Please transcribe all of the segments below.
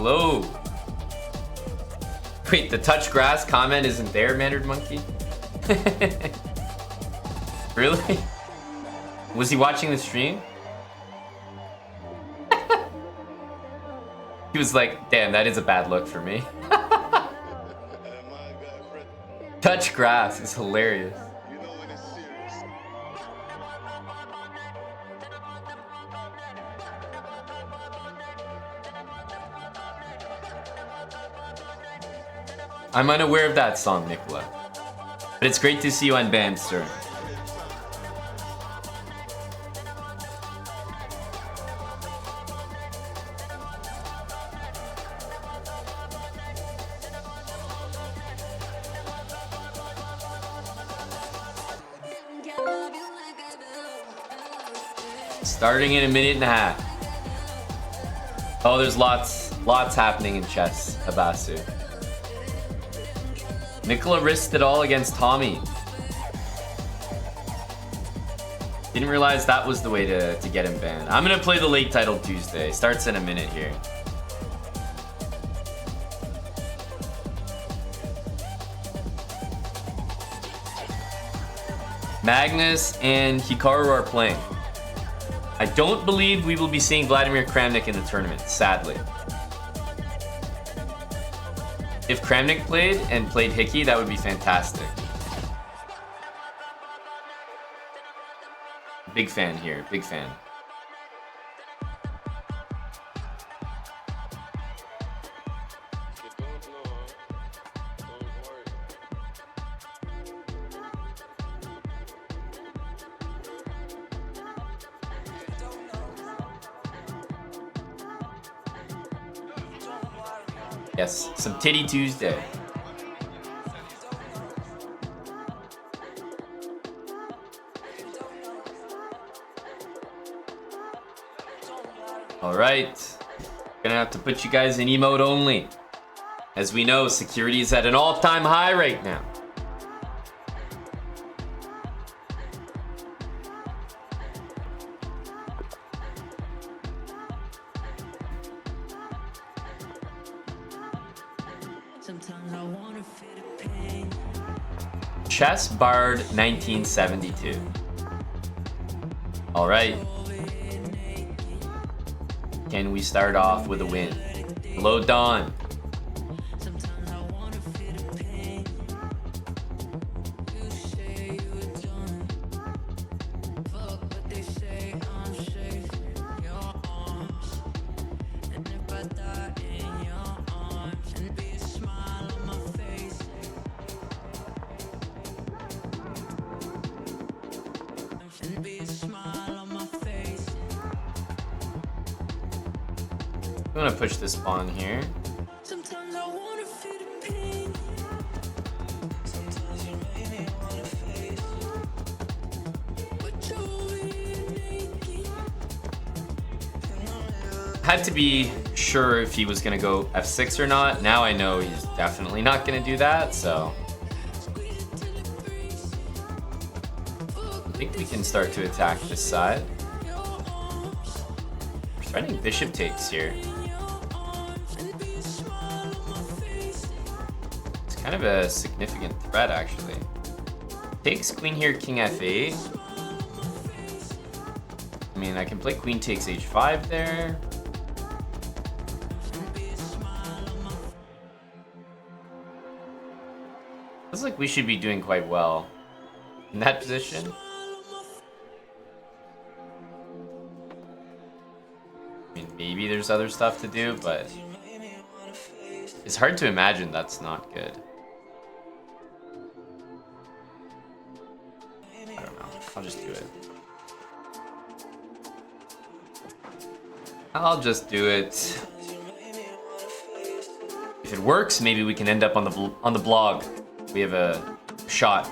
Hello. Wait, the touch grass comment isn't there, Mandarin Monkey? Really? Was he watching the stream? He was like, damn, that is a bad look for me. Touch grass is hilarious. I'm unaware of that song, Nicola. But it's great to see you on band, sir. Starting in a minute and a half. Oh, there's lots happening in chess, Habasu. Nicola risked it all against Tommy. Didn't realize that was the way to get him banned. I'm gonna play the late title Tuesday. Starts in a minute here. Magnus and Hikaru are playing. I don't believe we will be seeing Vladimir Kramnik in the tournament, sadly. If Kramnik played and played Hickey, that would be fantastic. Big fan here, big fan. Yes, some Titty Tuesday. Alright. Gonna have to put you guys in emote only. As we know, security is at an all-time high right now. Chess Bard 1972. All right. Can we start off with a win? Hello, Dawn. I'm gonna push this pawn here. Had to be sure if he was gonna go f6 or not. Now I know he's definitely not gonna do that, so I think we can start to attack this side. We're threatening bishop takes here. Kind of a significant threat, actually. Takes queen here, king f8. I mean, I can play queen takes h5 there. Looks like we should be doing quite well in that position. I mean, maybe there's other stuff to do, but it's hard to imagine that's not good. I'll just do it. I'll just do it. If it works, maybe we can end up on the blog. We have a shot.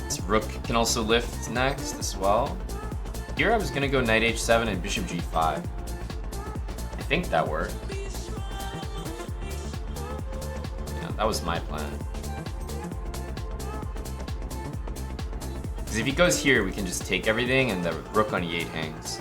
This rook can also lift next as well. Here I was gonna go knight h7 and bishop g5. I think that worked. That was my plan. Because if he goes here, we can just take everything and the rook on e8 hangs.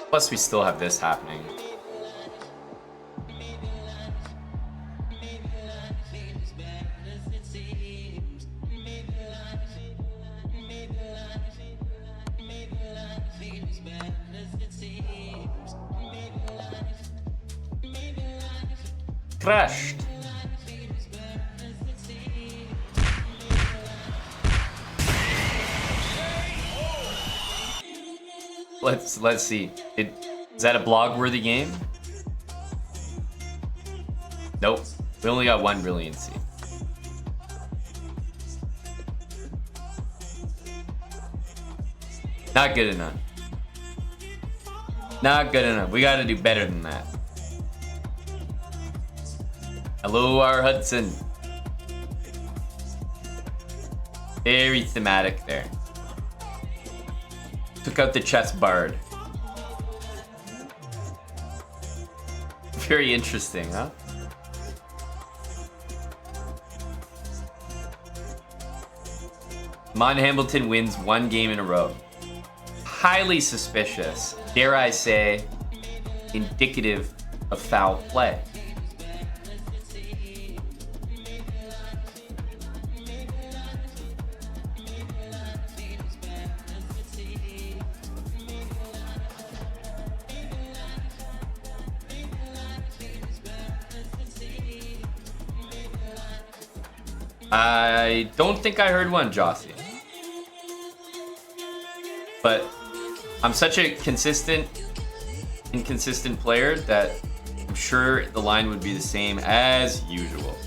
Plus, we still have this happening. Crashed. Let's see. Is that a blog-worthy game? Nope. We only got one brilliancy. Not good enough. Not good enough. We gotta do better than that. Hello, our Hudson. Very thematic there. Took out the chess bard. Very interesting, huh? Mon Hamilton wins one game in a row. Highly suspicious. Dare I say, indicative of foul play. I don't think I heard one, Jossie. But I'm such a inconsistent player that I'm sure the line would be the same as usual.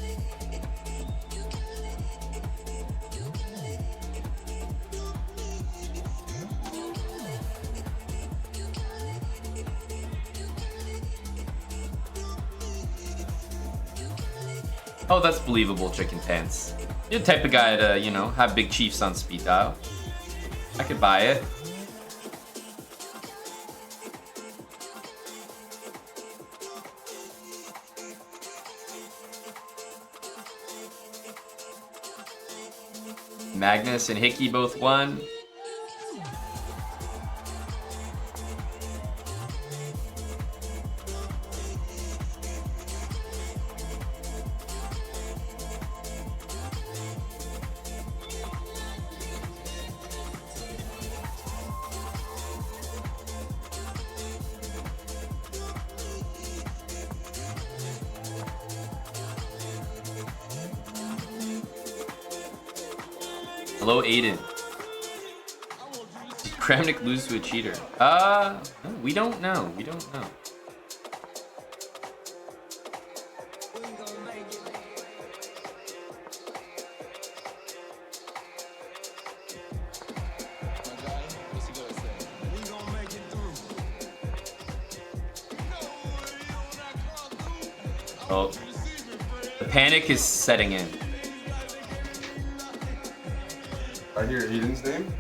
Oh, that's believable, Chicken Pants. You're the type of guy to, you know, have big chiefs on speed dial. I could buy it. Magnus and Hickey both won. Hello, Aiden. Did Kramnik lose to a cheater? No, we don't know. We don't know. Oh, the panic is setting in. I hear Aiden's name?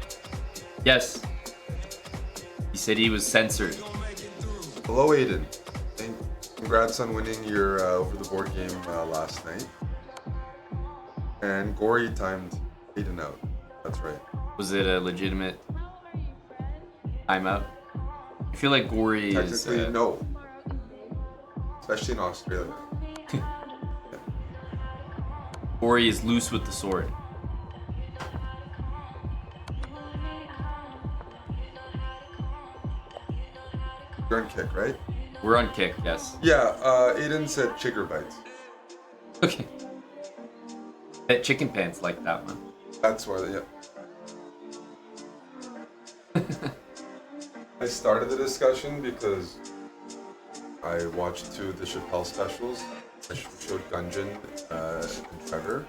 Yes. He said he was censored. Hello, Aiden. And congrats on winning your over-the-board game last night. And Gory timed Aiden out. That's right. Was it a legitimate timeout? I feel like Gory is... Technically, no. Especially in Australia. Gory is loose with the sword. You're on kick, right? We're on kick, yes. Yeah, Aiden said chigger bites. Okay. That Chicken Pants like that one. That's why, yeah. I started the discussion because I watched two of the Chappelle specials. I showed Gunjan and Trevor,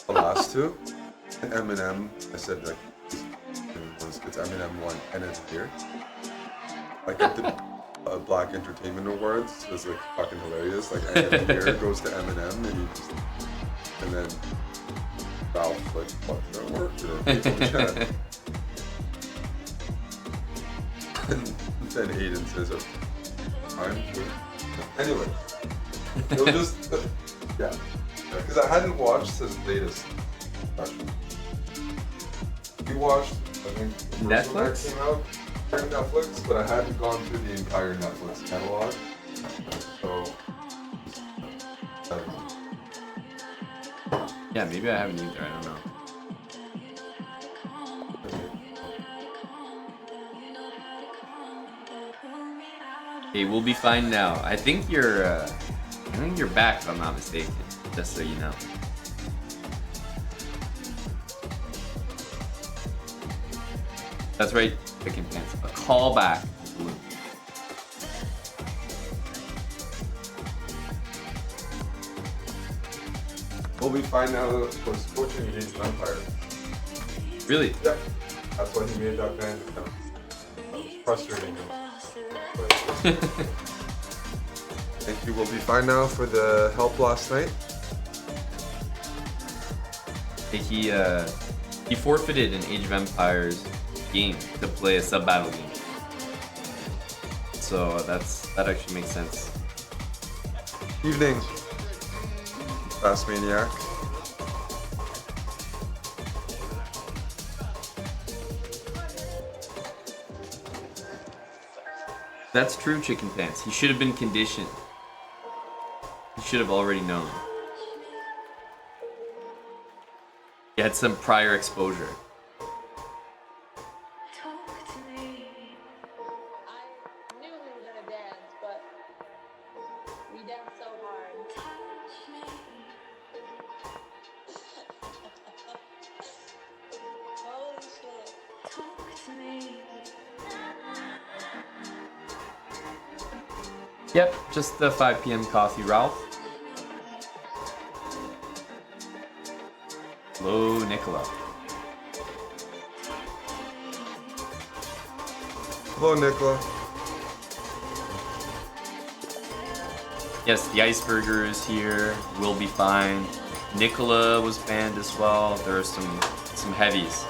the last two. And Eminem, I said, like, it's Eminem one, and it's here. Like, Black Entertainment Awards. It's like fucking hilarious. Like every year it goes to Eminem, and then Ralph like fucking that work or people chat. And then Aiden says, "I'm good." Anyway, it was just yeah, because I hadn't watched his latest special. We watched, I think, the first one that Netflix? came out on Netflix, but I hadn't gone through the entire Netflix catalog. So, Yeah, maybe I haven't either. I don't know. Hey, we'll be fine now. I think you're back, if I'm not mistaken. Just so you know. That's right, Chicken Pants. A callback. we'll be fine now was coaching against Vampire. Really? Yeah, that's why he made that band account. That was frustrating him. But, thank you. We'll be fine now for the help last night. He forfeited an Age of Empires game to play a sub battle game. So that actually makes sense. Evening, Fast Maniac. That's true, Chicken Pants. He should have been conditioned. He should have already known. He had some prior exposure. Yep, just the 5 p.m. coffee, Ralph. Hello, Nicola. Hello, Nicola. Yes, the Iceberger is here. We'll be fine. Nicola was banned as well. There are some heavies.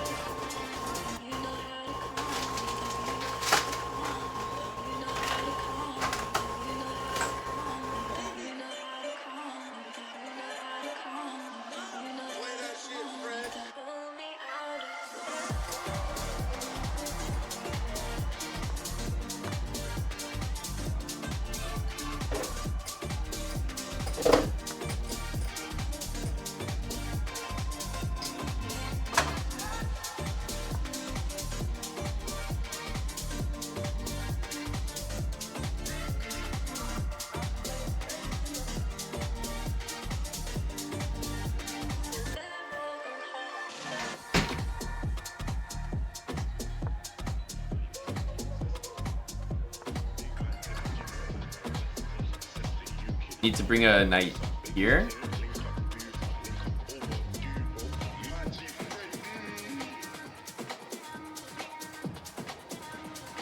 Need to bring a knight here.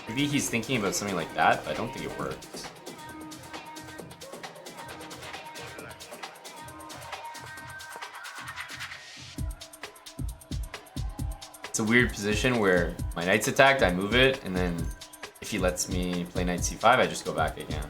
Maybe he's thinking about something like that, but I don't think it works. It's a weird position where my knight's attacked, I move it, and then if he lets me play knight c5, I just go back again.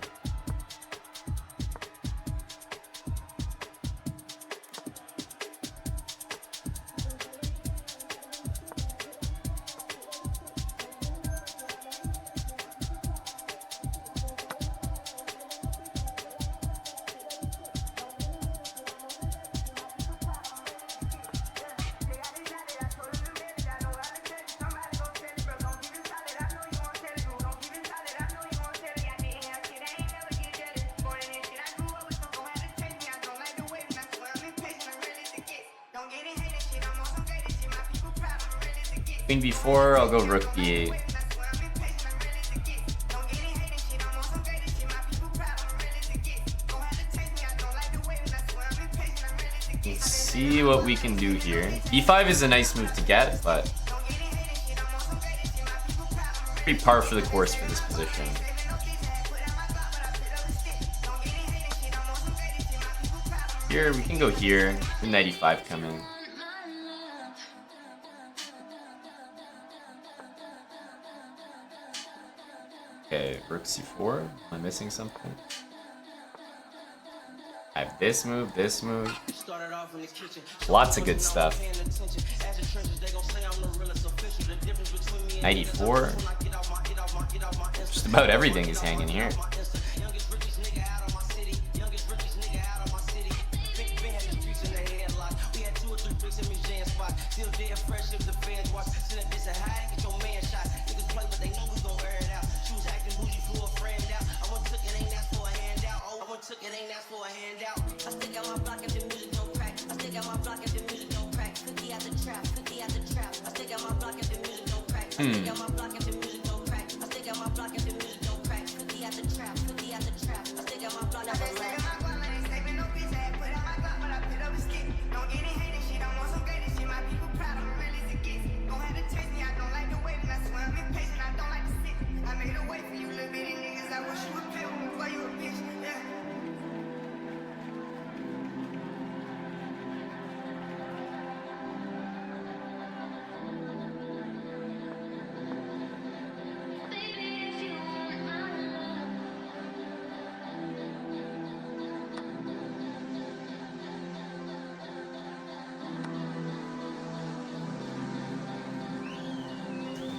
Queen b4, I'll go rook b8. Let's see what we can do here. b5 is a nice move to get, but pretty par for the course for this position. Here, we can go here. The knight e5 coming. Okay, rook c4. Am I missing something? I have this move, this move. Lots of good stuff. Knight e4. Just about everything is hanging here.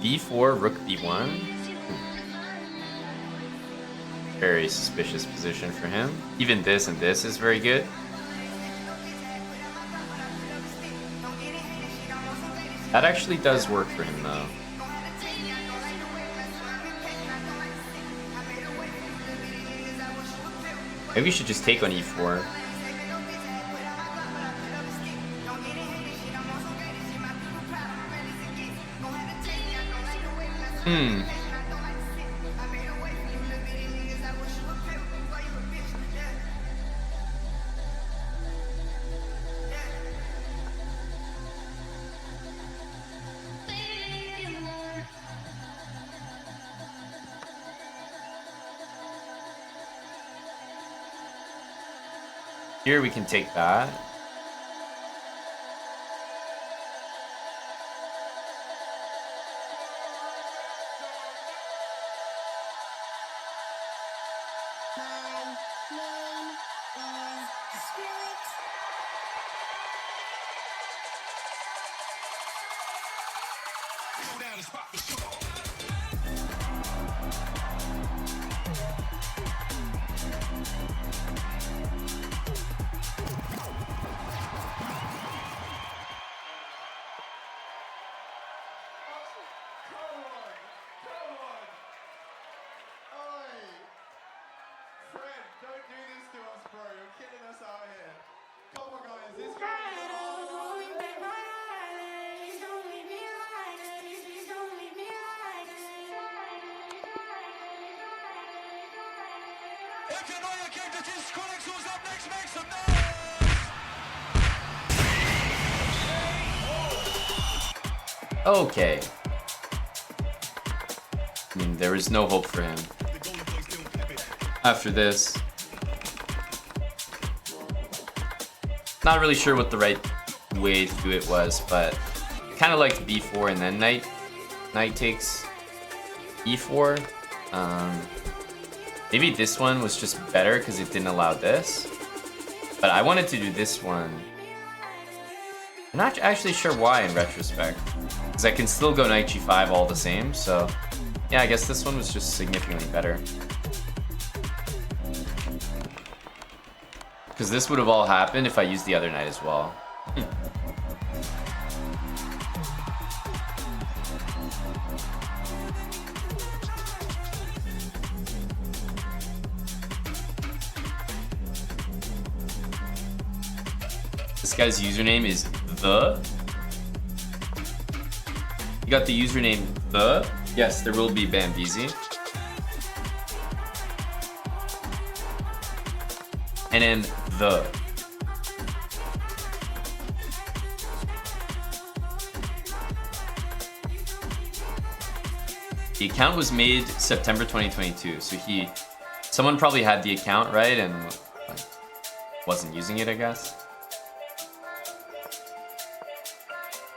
b4, rook b1. Very suspicious position for him. Even this and this is very good. That actually does work for him though. Maybe we should just take on e4. Here we can take that. Okay. I mean, there is no hope for him. After this. Not really sure what the right way to do it was, but kind of liked b4 and then knight takes e4. Maybe this one was just better because it didn't allow this. But I wanted to do this one. I'm not actually sure why in retrospect. Because I can still go knight g5 all the same, so yeah, I guess this one was just significantly better. Because this would have all happened if I used the other knight as well. This guy's username is the. You got the username the? Yes, there will be Bambizi. And then the. The account was made September 2022, so someone probably had the account, right? And wasn't using it, I guess.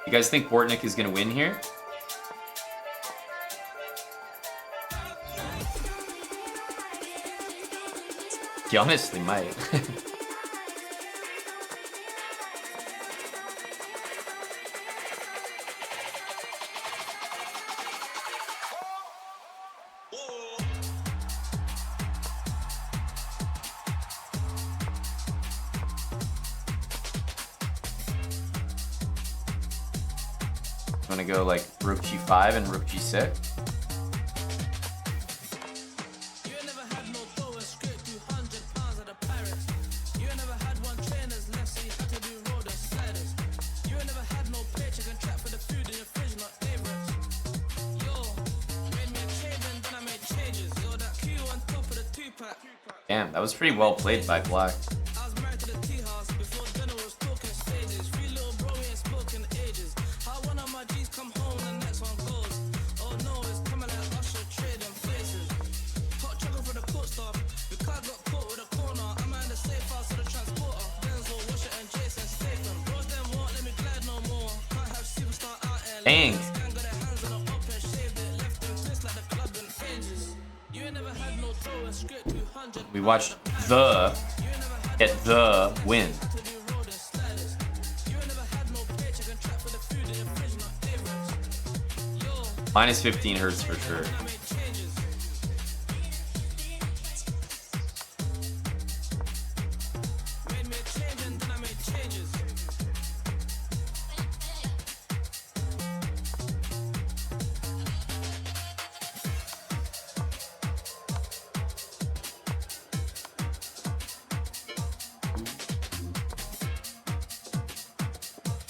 You guys think Bortnick is gonna win here? He honestly might. I'm gonna go like Rook G5 and Rook G6. Damn, that was pretty well played by Black. Dang. We watched the get the win. Minus 15 hurts for sure.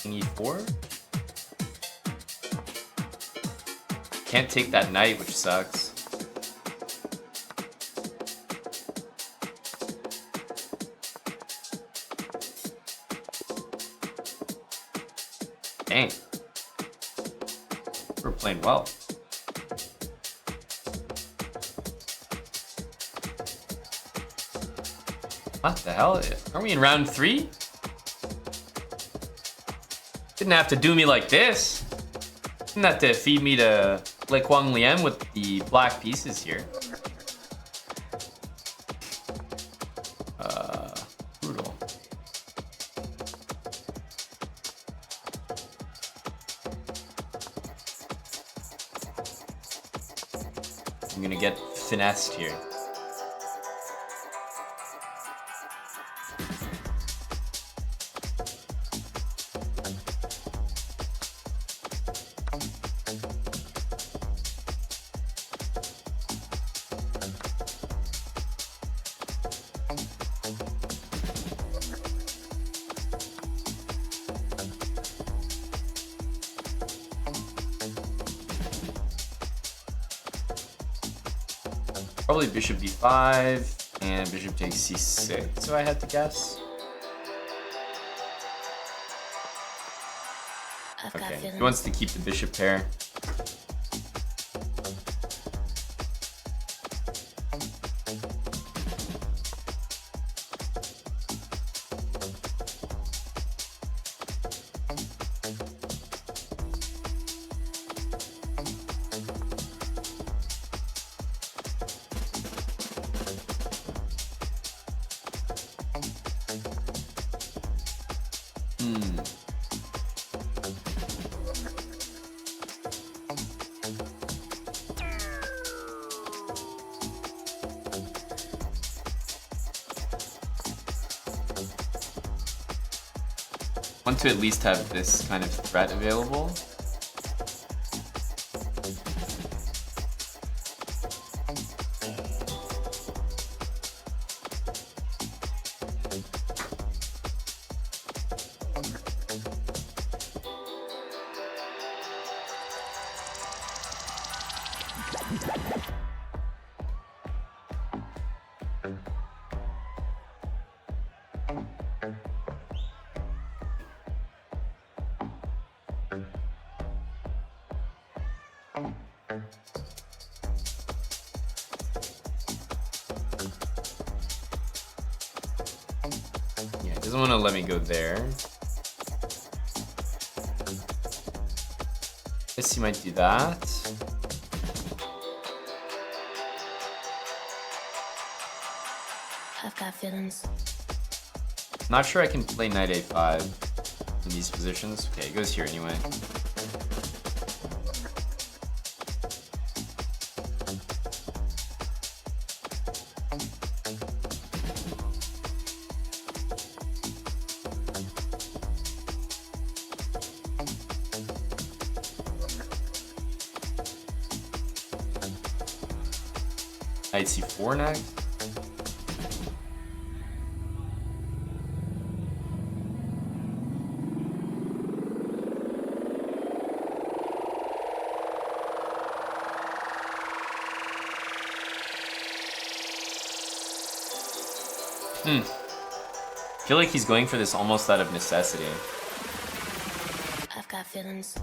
E4. Can't take that knight, which sucks. Dang. We're playing well. What the hell? Are we in round 3? Didn't have to do me like this. Didn't have to feed me to Le Quang Liem with the black pieces here. Brutal. I'm gonna get finessed here. Probably bishop b5 and bishop takes c6, so I had to guess. Okay, he wants to keep the bishop pair. Want to at least have this kind of threat available. doesn't want to let me go there. Guess he might do that. I've got feelings. Not sure I can play knight a5 in these positions. Okay, it goes here anyway. Knight c4 next. I feel like he's going for this almost out of necessity. I've got feelings.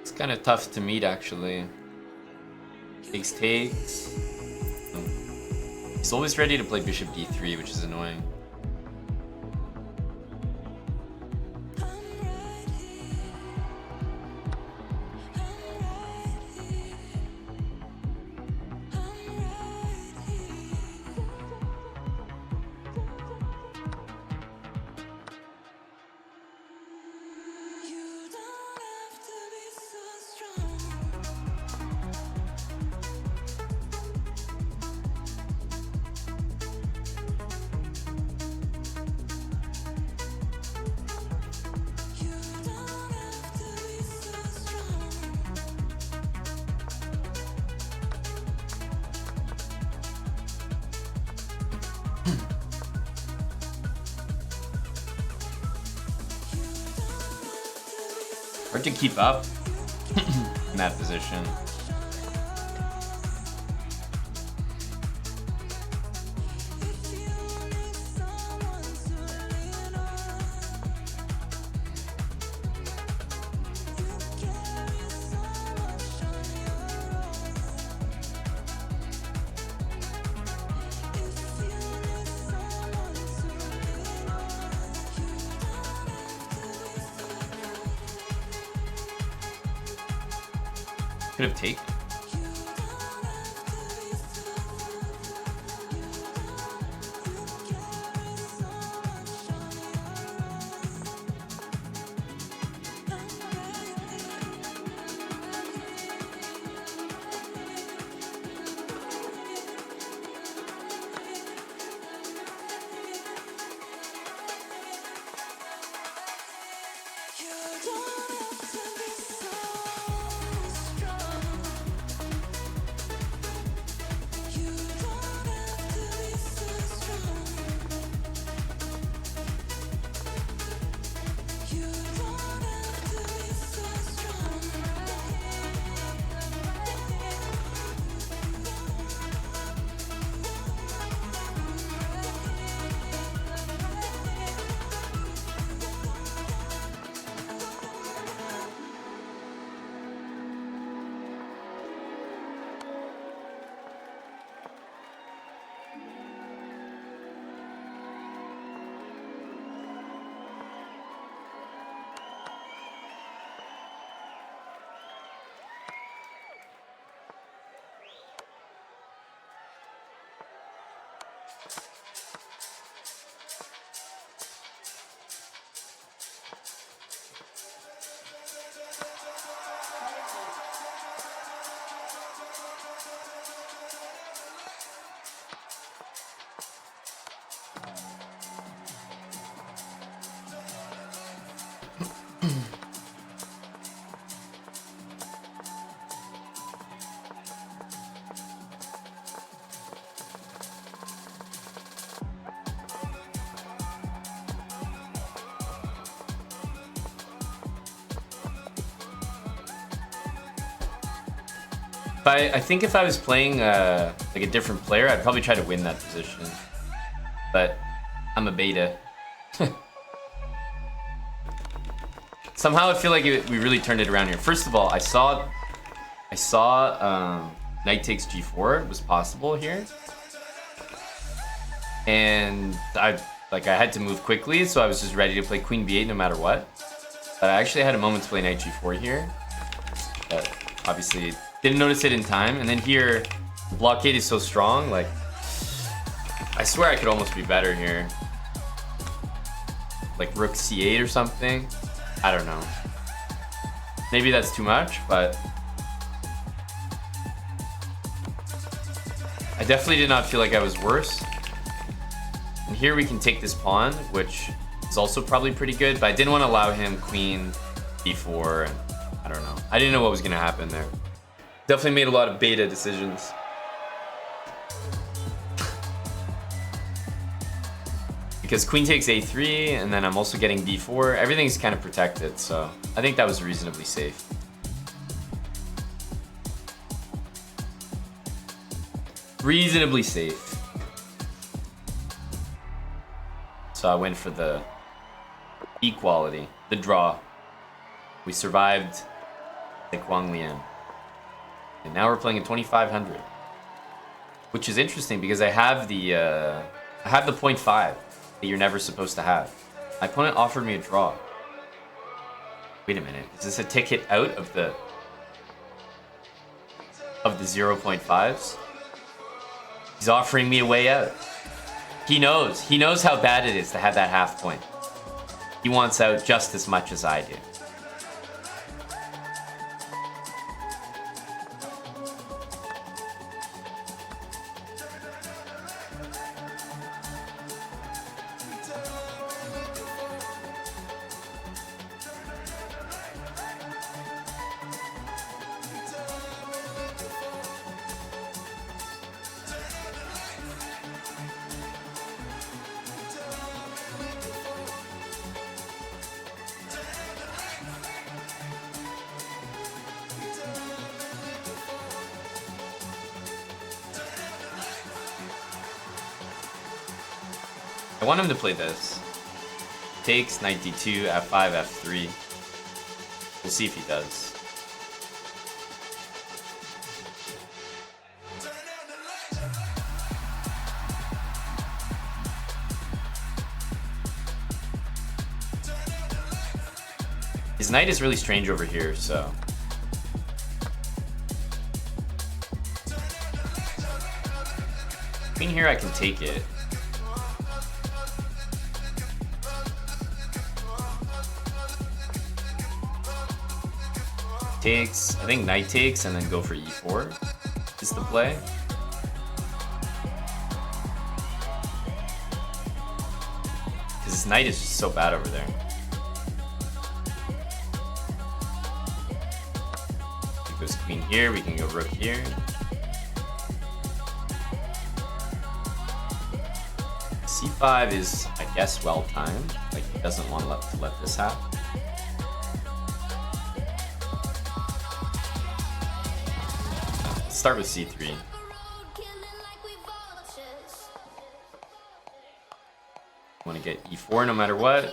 It's kind of tough to meet, actually. Takes. He's always ready to play bishop d3, which is annoying. Hard to keep up in that position. Could have taken. I think if I was playing like a different player, I'd probably try to win that position. But I'm a beta. Somehow I feel like we really turned it around here. First of all, I saw knight takes g4 was possible here, and I had to move quickly, so I was just ready to play queen b8 no matter what. But I actually had a moment to play knight g4 here, but obviously didn't notice it in time. And then here, the blockade is so strong. Like, I swear I could almost be better here. Like rook c8 or something. I don't know. Maybe that's too much, but I definitely did not feel like I was worse. And here we can take this pawn, which is also probably pretty good, but I didn't want to allow him queen b4, and I don't know. I didn't know what was going to happen there. Definitely made a lot of beta decisions. Because queen takes a3, and then I'm also getting b4. Everything's kind of protected, so I think that was reasonably safe. Reasonably safe. So I went for the equality, the draw. We survived like Wang Lian. And now we're playing at 2500, which is interesting because I have the 0.5 that you're never supposed to have. My opponent offered me a draw. Wait a minute, is this a ticket out of the 0.5s? He's offering me a way out. He knows how bad it is to have that half point. He wants out just as much as I do. I want him to play this. Takes, knight d2, f5, f3. We'll see if he does. His knight is really strange over here, so... Queen here, I can take it. Takes, I think knight takes, and then go for e4 is the play. Because his knight is just so bad over there. He goes queen here, we can go rook here. c5 is, I guess, well timed. Like, he doesn't want to let this happen. Start with c3. Want to get e4 no matter what.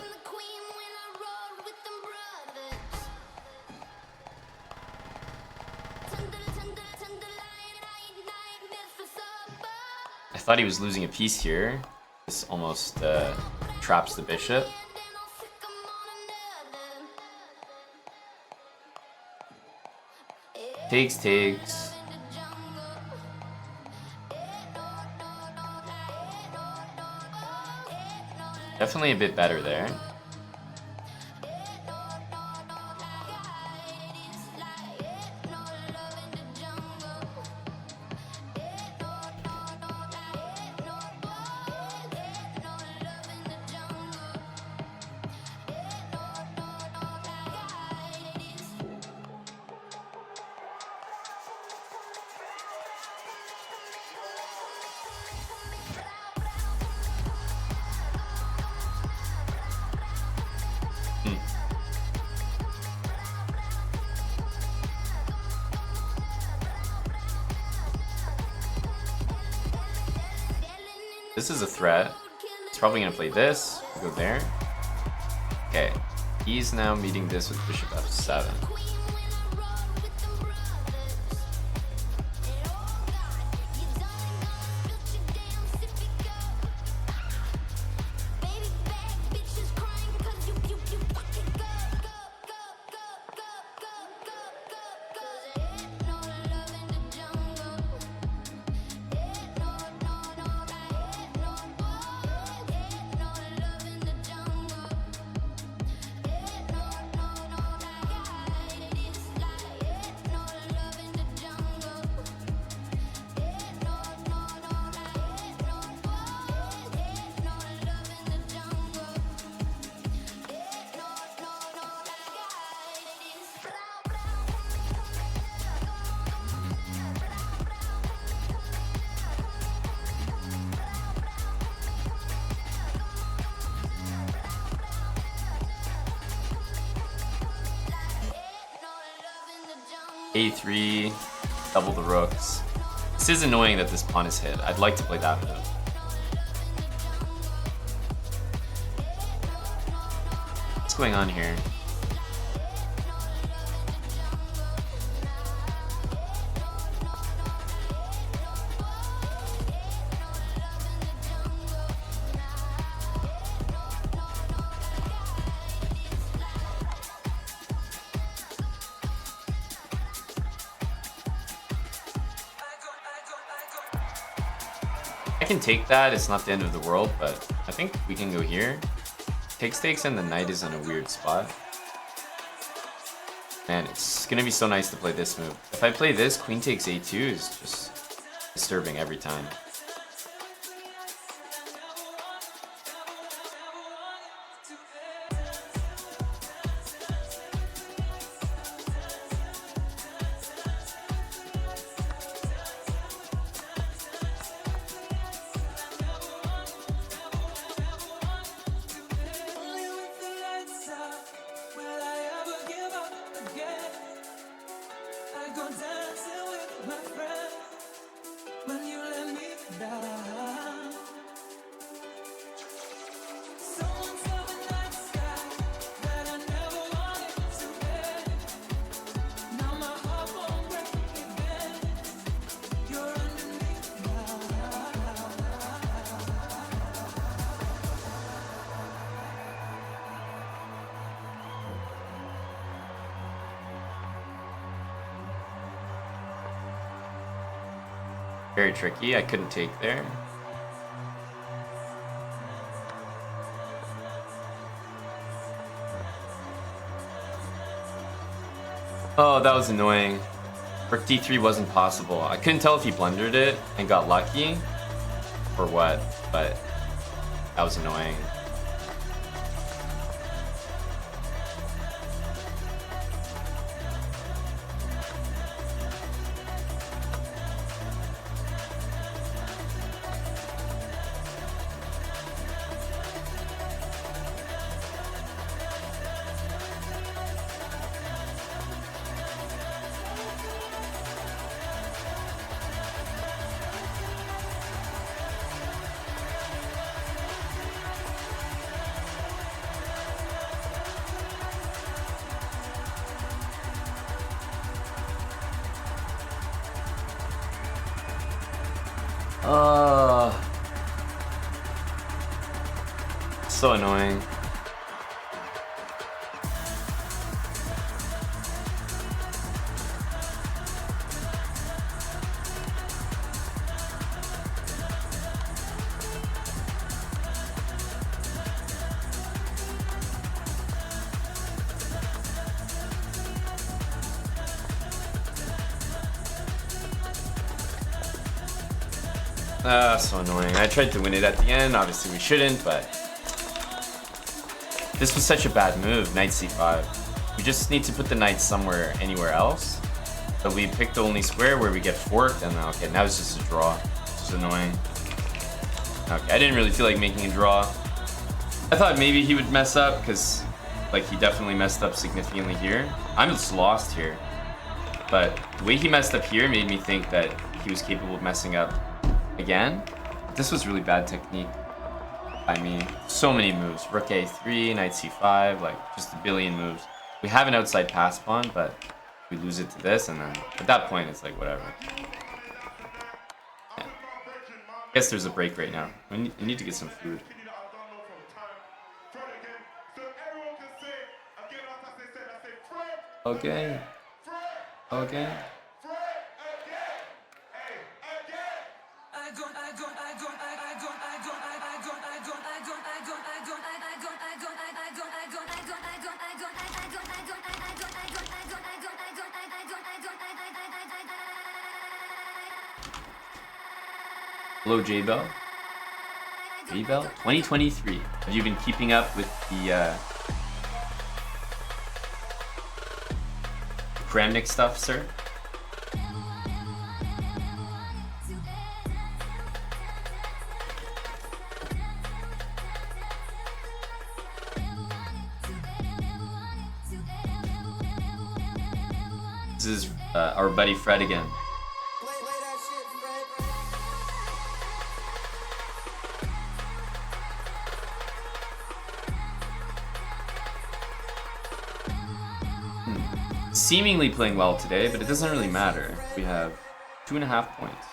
I thought he was losing a piece here. This almost traps the bishop. Takes. definitely a bit better there. This is a threat. He's probably gonna play this, go there. Okay, he's now meeting this with bishop f7. A3, double the rooks. This is annoying that this pawn is hit. I'd like to play that move. What's going on here? I can take that, it's not the end of the world, but I think we can go here. Takes and the knight is in a weird spot. Man, it's gonna be so nice to play this move. If I play this, queen takes a2 is just disturbing every time. Very tricky, I couldn't take there. Oh, that was annoying. Rook d3 wasn't possible. I couldn't tell if he blundered it and got lucky or what, but that was annoying. So annoying. So annoying. I tried to win it at the end. Obviously we shouldn't, but this was such a bad move. Knight c5. We just need to put the knight somewhere, anywhere else. But we picked the only square where we get forked, and okay, now it's just a draw. Which is annoying. Okay, I didn't really feel like making a draw. I thought maybe he would mess up, because like he definitely messed up significantly here. I'm just lost here. But the way he messed up here made me think that he was capable of messing up again. This was really bad technique by me. So many moves. Rook a3, knight c5, like just a billion moves. We have an outside pass pawn, but we lose it to this, and then at that point it's like whatever. Yeah. I guess there's a break right now. We need to get some food. Okay. Okay. Hello, J-Bell. J-Bell? 2023. Have you been keeping up with the Kramnik stuff, sir? This is our buddy Fred again. Seemingly playing well today, but it doesn't really matter. We have 2.5 points.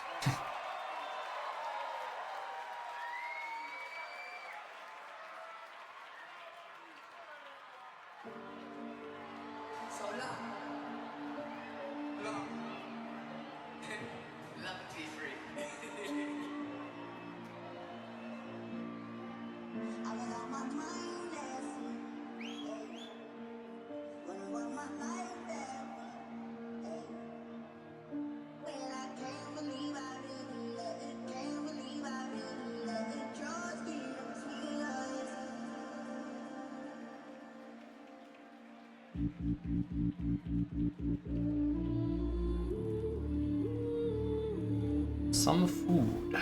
Some food.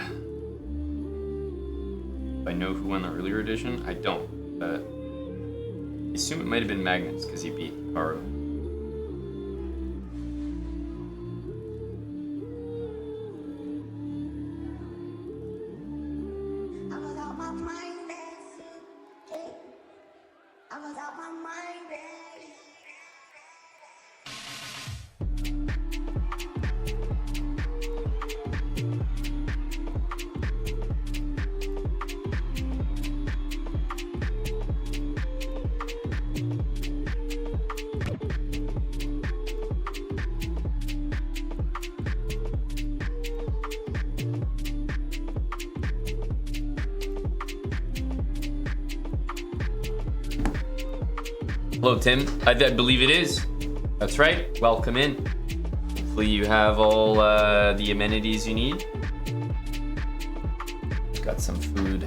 If I know who won the earlier edition, I don't, but I assume it might have been Magnus because he beat Caro. Hello, Tim. I believe it is. That's right. Welcome in. Hopefully you have all the amenities you need. Got some food.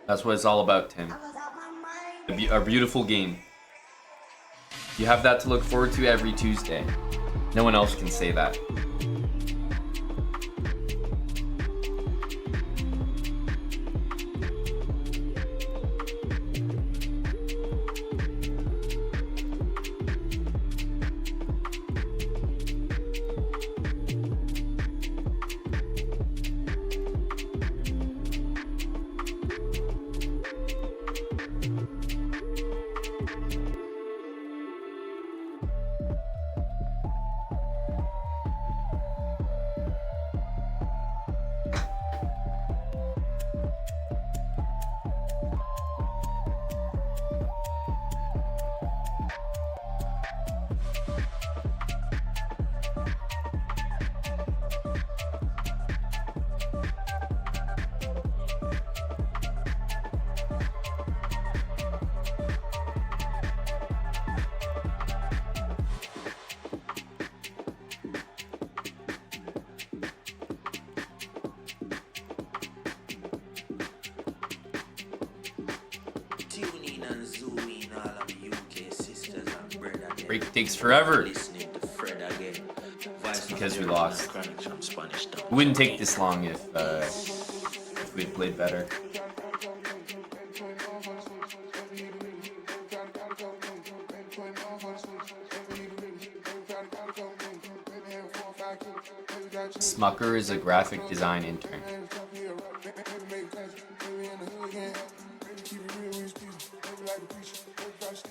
That's what it's all about, Tim. Our beautiful game. You have that to look forward to every Tuesday. No one else can say that. Break takes forever. It's because we lost. It wouldn't take this long if we had played better. Smucker is a graphic design intern.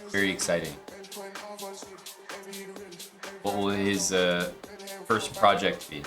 Very exciting. What will his first project be?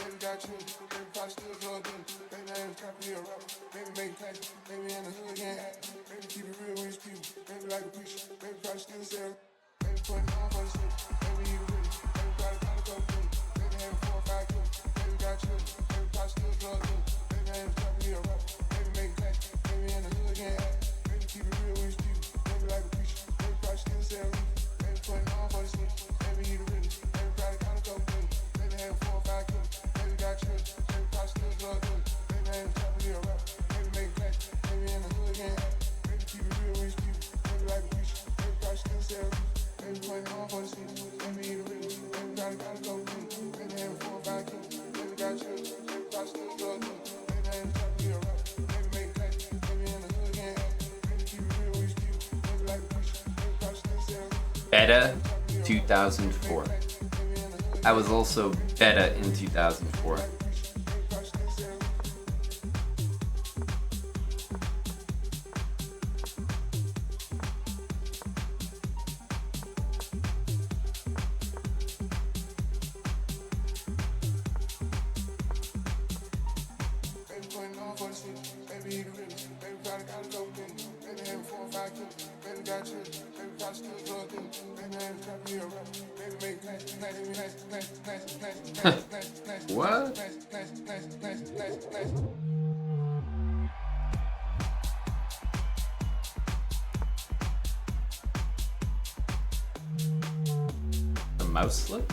Beta 2004. I was also beta in 2004. What? A mouse slip?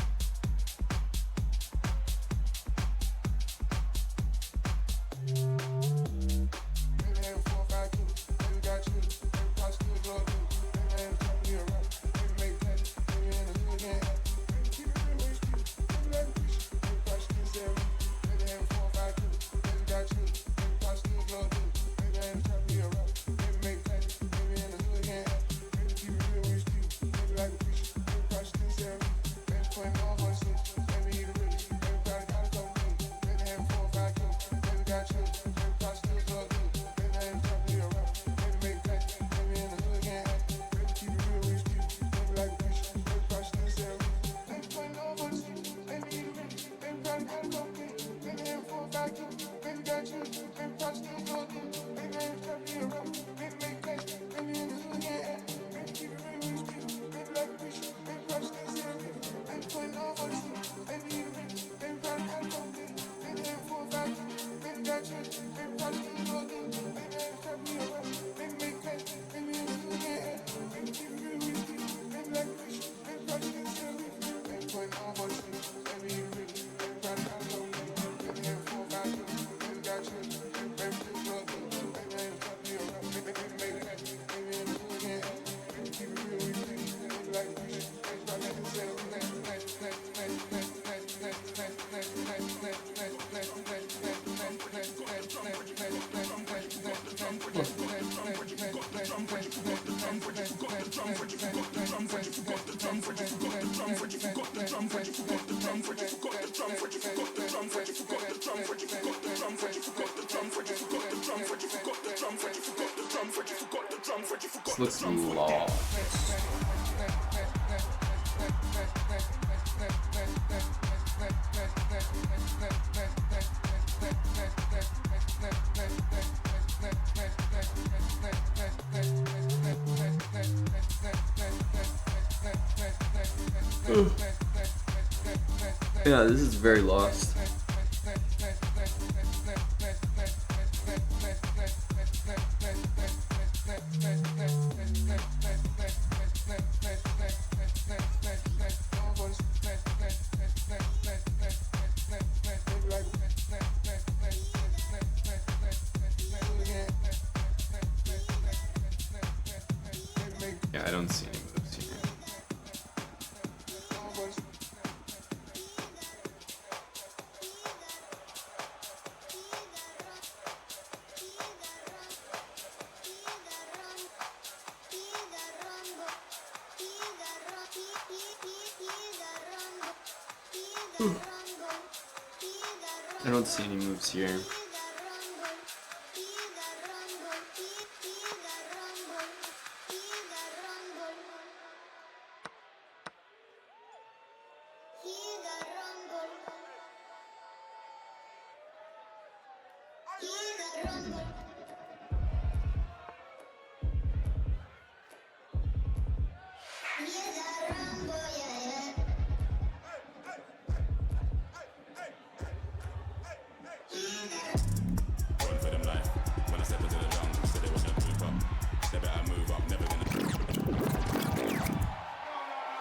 This looks long. Yeah, this is very lost. Yeah, I don't see any moves here. I don't see any moves here.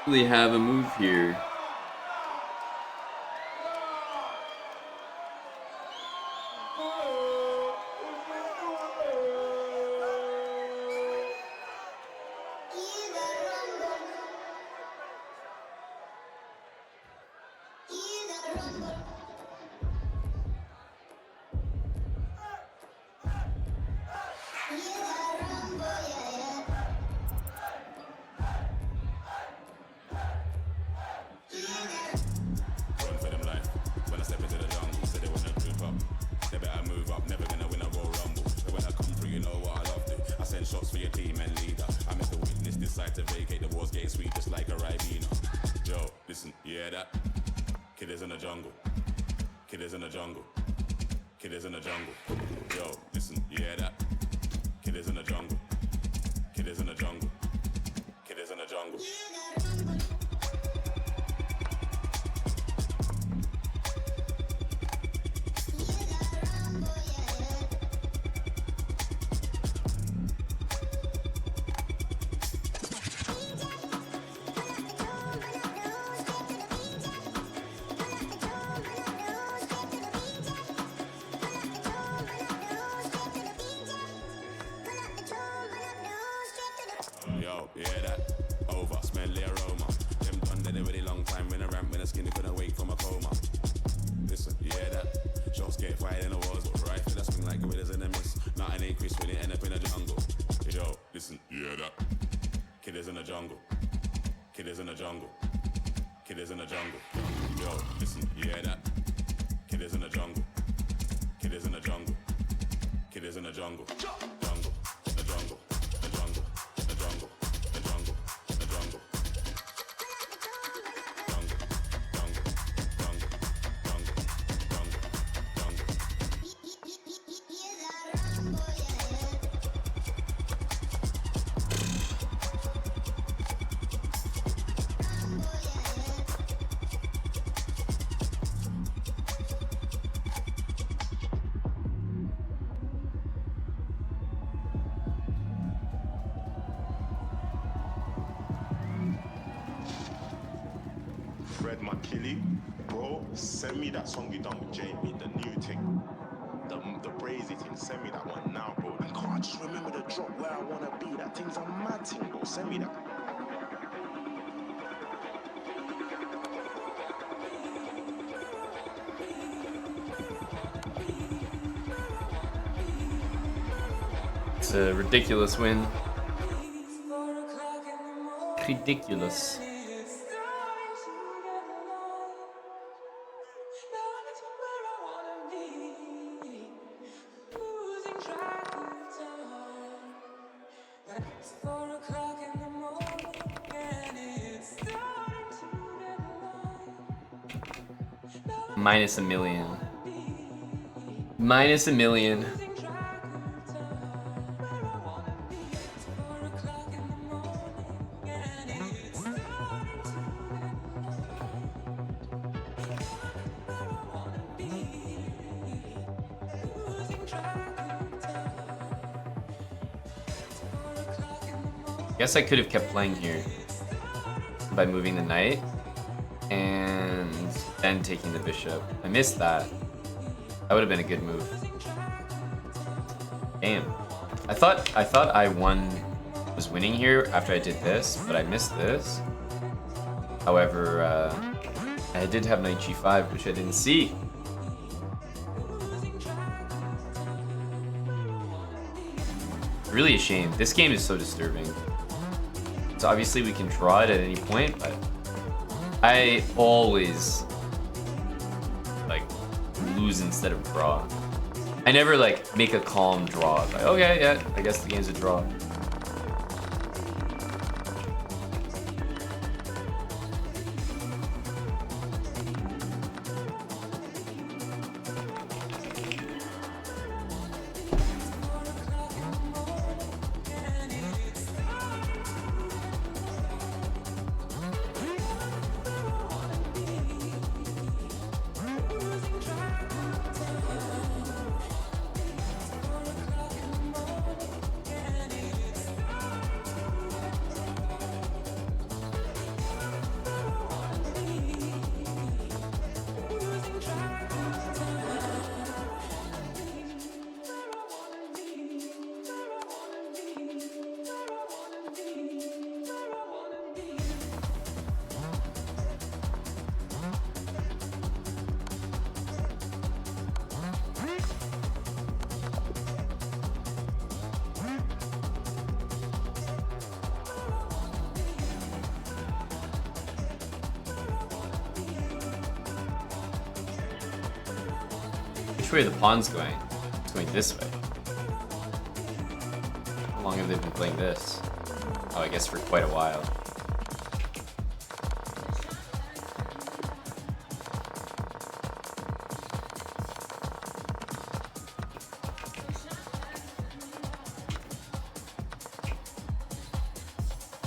Really have a move here. Shots for your team and leader. I'm the witness, decide to vacate the war's getting sweet just like a Ribena. Yo, listen, you hear that? Kid is in the jungle. Kid is in the jungle. Kid is in the jungle. Yo, listen, you hear that? Kid is in the jungle. Kid is in the jungle. Kid is in the jungle. Yo, you hear that? Over, smell the aroma. Them done dead a really long time when a ramp when a skinny couldn't wake from a coma. Listen, you hear that? Shots get fired in the walls, but rifle that swing like gorillas in the mist. Not an acre when it end up in a jungle. Yo, listen, you hear that? Kid is in the jungle. Kid is in the jungle. Kid is in the jungle. Yo, listen, you hear that? Kid is in the jungle. Kid is in the jungle. Kid is in the jungle. Jungle, the jungle, the jungle. The jungle, the jungle, the jungle. Jungle, jungle, jungle, jungle, jungle, jungle. Fred McKilly, bro, send me that song you done with Jamie, the new thing, the brazy thing. Send me that one now, bro. I can't just remember the drop where I wanna be. That thing's a mad thing, bro. Send me that. It's a ridiculous win. Ridiculous. Minus a million. Minus a million. Guess I could have kept playing here by moving the knight and then taking the bishop. I missed that. That would have been a good move. Damn. I thought I was winning here after I did this, but I missed this. However, I did have knight g5, which I didn't see. Really a shame. This game is so disturbing. So obviously we can draw it at any point, but I always lose instead of draw. I never like make a calm draw. Like, okay, yeah, I guess the game's a draw. Which way are the pawns going? It's going this way. How long have they been playing this? Oh, I guess for quite a while.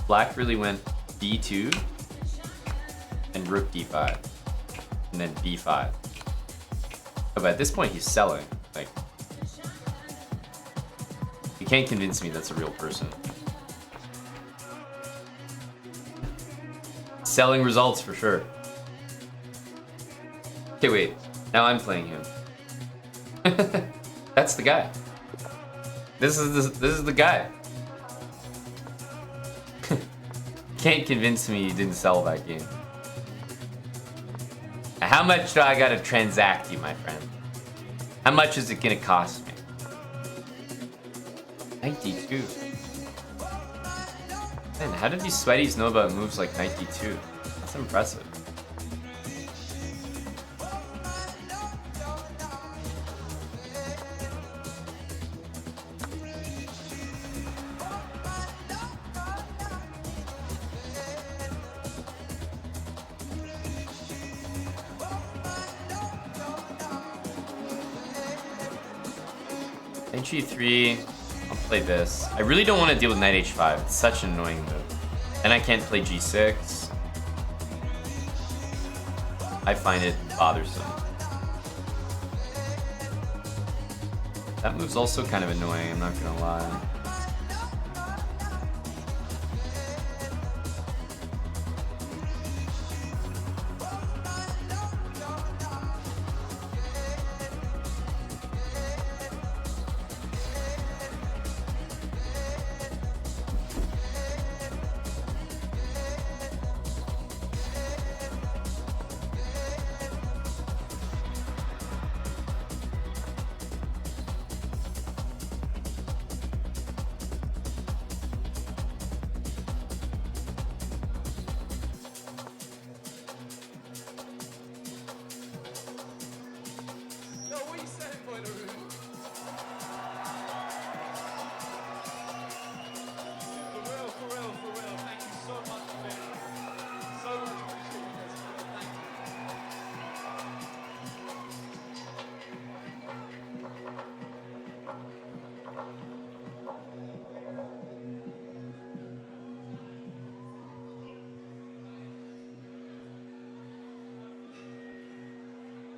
Black really went b2 and rook d5 and then b5. Oh, but at this point he's selling. Like, you can't convince me that's a real person. Selling results for sure. Okay, wait. Now I'm playing him. That's the guy. This is the guy. Can't convince me you didn't sell that game. How much do I gotta transact you, my friend? How much is it gonna cost me? 92. Man, how did these sweaties know about moves like 92? That's impressive. Knight g3, I'll play this. I really don't want to deal with knight h5. It's such an annoying move. And I can't play g6. I find it bothersome. That move's also kind of annoying, I'm not gonna lie.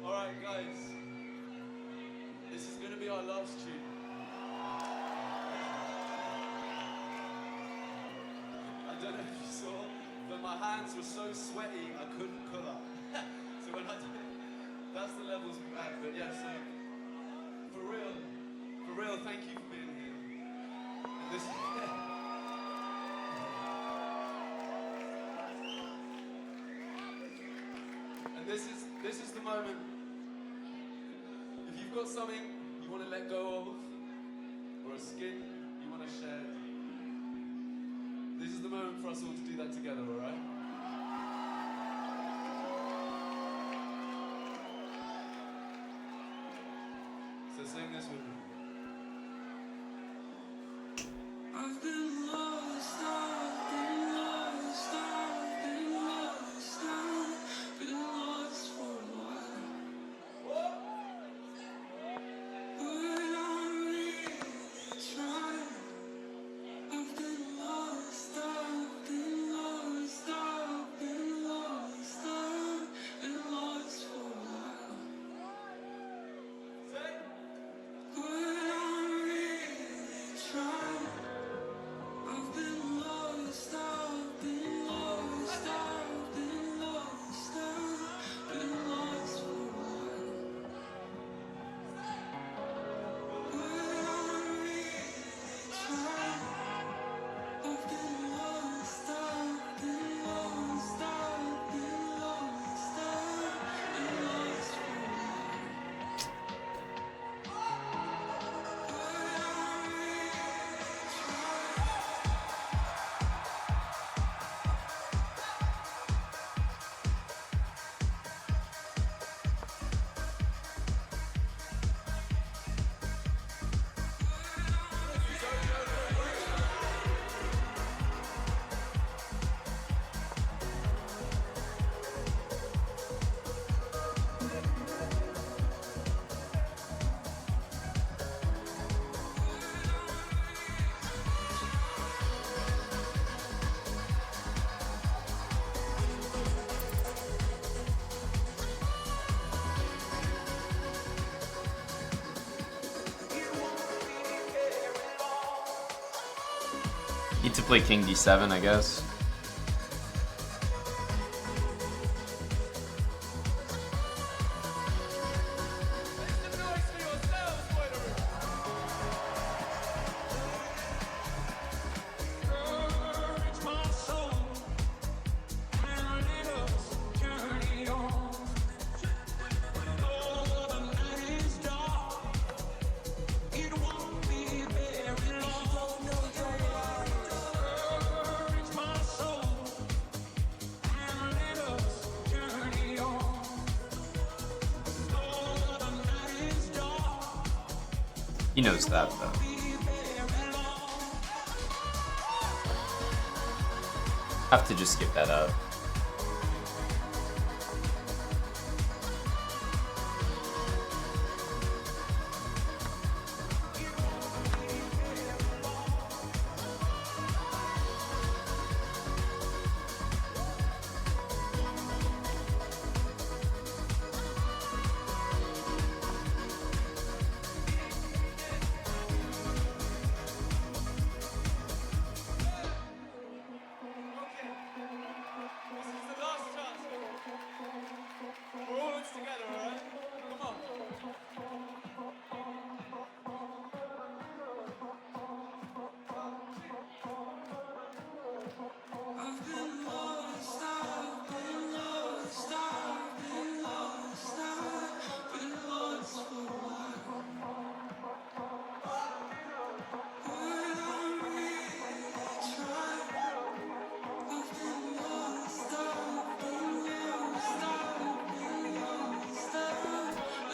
Alright guys, this is going to be our last tune. I don't know if you saw, but my hands were so sweaty I couldn't pull up. So when I did it, that's the levels we're at. But yeah, so for real, thank you for being here. And this, and this is the moment. If you've got something you want to let go of, or a skin you want to shed, this is the moment for us all to do that together, alright? Sing this with me. Need to play King D7, I guess. He knows that, though. Have to just give that up.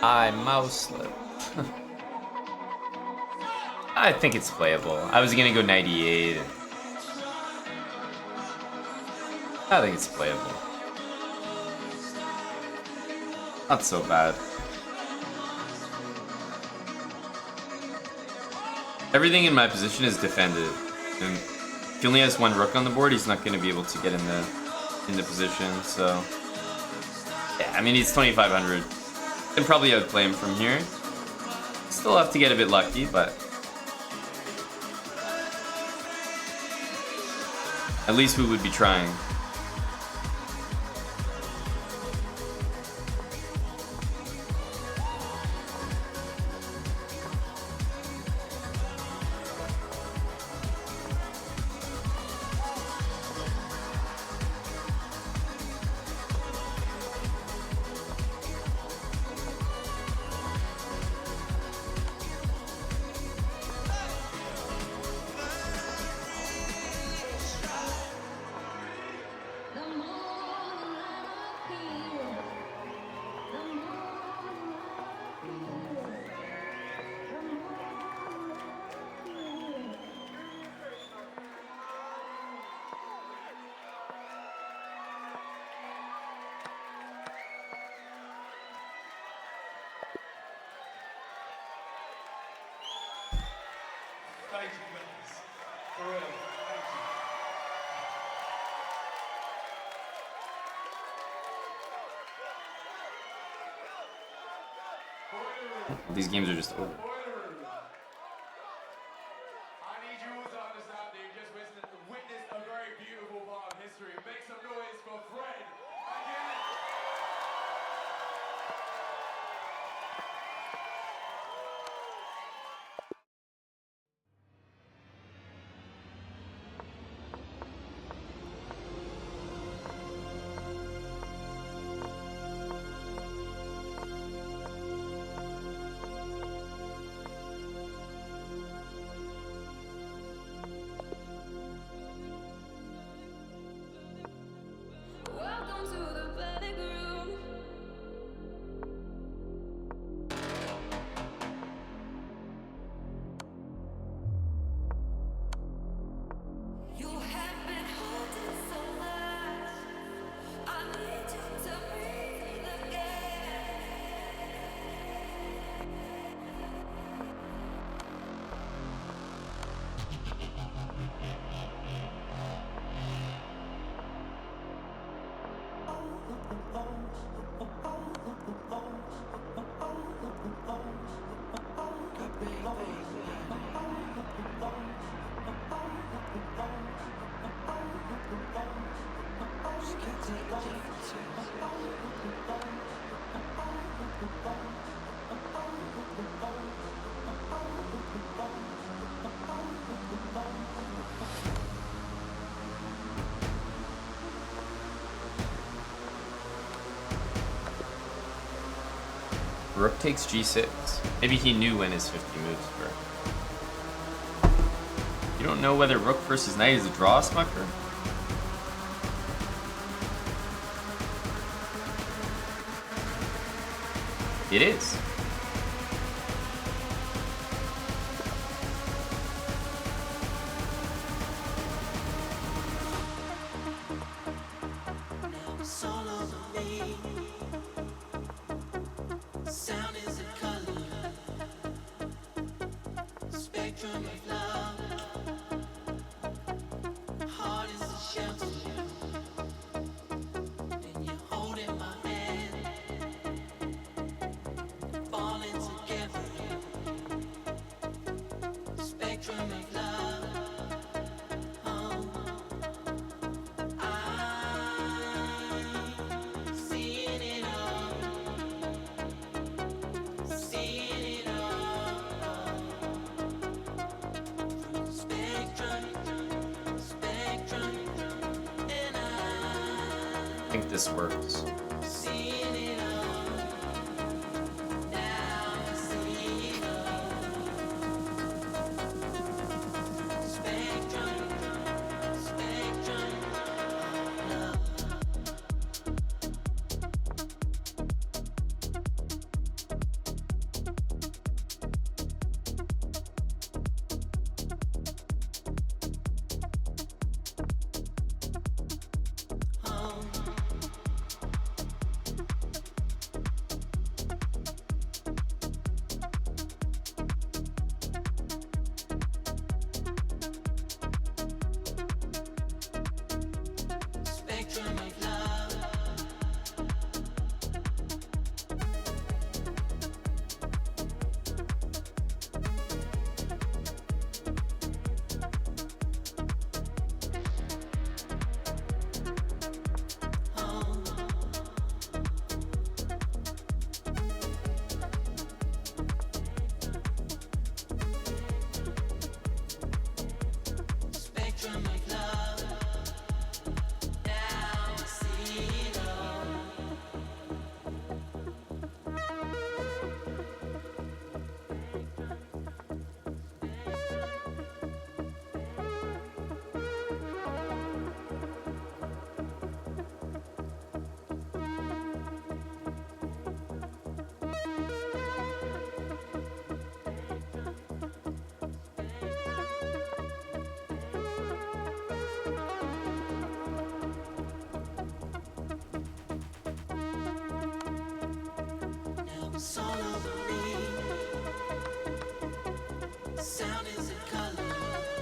I mouse slip. I think it's playable. I was gonna go 98. I think it's playable. Not so bad. Everything in my position is defended. And if he only has one rook on the board, he's not gonna be able to get in the position, so. Yeah, I mean he's 2,500. Can probably outplay him from here. Still have to get a bit lucky, but at least we would be trying. Thank you, guys. For real. Thank you. These games are just over. I need you all to understand that you just witnessed a very beautiful part of history. Make some noise for Fred again. Welcome to the panic room. You have been holding so much. I need you to breathe again. Rook takes g6. Maybe he knew when his 50 moves were. You don't know whether rook versus knight is a draw, Smucker? It is. Sound is a color, spectrum of love. Heart is a shelter, and you're holding my hand, falling together. Spectrum of love. I'm seeing it all. Seeing it all. Spectrum, spectrum, and I think this works. seeing it all. Now I see it all. Spectrum, spectrum, love.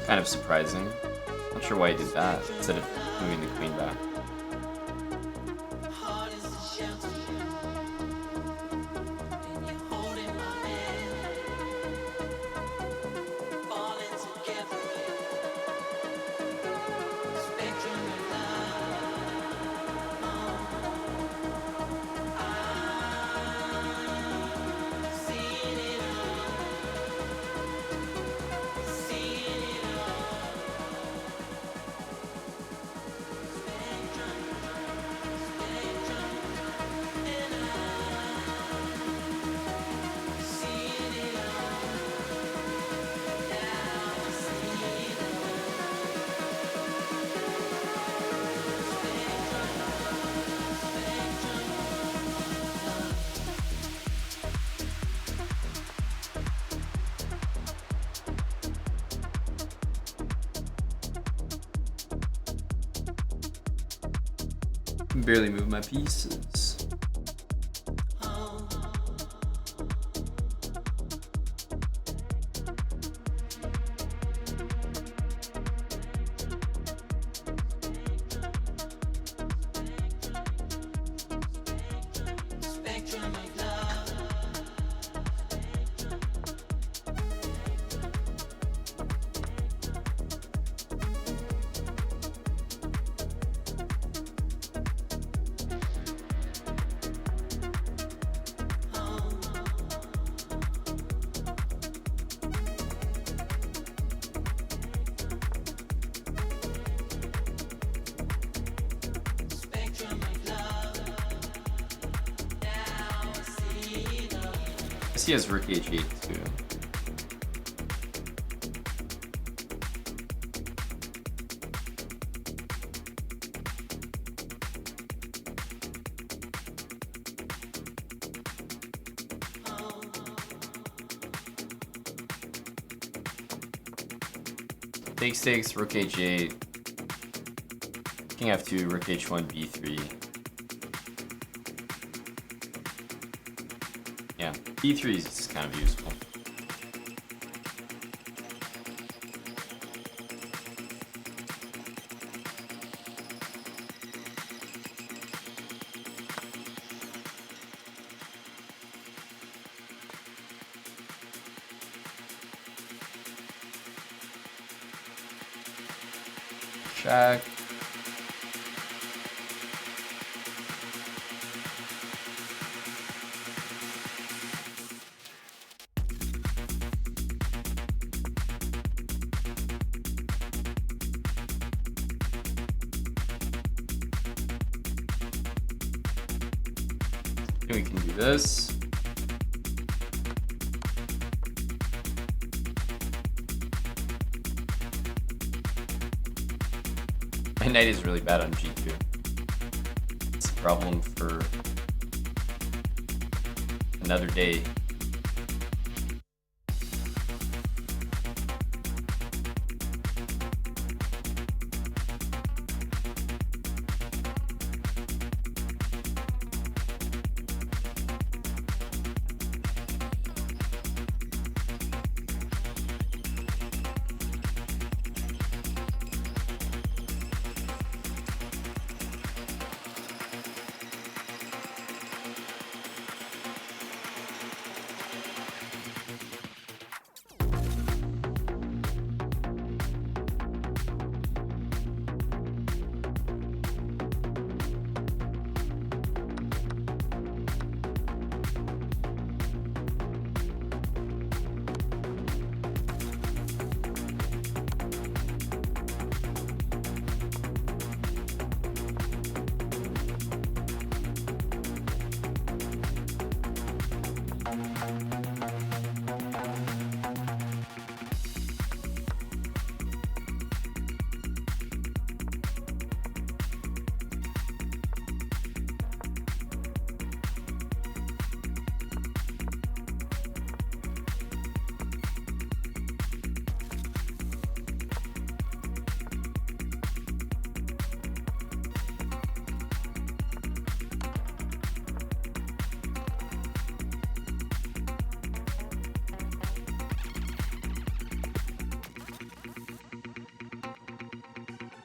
Kind of surprising. Not sure why he did that instead of moving the queen back. Heart is a shelter, and you're holding my hand, falling together. Spectrum of love. I'm seeing it all, seeing it all. Spectrum, spectrum, and I'm seeing it all. Now I see it all. Can barely move my pieces. Spectrum of love. Spectrum of love. Now I see the I guess he has rook h8 too. Takes, rook h8. King f2, rook h1, b3. Yeah, b3 is kind of useful. Check. And we can do this. My knight is really bad on g2. It's a problem for another day.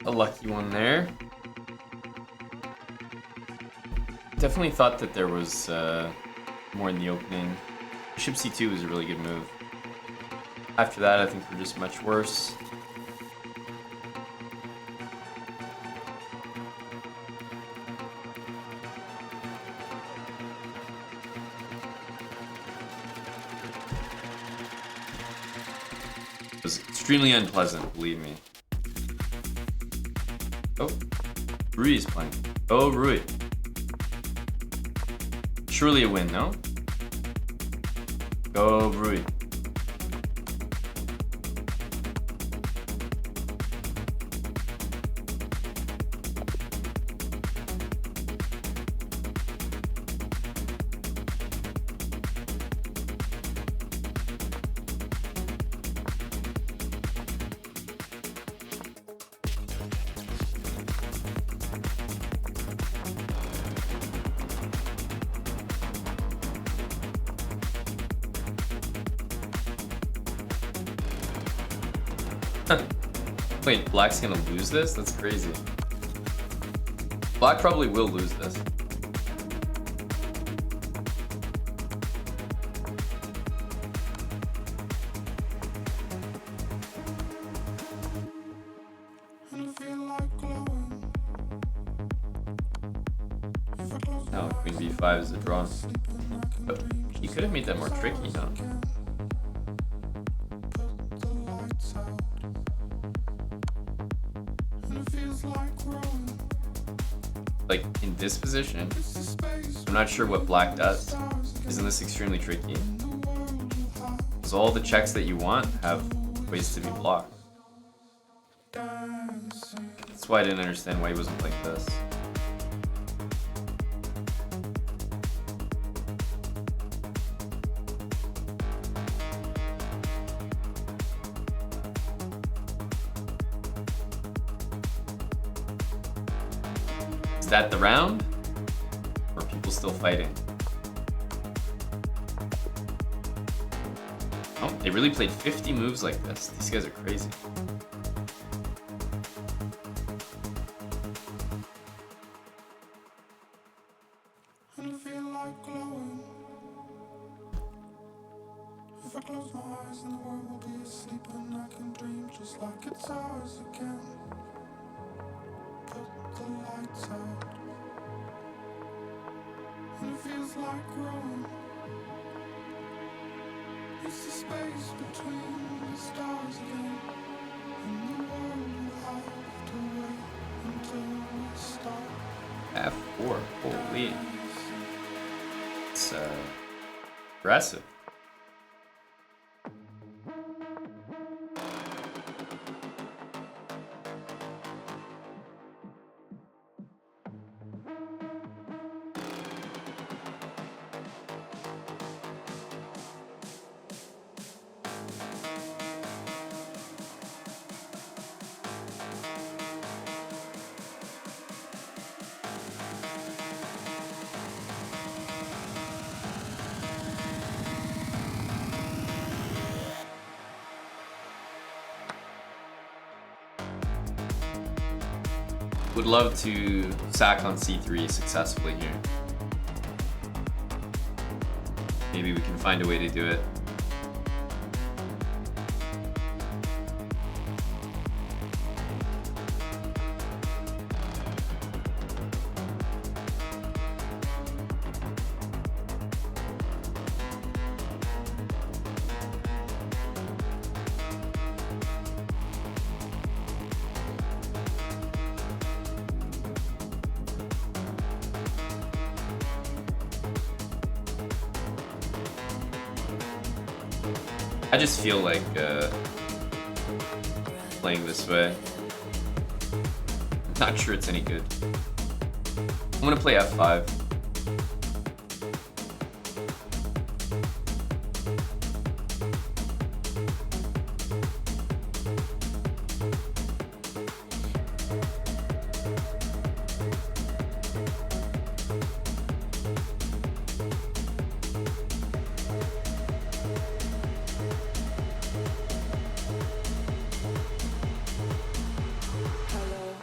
A lucky one there. Definitely thought that there was more in the opening. Bishop c2 was a really good move. After that, I think we're just much worse. It was extremely unpleasant, believe me. Oh, Rui is playing. Oh, Rui. Surely a win, no? Go, Rui. Wait, Black's gonna lose this? That's crazy. Black probably will lose this. No, Queen b5 is a draw. But he could have made that more tricky, no? Like, in this position, I'm not sure what Black does. Isn't this extremely tricky? Because all the checks that you want have ways to be blocked. That's why I didn't understand why he wasn't playing this. Is that the round? Or are people still fighting? Oh, they really played 50 moves like this. These guys are crazy. If I close my eyes, then the world will be asleep and I can dream just like it's ours again. Put the lights out, and it feels like growing. It's the space between the stars again, and the world will have to wait until we start. F4, holy. It's aggressive. Would love to sack on c3 successfully here. Maybe we can find a way to do it. I just feel like playing this way. Not sure it's any good. I'm gonna play f5. Hello,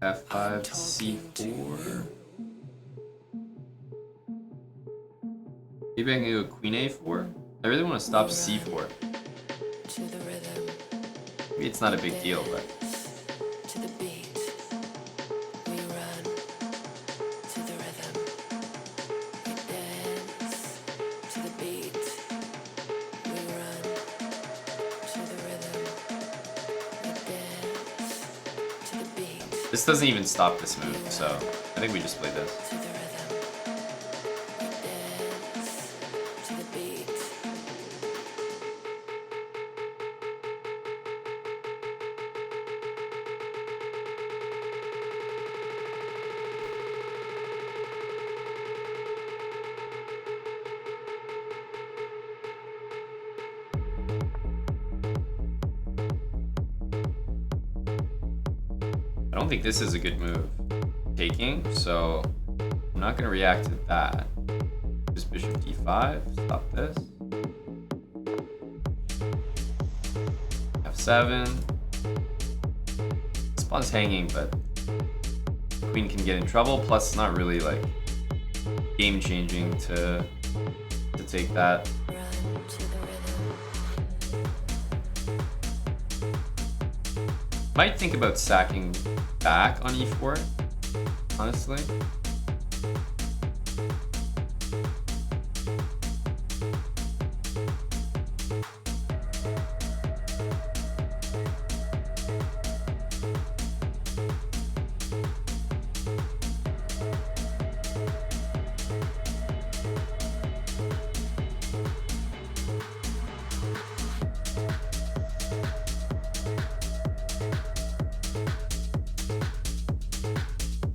F5, C4. Maybe I can go Queen A4. I really want to stop C4. To the rhythm, Maybe it's not a big deal, but to the beat. We run to the rhythm. We dance to the beat. We run to the rhythm. We dance to the beat. this doesn't even stop this move, so I think we just play this. To the rhythm. We dance to the beat. I don't think this is a good move. Taking, so I'm not gonna react to that. Just bishop d5, stop this. F7. This pawn's hanging, but queen can get in trouble. Plus, it's not really like game changing to take that. Run to the rhythm. Might think about sacking back on e4, honestly.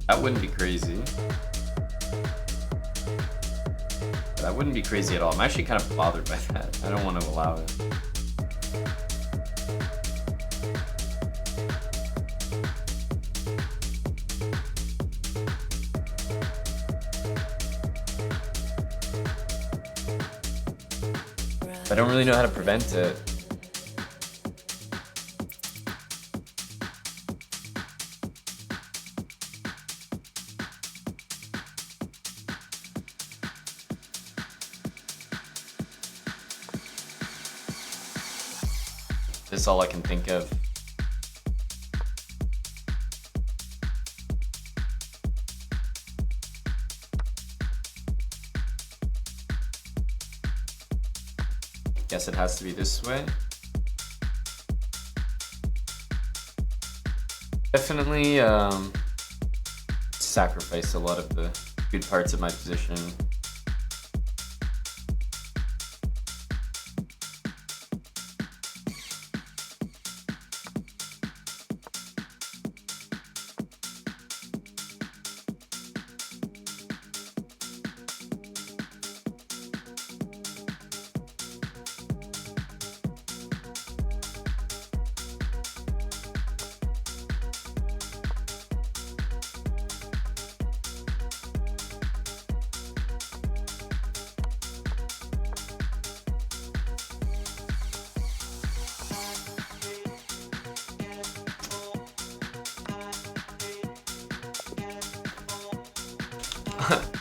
That wouldn't be crazy. That wouldn't be crazy at all. I'm actually kind of bothered by that. I don't want to allow it. I don't really know how to prevent it. This is all I can think of. Guess it has to be this way. Definitely sacrifice a lot of the good parts of my position.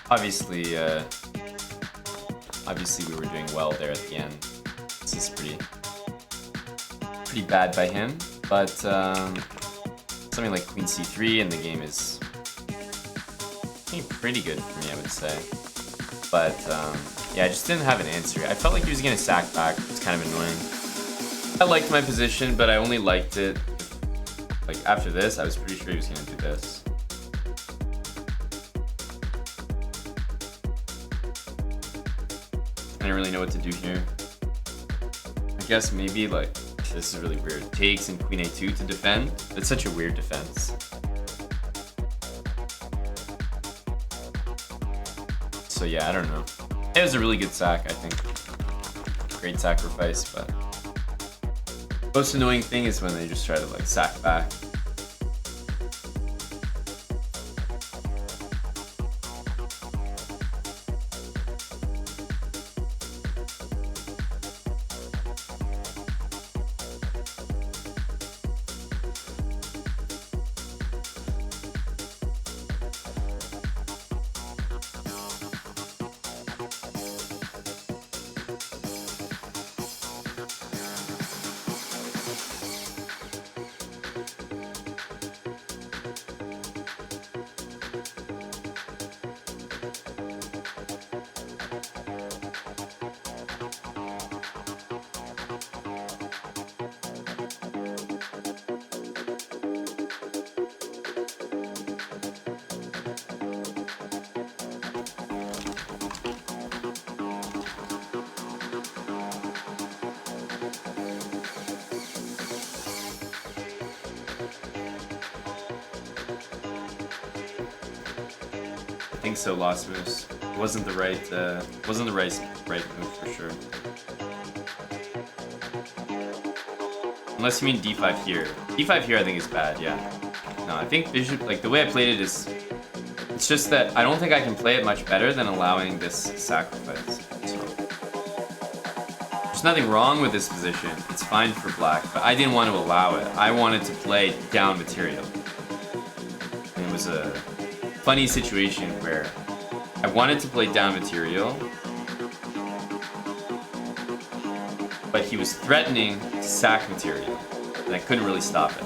Obviously we were doing well there at the end. This is pretty bad by him, but something like Queen C3 and the game is pretty good for me, I would say. But yeah, I just didn't have an answer. I felt like he was gonna sack back. It's kind of annoying. I liked my position, but I only liked it like after this. I was pretty sure he was gonna do this. I don't really know what to do here. I guess maybe like, this is really weird. Takes and Queen A2 to defend. It's such a weird defense. So yeah, I don't know. It was a really good sack, I think. Great sacrifice, but most annoying thing is when they just try to like sack back. think so, Lost Moose. It wasn't the right move for sure. Unless you mean d5 here. d5 here I think is bad, yeah. No, I think bishop, like the way I played it is, it's just that I don't think I can play it much better than allowing this sacrifice. So there's nothing wrong with this position. It's fine for black, but I didn't want to allow it. I wanted to play down material. And it was a funny situation where I wanted to play down material, but he was threatening to sack material, and I couldn't really stop it.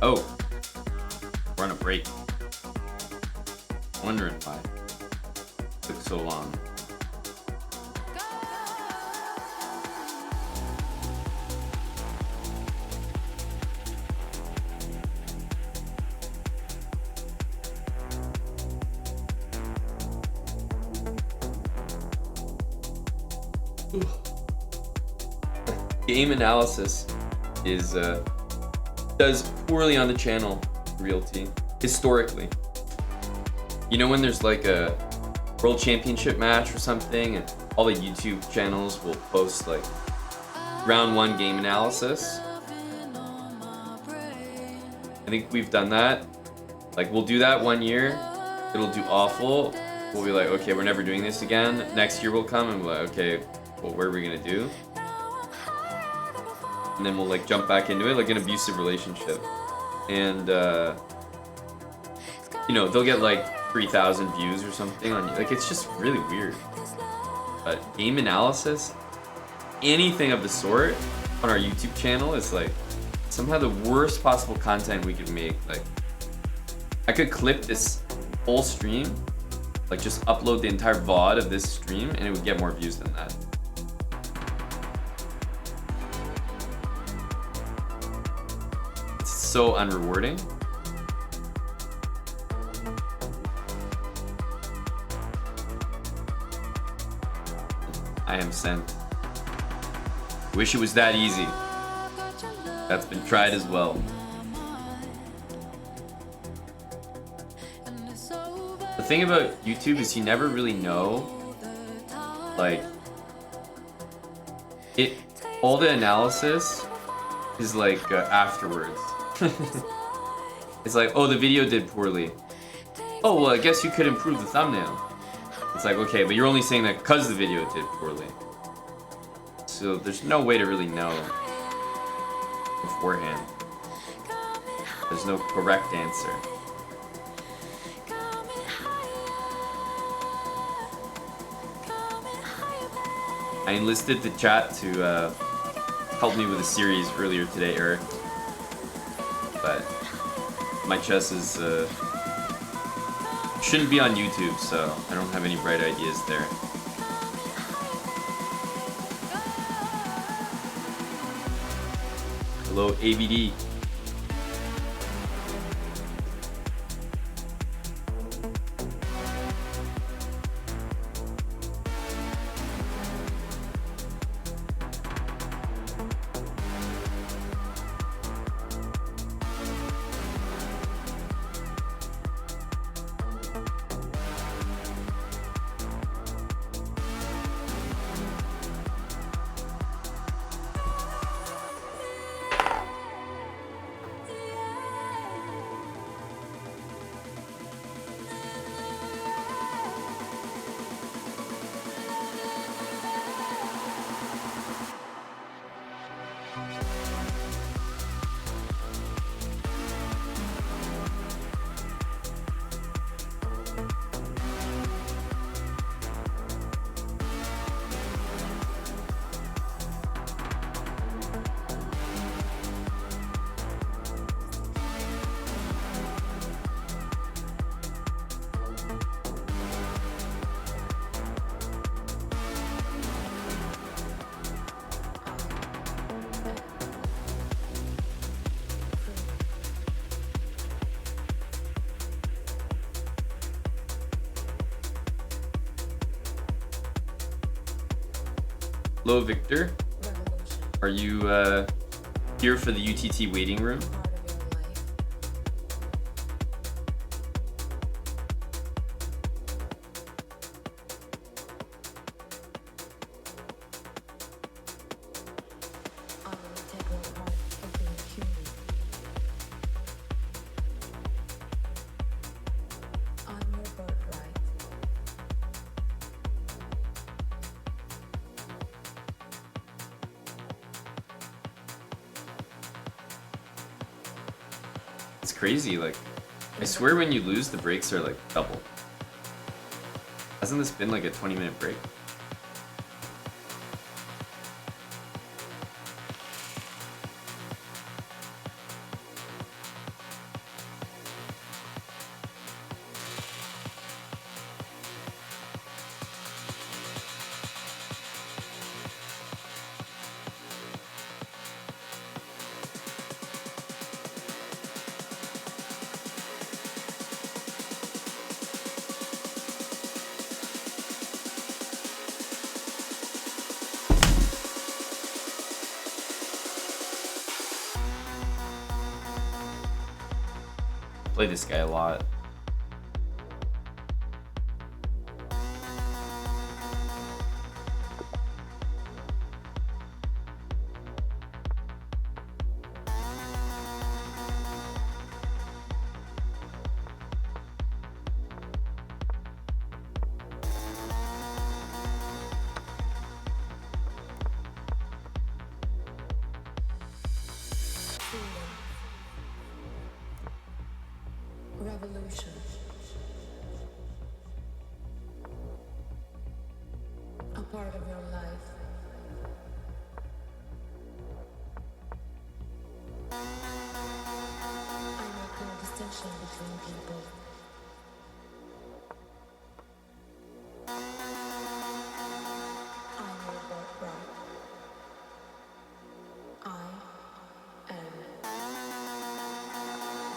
Oh, we're on a break. Wondering why it took so long. Game analysis is does poorly on the channel, Realty, historically. You know when there's like a world championship match or something and all the YouTube channels will post like round 1 game analysis? I think we've done that. Like we'll do that 1 year, it'll do awful. We'll be like, okay, we're never doing this again. Next year will come and we're like, okay, well, what are we gonna do? And then we'll like jump back into it like an abusive relationship. And you know, they'll get like 3,000 views or something on, like, it's just really weird. But game analysis, anything of the sort on our YouTube channel is like somehow the worst possible content we could make. Like I could clip this whole stream, like just upload the entire VOD of this stream and it would get more views than that. It's so unrewarding. I am sent. Wish it was that easy. That's been tried as well. The thing about YouTube is you never really know, like, all the analysis is like afterwards. It's like, oh, the video did poorly. Oh, well, I guess you could improve the thumbnail. It's like, okay, but you're only saying that because the video did poorly. So there's no way to really know beforehand. There's no correct answer. I enlisted the chat to help me with a series earlier today, Eric. But my chess is shouldn't be on YouTube, so I don't have any bright ideas there. Hello, AVD. Hello, Victor. Are you here for the UTT waiting room? It's crazy, like, I swear when you lose, the breaks are like double. Hasn't this been like a 20-minute break? Play this guy a lot. Revolution. A part of your life. I make no distinction between people. I'm your birthright. I am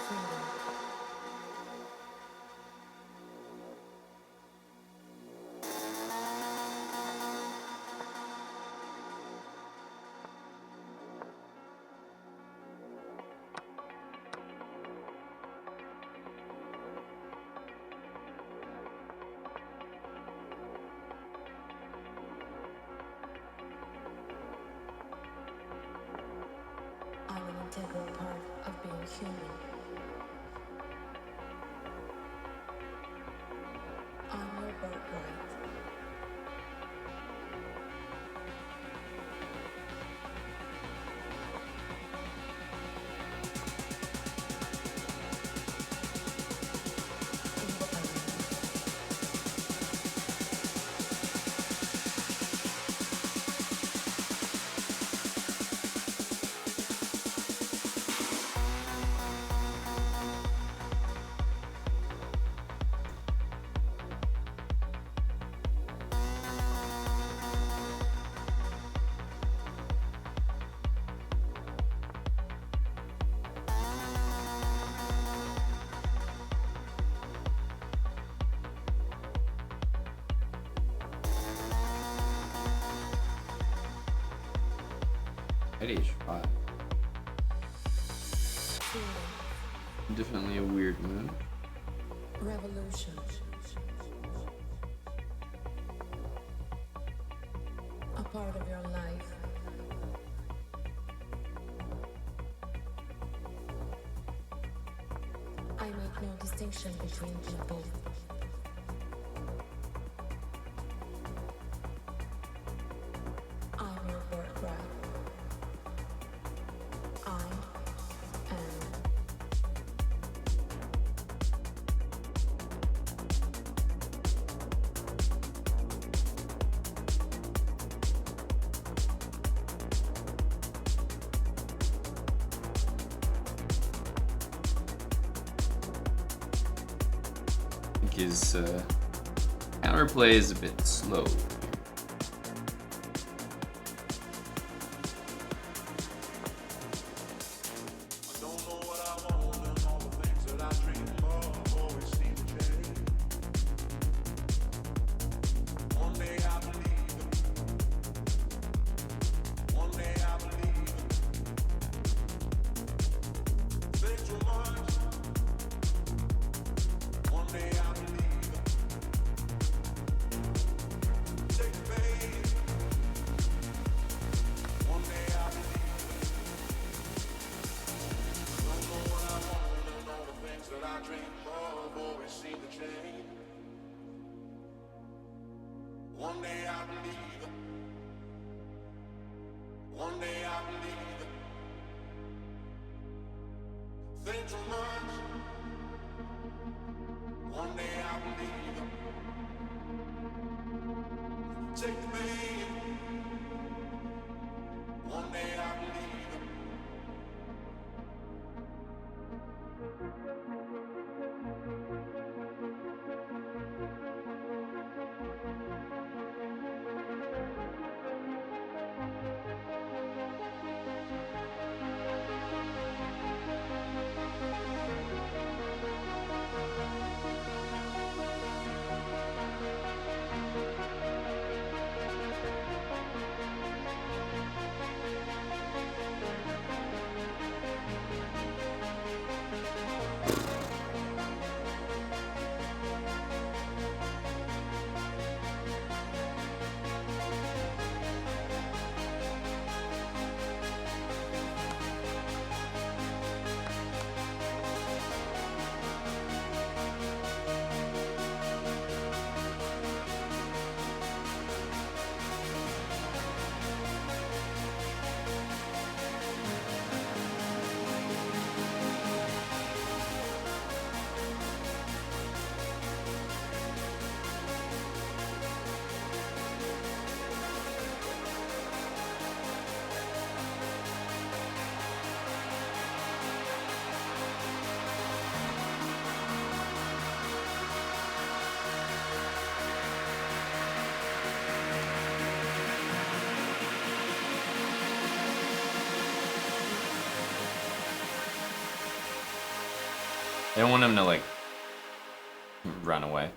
freedom. I'm an integral part of being human. I'm your birthright. At age 5. Definitely a weird move. Revolution. A part of your life. I make no distinction between people. I'm your birthright. his counterplay is a bit slow. I don't want him to like run away.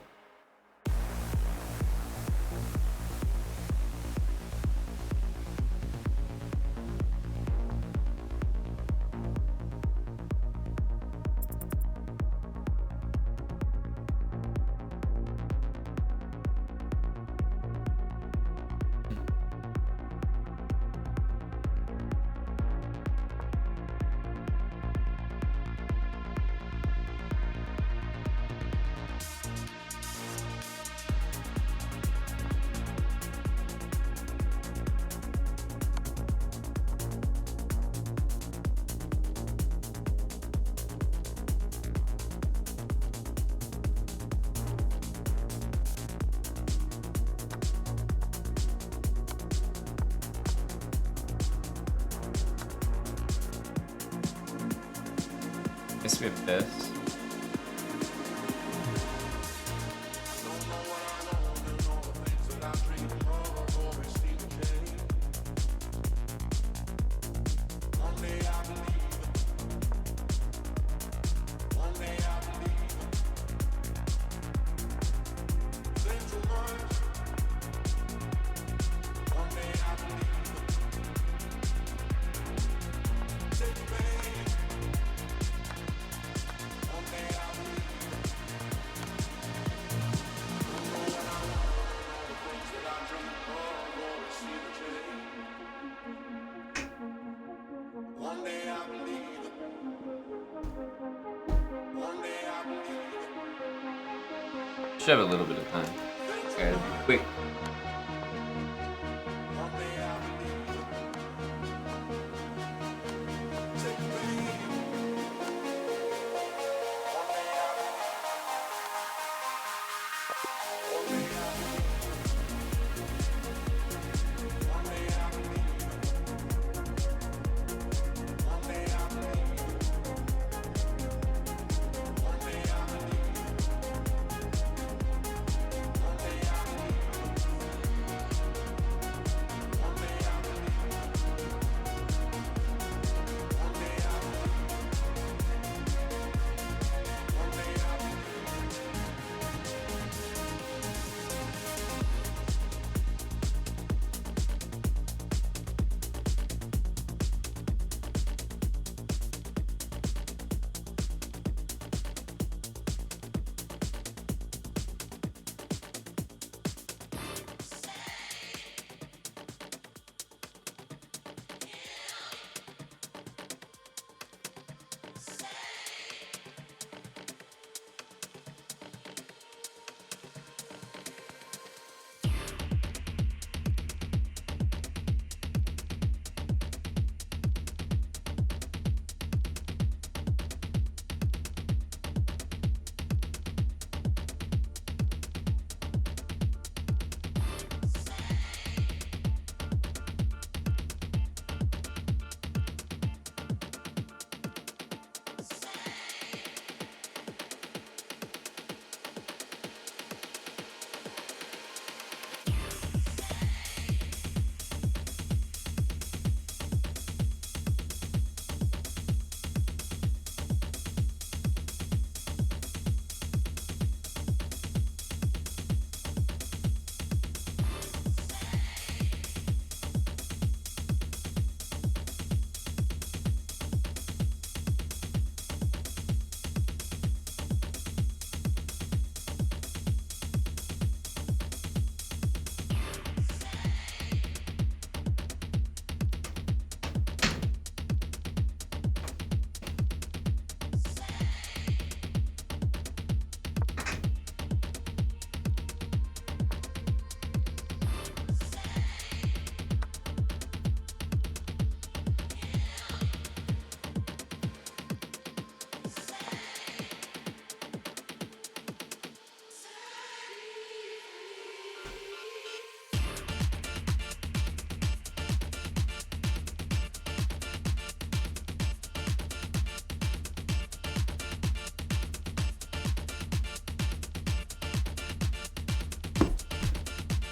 Guess we have this. Should have a little bit of time. Okay, quick.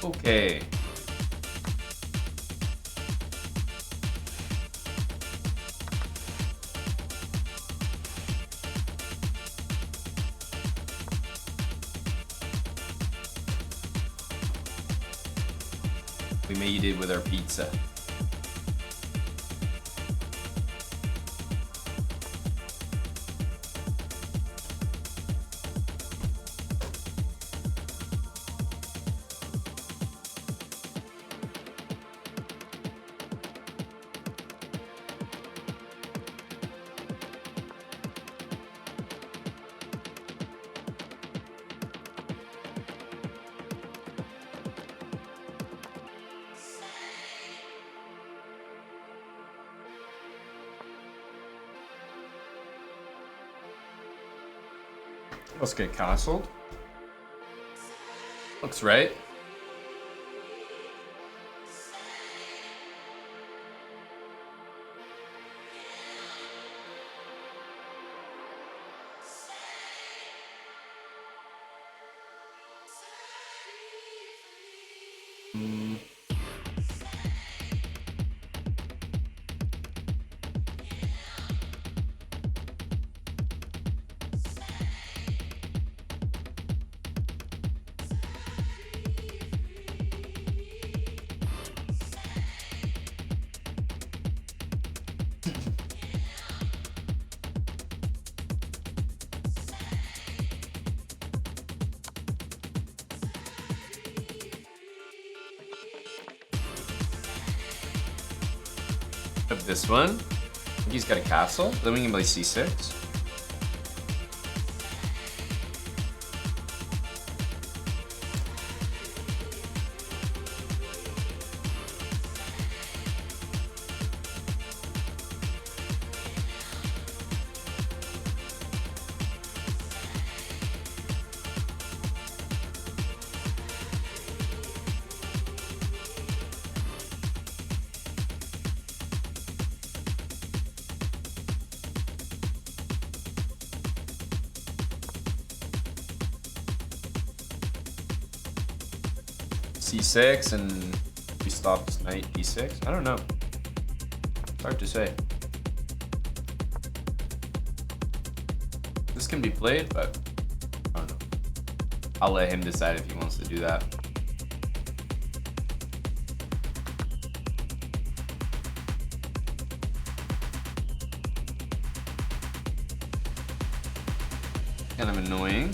Okay. We made it with our pizza. Let's get castled. Looks right. Of this one. I think he's got a castle. Then we can play c6. c6 and we stop this knight d6. I don't know. It's hard to say. This can be played, but I don't know. I'll let him decide if he wants to do that. Kind of annoying.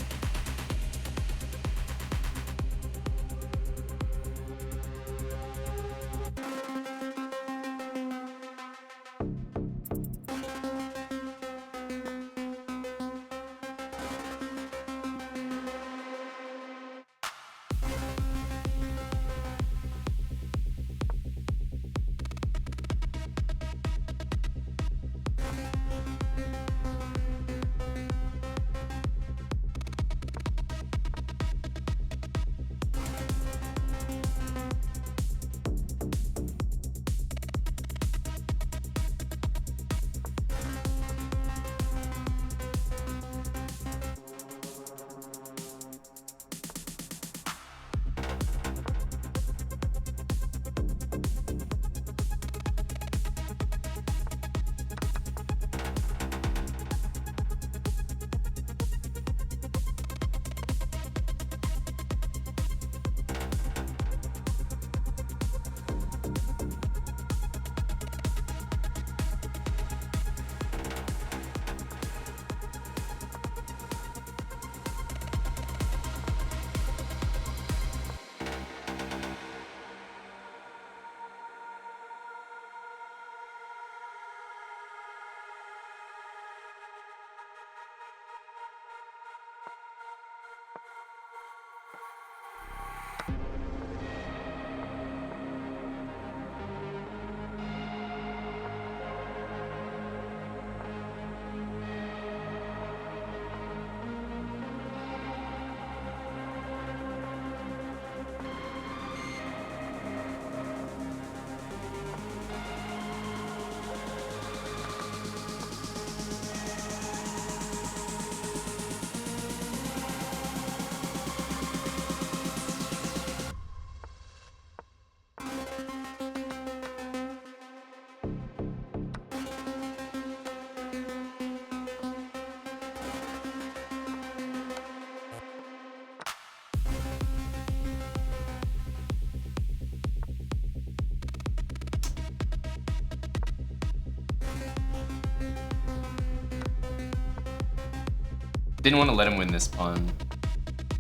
Didn't want to let him win this pawn,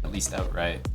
at least outright.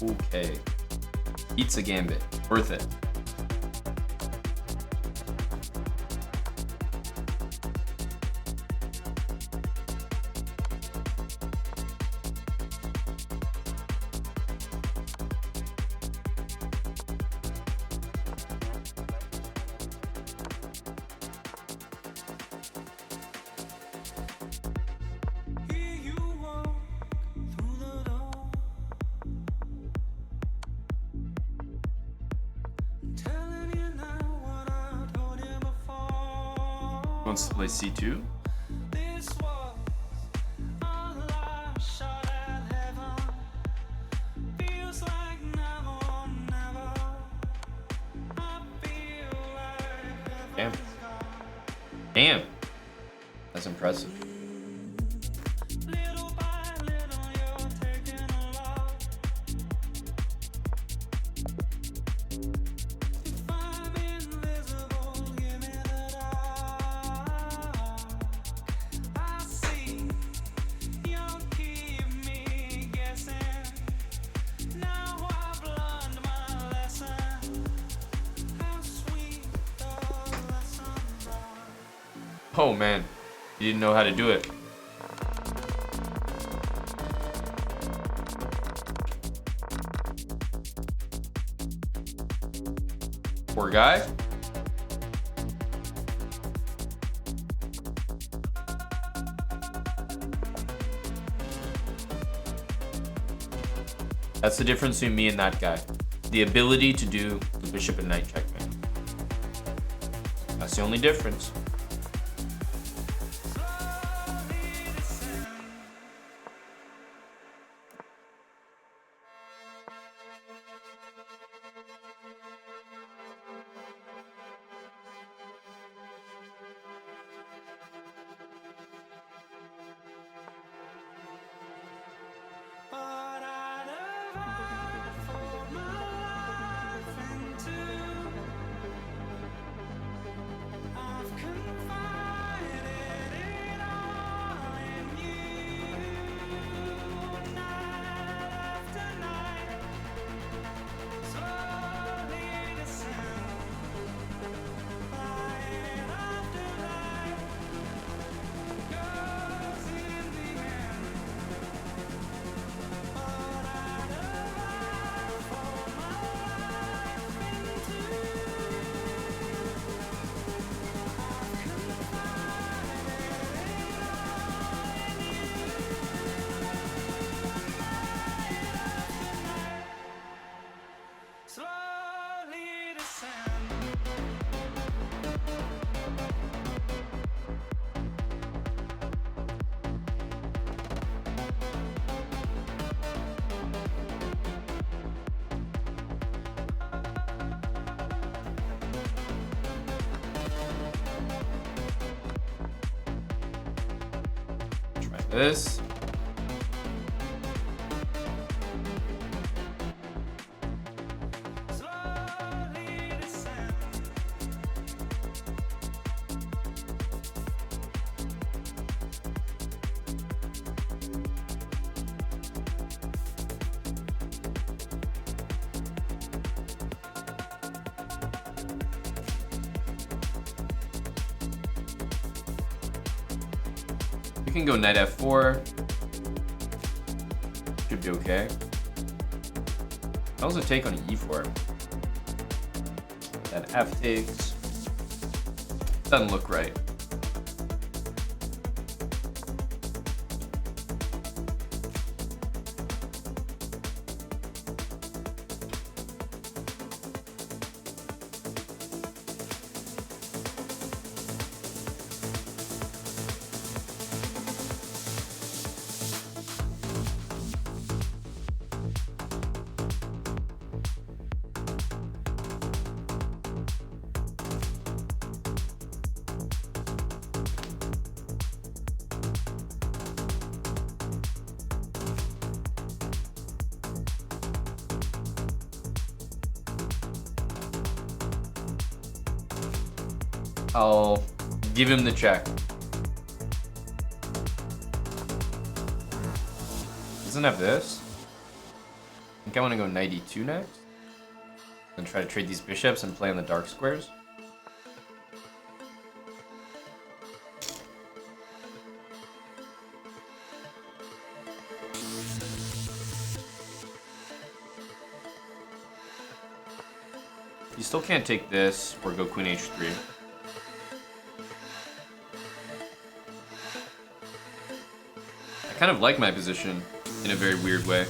Okay. Pizza Gambit. Worth it. Wants to play c2. Damn. Damn. That's impressive. Oh man, he didn't know how to do it. Poor guy. That's the difference between me and that guy. The ability to do the bishop and knight checkmate. That's the only difference. Try this. We can go knight f4. Should be okay. I also take on e4. Then f takes. Doesn't look right. I'll give him the check. Doesn't have this. I think I want to go knight e2 next. And try to trade these bishops and play on the dark squares. You still can't take this or go queen h3. I kind of like my position in a very weird way.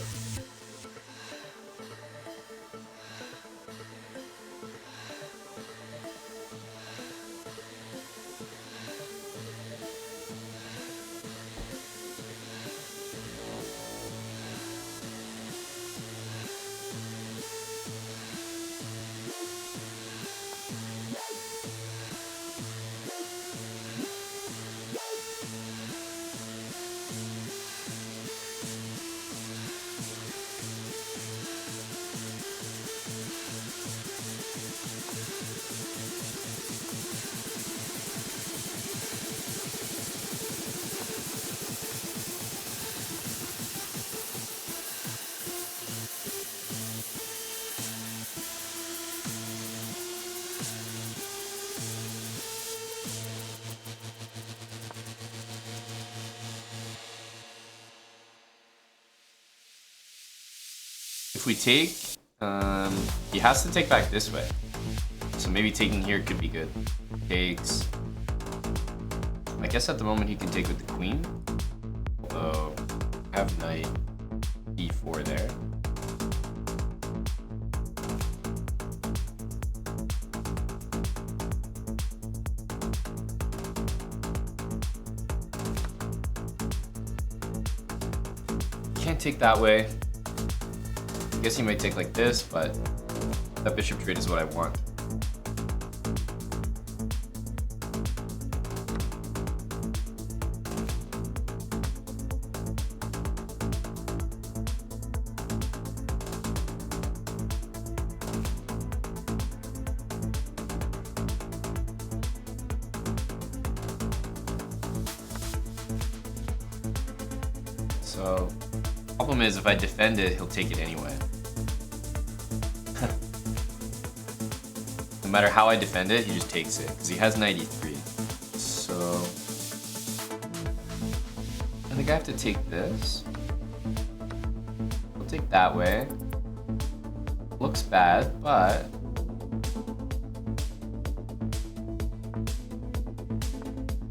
If we take, he has to take back this way. So maybe taking here could be good. Takes. I guess at the moment he can take with the queen. Although, I have knight e4 there. Can't take that way. I guess he might take like this, but that bishop trade is what I want. So, problem is if I defend it, he'll take it anyway. No matter how I defend it, he just takes it, because he has knight e3. So, I think I have to take this. We'll take that way. Looks bad, but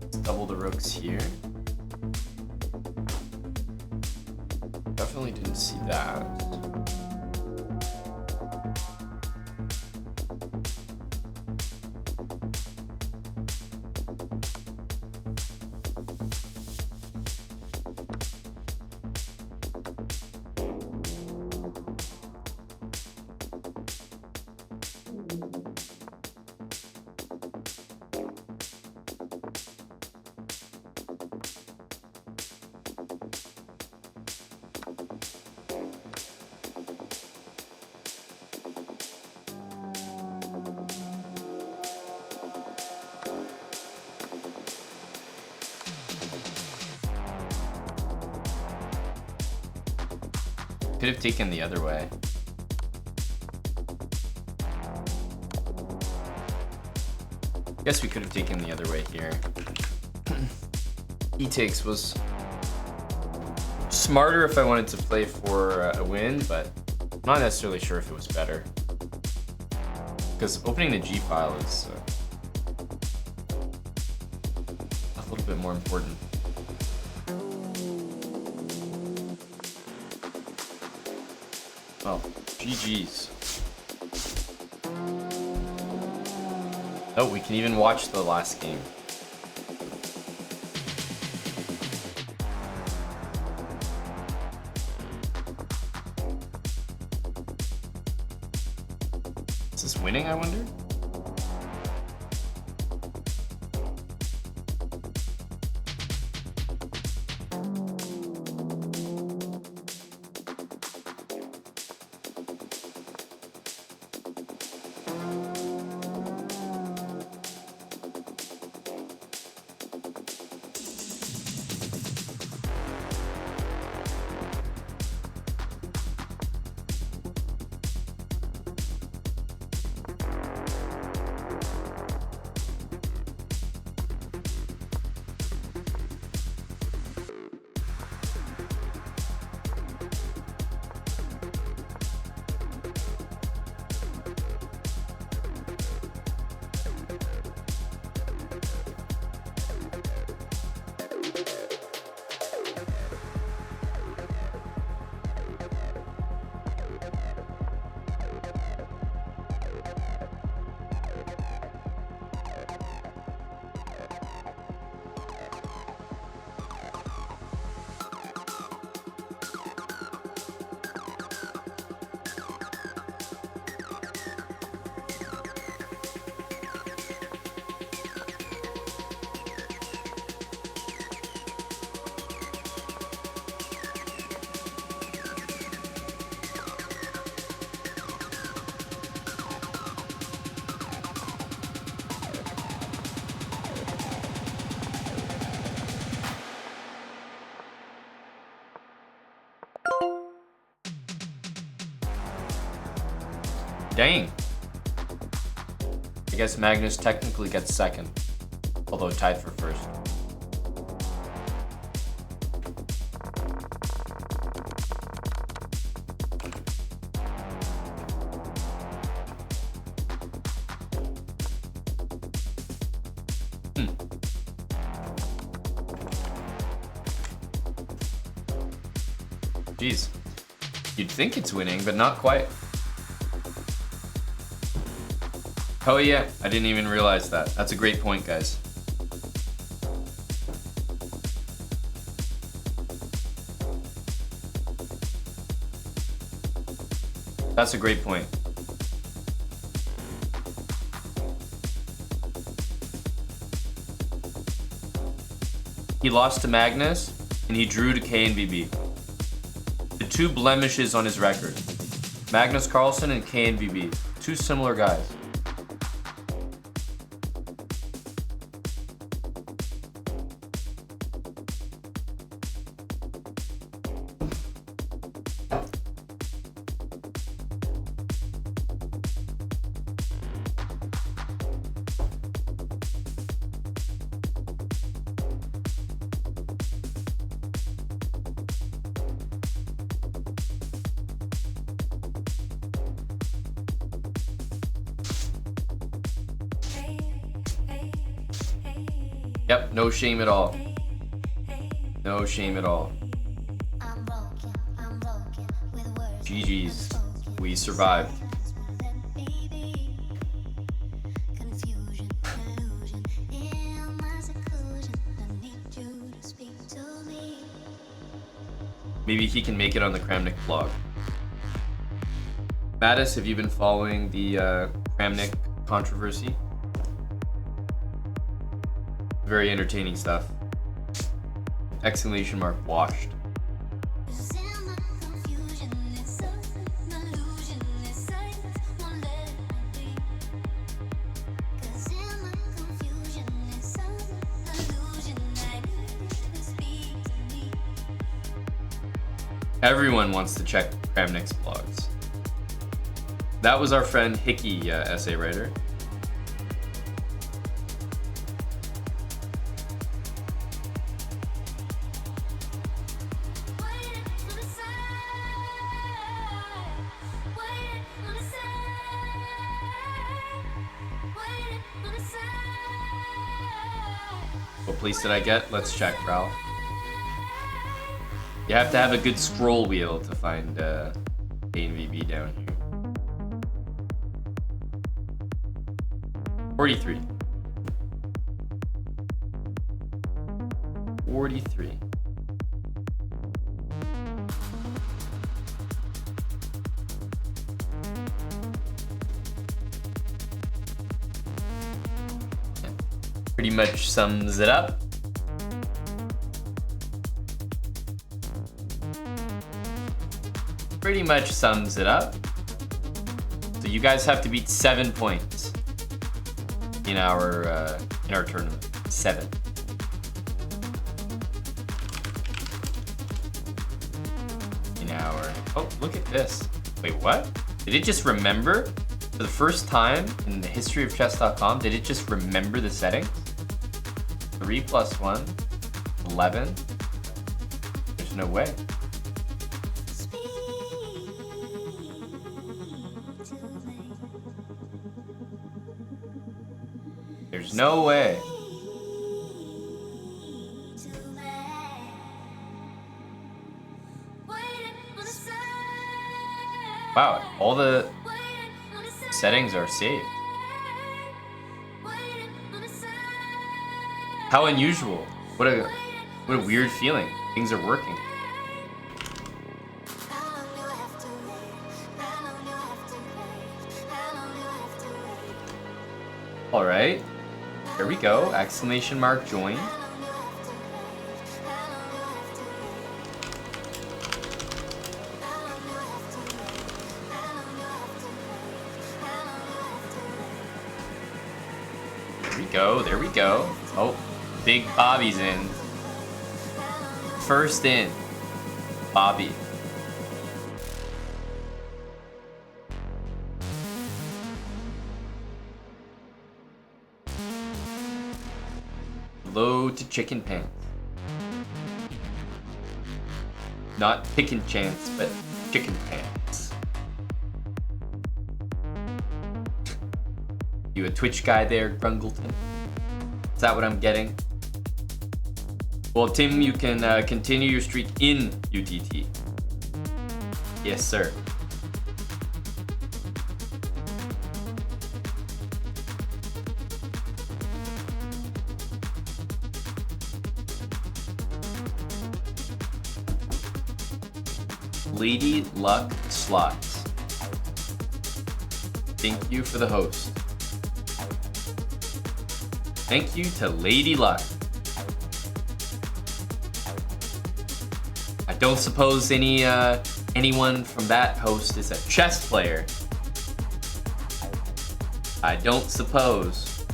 let's double the rooks here. Definitely didn't see that. Could have taken the other way. Guess we could have taken the other way here. E-takes was smarter if I wanted to play for a win, but I'm not necessarily sure if it was better. Because opening the G file is a little bit more important. Oh, GG's. Oh, we can even watch the last game. Is this winning, I wonder? Dang. I guess Magnus technically gets second, although tied for first. Jeez. You'd think it's winning, but not quite. Oh yeah, I didn't even realize that. That's a great point, guys. That's a great point. He lost to Magnus, and he drew to KNVB. The two blemishes on his record. Magnus Carlsen and KNVB. Two similar guys. Yep, no shame at all. No shame at all. GG's. We survived. Maybe he can make it on the Kramnik vlog. Mattis, have you been following the Kramnik controversy? Very entertaining stuff. Exclamation mark washed. Everyone wants to check Kramnik's blogs. That was our friend Hickey, essay writer. What place did I get? Let's check, Ralph. You have to have a good scroll wheel to find A and VB down here. 43. 43. Pretty much sums it up. Pretty much sums it up. So you guys have to beat 7 points in our tournament. 7. In our oh, look at this. Wait, what? Did it just remember? For the first time in the history of chess.com, did it just remember the settings? 3 plus 1, 11. There's no way. There's no way. Wow, all the settings are saved. How unusual. What a weird feeling. Things are working. All right. Here we go. Exclamation mark join. There we go. Oh, Big Bobby's in. First in. Bobby. Low to chicken pants. Not chicken chance, but chicken pants. You a Twitch guy there, Grungleton? Is that what I'm getting? Well, Tim, you can continue your streak in UTT. Yes, sir. Lady Luck Slots. Thank you for the host. Thank you to Lady Luck. I don't suppose anyone from that host is a chess player. I don't suppose.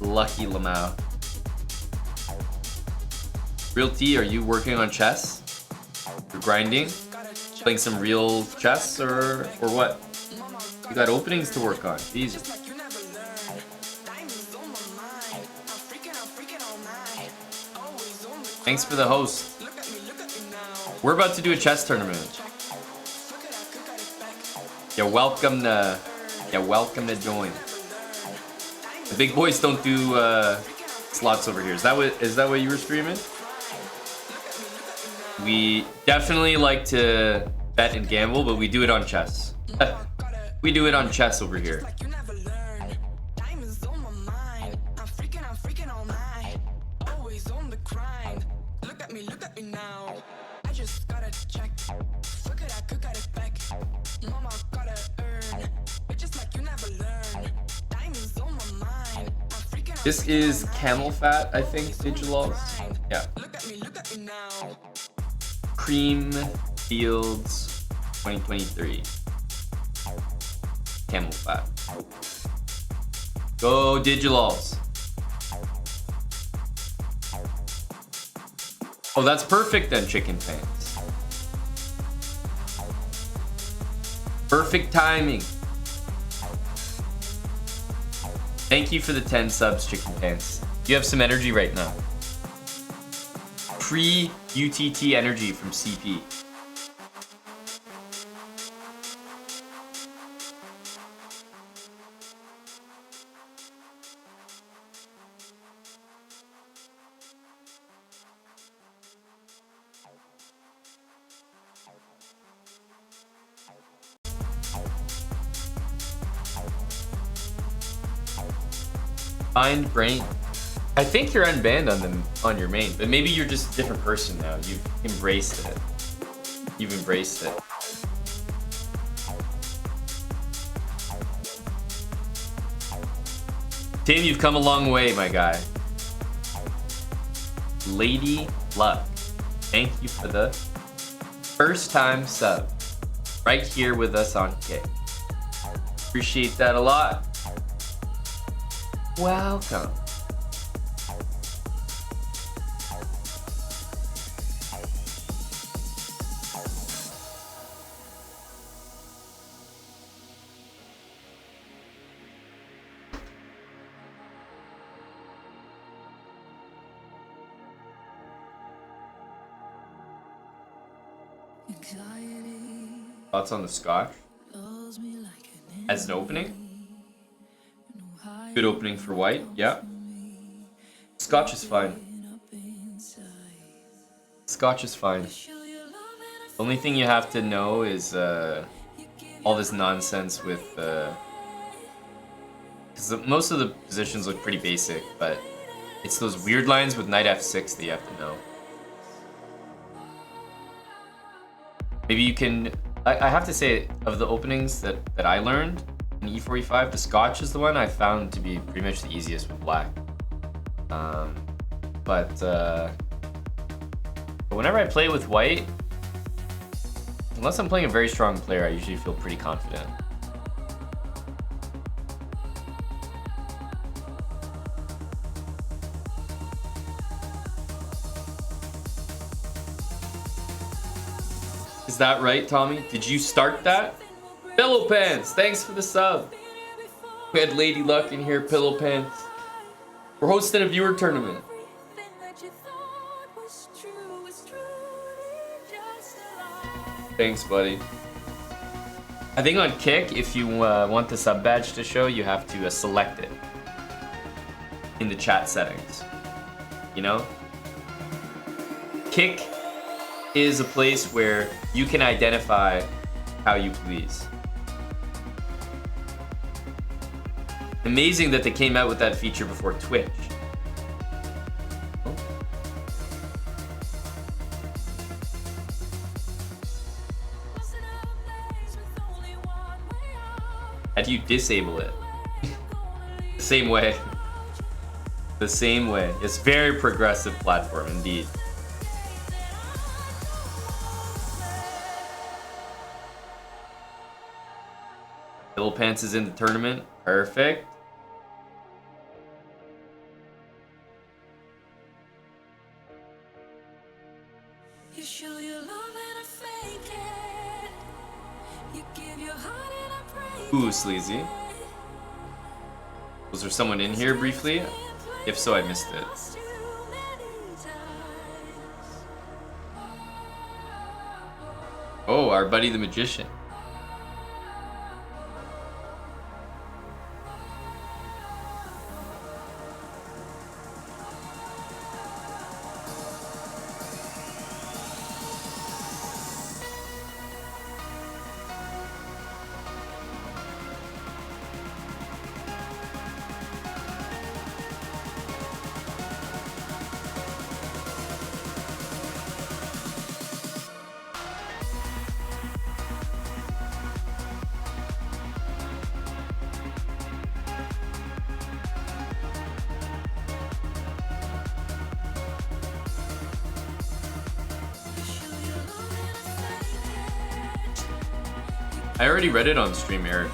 Lucky Lamau. Real T, are you working on chess? You're grinding? Playing some real chess or what? You got openings to work on. Jesus. Thanks for the host. We're about to do a chess tournament. You're welcome to join. The big boys don't do slots over here. Is that what you were streaming? We definitely like to bet and gamble, but we do it on chess. We do it on chess over here. This is camel fat, I think, Digilals. Yeah. Cream Fields 2023. Camel fat. Go Digilals. Oh, that's perfect then, chicken pants. Perfect timing. Thank you for the 10 subs, chicken pants. You have some energy right now. Pre-UTT energy from CP. Find brain. I think you're unbanned on them on your main, but maybe you're just a different person now. You've embraced it. You've embraced it. Tim, you've come a long way, my guy. Lady Luck, thank you for the first time sub. Right here with us on Kick. Appreciate that a lot. Welcome. Thoughts on the Scotch? As an opening? Good opening for white, yeah. Scotch is fine. Scotch is fine. The only thing you have to know is all this nonsense with because most of the positions look pretty basic, but it's those weird lines with knight f6 that you have to know. Maybe you can... I have to say, of the openings that I learned in e4, e5, the Scotch is the one I found to be pretty much the easiest with black. But whenever I play with white, unless I'm playing a very strong player, I usually feel pretty confident. Is that right, Tommy? Did you start that? Pillow Pants, thanks for the sub. We had Lady Luck in here, Pillow Pants. We're hosting a viewer tournament. Thanks, buddy. I think on Kick, if you want the sub badge to show, you have to select it in the chat settings. You know? Kick is a place where you can identify how you please. Amazing that they came out with that feature before Twitch. How do you disable it? The same way. The same way. It's very progressive platform indeed. Pillow Pants is in the tournament. Perfect. You show your love and I fake it. You give your heart and I break Ooh, sleazy. Was there someone in here briefly? If so, I missed it. Oh, our buddy the magician. I already read it on stream, Eric.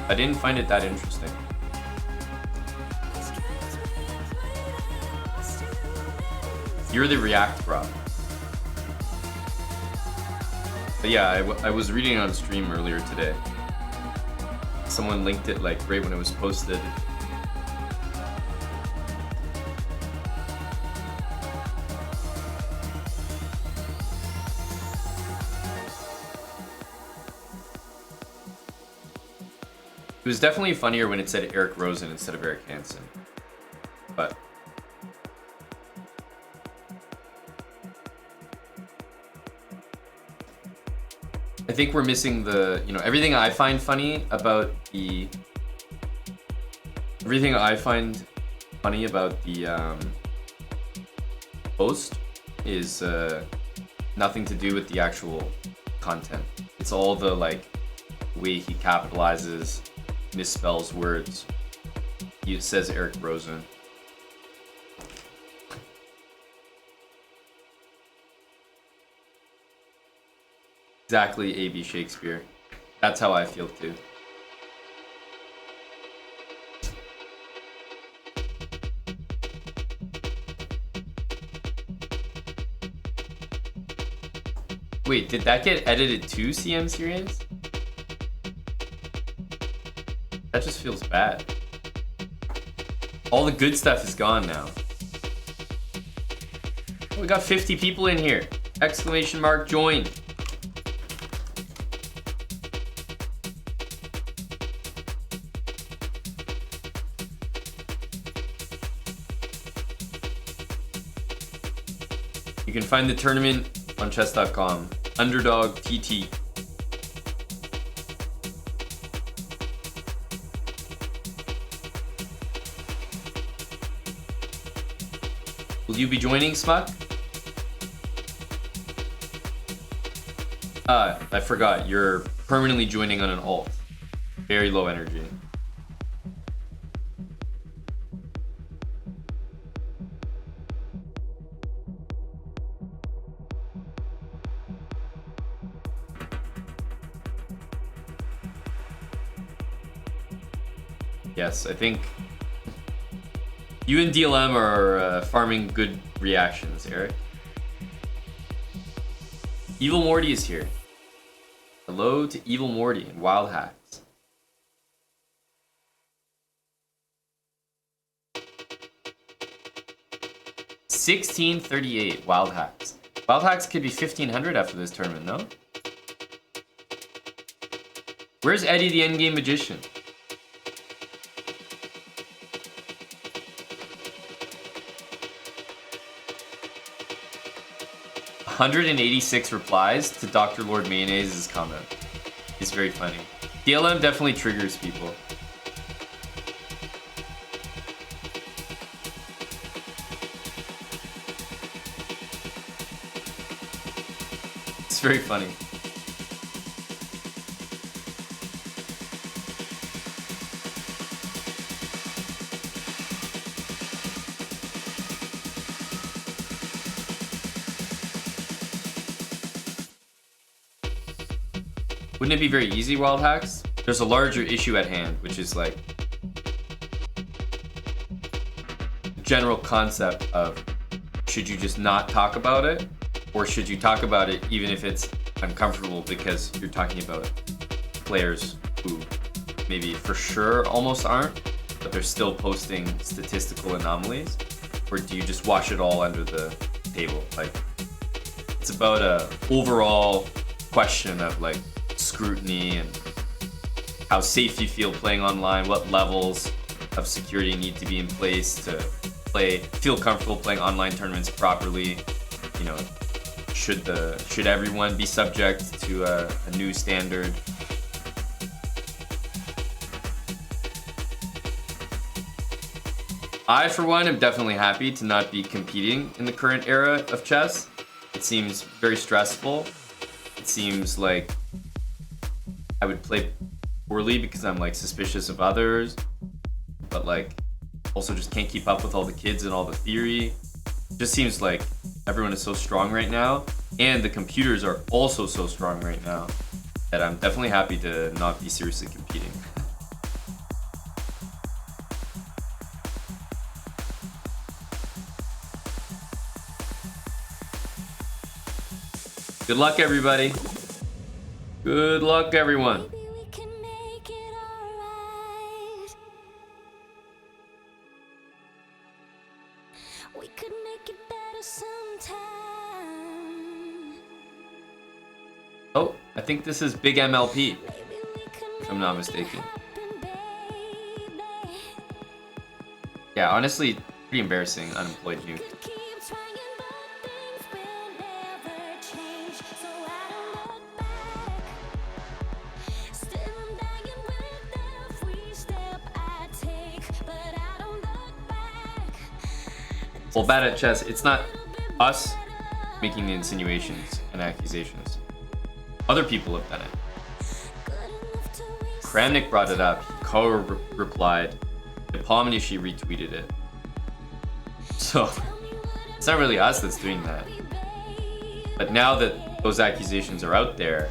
I didn't find it that interesting. You're the React bro. But yeah, I was reading it on stream earlier today. Someone linked it like right when it was posted. It was definitely funnier when it said Eric Rosen instead of Eric Hansen. But I think we're missing the, you know, everything I find funny about the post is nothing to do with the actual content. It's all the like way he capitalizes, misspells words. He says Eric Rosen. Exactly, A.B. Shakespeare. That's how I feel too. Wait, did that get edited to CM series? That just feels bad. All the good stuff is gone now. Oh, we got 50 people in here. Exclamation mark join. You can find the tournament on chess.com. Underdog TT. Will you be joining, Smuck? I forgot. You're permanently joining on an alt. Very low energy. Yes, I think you and DLM are farming good reactions, Eric. Evil Morty is here. Hello to Evil Morty and Wild Hacks. $16.38 Wild Hacks. Wild Hacks could be 1,500 after this tournament, no? Where's Eddie the Endgame Magician? $186 replies to Dr. Lord Mayonnaise's comment. It's very funny. DLM definitely triggers people. It's very funny. Wouldn't it be very easy, Wild Hacks? There's a larger issue at hand, which is like the general concept of should you just not talk about it, or should you talk about it even if it's uncomfortable because you're talking about players who maybe for sure almost aren't, but they're still posting statistical anomalies? Or do you just wash it all under the table? Like, it's about a overall question of like scrutiny and how safe you feel playing online, what levels of security need to be in place to feel comfortable playing online tournaments properly. You know, should everyone be subject to a new standard? I, for one, am definitely happy to not be competing in the current era of chess. It seems very stressful. It seems like I would play poorly because I'm like suspicious of others, but like also just can't keep up with all the kids and all the theory. It just seems like everyone is so strong right now, and the computers are also so strong right now that I'm definitely happy to not be seriously competing. Good luck, everybody. Good luck, everyone. Maybe we can make it alright. We could make it better sometime. Oh, I think this is Big MLP, Maybe we can if I'm not make it mistaken. happen, baby. Yeah, honestly, pretty embarrassing, unemployed youth. Could keep trying, but things will never change. So I don't look back. Still I'm dying with every step I take, but I don't look back. Well, bad at chess, it's not us making the insinuations and accusations. Other people have done it. Good enough to waste. Kramnik brought it up, Hikaru replied, Epomnishi retweeted it. So, it's not really us that's doing that. But now that those accusations are out there,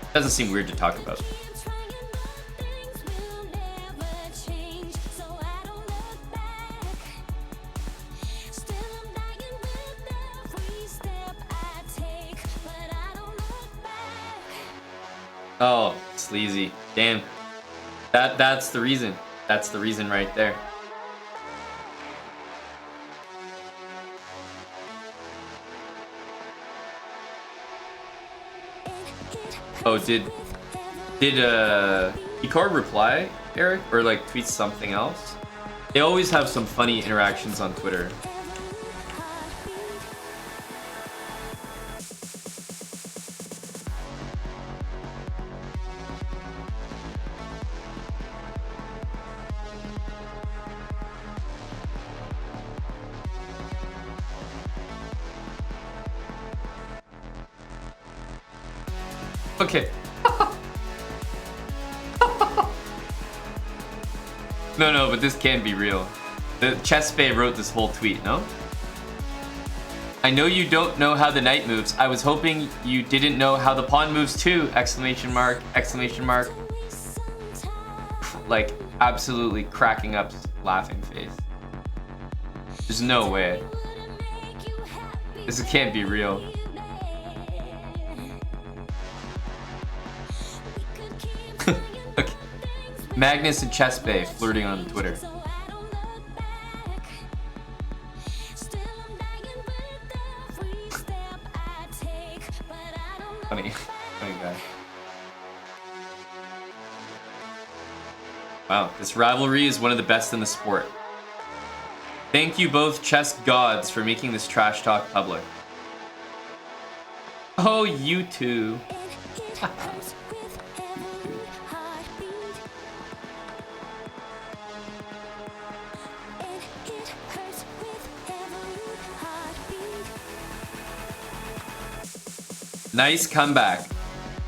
it doesn't seem weird to talk about. Oh, sleazy. Damn. That's the reason. That's the reason right there. Oh, did Hikaru reply, Eric? Or like tweet something else? They always have some funny interactions on Twitter. Okay. No, but this can't be real. The chessbrah wrote this whole tweet, no? I know you don't know how the knight moves. I was hoping you didn't know how the pawn moves too! Exclamation mark, exclamation mark. Like, absolutely cracking up, laughing face. There's no way. This can't be real. Okay. Magnus and chessbrah flirting on Twitter. Funny guy. Wow, this rivalry is one of the best in the sport. Thank you both chess gods for making this trash talk public. Oh, you two. Nice comeback.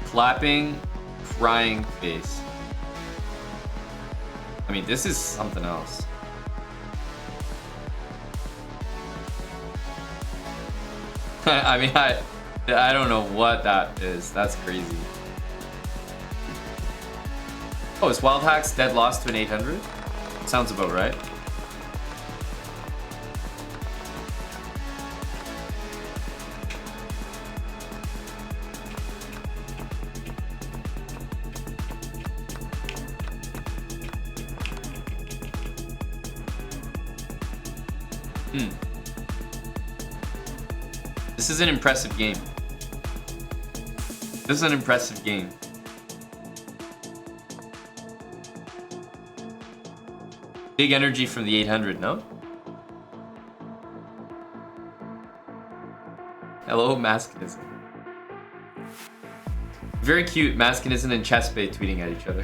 Clapping, crying face. I mean, this is something else. I mean, I don't know what that is. That's crazy. Oh, is Wild Hacks dead lost to an 800? Sounds about right. This is an impressive game. This is an impressive game. Big energy from the 800, no? Hello, Mascanism. Very cute, Mascanism and chessbrah tweeting at each other.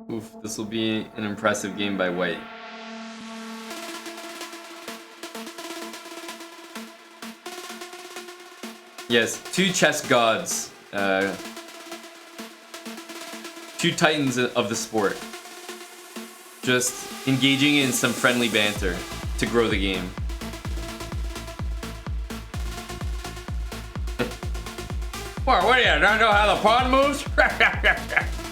Oof, this will be an impressive game by White. Yes, two chess gods. Two titans of the sport. Just engaging in some friendly banter. to grow the game. Well, what do you not know how the pawn moves?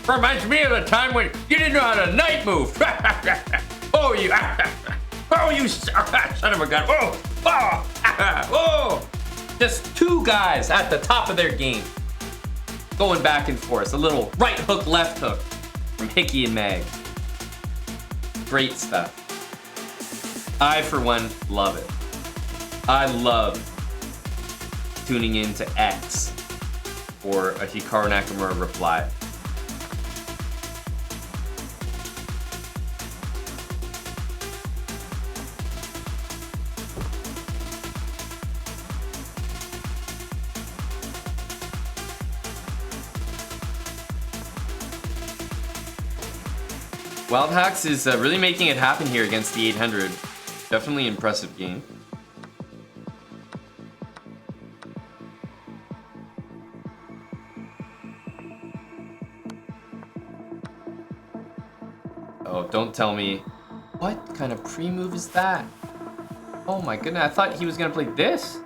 Reminds me of the time when you didn't know how the knight moved. Oh, you son of a gun. Whoa. Just two guys at the top of their game. Going back and forth. A little right hook, left hook from Hickey and Mag. Great stuff. I, for one, love it. I love tuning into X for a Hikaru Nakamura reply. Wild Hacks is really making it happen here against the 800. Definitely impressive game. Oh, don't tell me. What kind of pre-move is that? Oh my goodness, I thought he was gonna play this.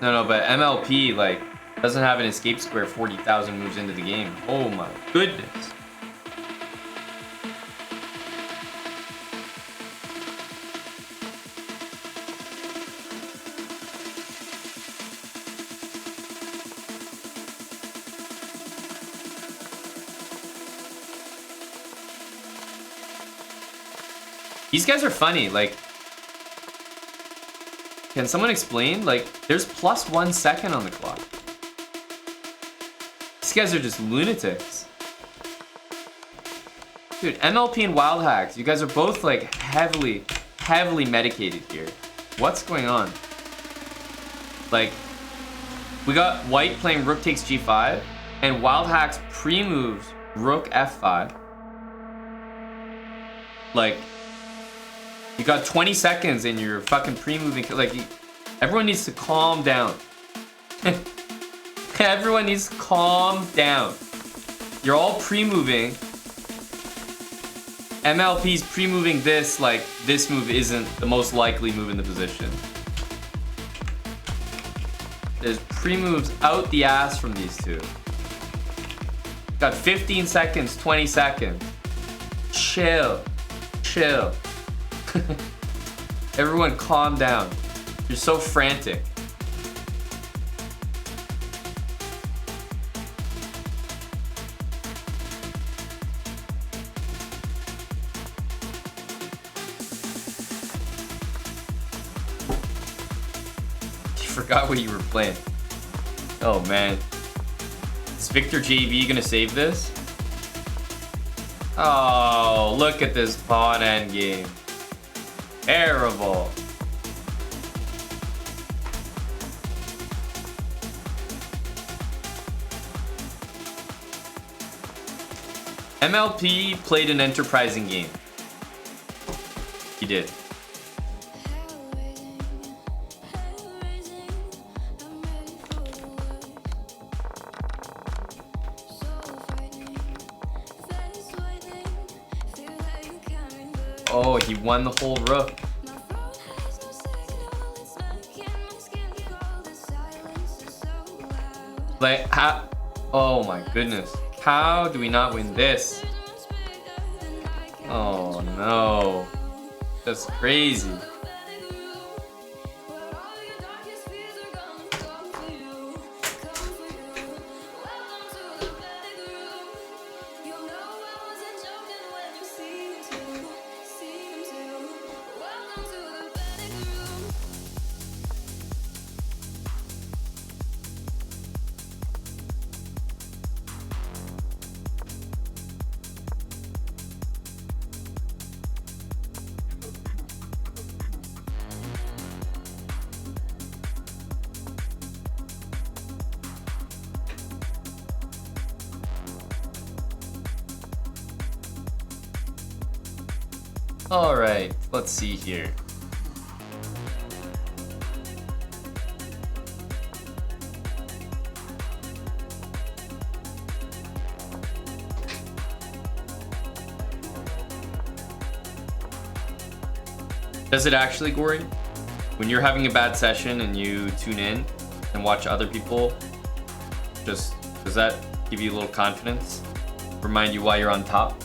No, but MLP, like, doesn't have an escape square 40,000 moves into the game. Oh my goodness. These guys are funny, like, can someone explain? Like, there's plus 1 second on the clock. These guys are just lunatics. Dude, MLP and Wild Hacks, you guys are both like heavily medicated here. What's going on? Like, we got White playing Rook takes G5, and Wild Hacks pre-moves Rook F5. Like, you got 20 seconds and you're fucking pre-moving. Like, everyone needs to calm down. Everyone needs to calm down. You're all pre-moving. MLP's pre-moving this, like, this move isn't the most likely move in the position. There's pre-moves out the ass from these two. Got 15 seconds, 20 seconds. Chill. Everyone calm down. You're so frantic. You forgot what you were playing. Oh man. Is Victor JV gonna save this? Oh, look at this pawn endgame. Terrible. MLP played an enterprising game. He did. Oh, he won the whole rook. Like, how? Oh my goodness. How do we not win this? Oh no. That's crazy. All right, let's see here. Does it actually, Gory? When you're having a bad session and you tune in and watch other people, does that give you a little confidence? Remind you why you're on top?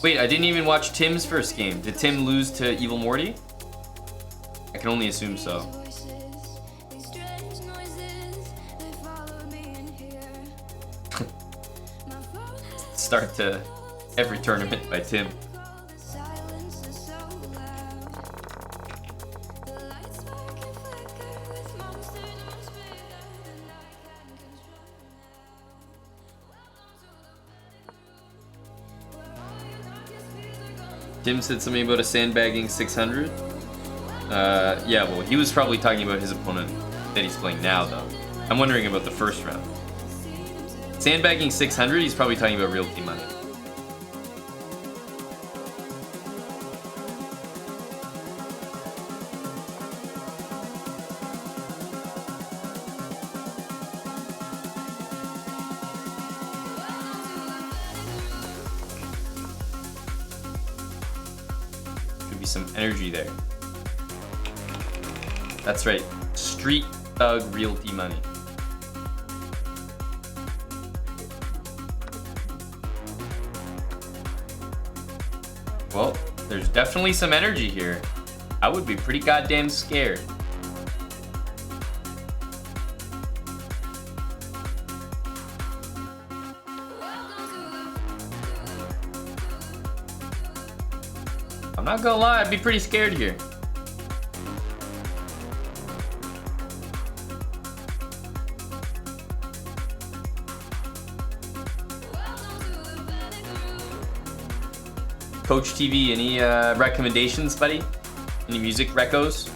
Wait, I didn't even watch Tim's first game. Did Tim lose to Evil Morty? I can only assume so. Start to every tournament by Tim. Tim said something about a sandbagging 600. Yeah, well, he was probably talking about his opponent that he's playing now, though. I'm wondering about the first round. Sandbagging 600, he's probably talking about realty money. Could be some energy there. That's right, Street Thug Realty Money. Well, there's definitely some energy here. I would be pretty goddamn scared. I'm not gonna lie, I'd be pretty scared here. Coach TV, any recommendations, buddy? Any music recos?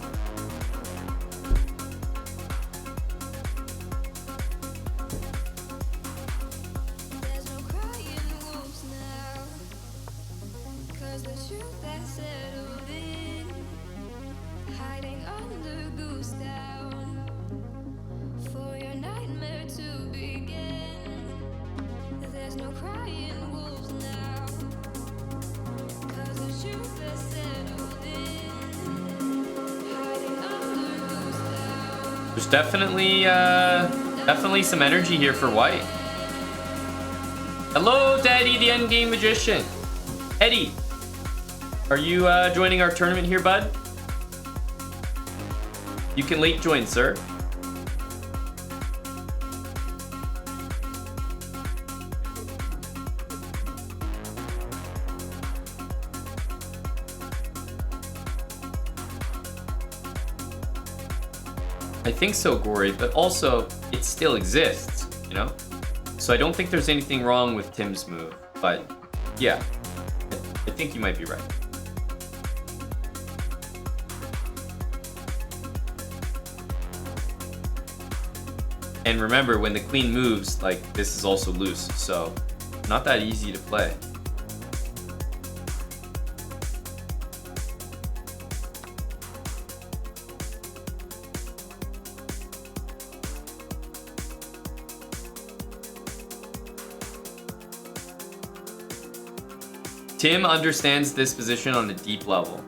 There's definitely some energy here for white. Hello, Daddy, the Endgame Magician. Eddie, are you joining our tournament here, bud? You can late join, sir. I think so, Gory, but also it still exists, you know? So I don't think there's anything wrong with Tim's move, but yeah, I think you might be right. And remember, when the queen moves, like, this is also loose, so not that easy to play. Tim understands this position on a deep level.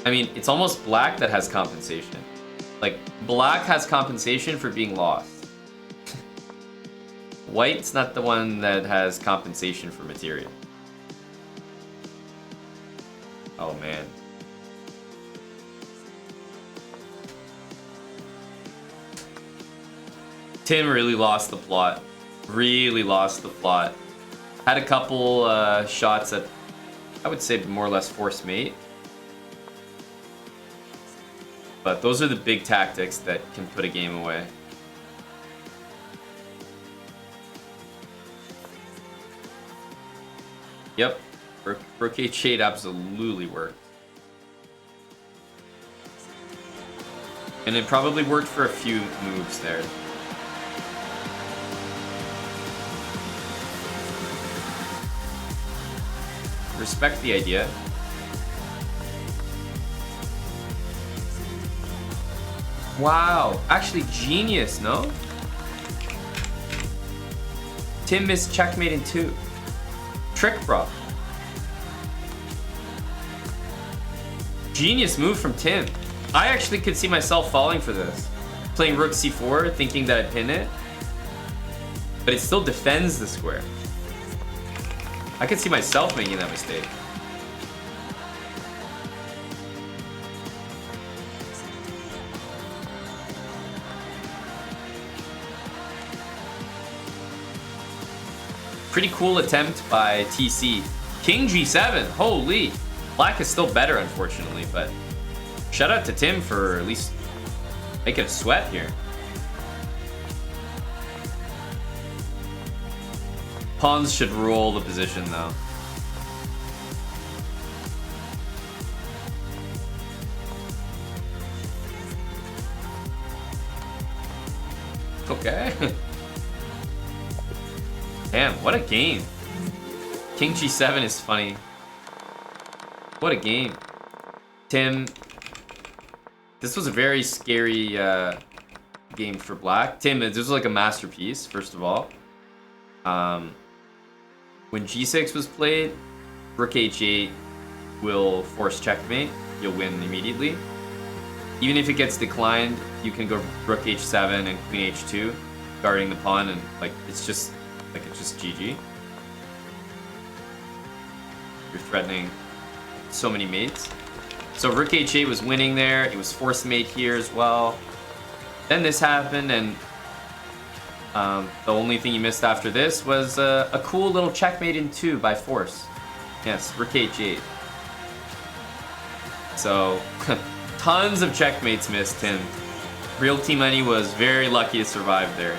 I mean, it's almost black that has compensation. Like, black has compensation for being lost. White's not the one that has compensation for material. Oh man. Tim really lost the plot. Really lost the plot. Had a couple shots that I would say more or less forced mate. But those are the big tactics that can put a game away. Yep, Brocade Shade absolutely worked. And it probably worked for a few moves there. Respect the idea. Wow, actually genius, no? Tim missed checkmate in 2. Trick, bro. Genius move from Tim. I actually could see myself falling for this. Playing rook c4, thinking that I'd pin it. But it still defends the square. I could see myself making that mistake. Pretty cool attempt by TC. King G7, holy. Black is still better, unfortunately, but shout out to Tim for at least making a sweat here. Pawns should rule the position, though. Okay. Damn, what a game. King G7 is funny. What a game. Tim, this was a very scary game for Black. Tim, this was like a masterpiece, first of all. When G6 was played, Rook H8 will force checkmate. You'll win immediately. Even if it gets declined, you can go Rook H7 and Queen H2, guarding the pawn, and it's just GG. You're threatening so many mates. So Rook H8 was winning there. It was forced mate here as well. Then this happened, and the only thing you missed after this was a cool little checkmate in 2 by force. Yes, Rook H8. So, tons of checkmates missed him. Real T Money was very lucky to survive there.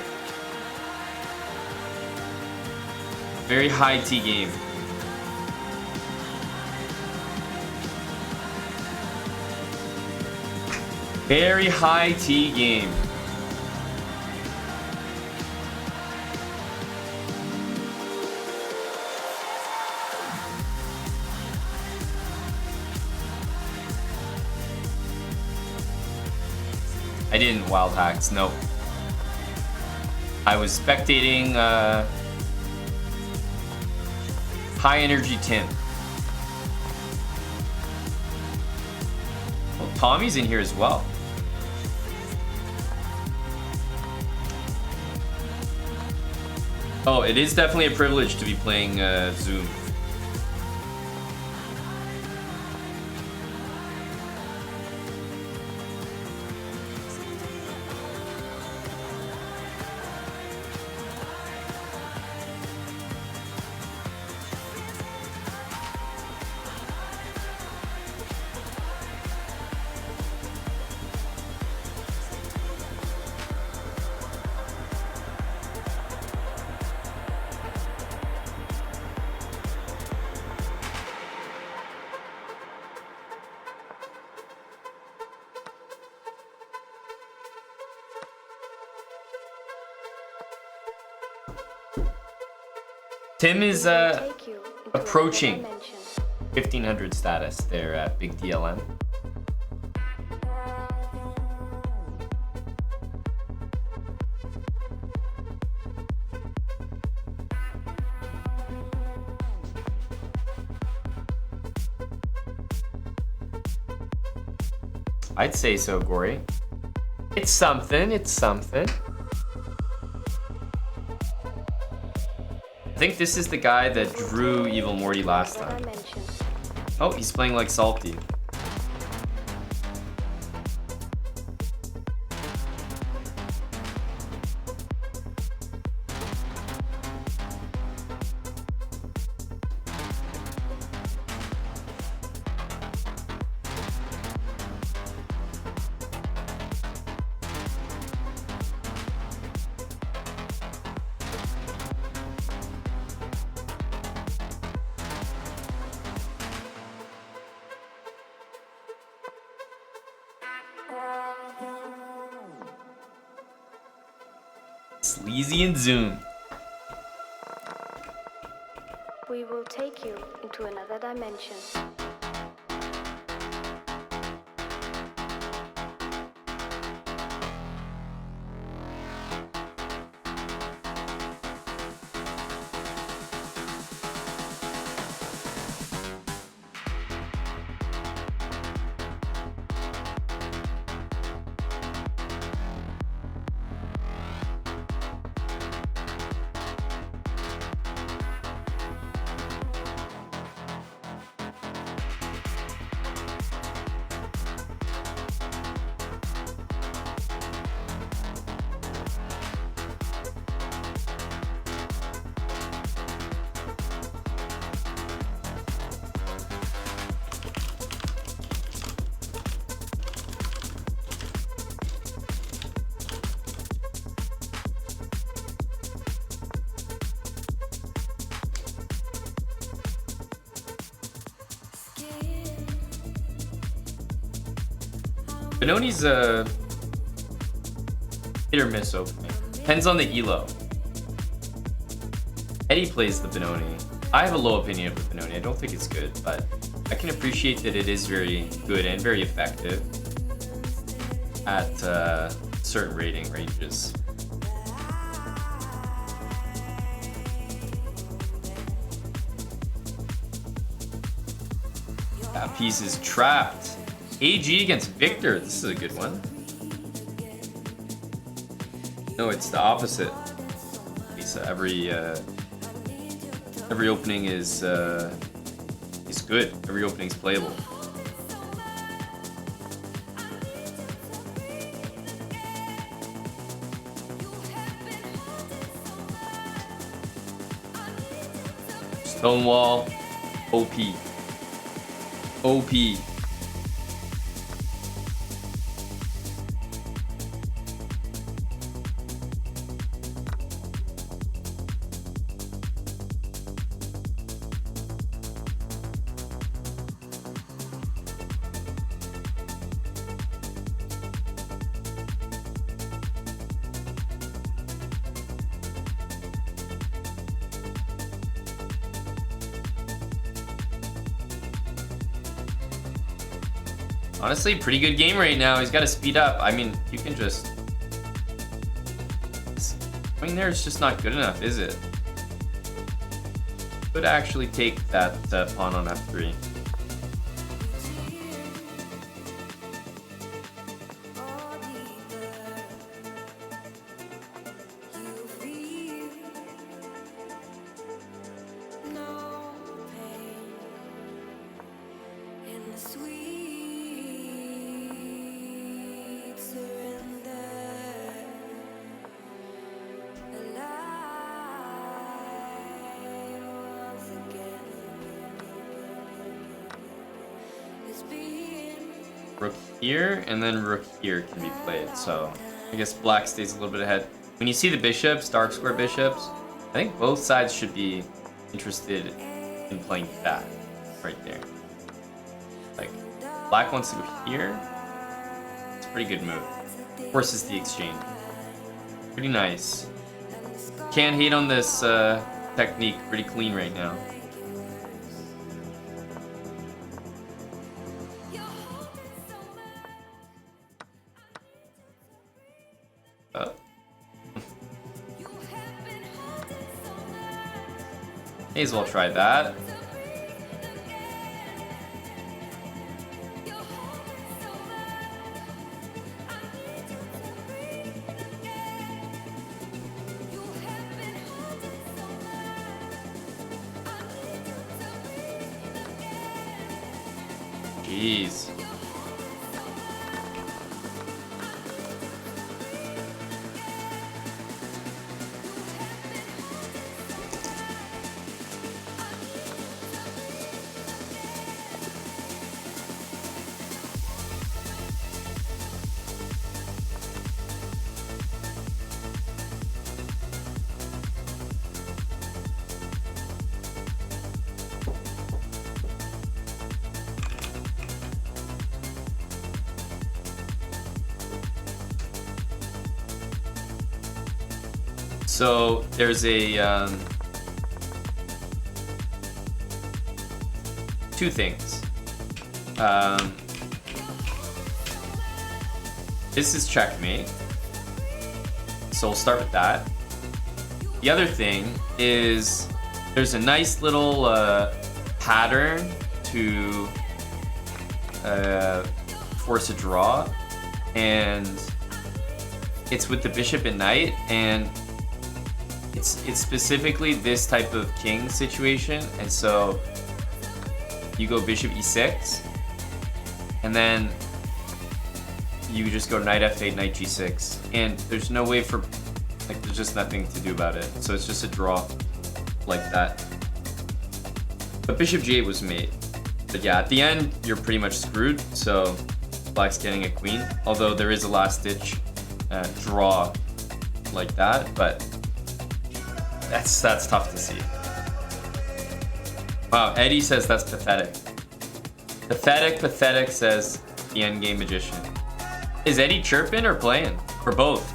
Very high T game. Very high T game. I didn't wild hacks, no. I was spectating high energy Tim. Well, Tommy's in here as well. Oh, it is definitely a privilege to be playing Zoom. Tim is approaching 1500 status there at Big DLM. I'd say so, Gory. It's something, it's something. I think this is the guy that drew Evil Morty last time. Oh, he's playing like Salty. Sleazy and Zoom. we will take you into another dimension. Benoni's a hit or miss opening. Depends on the elo. Eddie plays the Benoni. I have a low opinion of the Benoni. I don't think it's good, but I can appreciate that it is very good and very effective at certain rating ranges. That piece is trapped. AG against Victor. This is a good one. No, it's the opposite. Lisa, every opening is good. Every opening is playable. Stonewall, OP. OP. Honestly, pretty good game right now. He's got to speed up. I mean, you can just... Going there is just not good enough, is it? Could actually take that pawn on f3. Rook here, and then rook here can be played. So I guess black stays a little bit ahead. When you see the bishops, dark square bishops, I think both sides should be interested in playing that right there. Like, black wants to go here. It's a pretty good move. Forces the exchange. Pretty nice. Can't hate on this technique. Pretty clean right now. May as well try that. Jeez. So there's a two things. This is checkmate, so we'll start with that. The other thing is there's a nice little pattern to force a draw, and it's with the bishop and knight, and it's specifically this type of king situation, and so you go bishop e6, and then you just go knight f8, knight g6, and there's no way for, like, there's just nothing to do about it, so it's just a draw like that. But bishop g8 was made. But yeah, at the end, you're pretty much screwed, so black's getting a queen, although there is a last-ditch draw like that, but that's tough to see. Wow, Eddie says that's pathetic. Pathetic says the endgame magician. Is Eddie chirping or playing? Or both?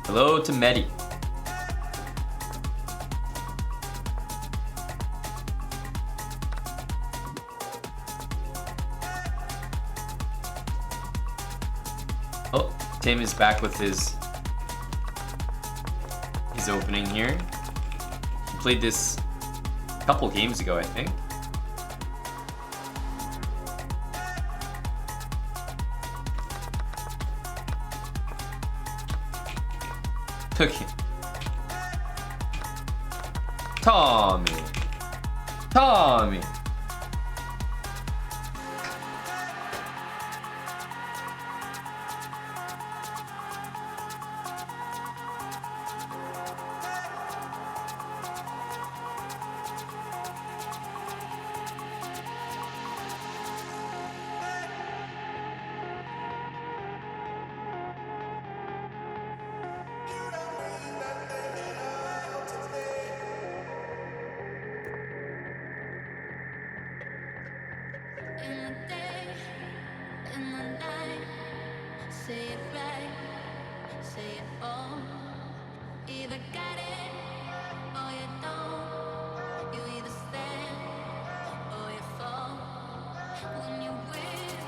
Hello to Medi. Oh, Tim is back with his opening here. He played this a couple games ago, I think. Okay. Tommy. In the day, in the night, say it right, say it all. Either got it or you don't. You either stand or you fall. When you win,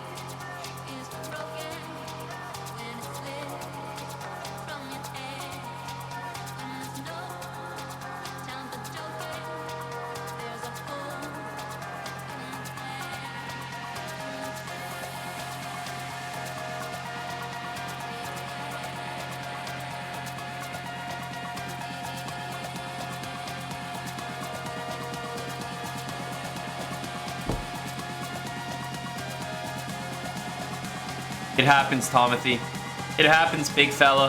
it's broken. When it slips from your hand, when there's no time for joking, there's a hole in the plan. It happens, Tomothy. It happens, big fella.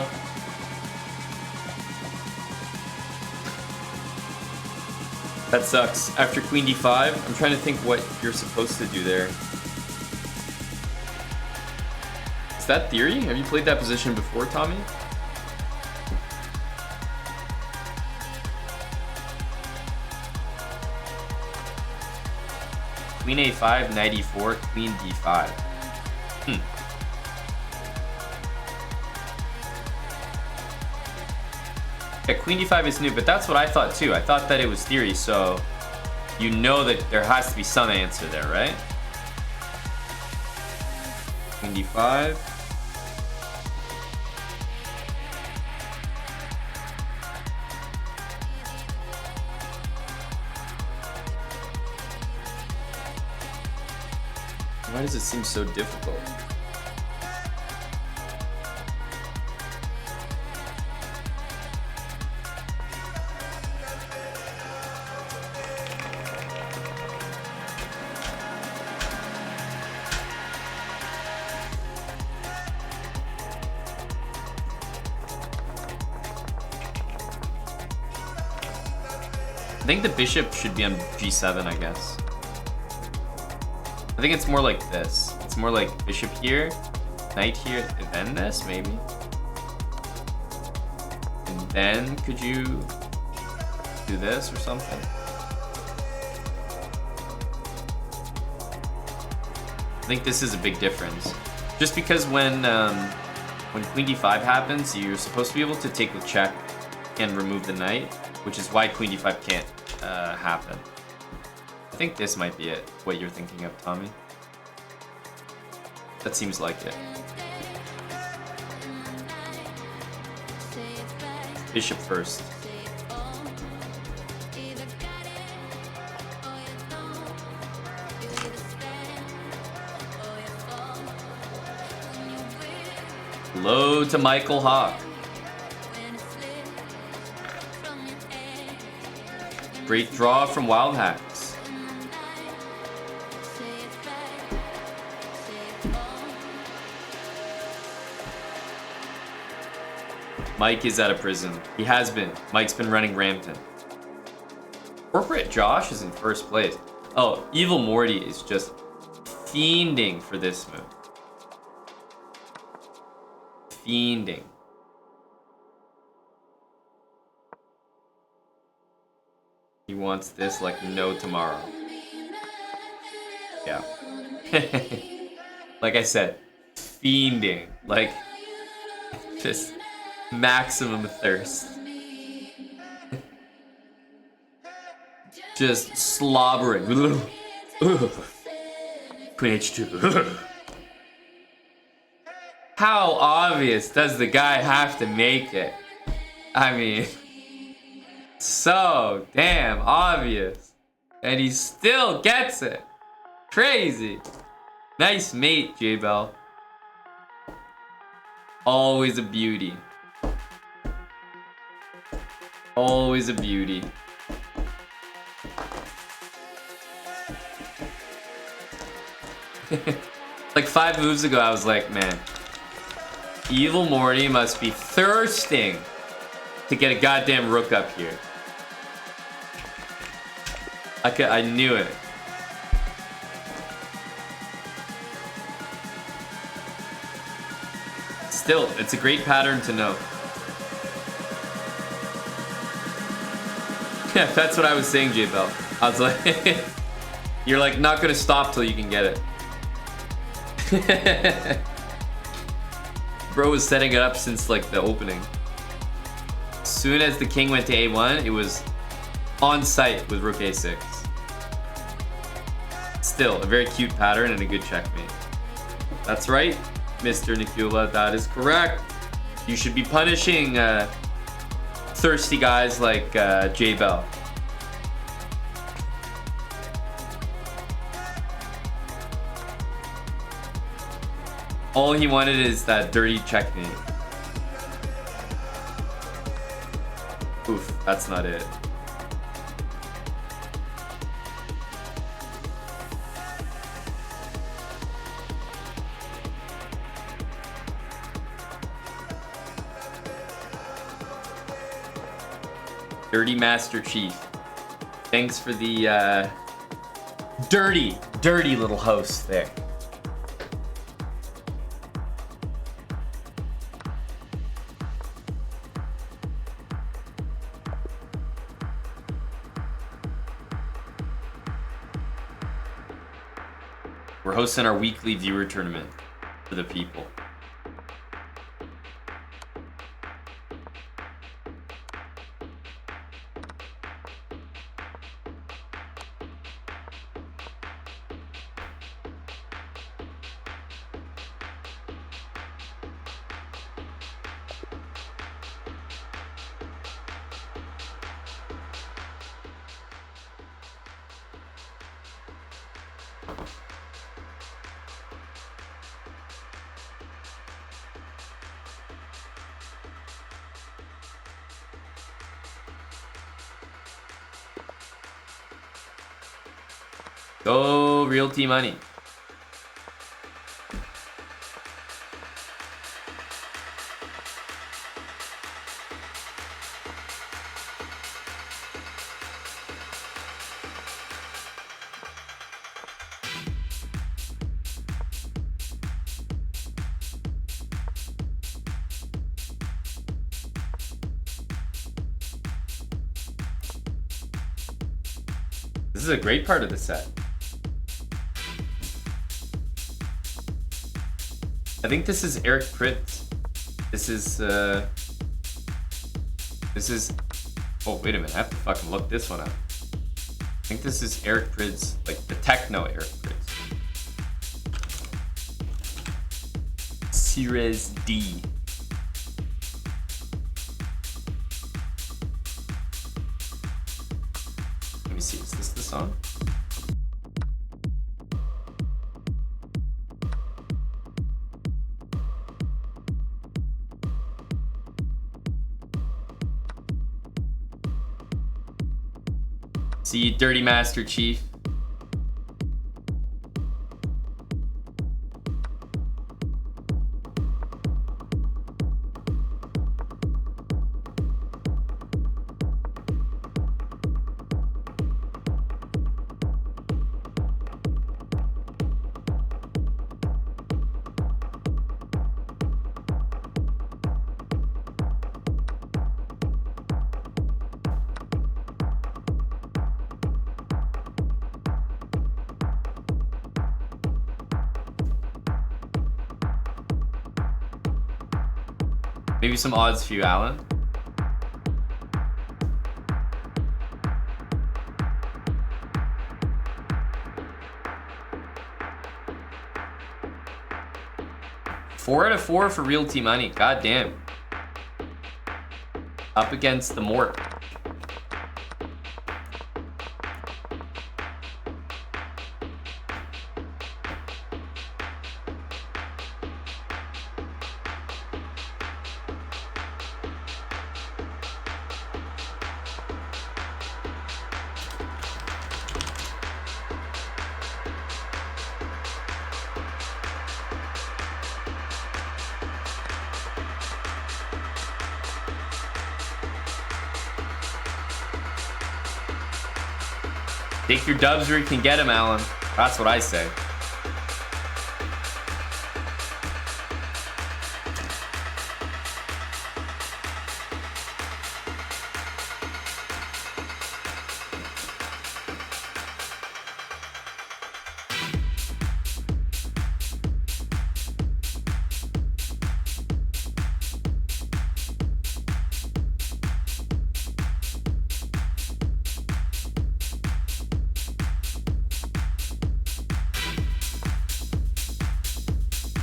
That sucks. After queen d5, I'm trying to think what you're supposed to do there. Is that theory? Have you played that position before, Tommy? Queen a5, knight e4, queen d5. Yeah, queen d5 is new, but that's what I thought too. I thought that it was theory, so you know that there has to be some answer there, right? Queen d5. Why does it seem so difficult? I think the bishop should be on g7, I guess. I think it's more like this. It's more like bishop here, knight here, and then this, maybe? And then could you do this or something? I think this is a big difference. Just because when queen d5 happens, you're supposed to be able to take with check and remove the knight, which is why queen d5 can't. happen. I think this might be it, what you're thinking of, Tommy. That seems like it. Bishop first. Hello to Michael Hawk. Great draw from Wild Hacks. Mike is out of prison. He has been. Mike's been running rampant. Corporate Josh is in first place. Oh, Evil Morty is just fiending for this move. Fiending. He wants this like no tomorrow. Yeah. Like I said, fiending. Like, just maximum thirst. Just slobbering. Queen H2. How obvious does the guy have to make it? I mean, so damn obvious. And he still gets it. Crazy. Nice mate, J-Bell. Always a beauty. Always a beauty. Like 5 moves ago, I was like, man, Evil Morty must be thirsting to get a goddamn rook up here. I knew it. Still, it's a great pattern to know. Yeah, that's what I was saying, J-Bell. I was like, you're like not gonna stop till you can get it. Bro was setting it up since like the opening. As soon as the king went to A1, it was on site with rook A6. Still, a very cute pattern and a good checkmate. That's right, Mr. Nikula, that is correct. You should be punishing thirsty guys like J-Bell. All he wanted is that dirty checkmate. Oof, that's not it. Dirty Master Chief. Thanks for the dirty little host there. We're hosting our weekly viewer tournament for the people. Go Realty Money. This is a great part of the set. I think this is Eric Pritt. This is, oh, wait a minute. I have to fucking look this one up. think this is Eric Prydz, like the techno Eric Prydz. Series D. Let me see, is this the song? See you, Dirty Master Chief. Maybe some odds for you, Alan. Four out of 4 for Realty Money. God damn. Up against the Mort. Take your dubs where you can get them, Alan. That's what I say.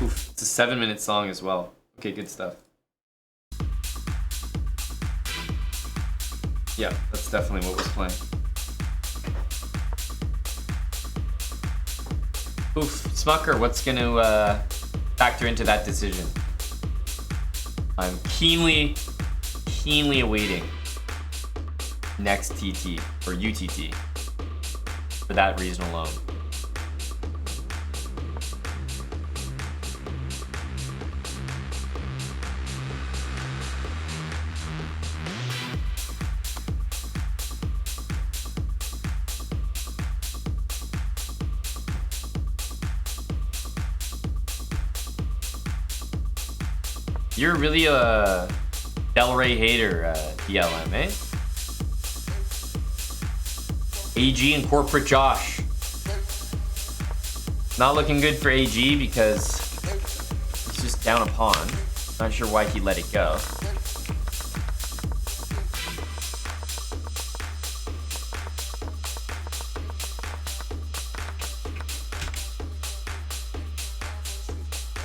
Oof, it's a 7-minute song as well. Okay, good stuff. Yeah, that's definitely what was playing. Oof, Smucker, what's gonna factor into that decision? I'm keenly awaiting next TT or UTT for that reason alone. You're really a Del Rey hater, DLM, eh? AG and Corporate Josh. Not looking good for AG because he's just down a pawn. Not sure why he let it go.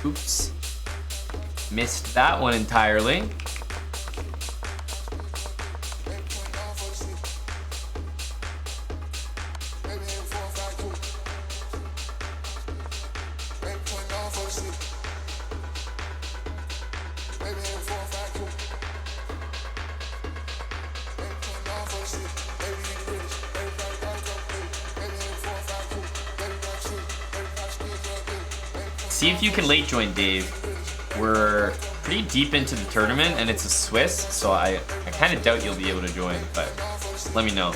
Oops. Missed that one entirely. See if you can late join, Dave. We're pretty deep into the tournament and it's a Swiss, so I kind of doubt you'll be able to join, but let me know.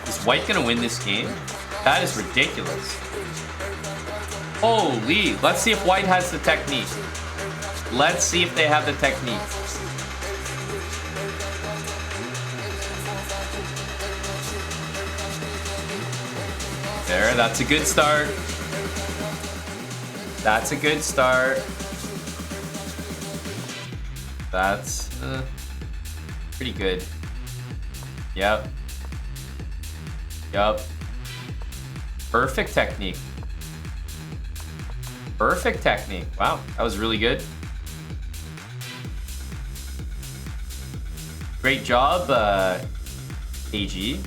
Is White gonna win this game? That is ridiculous. Holy, let's see if White has the technique. Let's see if they have the technique. there. That's a good start. That's a good start. That's pretty good. Yep. Yep. Perfect technique. Perfect technique. Wow, that was really good. Great job, AG.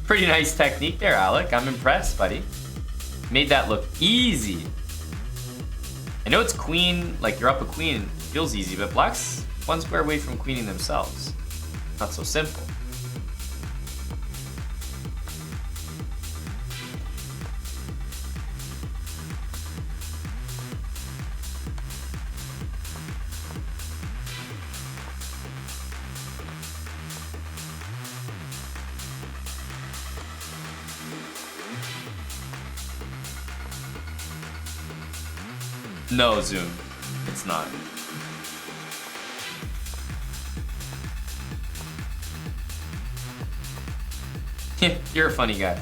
Pretty nice technique there, Alec. I'm impressed, buddy. Made that look easy. I know it's queen, like you're up a queen, it feels easy, but black's one square away from queening themselves. Not so simple. No, Zoom. It's not. You're a funny guy.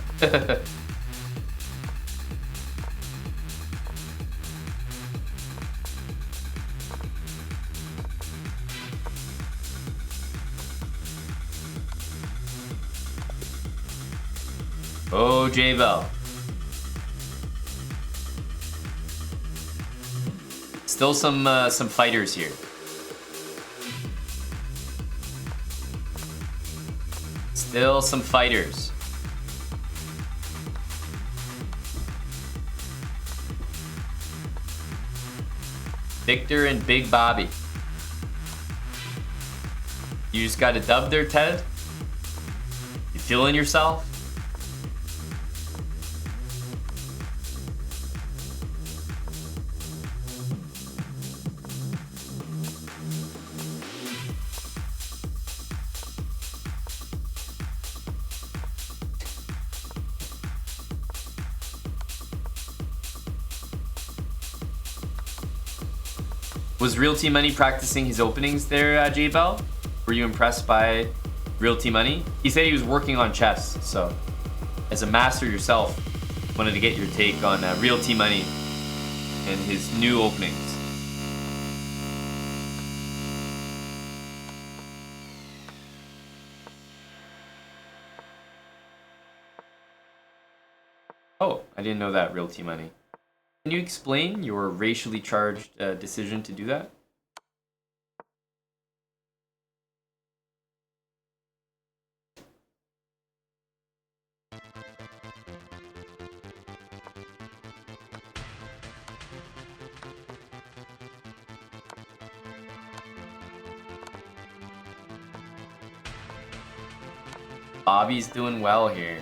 Oh, J-Bell. Still some fighters here. Still some fighters. Victor and Big Bobby. You just got to dub there, Ted. You feeling yourself? Was Realty Money practicing his openings there, J-Bell? Were you impressed by Realty Money? He said he was working on chess, so as a master yourself, wanted to get your take on Realty Money and his new openings. Oh, I didn't know that, Realty Money. Can you explain your racially charged decision to do that? Bobby's doing well here.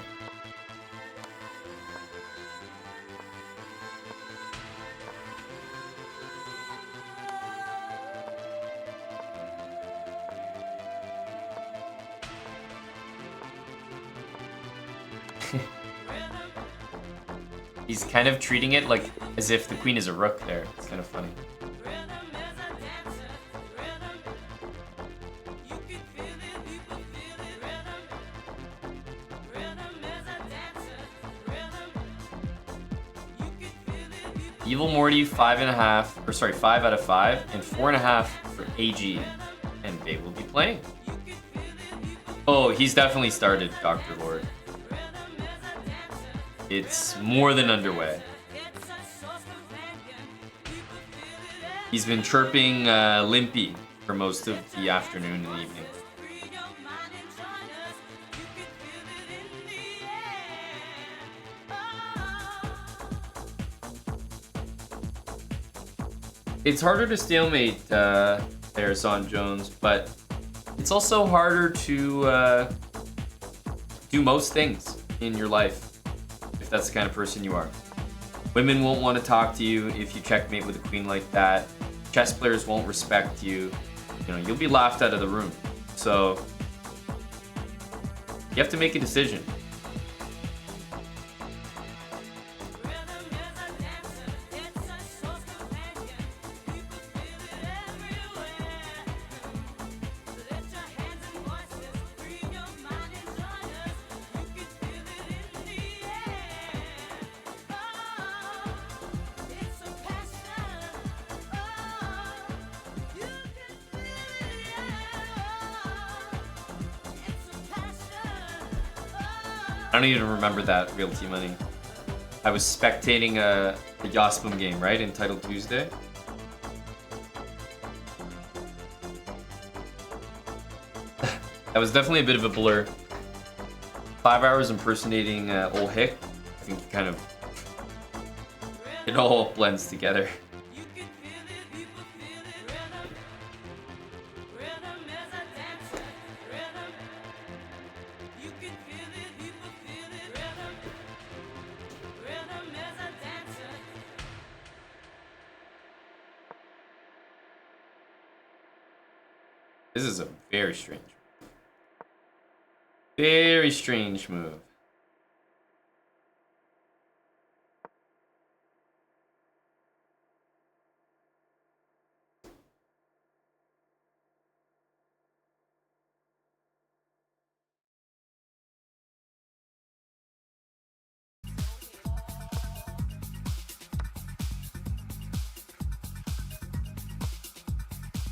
He's kind of treating it like as if the queen is a rook there. It's kind of funny. Evil Morty 5.5, or sorry, 5 out of 5, and 4.5 for AG, and they will be playing. Oh, he's definitely started, Dr. Lord. It's more than underway. He's been chirping Limpy for most of the afternoon and evening. It's harder to stalemate there, Son Jones, but it's also harder to do most things in your life if that's the kind of person you are. Women won't want to talk to you if you checkmate with a queen like that. Chess players won't respect you. You know, you'll be laughed out of the room. So you have to make a decision. I don't even remember that Realty Money. I was spectating a Yospum game, right? Entitled Tuesday. That was definitely a bit of a blur. 5 hours impersonating old Hick. I think kind of it all blends together. This is a very strange move.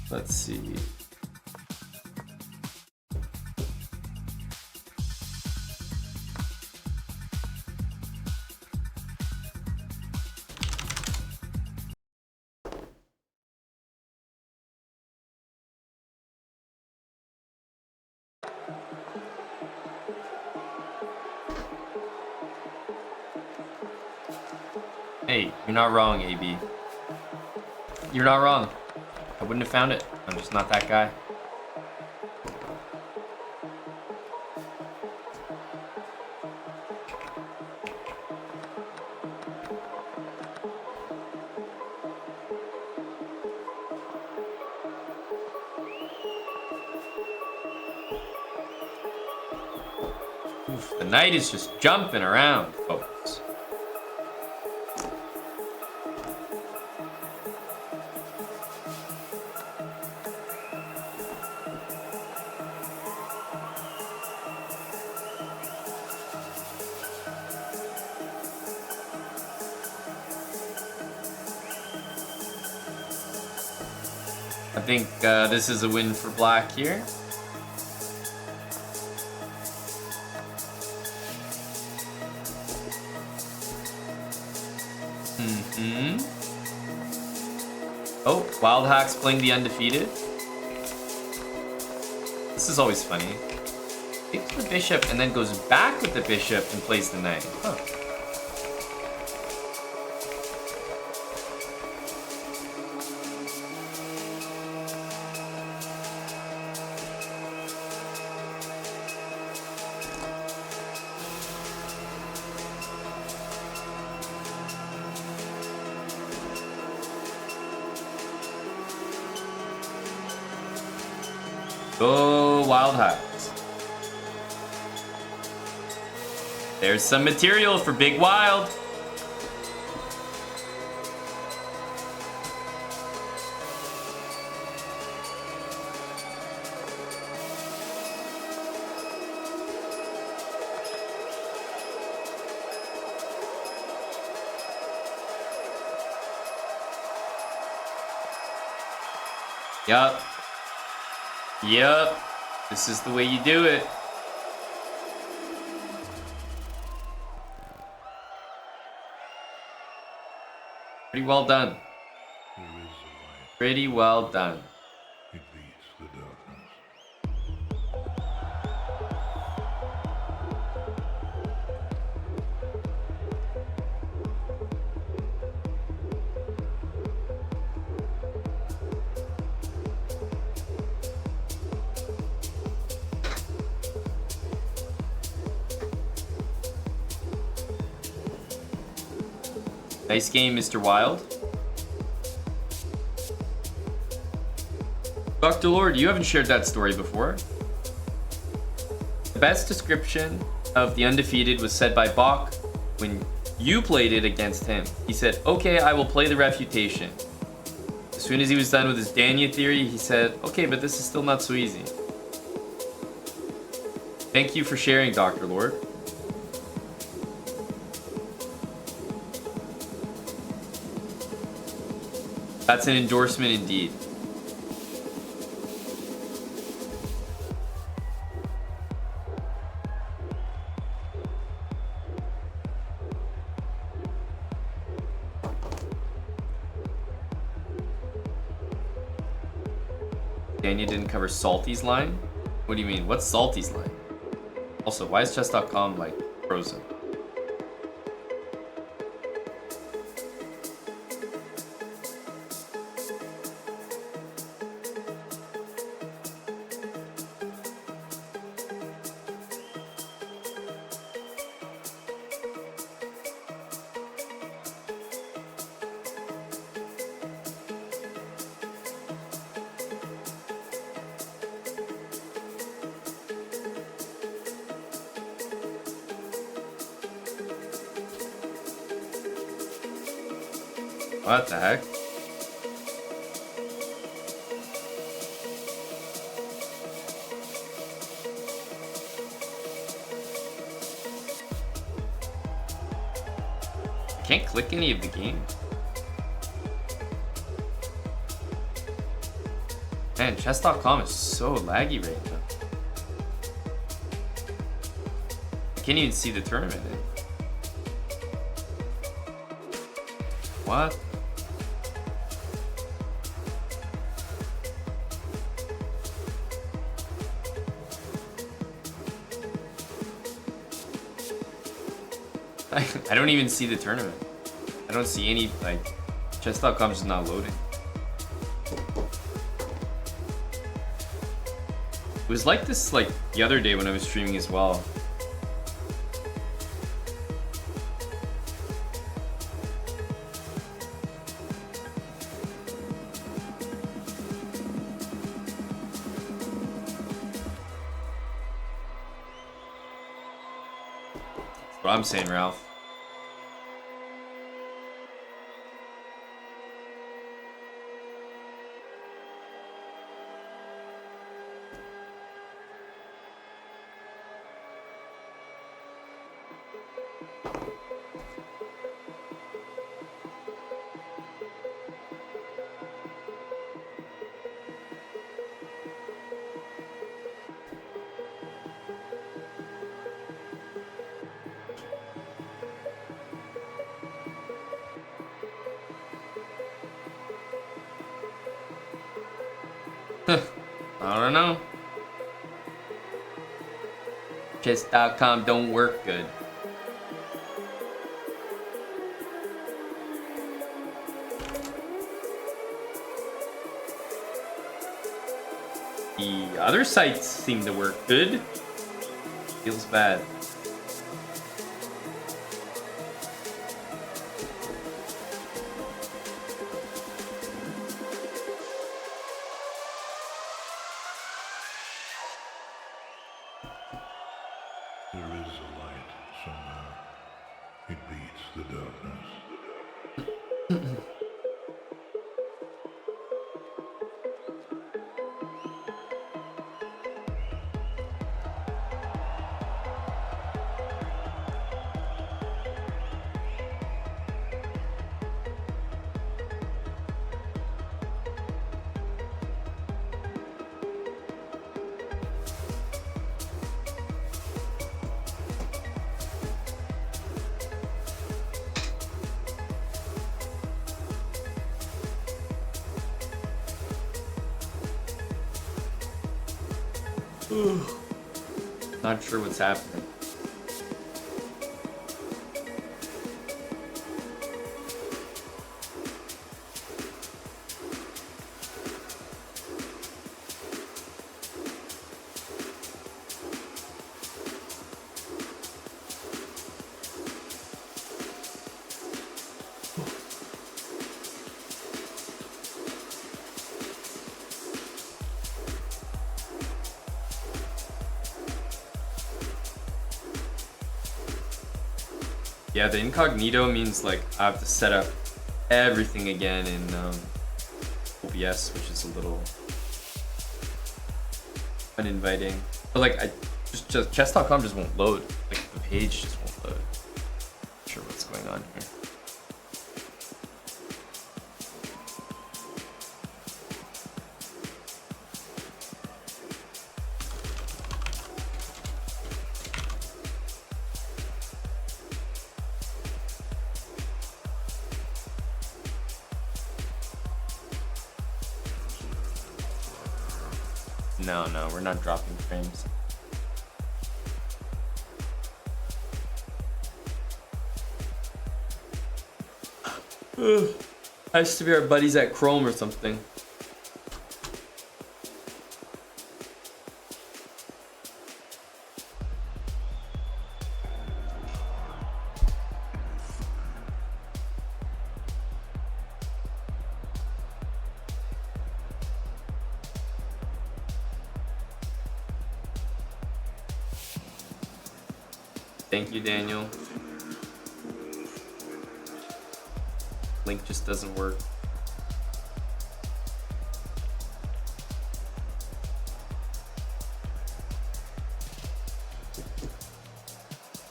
Let's see. Hey, you're not wrong, AB. You're not wrong. I wouldn't have found it. I'm just not that guy. Oof, the knight is just jumping around, folks. I think this is a win for black here. Oh, Wild Hack's playing the undefeated. This is always funny. Takes the bishop and then goes back with the bishop and plays the knight. Huh. Go Wild Hacks. There's some material for Big Wild. Yup. Yep, this is the way you do it. Pretty well done. Pretty well done. It beats the darkness. Nice game, Mr. Wild. Dr. Lord, you haven't shared that story before. The best description of the undefeated was said by Bach when you played it against him. He said, okay, I will play the refutation. As soon as he was done with his Dania theory, he said, okay, but this is still not so easy. Thank you for sharing, Dr. Lord. That's an endorsement indeed. Daniel didn't cover Salty's line? What do you mean? What's Salty's line? Also, why is chess.com like frozen? What the heck? I can't click any of the games. Man, chess.com is so laggy right now. I can't even see the tournament. What? I don't even see the tournament. I don't see any, like, chess.com is just not loading. It was like this, like, the other day when I was streaming as well. That's what I'm saying, Ralph. I don't know. Chess.com don't work good. The other sites seem to work good. Feels bad. There is a light somewhere. It beats the darkness. Not sure what's happening. Yeah, the incognito means like I have to set up everything again in OBS, which is a little uninviting. But like I just chess.com just won't load. Like the page just won't load. Not sure what's going on here. No, we're not dropping frames. Has to be our buddies at Chrome or something. Thank you, Daniel. Link just doesn't work.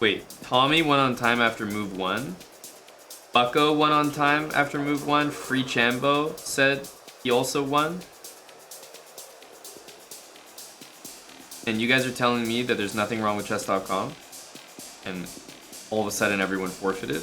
Wait, Tommy won on time after move 1. Bucko won on time after move 1. Free Chambo said he also won. And you guys are telling me that there's nothing wrong with chess.com? And all of a sudden everyone forfeited?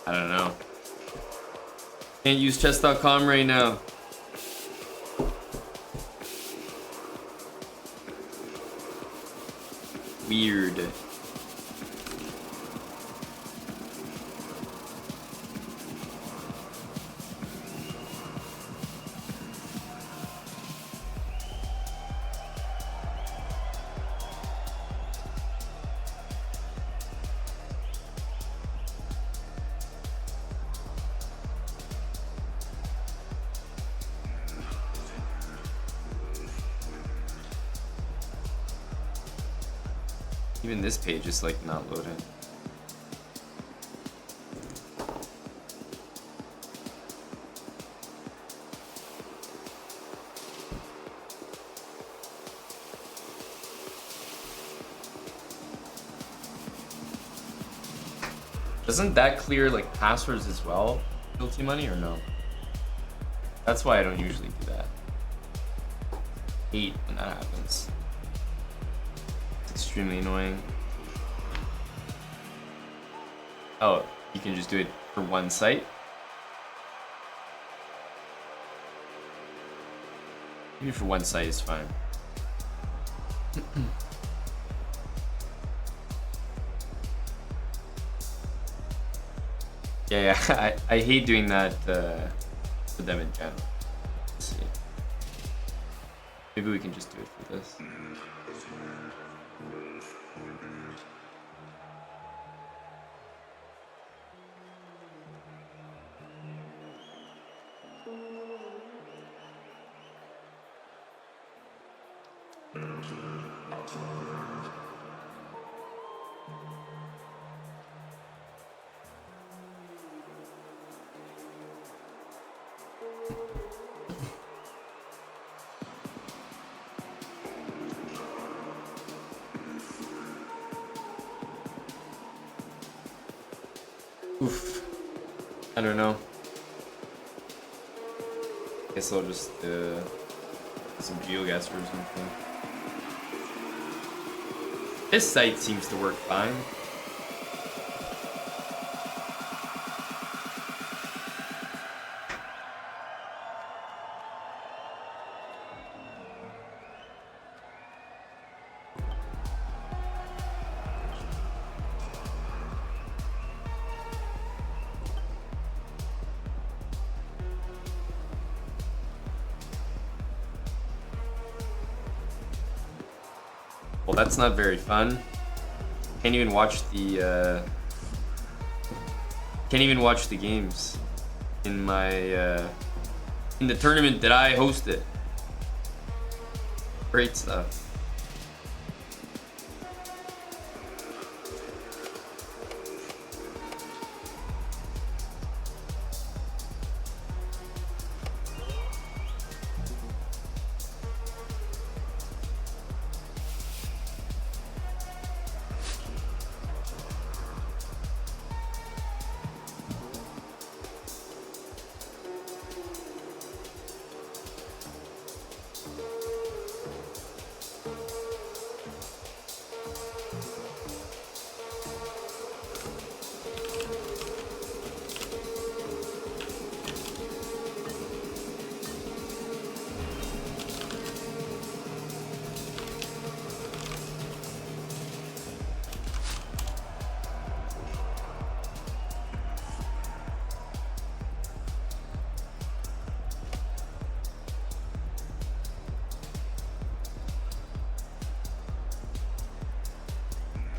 I don't know. Can't use chess.com right now. Weird. Even this page is like not loading. Doesn't that clear like passwords as well, Guilty Money, or no? That's why I don't usually do that. Hate when that happens. Extremely annoying. Oh, you can just do it for one site? Maybe for one site is fine. Yeah, I hate doing that for them in general. Let's see. Maybe we can just do it for this. Oof. I don't know. Guess I'll just some GeoGuessr or something. This site seems to work fine. Well, that's not very fun. Can't even watch the games in my in the tournament that I hosted. Great stuff.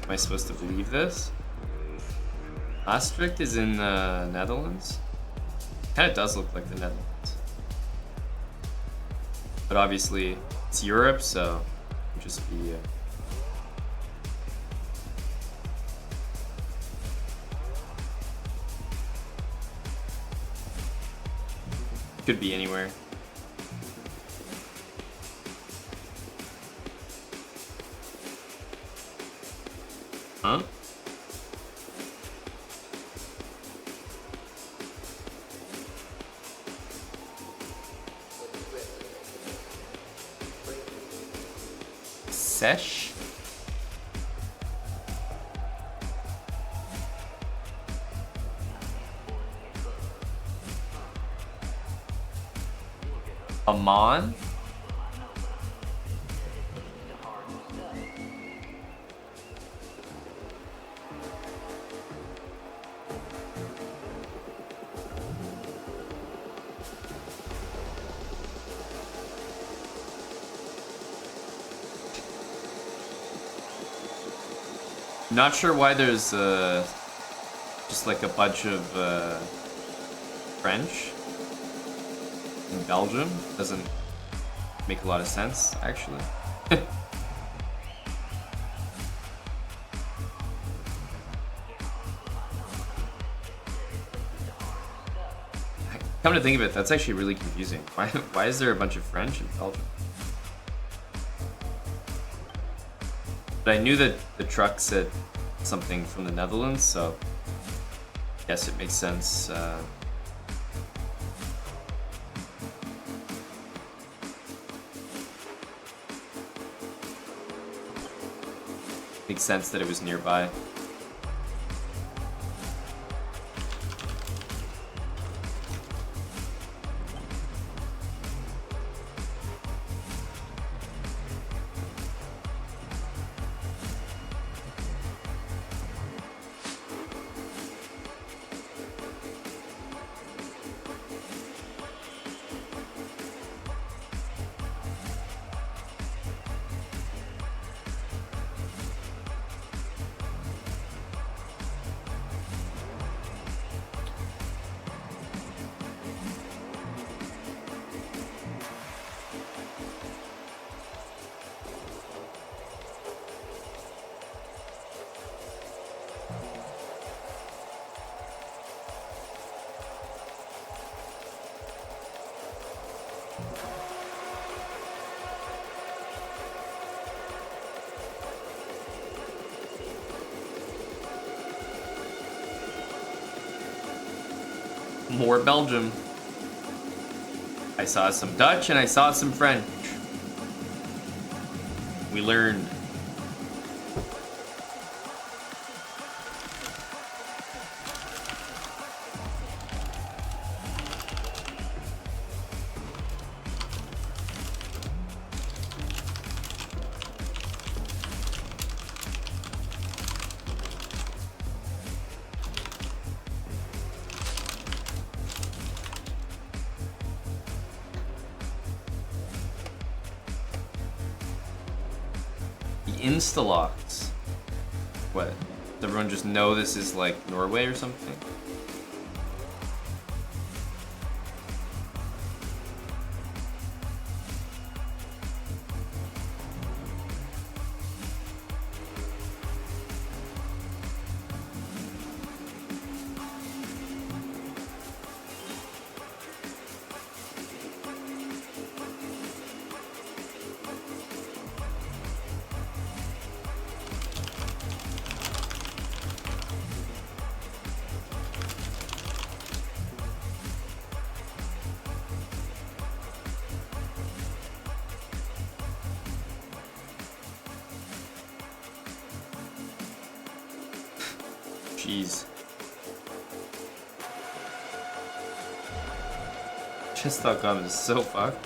Am I supposed to believe this? Maastricht is in the Netherlands? Kinda does look like the Netherlands. But obviously, it's Europe, so it could just be... could be anywhere. Huh? Sesh? Amon? Not sure why there's just like a bunch of French in Belgium. Doesn't make a lot of sense, actually. Come to think of it, that's actually really confusing. Why is there a bunch of French in Belgium? But I knew that the truck said something from the Netherlands, so I guess it makes sense. Makes sense that it was nearby. More Belgium. I saw some Dutch and I saw some French. We learned. Instalocks. What? Does everyone just know this is like Norway or something? Jeez. Chess.com is so fucked.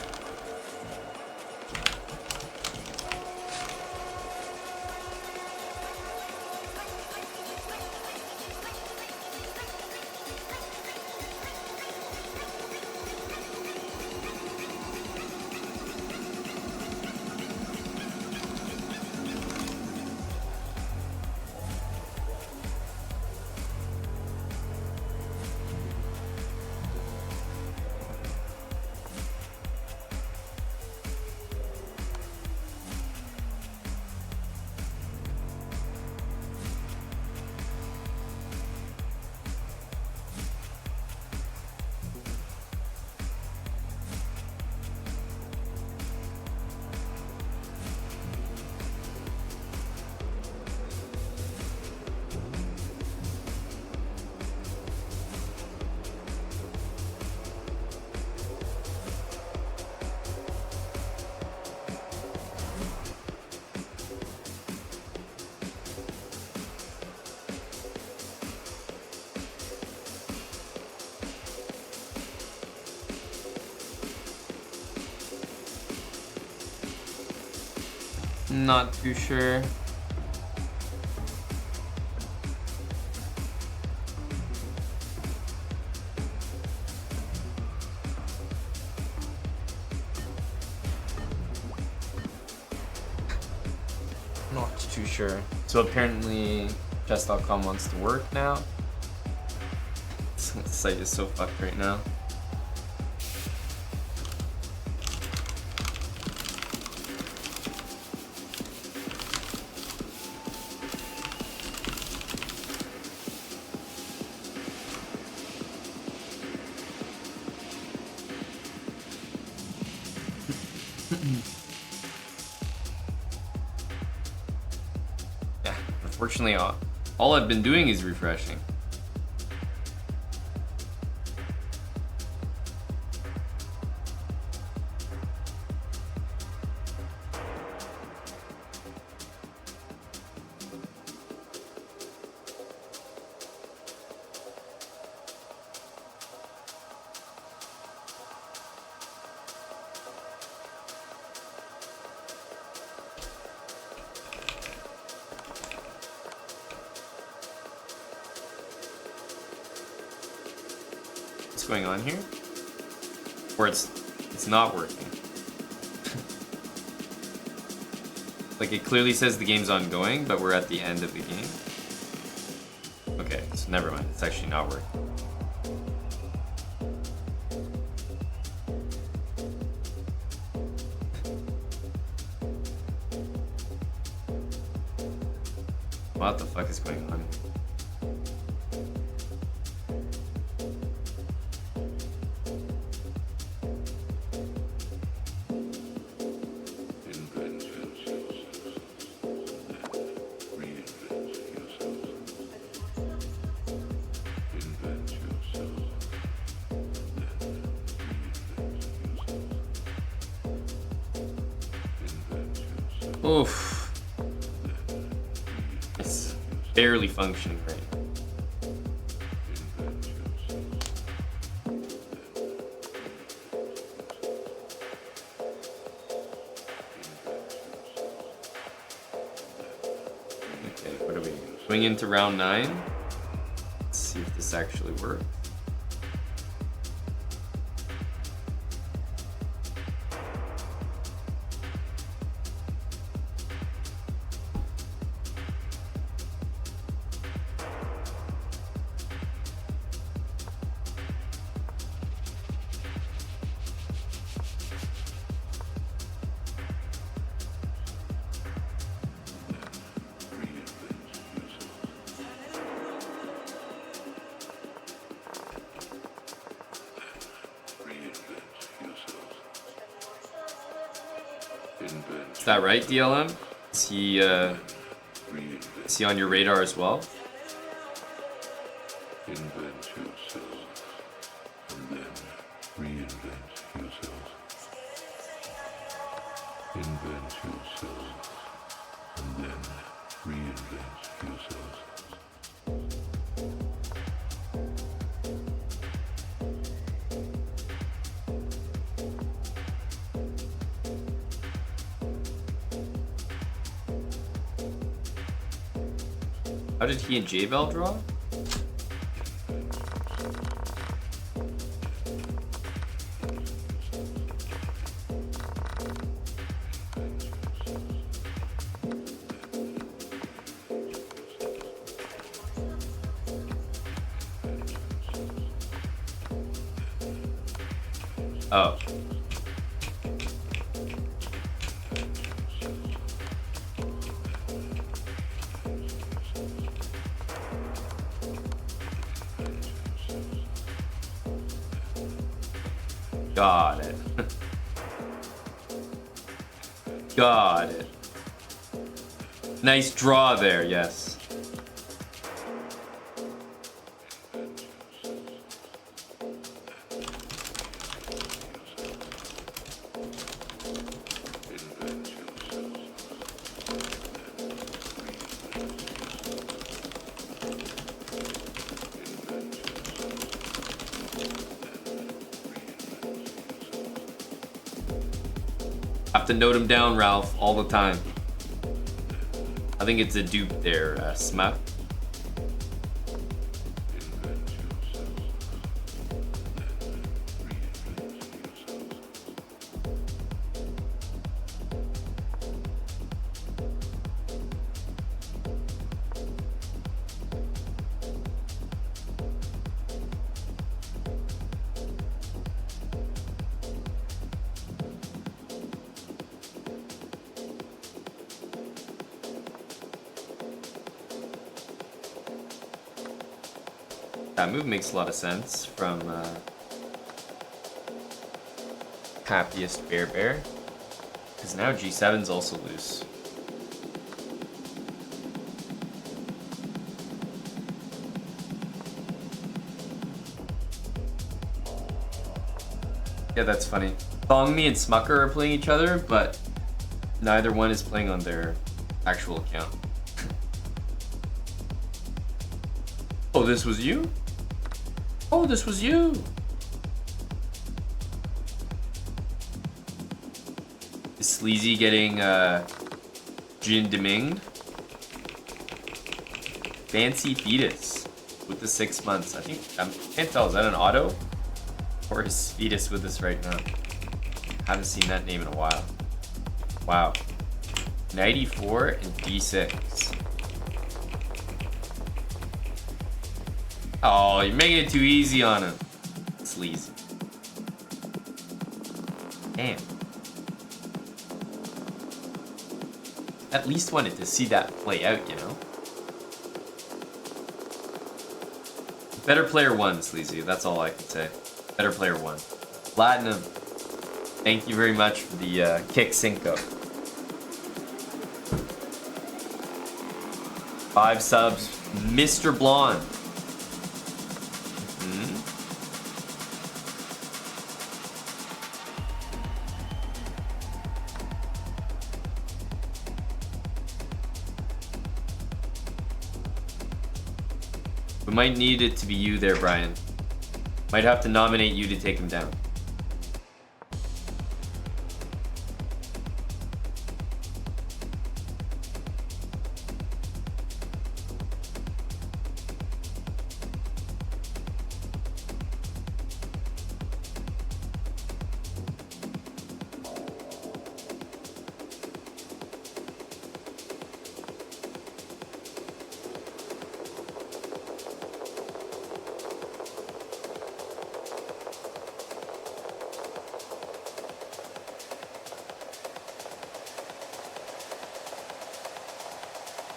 Not too sure. Not too sure. So apparently chess.com wants to work now. This site is so fucked right now. Yeah, unfortunately, all I've been doing is refreshing. What's going on here? Or it's not working. Like it clearly says the game's ongoing, but we're at the end of the game. Okay, so never mind. It's actually not working. What the fuck is going on? Oof. It's barely functioning right now. Okay, what are we? Going into round 9? Let's see if this actually works. Is that right, DLM? Is he on your radar as well? Invent yourself, and then reinvent yourself. Invent yourself, and then reinvent yourself. How did he and J-Bell draw? Oh. Got it. Got it. Nice draw there, yes. Have to note him down, Ralph, all the time. I think it's a dupe there, Smuck. Invent yourself. Then reinvent yourself. That move makes a lot of sense from Happiest Bear. Because now G7's also loose. Yeah, that's funny. Thongmi and Smucker are playing each other, but neither one is playing on their actual account. Oh, this was you? Oh, this was you! Is Sleazy getting Jin Deminged? Fancy Fetus with the 6 months. I think, I can't tell, is that an auto? Or is Fetus with us right now? Haven't seen that name in a while. Wow. 94 and D6. Oh, you're making it too easy on him. Sleazy. Damn. At least wanted to see that play out, you know? Better player won, Sleazy. That's all I can say. Better player won. Platinum. Thank you very much for the kick cinco. 5 subs. Mr. Blonde. We might need it to be you there, Brian. Might have to nominate you to take him down.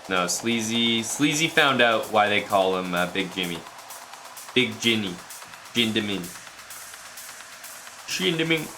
No, Sleazy found out why they call him Big Jimmy. Big Ginny. Jindamin. Jindamin.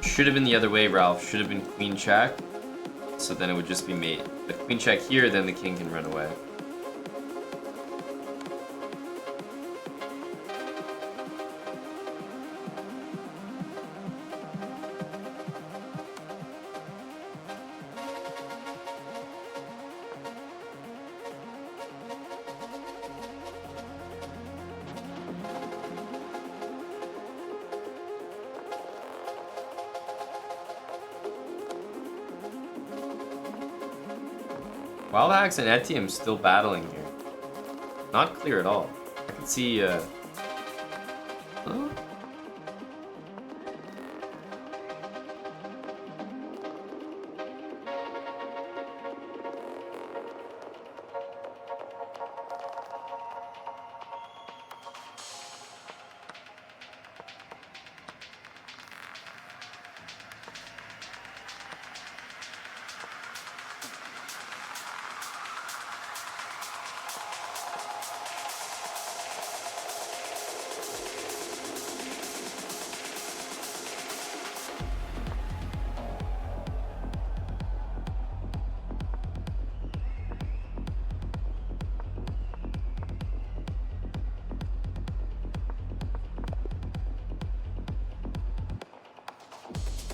Should have been the other way, Ralph. Should have been queen check. So then it would just be mate. But queen check here, then the king can run away. Wild Axe and Etium still battling here. Not clear at all. I can see, huh?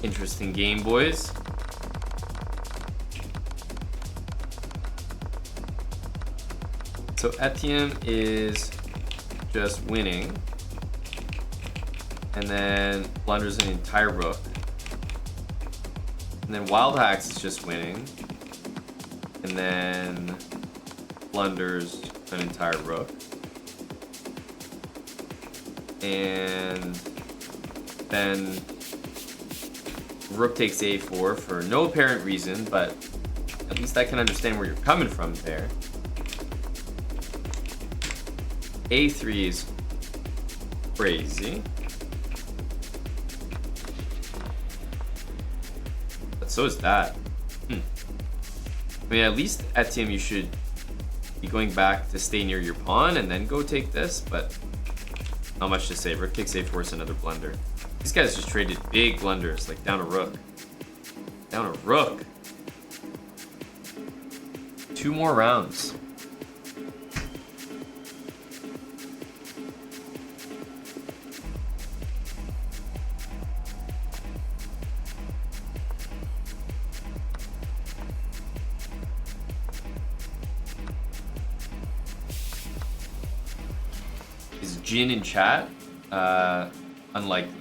Interesting game, boys. So Etienne is just winning. And then blunders an entire rook. And then Wild Hacks is just winning. And then blunders an entire rook. And then rook takes a4 for no apparent reason, but at least I can understand where you're coming from there. a3 is crazy. But so is that. I mean, at least at TM you should be going back to stay near your pawn and then go take this, but not much to say. Rook takes a4 is another blunder. These guys just traded big blunders, like down a rook. Down a rook. 2 more rounds. Is Jin in chat? Unlikely.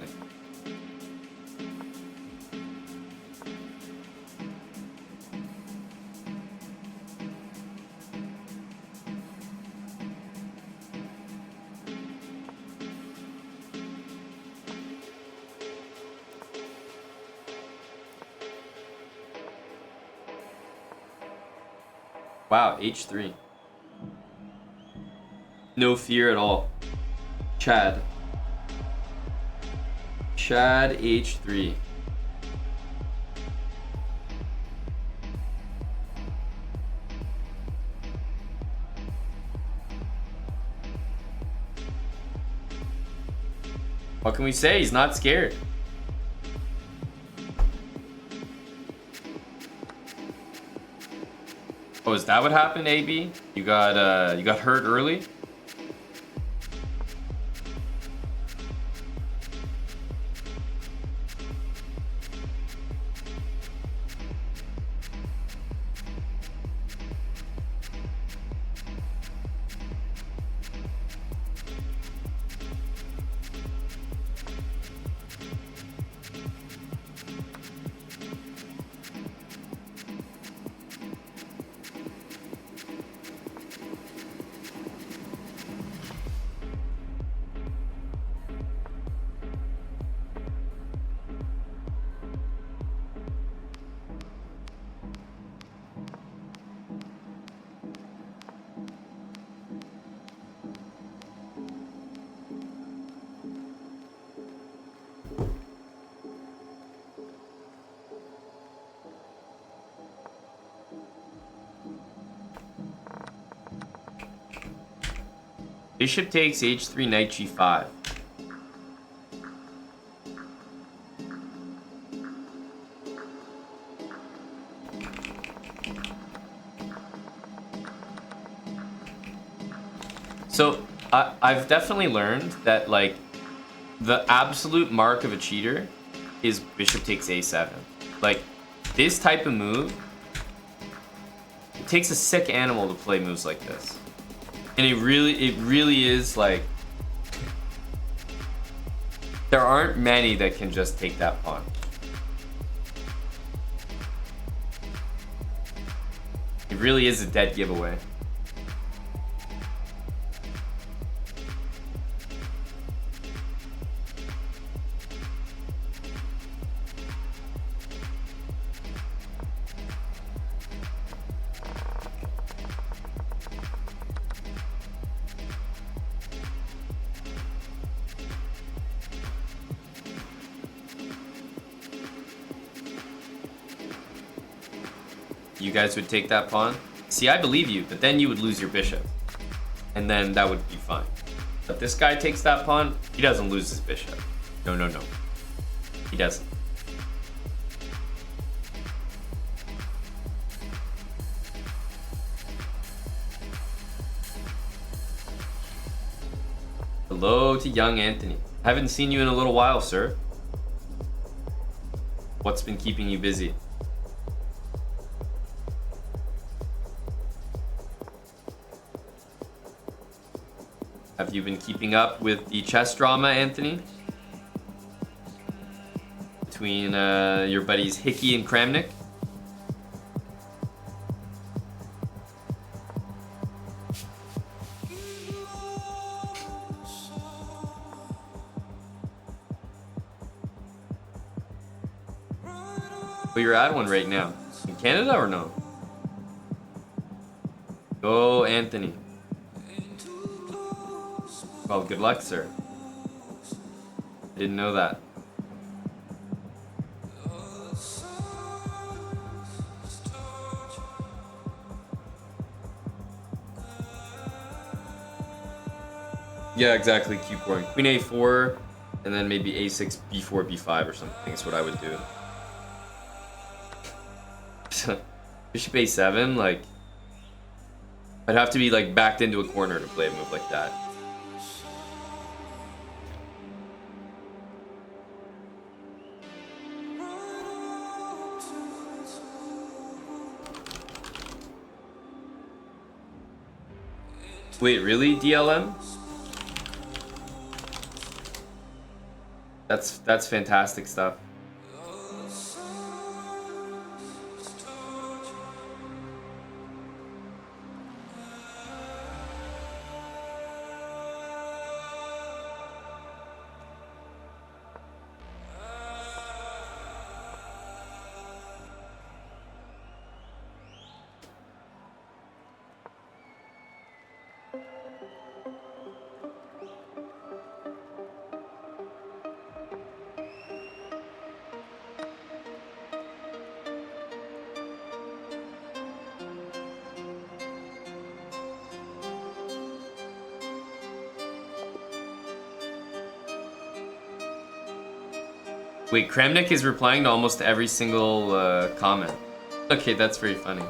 Wow, h3. No fear at all. Chad. Chad h3. What can we say? He's not scared. Oh, is that what happened, AB? You got hurt early? Bishop takes h3, knight g5. So I've definitely learned that like the absolute mark of a cheater is bishop takes a7. Like this type of move, it takes a sick animal to play moves like this. And it really is like, there aren't many that can just take that pawn. It really is a dead giveaway. You guys would take that pawn? See, I believe you, but then you would lose your bishop. And then that would be fine. But this guy takes that pawn, he doesn't lose his bishop. No, no, no. He doesn't. Hello to young Anthony. Haven't seen you in a little while, sir. What's been keeping you busy? Have you been keeping up with the chess drama, Anthony? Between your buddies Hickey and Kramnik? But you're at one right now. In Canada or no? Go, Anthony. Well, good luck, sir. Didn't know that. Yeah, exactly. Keep going. Queen A4, and then maybe A6, B4, B5 or something is what I would do. Bishop A7, like, I'd have to be like backed into a corner to play a move like that. Wait, really, DLM? That's fantastic stuff. Wait, Kramnik is replying to almost every single comment. Okay, that's very funny.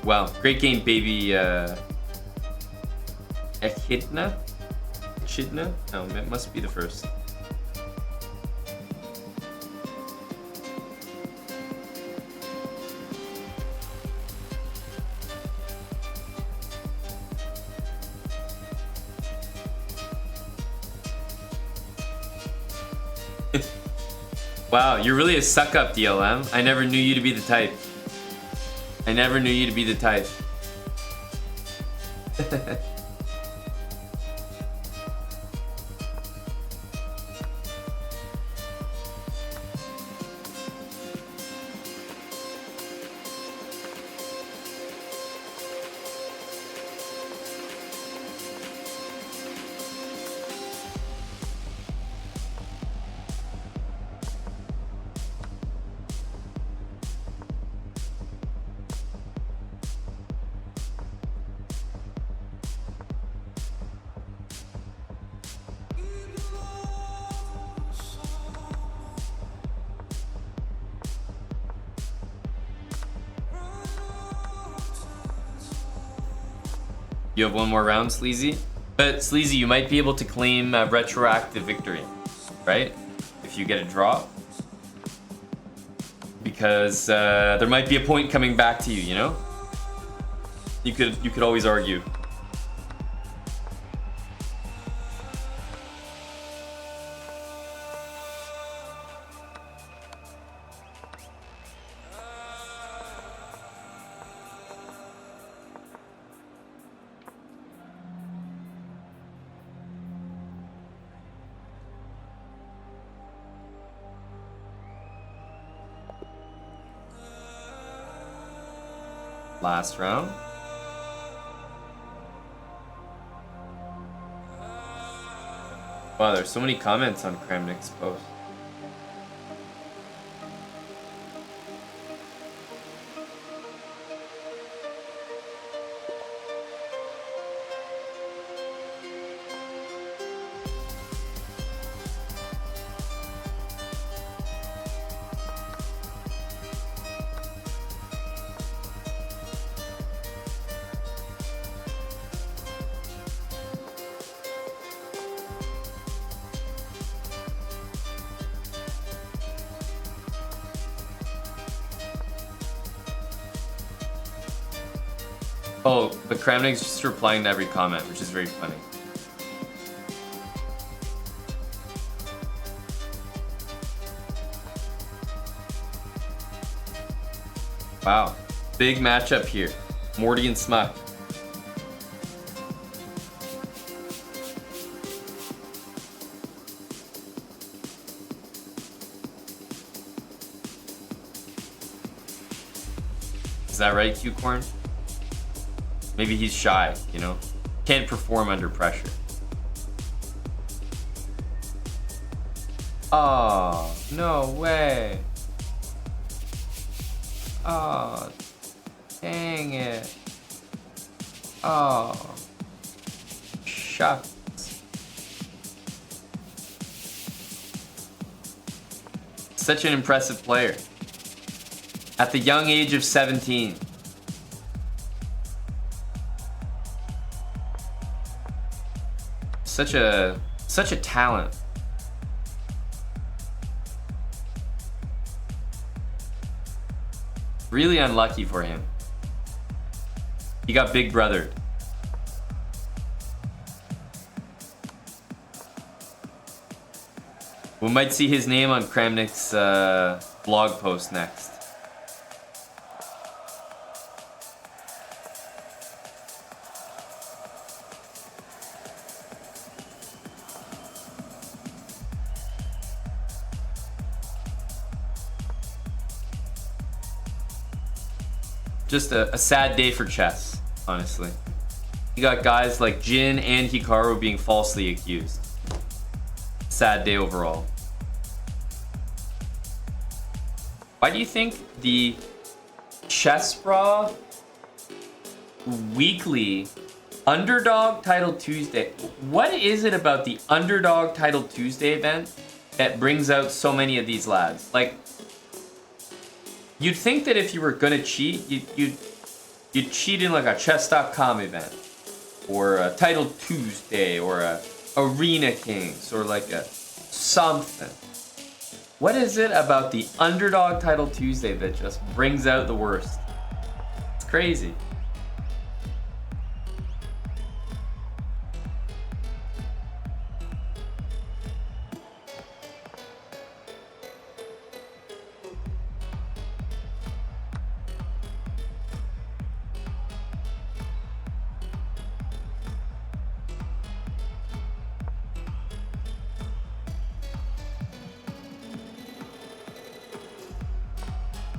Wow, great game, baby. Echidna? Echidna? No, it must be the first. Wow, you're really a suck up, DLM. I never knew you to be the type. I never knew you to be the type. You have one more round, Sleazy? But Sleazy, you might be able to claim a retroactive victory, right? If you get a draw. Because there might be a point coming back to you, you know? You could always argue. Last round. Wow, there's so many comments on Kramnik's post. Oh, but Kramnik's just replying to every comment, which is very funny. Wow. Big matchup here. Morty and Smuck. Is that right, Q-Corn? Maybe he's shy, you know? Can't perform under pressure. Oh, no way. Oh, dang it. Oh, shucks. Such an impressive player. At the young age of 17. Such a talent. Really unlucky for him. He got big brothered. We might see his name on Kramnik's blog post next. Just a sad day for chess, honestly. You got guys like Jin and Hikaru being falsely accused. Sad day overall. Why do you think the chessbrah weekly Underdog Title Tuesday, what is it about the Underdog Title Tuesday event that brings out so many of these lads? Like, you'd think that if you were gonna cheat, you'd cheat in like a chess.com event, or a Title Tuesday, or a Arena Kings, or like a something. What is it about the Underdog Title Tuesday that just brings out the worst? It's crazy.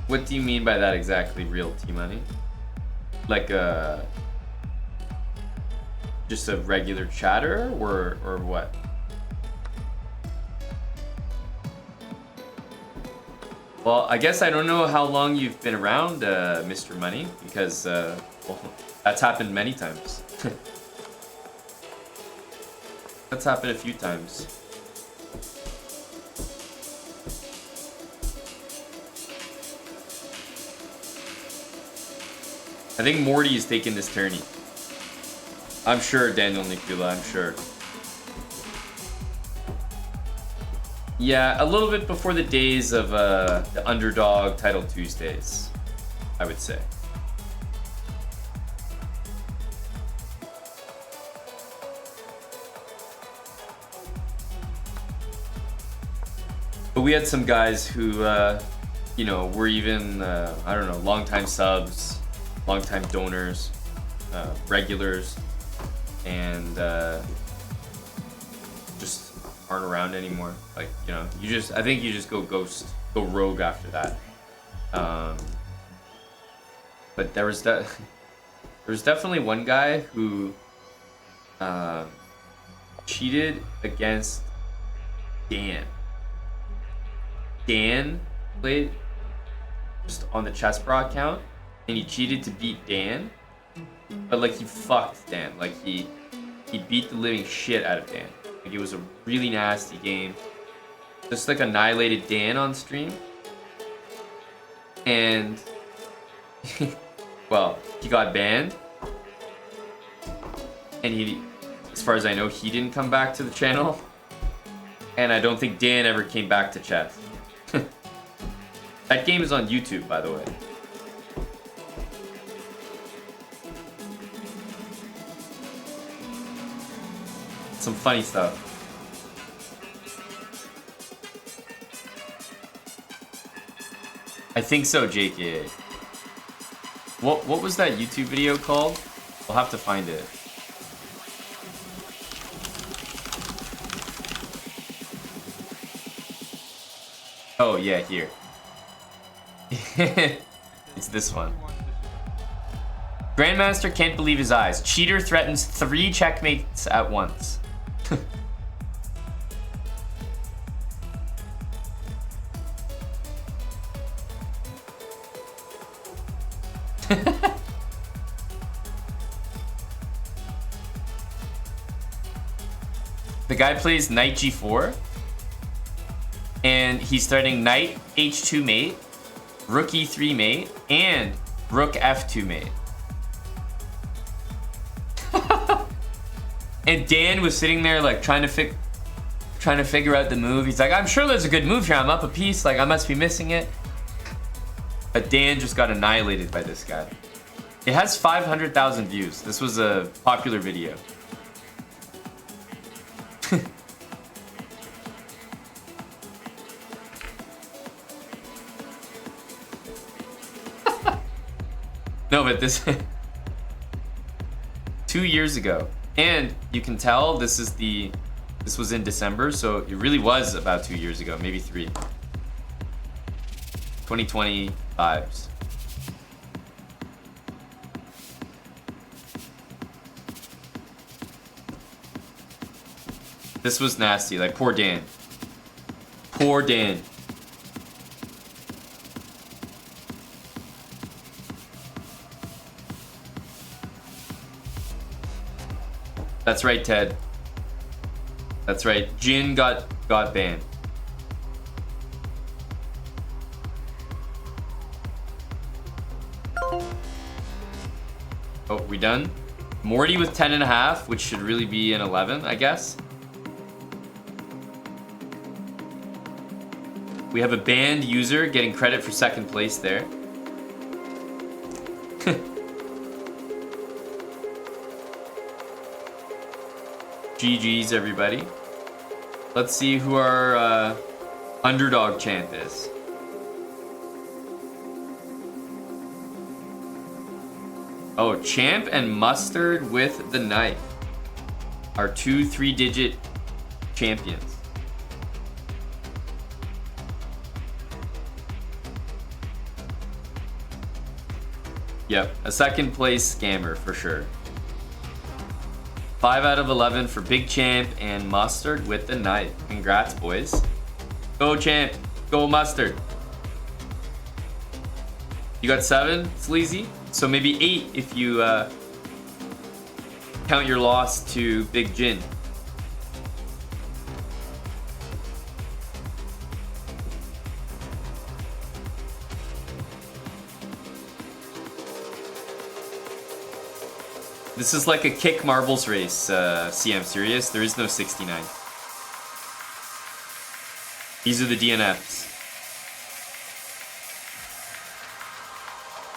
What do you mean by that exactly, real T-Money? Like just a regular chatter, or what? Well, I guess I don't know how long you've been around, Mr. Money, because well, that's happened many times. That's happened a few times. I think Morty is taking this tourney. I'm sure, Daniel Nikula, I'm sure. Yeah, a little bit before the days of the Underdog Title Tuesdays, I would say. But we had some guys who, you know, were even, I don't know, longtime subs, longtime donors, regulars, and just aren't around anymore. Like, you know, I think you just go ghost, go rogue after that. But there was definitely one guy who cheated against Dan. Dan played just on the chessbrah account, and he cheated to beat Dan, but like he fucked Dan. Like he beat the living shit out of Dan. Like it was a really nasty game. Just like annihilated Dan on stream. And well, he got banned. And he, as far as I know, he didn't come back to the channel. And I don't think Dan ever came back to chess. That game is on YouTube, by the way. some funny stuff. I think so, JK. What was that YouTube video called? We'll have to find it. Oh yeah, here. It's this one. Grandmaster can't believe his eyes. Cheater threatens 3 checkmates at once. The guy plays knight g4, and he's starting knight h2 mate, rook e3 mate, and rook f2 mate. And Dan was sitting there like trying to figure out the move. He's like, I'm sure there's a good move here. I'm up a piece. Like I must be missing it. But Dan just got annihilated by this guy. It has 500,000 views. This was a popular video. No, but this 2 years ago. And you can tell this was in December, so it really was about 2 years ago, maybe 3. 2020 vibes. This was nasty, like poor Dan. Poor Dan. That's right, Ted. That's right. Jin got banned. Oh, we done? Morty with 10.5, which should really be an 11, I guess. We have a banned user getting credit for second place there. GG's, everybody. Let's see who our underdog champ is. Oh, champ and mustard with the knife. Our 2 3-digit champions. Yep, a second place scammer for sure. 5 out of 11 for Big Champ and Mustard with the knife. Congrats, boys. Go Champ. Go Mustard. You got 7, Sleazy? So maybe 8 if you count your loss to Big Jin. This is like a kick marbles race, CM Serious. There is no 69. These are the DNFs.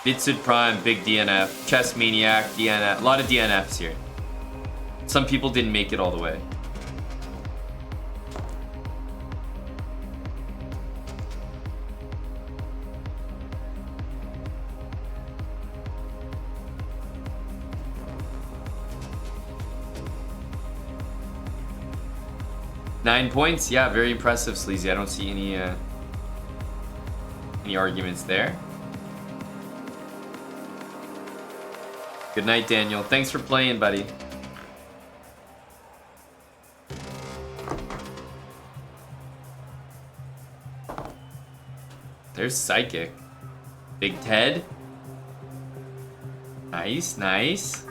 Bitsud Prime, big DNF. Chess Maniac, DNF. A lot of DNFs here. Some people didn't make it all the way. Nine points, yeah, very impressive, Sleazy. I don't see any arguments there. Good night, Daniel. Thanks for playing, buddy. There's Psychic. Big Ted. Nice, nice.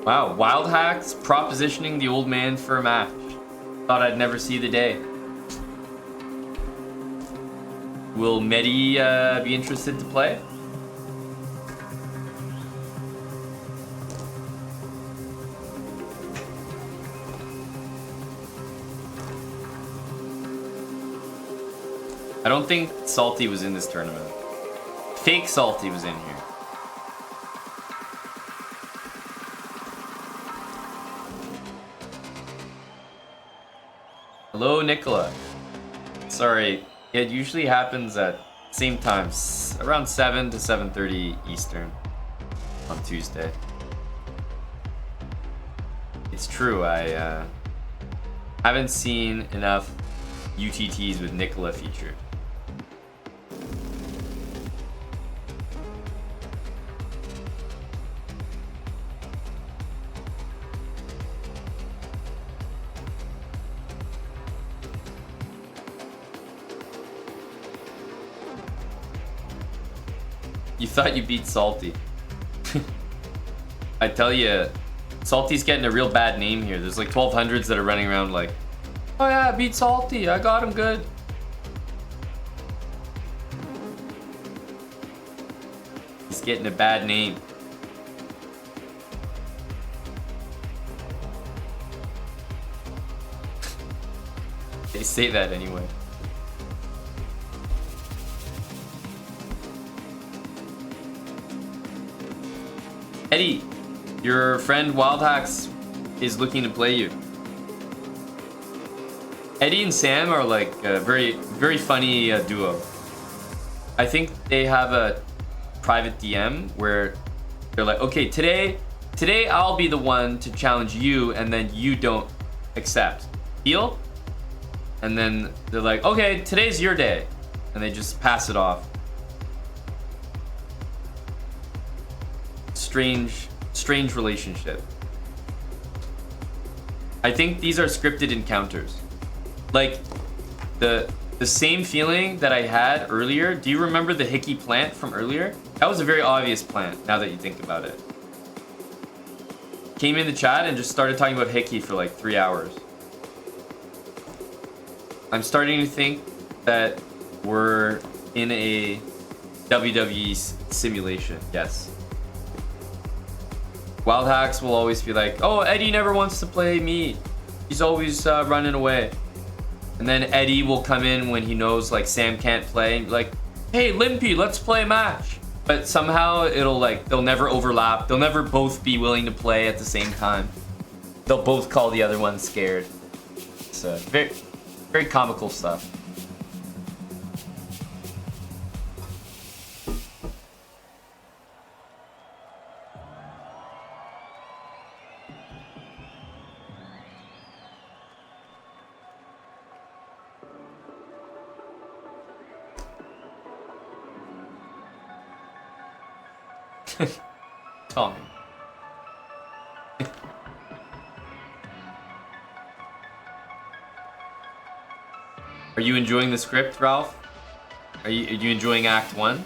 Wow, Wild Hacks propositioning the old man for a match. Thought I'd never see the day. Will Medi be interested to play? I don't think Salty was in this tournament. Fake Salty was in here. Hello, Nicola. Sorry, it usually happens at same times, around 7 to 7:30 Eastern on Tuesday. It's true, I haven't seen enough UTTs with Nicola featured. You thought you beat Salty. I tell you, Salty's getting a real bad name here. There's like 1200s that are running around like, oh yeah, I beat Salty. I got him good. He's getting a bad name. They say that anyway. Eddie, your friend Wildhacks is looking to play you. Eddie and Sam are like a very, very funny duo. I think they have a private DM where they're like, okay, today I'll be the one to challenge you, and then you don't accept. Deal? And then they're like, okay, today's your day, and they just pass it off. Strange relationship. I think these are scripted encounters. Like the same feeling that I had earlier. Do you remember the hickey plant from earlier? That was a very obvious plant now that you think about it. Came in the chat and just started talking about hickey for like 3 hours. I'm starting to think that we're in a WWE simulation. Yes. Wildhacks will always be like, oh, Eddie never wants to play me. He's always running away. And then Eddie will come in when he knows like Sam can't play and be like, hey, Limpy, let's play a match. But somehow it'll like, they'll never overlap. They'll never both be willing to play at the same time. They'll both call the other one scared. It's very, very comical stuff. Tommy. Are you enjoying the script, Ralph? Are you enjoying Act 1?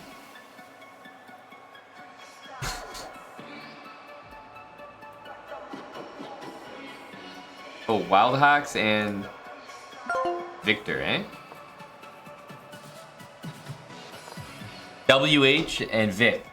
Oh, Wildhacks and Victor, eh? WH and Vic.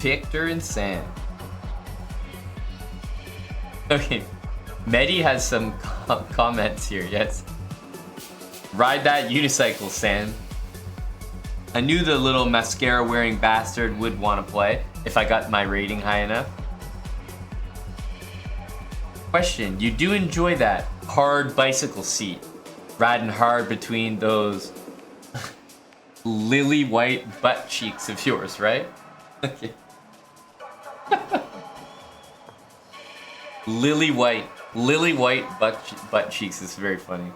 Victor and Sam. Okay. Medi has some comments here, yes. Ride that unicycle, Sam. I knew the little mascara wearing bastard would want to play if I got my rating high enough. Question, you do enjoy that hard bicycle seat, riding hard between those lily white butt cheeks of yours, right? Okay. Lily white butt cheeks is very funny.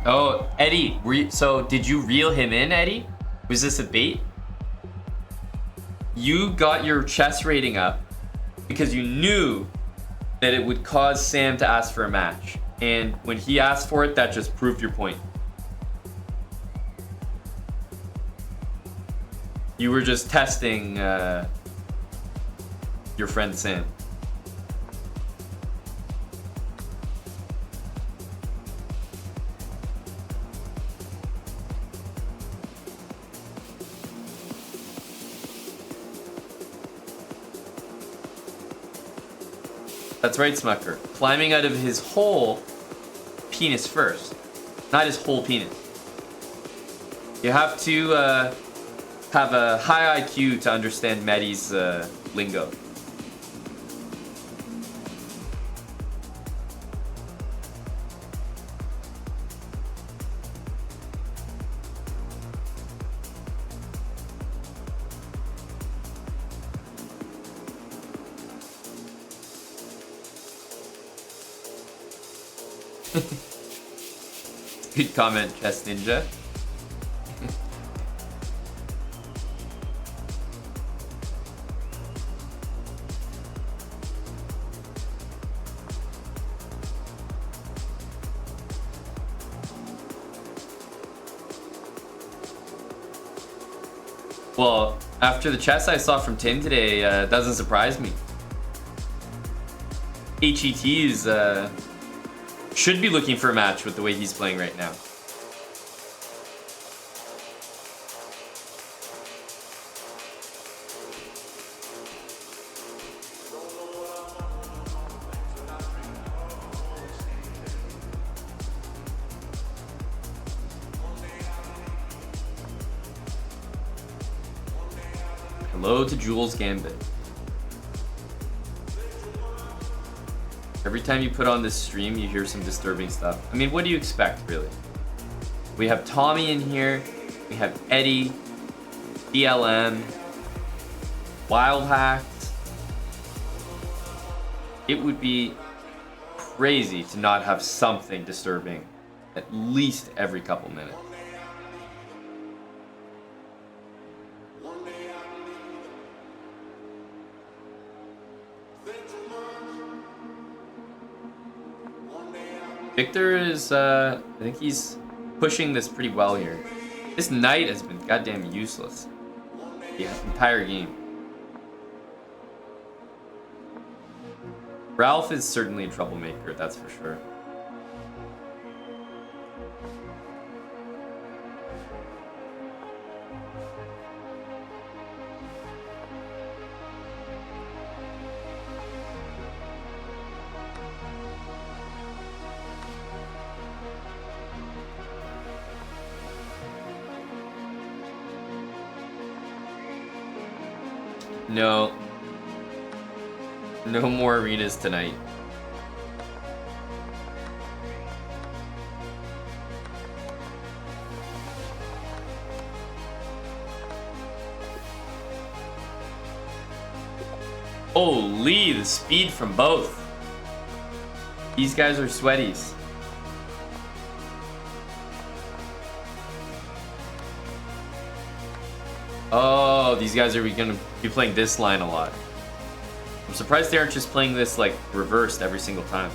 Oh, Eddie, so did you reel him in, Eddie? Was this a bait? You got your chess rating up because you knew that it would cause Sam to ask for a match. And when he asked for it, that just proved your point. You were just testing your friend Sam. That's right, Smucker. Climbing out of his whole penis first. Not his whole penis. You have to have a high IQ to understand Medi's lingo. Good comment, Chess Ninja. Well, after the chess I saw from Tim today, doesn't surprise me. HET's should be looking for a match with the way he's playing right now. Hello to Jules Gambit. Every time you put on this stream, you hear some disturbing stuff. I mean, what do you expect, really? We have Tommy in here. We have Eddie, BLM, Wild Hacked. It would be crazy to not have something disturbing at least every couple minutes. Victor is, I think he's pushing this pretty well here. This knight has been goddamn useless the entire game. Ralph is certainly a troublemaker, that's for sure. No. No more arenas tonight. Holy, the speed from both. These guys are sweaties. Oh, these guys are gonna be playing this line a lot. I'm surprised they aren't just playing this like reversed every single time.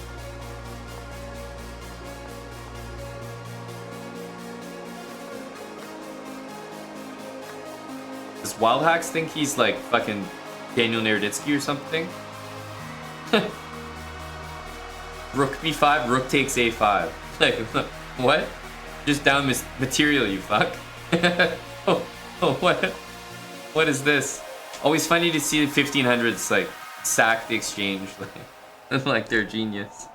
Does Wild Hacks think he's like fucking Daniel Naroditsky or something? Rook b5, rook takes a5. Like, what? Just down material, you fuck. oh, what? What is this? Always funny to see the 1500s like sack the exchange, like they're genius.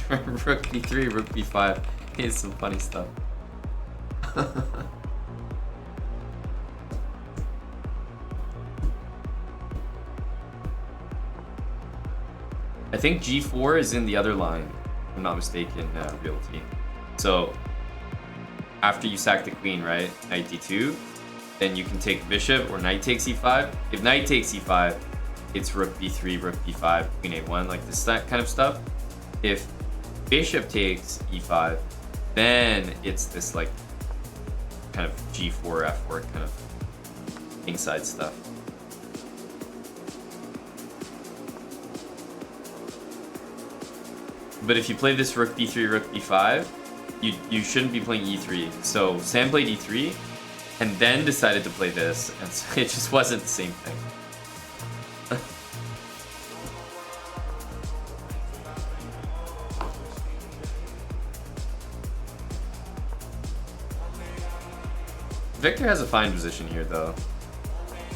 Rook b3, rook b5. Here's some funny stuff. I think g4 is in the other line, if I'm not mistaken, Realty. So after you sack the queen, right, knight d2, then you can take bishop or knight takes e5. If knight takes e5, it's rook b3, rook b5, queen a1, like this kind of stuff. If bishop takes e5, then it's this like kind of g4, f4 kind of kingside stuff. But if you play this rook b3, rook b5, you shouldn't be playing e3. So Sam played e3 and then decided to play this, and so it just wasn't the same thing. Victor has a fine position here, though.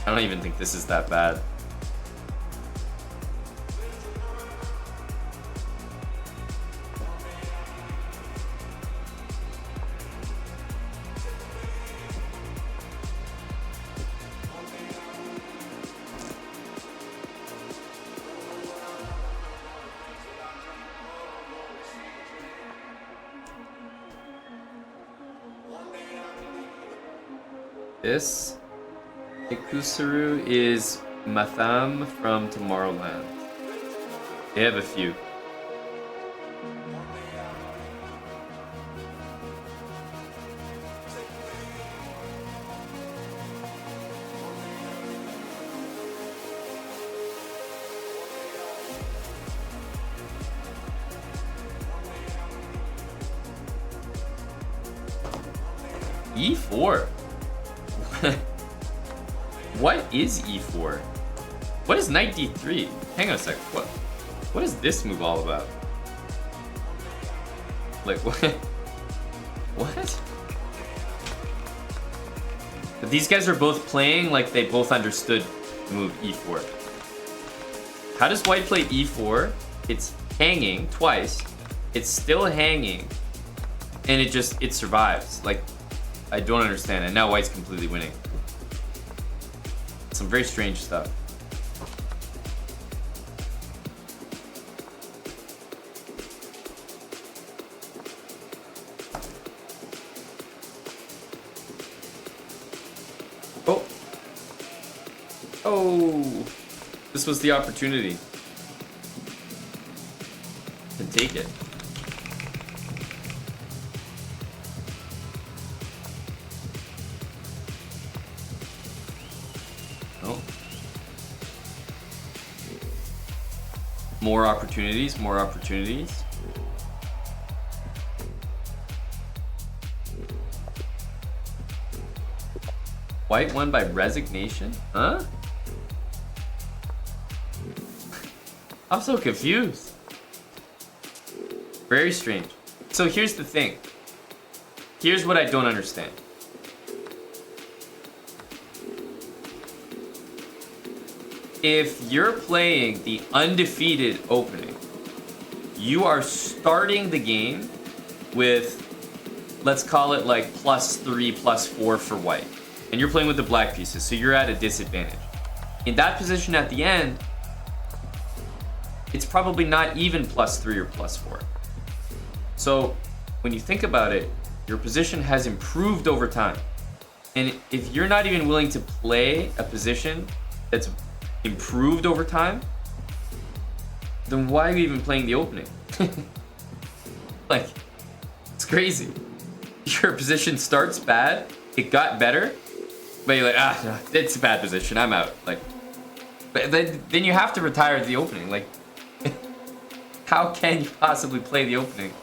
I don't even think this is that bad. This Ikusuru is Matham from Tomorrowland. They have a few. E4? What is e4? What is knight d3? Hang on a sec. What is this move all about? Like what? What? But these guys are both playing like they both understood the move e4. How does white play e4? It's hanging twice. It's still hanging, and it survives. Like, I don't understand. And now white's completely winning. Some very strange stuff. Oh. Oh. This was the opportunity to take it. More opportunities, more opportunities. White won by resignation? Huh? I'm so confused. Very strange. So here's the thing. Here's what I don't understand. If you're playing the undefeated opening, you are starting the game with, let's call it like +3, +4 for white. And you're playing with the black pieces, so you're at a disadvantage. In that position at the end, it's probably not even +3 or +4. So when you think about it, your position has improved over time. And if you're not even willing to play a position that's improved over time, then why are you even playing the opening? Like, it's crazy. your position starts bad, it got better, but you're like, no, it's a bad position, I'm out. Like, but then you have to retire the opening. Like, how can you possibly play the opening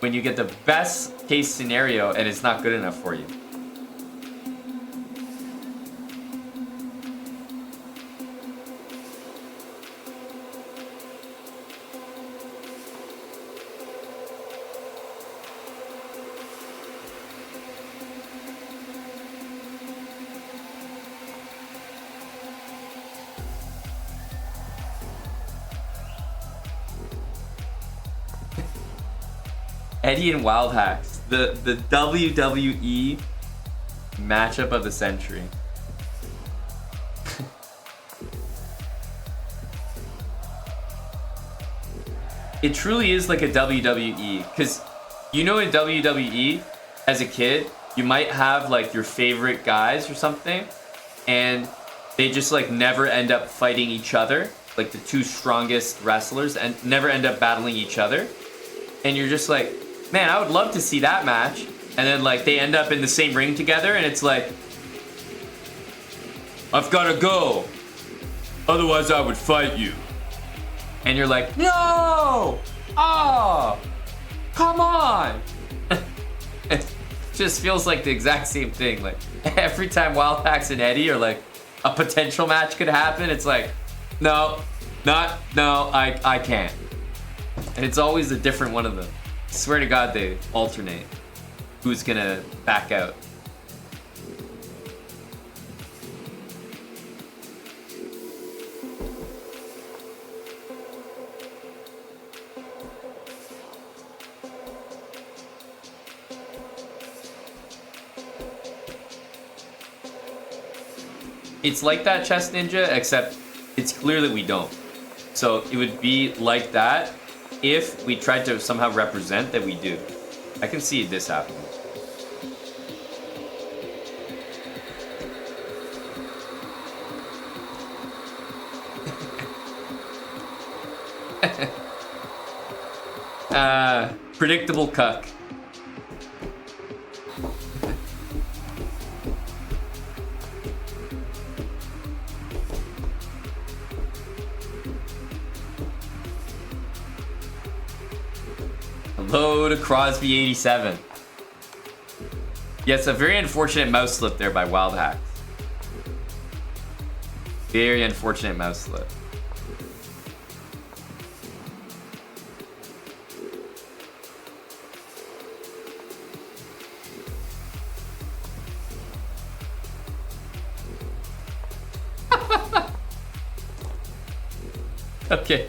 when you get the best case scenario and it's not good enough for you? Eddie and Wild Hacks, the WWE matchup of the century. It truly is like a WWE, because you know in WWE, as a kid, you might have like your favorite guys or something, and they just like never end up fighting each other, like the two strongest wrestlers, and never end up battling each other. And you're just like, man, I would love to see that match. And then like they end up in the same ring together and it's like, I've gotta go, otherwise I would fight you. And you're like, no! Oh! Come on! It just feels like the exact same thing. Like every time Wild Hacks and Eddie are like, a potential match could happen, it's like, no, I can't. And it's always a different one of them. I swear to God, they alternate who's gonna back out. It's like that, Chess Ninja, except it's clear that we don't. So it would be like that if we tried to somehow represent that we do. I can see this happening. Predictable cuck. Hello to Crosby87. Yes, a very unfortunate mouse slip there by Wild Hacks. Very unfortunate mouse slip. Okay.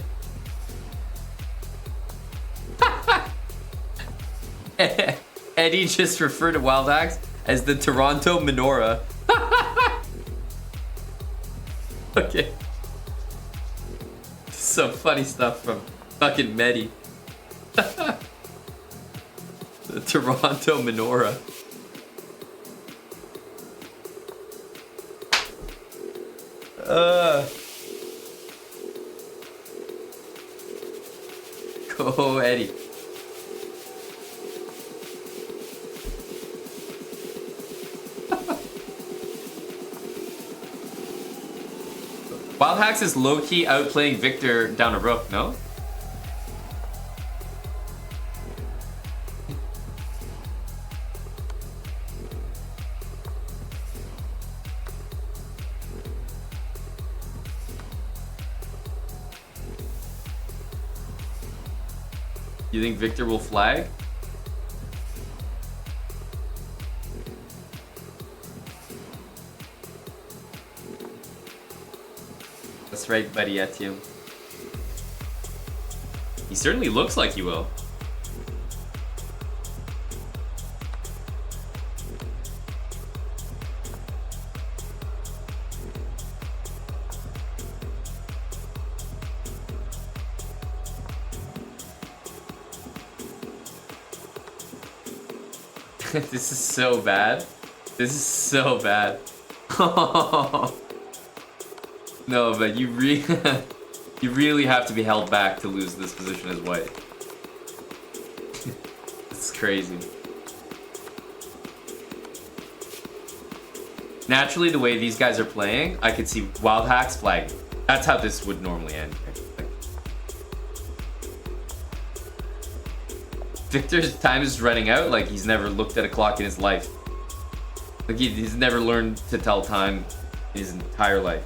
Eddie just referred to Wild Hacks as the Toronto Menorah. Okay. Some funny stuff from fucking Medi. The Toronto Menorah. Go, Eddie. Wild Hacks is low-key outplaying Victor down a rook, no? You think Victor will flag? That's right, buddy Etienne. He certainly looks like he will. This is so bad. This is so bad. No, but you really have to be held back to lose this position as white. It's crazy. Naturally, the way these guys are playing, I could see Wild Hacks flagging. That's how this would normally end. Victor's time is running out like he's never looked at a clock in his life. Like he's never learned to tell time in his entire life.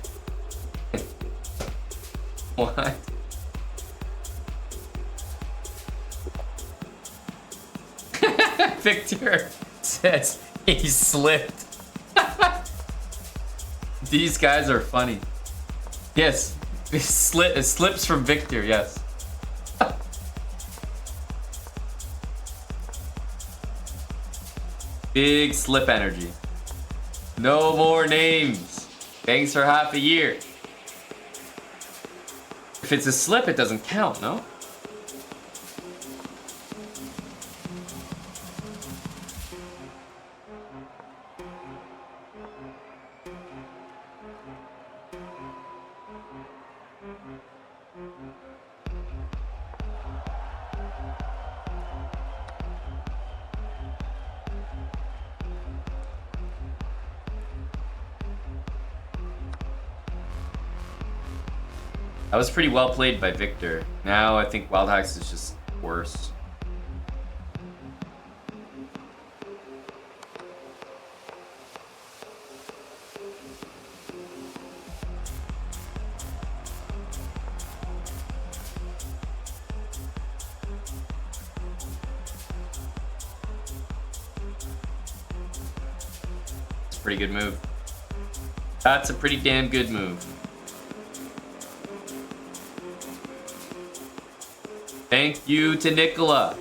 What? Victor says he slipped. These guys are funny. Yes, it slips from Victor, yes. Big slip energy. No more names. Thanks for half a year. If it's a slip, it doesn't count, no? That was pretty well played by Victor. Now I think Wild Hacks is just worse. It's a pretty good move. That's a pretty damn good move. Thank you to Nicola.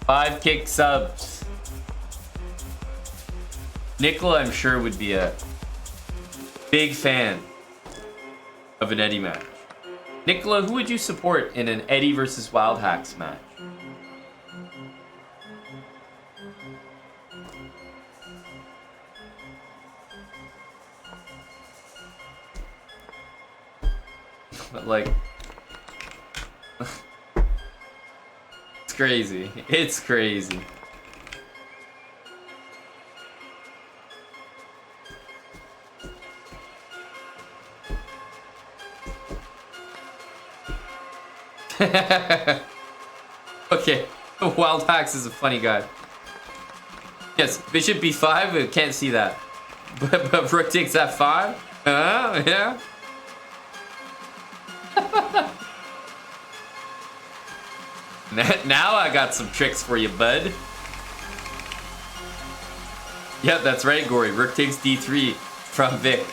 5 kick subs. Nicola, I'm sure, would be a big fan of an Eddie match. Nicola, who would you support in an Eddie versus Wild Hacks match? But like... crazy. It's crazy. Okay, Wild Hacks is a funny guy. Yes, bishop b5, we can't see that. But rook takes f5? Yeah. Now I got some tricks for you, bud. Yep, that's right, Gory. Rook takes d3 from Vic.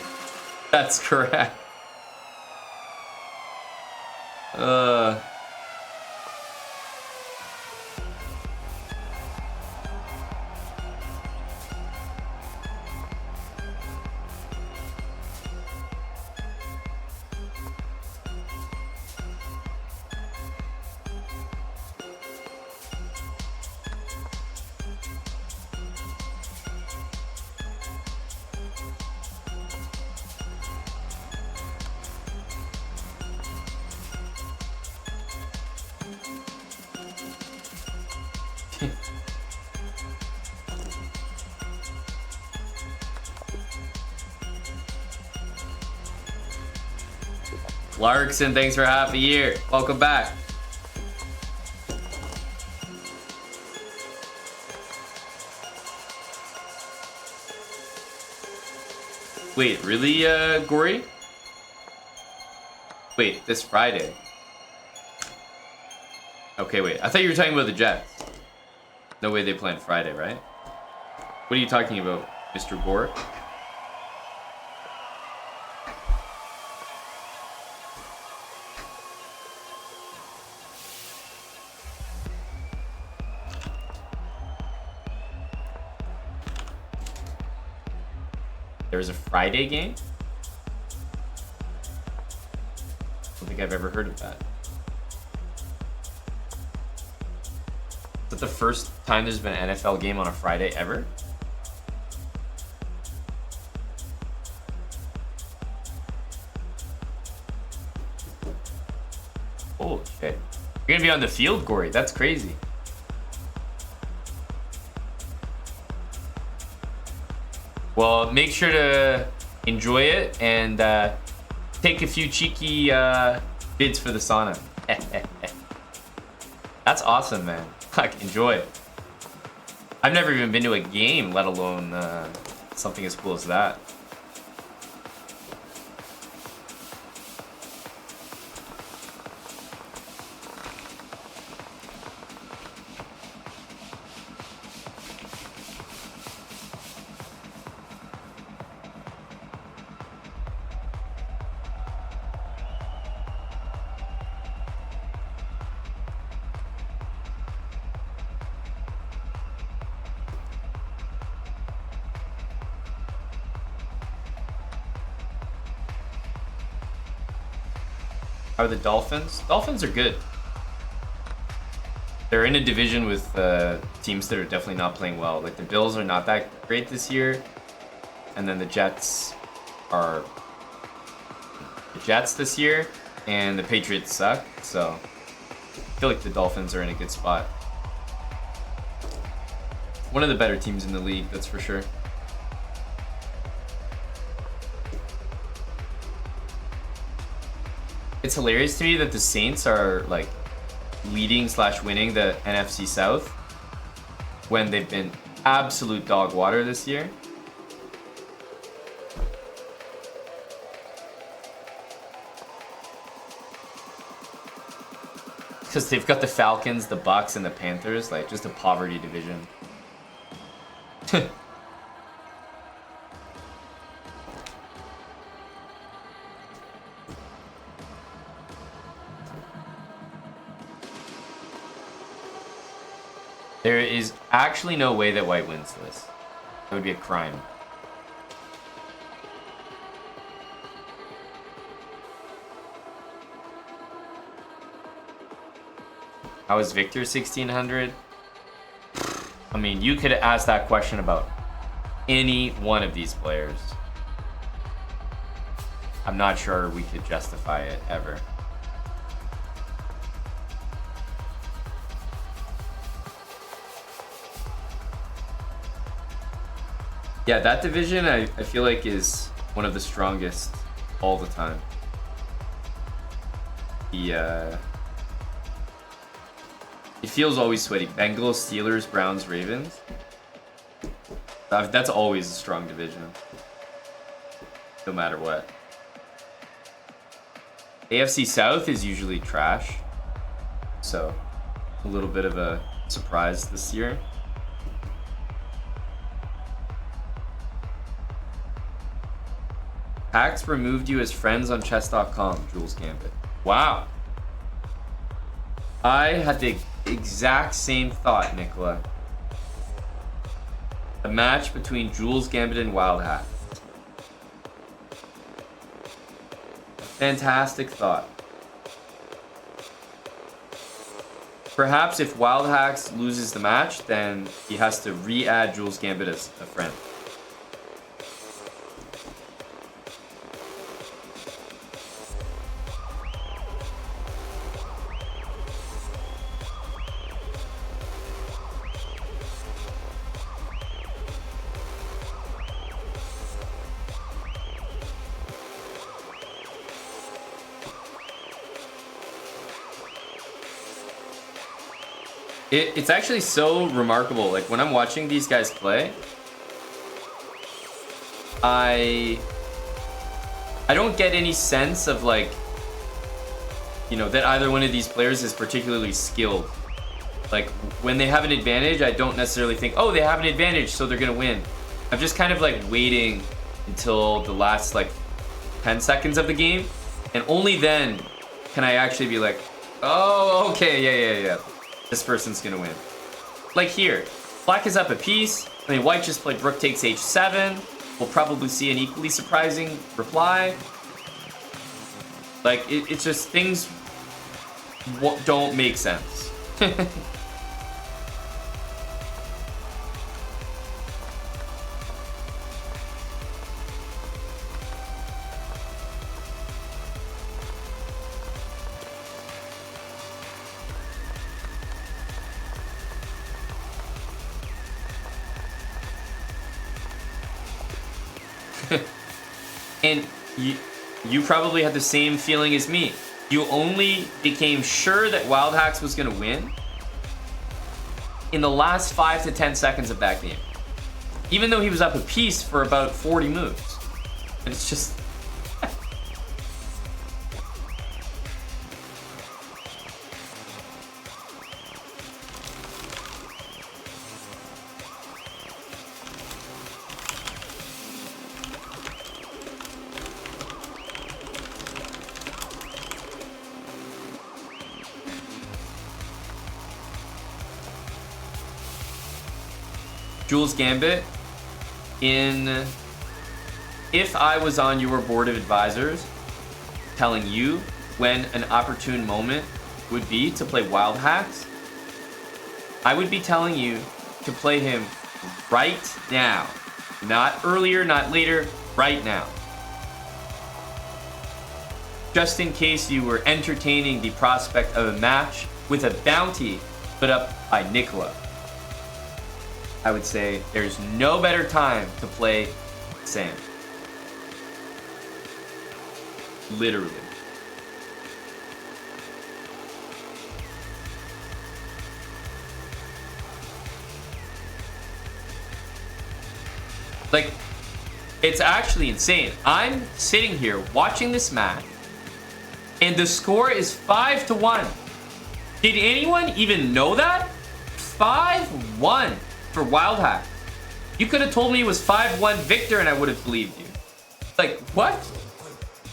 That's correct. Larkson, thanks for half a year. Welcome back. Wait, really, Gory? Wait, this Friday. Okay, wait. I thought you were talking about the Jets. No way they play on Friday, right? What are you talking about, Mr. Gore? There's a Friday game? I don't think I've ever heard of that. Is that the first time there's been an NFL game on a Friday ever? Holy shit. You're gonna be on the field, Gory. That's crazy. Well, make sure to enjoy it and take a few cheeky bids for the sauna. That's awesome, man. Like, enjoy it. I've never even been to a game, let alone something as cool as that. How are the Dolphins? Dolphins are good. They're in a division with teams that are definitely not playing well. Like the Bills are not that great this year, and then the Jets are the Jets this year, and the Patriots suck. So I feel like the Dolphins are in a good spot. One of the better teams in the league, that's for sure. It's hilarious to me that the Saints are like leading / winning the NFC South when they've been absolute dog water this year. Because they've got the Falcons, the Bucks, and the Panthers, like just a poverty division. There is actually no way that White wins this. It would be a crime. How is Victor 1600? I mean, you could ask that question about any one of these players. I'm not sure we could justify it ever. Yeah, that division I feel like is one of the strongest all the time. It feels always sweaty. Bengals, Steelers, Browns, Ravens. That's always a strong division. No matter what. AFC South is usually trash. So, a little bit of a surprise this year. Hacks removed you as friends on chess.com, Jules Gambit. Wow. I had the exact same thought, Nicola. The match between Jules Gambit and Wild Hack. Fantastic thought. Perhaps if Wild Hacks loses the match, then he has to re-add Jules Gambit as a friend. It's actually so remarkable. Like when I'm watching these guys play, I don't get any sense of like, you know, that either one of these players is particularly skilled. Like when they have an advantage, I don't necessarily think, oh, they have an advantage, so they're gonna win. I'm just kind of like waiting until the last like 10 seconds of the game, and only then can I actually be like, oh, okay, yeah. This person's gonna win. Like here, Black is up a piece. I mean, White just played Rook takes H7. We'll probably see an equally surprising reply. Like, it's just things don't make sense. And you probably had the same feeling as me. You only became sure that Wild Hacks was going to win in the last 5 to 10 seconds of that game. Even though he was up a piece for about 40 moves. And it's just... Jules Gambit, if I was on your board of advisors telling you when an opportune moment would be to play Wild Hacks, I would be telling you to play him right now. Not earlier, not later, right now. Just in case you were entertaining the prospect of a match with a bounty put up by Nicola. I would say there's no better time to play Sam. Literally. Like, it's actually insane. I'm sitting here watching this match, and the score is 5-1. Did anyone even know that? 5-1 for Wild Hack. You could have told me it was 5-1 Victor and I would have believed you. Like, what?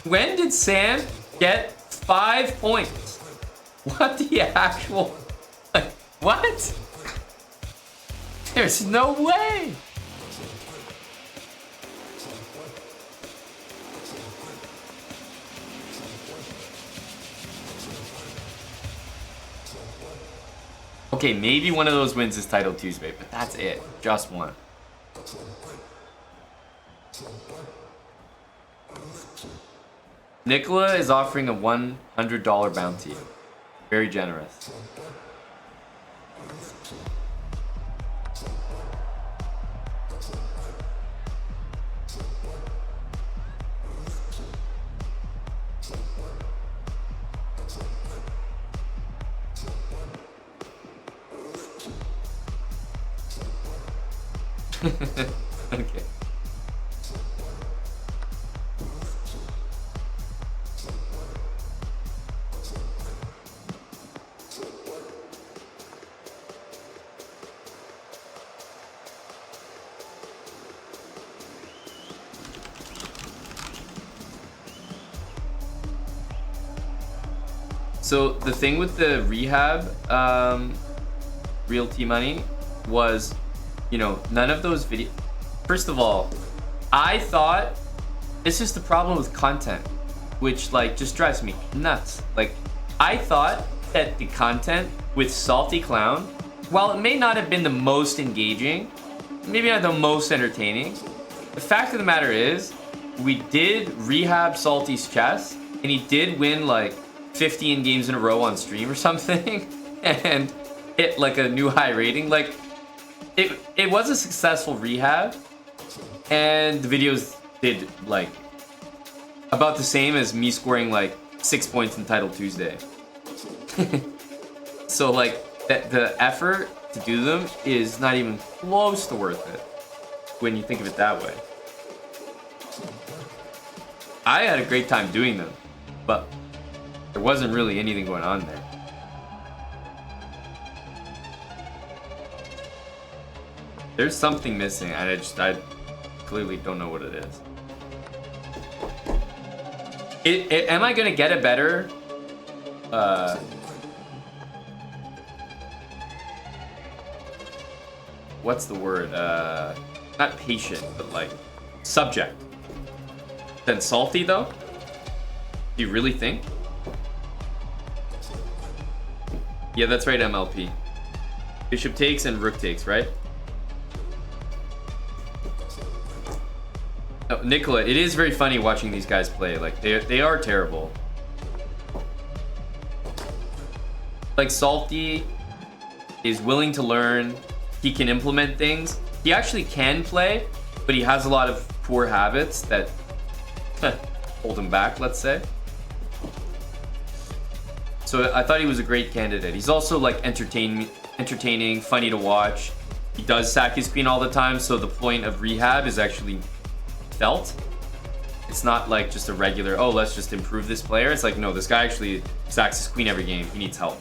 When did Sam get 5 points? What the actual... Like, what? There's no way. Okay, maybe one of those wins is Title Tuesday, but that's it. Just one. Nicola is offering a $100 bounty. Very generous. Okay. So the thing with the rehab realty money was, you know, none of those videos. First of all, I thought this is the problem with content, which like just drives me nuts. Like, I thought that the content with Salty Clown, while it may not have been the most engaging, maybe not the most entertaining, the fact of the matter is, we did rehab Salty's chess, and he did win like 15 games in a row on stream or something, and hit like a new high rating. Like, it was a successful rehab, and the videos did like about the same as me scoring like 6 points in Title Tuesday. So like the effort to do them is not even close to worth it when you think of it that way. I had a great time doing them, but there wasn't really anything going on there. There's something missing, and I clearly don't know what it is. Am I gonna get a better what's the word? Not patient, but like subject than Salty though? Do you really think? Yeah, that's right, MLP. Bishop takes and rook takes, right? Oh, Nicola, it is very funny watching these guys play. Like, they are terrible. Like, Salty is willing to learn. He can implement things. He actually can play, but he has a lot of poor habits that hold him back, let's say. So I thought he was a great candidate. He's also like entertaining, funny to watch. He does sack his queen all the time, so the point of rehab is actually felt. It's not like just a regular, oh, let's just improve this player. It's like, no, this guy actually sacks his queen every game. He needs help.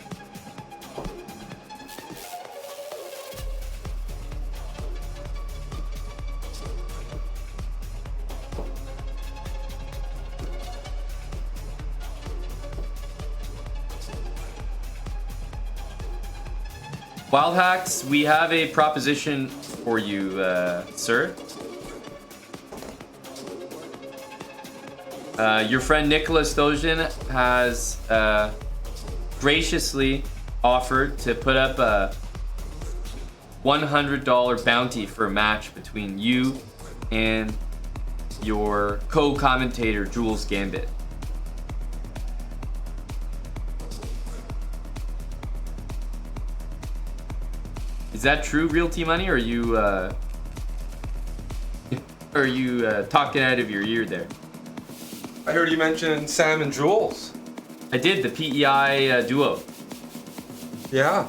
Wild Hacks, we have a proposition for you, sir. Your friend Nicholas Stojan has graciously offered to put up a $100 bounty for a match between you and your co-commentator, Jules Gambit. Is that true, Real T Money, or are you talking out of your ear there? I heard you mention Sam and Jules. I did, the PEI duo. Yeah.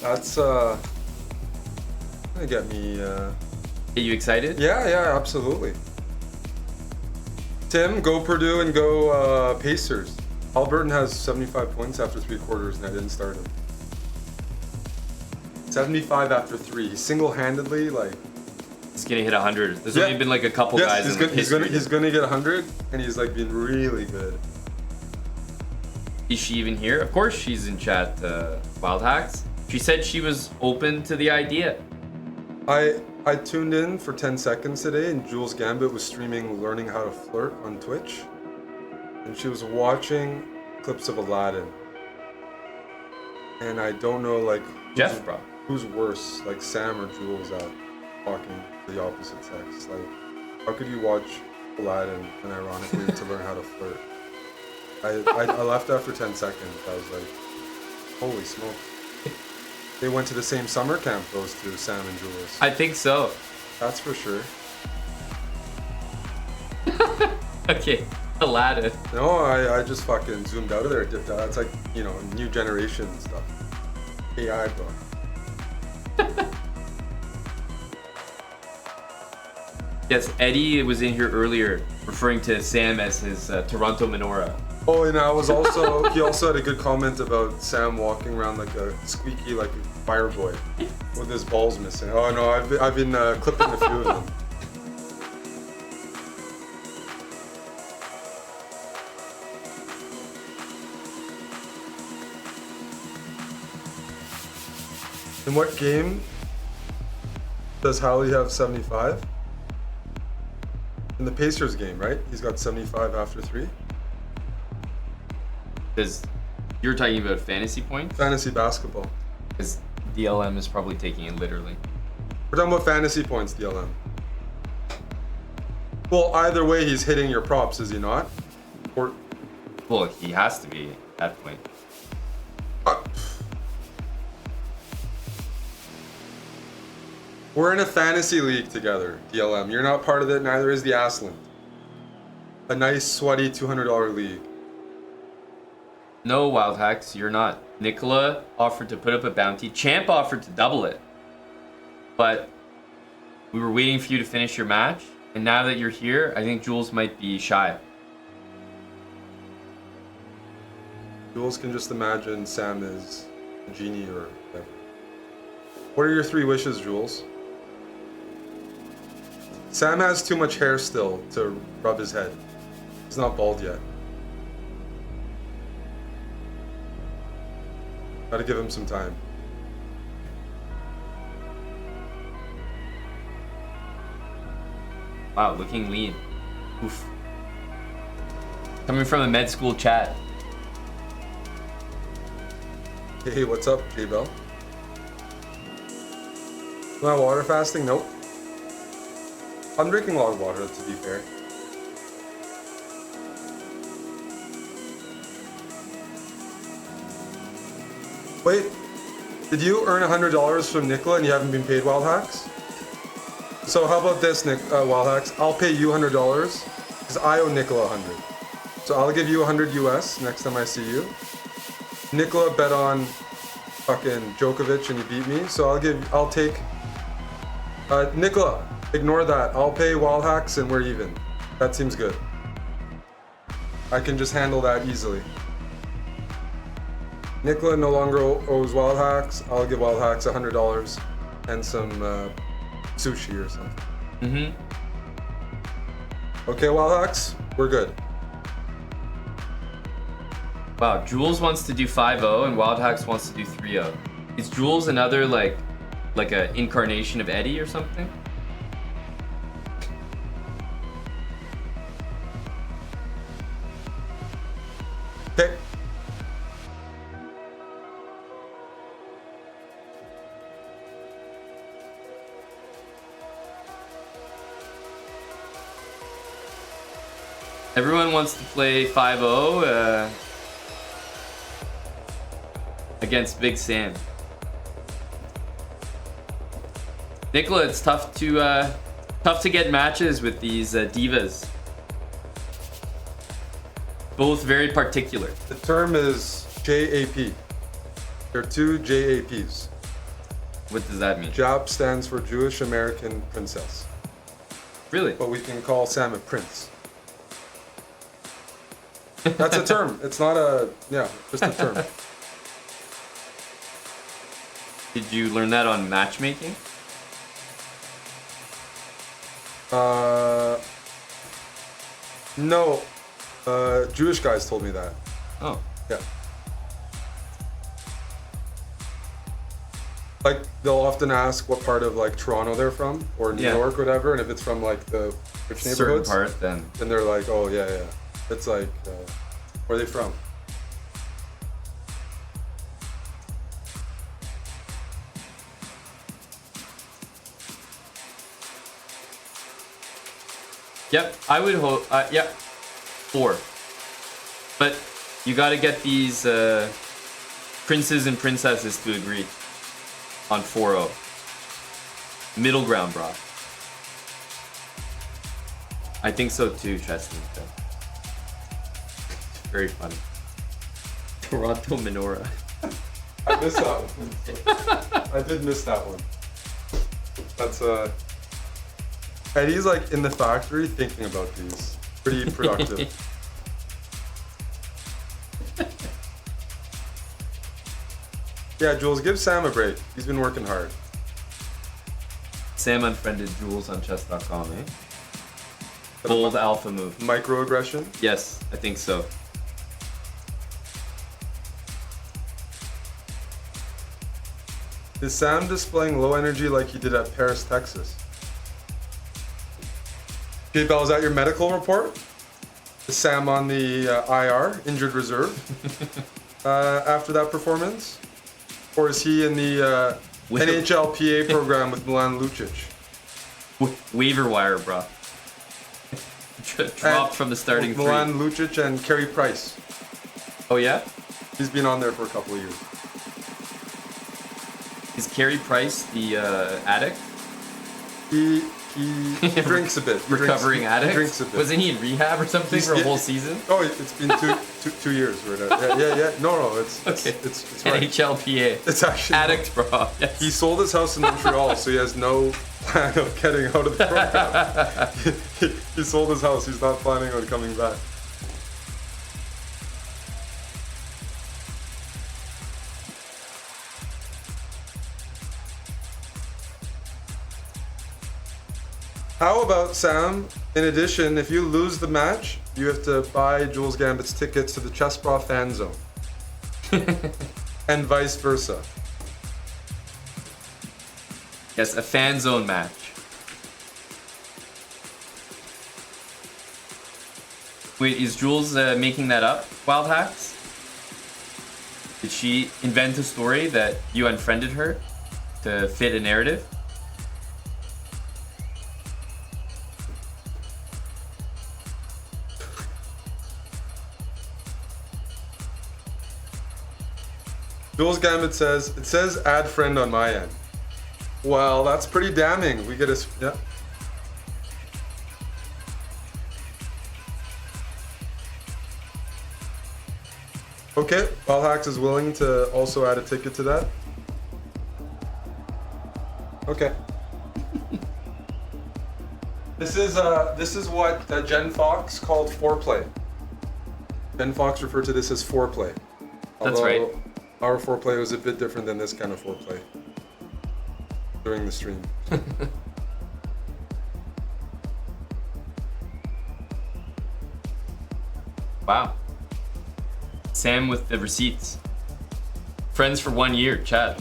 That's gonna get me Get you excited? Yeah, absolutely. Tim, go Purdue and go Pacers. Albertan has 75 points after 3 quarters and I didn't start him. 75 after 3. He single-handedly, like... He's gonna hit 100. There's only been like a couple guys in history. He's gonna get 100, and he's like been really good. Is she even here? Of course she's in chat, Wild Hacks. She said she was open to the idea. I tuned in for 10 seconds today, and Jules Gambit was streaming Learning How to Flirt on Twitch. And she was watching clips of Aladdin. And I don't know, like... chessbrah. Who's worse, like Sam or Jules at talking to the opposite sex? Like, how could you watch Aladdin and ironically to learn how to flirt? I left after 10 seconds. I was like, holy smoke. They went to the same summer camp, those two, Sam and Jules. I think so. That's for sure. Okay, Aladdin. No, I just fucking zoomed out of there, dipped out. It's like, you know, new generation stuff. AI, bro. Yes, Eddie was in here earlier referring to Sam as his Toronto menorah. Oh, and I was also, he also had a good comment about Sam walking around like a squeaky, like a fire boy with his balls missing. Oh no, I've been clipping a few of them. In what game does Howley have 75? In the Pacers game, right? He's got 75 after 3. Because you're talking about fantasy points? Fantasy basketball. Because DLM is probably taking it literally. We're talking about fantasy points, DLM. Well, either way, he's hitting your props, is he not? Or... Well, he has to be at that point. We're in a fantasy league together, DLM. You're not part of it, neither is the Aslan. A nice, sweaty $200 league. No, Wild Hacks, you're not. Nicola offered to put up a bounty. Champ offered to double it. But we were waiting for you to finish your match. And now that you're here, I think Jules might be shy. Jules can just imagine Sam is a genie or whatever. What are your 3 wishes, Jules? Sam has too much hair still to rub his head. He's not bald yet. Gotta give him some time. Wow, looking lean. Oof. Coming from a med school chat. Hey, what's up, J-Bell? Not water fasting? Nope. I'm drinking a lot of water, to be fair. Wait, did you earn $100 from Nicola and you haven't been paid, Wild Hacks? So how about this, Wild Hacks? I'll pay you $100 Because I owe Nicola 100. So I'll give you 100 US next time I see you. Nicola bet on fucking Djokovic and he beat me, so I'll take Nicola, ignore that. I'll pay Wild Hacks and we're even. That seems good. I can just handle that easily. Nicola no longer owes Wild Hacks. I'll give Wild Hacks $100 and some sushi or something. Mm-hmm. Okay, Wild Hacks, we're good. Wow, Jules wants to do 5-0 and Wild Hacks wants to do 3-0. Is Jules another like a incarnation of Eddie or something? Okay. Everyone wants to play 5-0 against Big Sam. Nicola, it's tough to get matches with these divas. Both very particular. The term is JAP. There are two JAPs. What does that mean? JAP stands for Jewish American Princess. Really? But we can call Sam a prince. That's a term. It's not just a term. Did you learn that on matchmaking? No. Jewish guys told me that. Oh. Yeah. Like, they'll often ask what part of, like, Toronto they're from, or New York, or whatever, and if it's from, like, the rich Certain neighborhoods, part, then they're like, oh, yeah. It's like, where are they from? Yep, I would hope. Yeah, 4. But you got to get these princes and princesses to agree on 4-0. Middle ground, bro. I think so too, Chesney. It's very funny. Toronto Menorah. I missed that one. I did miss that one. That's Eddie's like in the factory thinking about these. Pretty productive. Yeah, Jules, give Sam a break. He's been working hard. Sam unfriended Jules on chess.com, eh? Bold alpha move. Microaggression? Yes, I think so. Is Sam displaying low energy like he did at Paris, Texas? Okay, Bell, is that your medical report? Is Sam on the IR, injured reserve, after that performance? Or is he in the NHLPA program with Milan Lucic? Waiver wire, bro. Dropped from the starting three. Milan Lucic and Carey Price. Oh yeah? He's been on there for a couple of years. Is Carey Price the addict? He drinks a bit. Recovering addict? Drinks a bit. Wasn't he in rehab or something for a whole season? Oh, it's been two years right now. Yeah. No, it's Okay. It's right. NHLPA. It's actually Addict, bro. Yes. He sold his house in Montreal, so he has no plan of getting out of the program. he sold his house. He's not planning on coming back. How about, Sam, in addition, if you lose the match, you have to buy Jules Gambit's tickets to the chessbrah fan zone. And vice versa. Yes, a fan zone match. Wait, is Jules making that up, Wild Hacks? Did she invent a story that you unfriended her to fit a narrative? Jules Gambit says, it says add friend on my end. Well, that's pretty damning. We get a, yeah. Okay, Ballhacks is willing to also add a ticket to that. Okay. This is what Jen Fox called foreplay. Jen Fox referred to this as foreplay. That's right. Our foreplay was a bit different than this kind of foreplay during the stream. Wow. Sam with the receipts. Friends for 1 year, chat.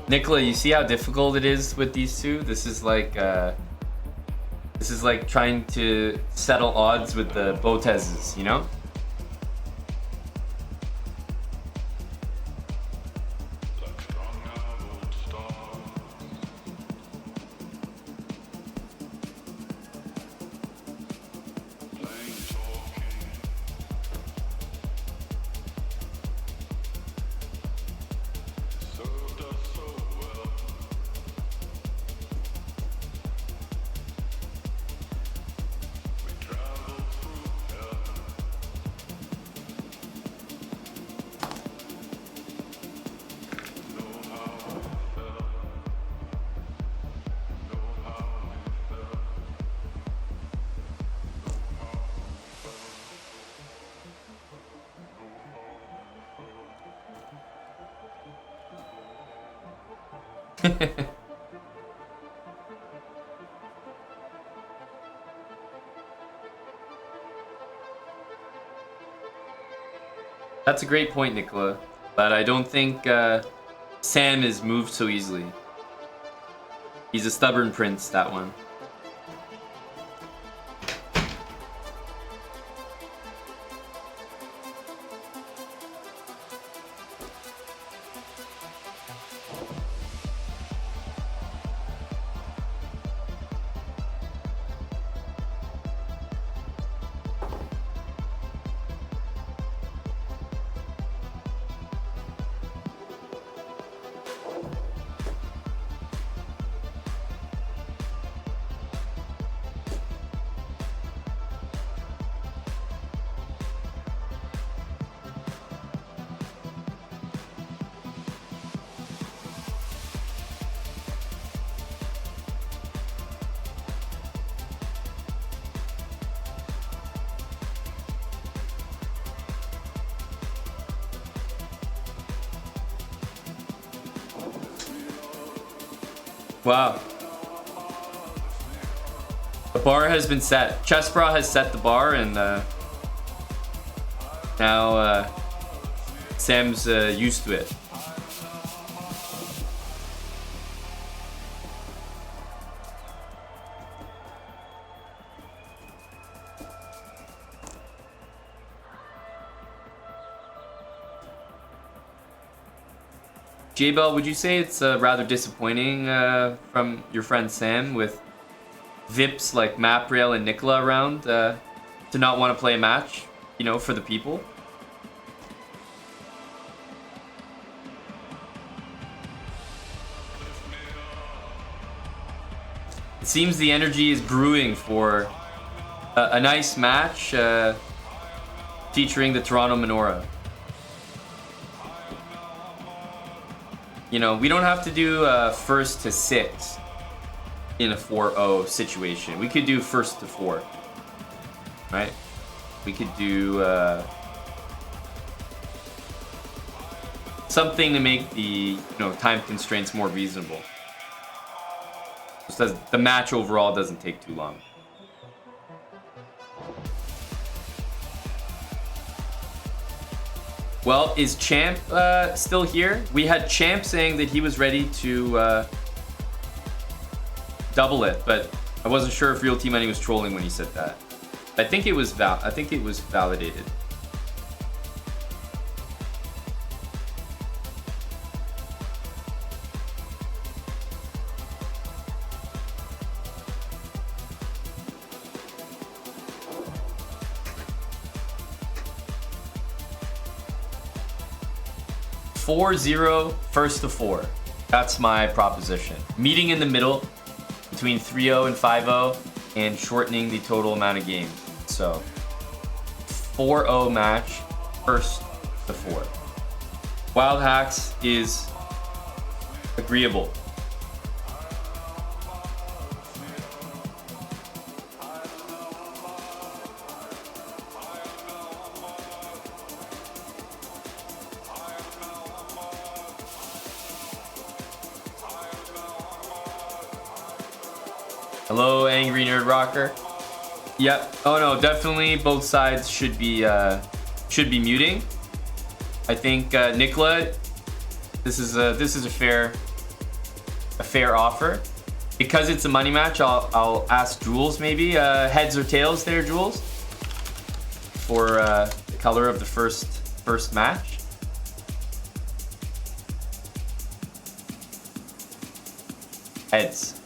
Nicola, you see how difficult it is with these two? This is like trying to settle odds with the Botezes, you know? That's a great point, Nicola. But I don't think Sam is moved so easily. He's a stubborn prince, that one. Wow. The bar has been set. Chessbrah has set the bar, and now Sam's used to it. J-Bell, would you say it's rather disappointing from your friend Sam with Vips like Maprail and Nicola around to not want to play a match, you know, for the people? It seems the energy is brewing for a nice match featuring the Toronto Menorah. You know, we don't have to do first to 6 in a 4-0 situation. We could do first to 4, right? We could do something to make the time constraints more reasonable. So the match overall doesn't take too long. Well, is Champ still here? We had Champ saying that he was ready to double it, but I wasn't sure if Real T Money was trolling when he said that. I think it was validated. Four-0, first to 4. That's my proposition. Meeting in the middle, between 3-0 and 5-0 and shortening the total amount of games. So 4-0 match, first to 4. Wild Hacks is agreeable. Hello, Angry Nerd Rocker. Yep. Oh no, definitely both sides should be muting. I think Nicola, this is a fair offer. Because it's a money match, I'll ask Jules maybe heads or tails there, Jules, for the color of the first match. Heads.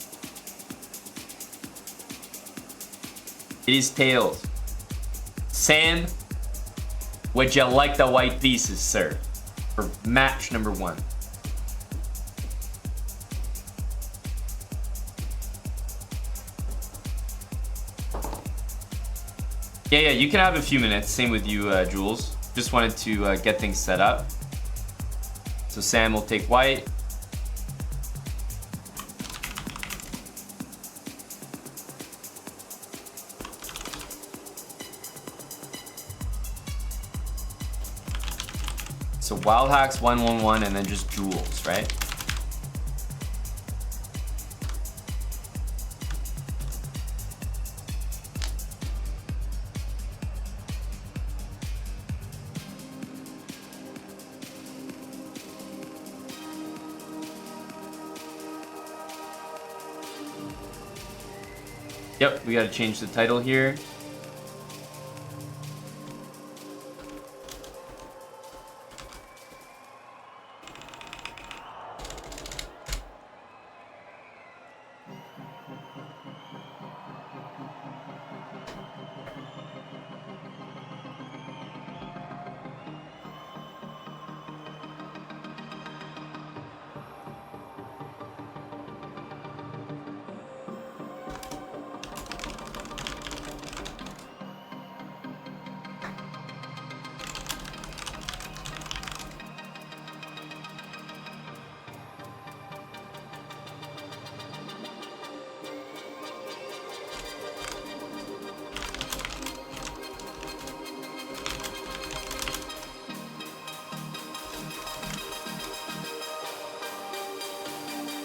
It is tails. Sam, would you like the white pieces, sir? For match number 1. Yeah, you can have a few minutes. Same with you, Jules. Just wanted to get things set up. So Sam will take white. So Wild Hacks 1-1-1 and then just Jules, right? Yep, we gotta change the title here.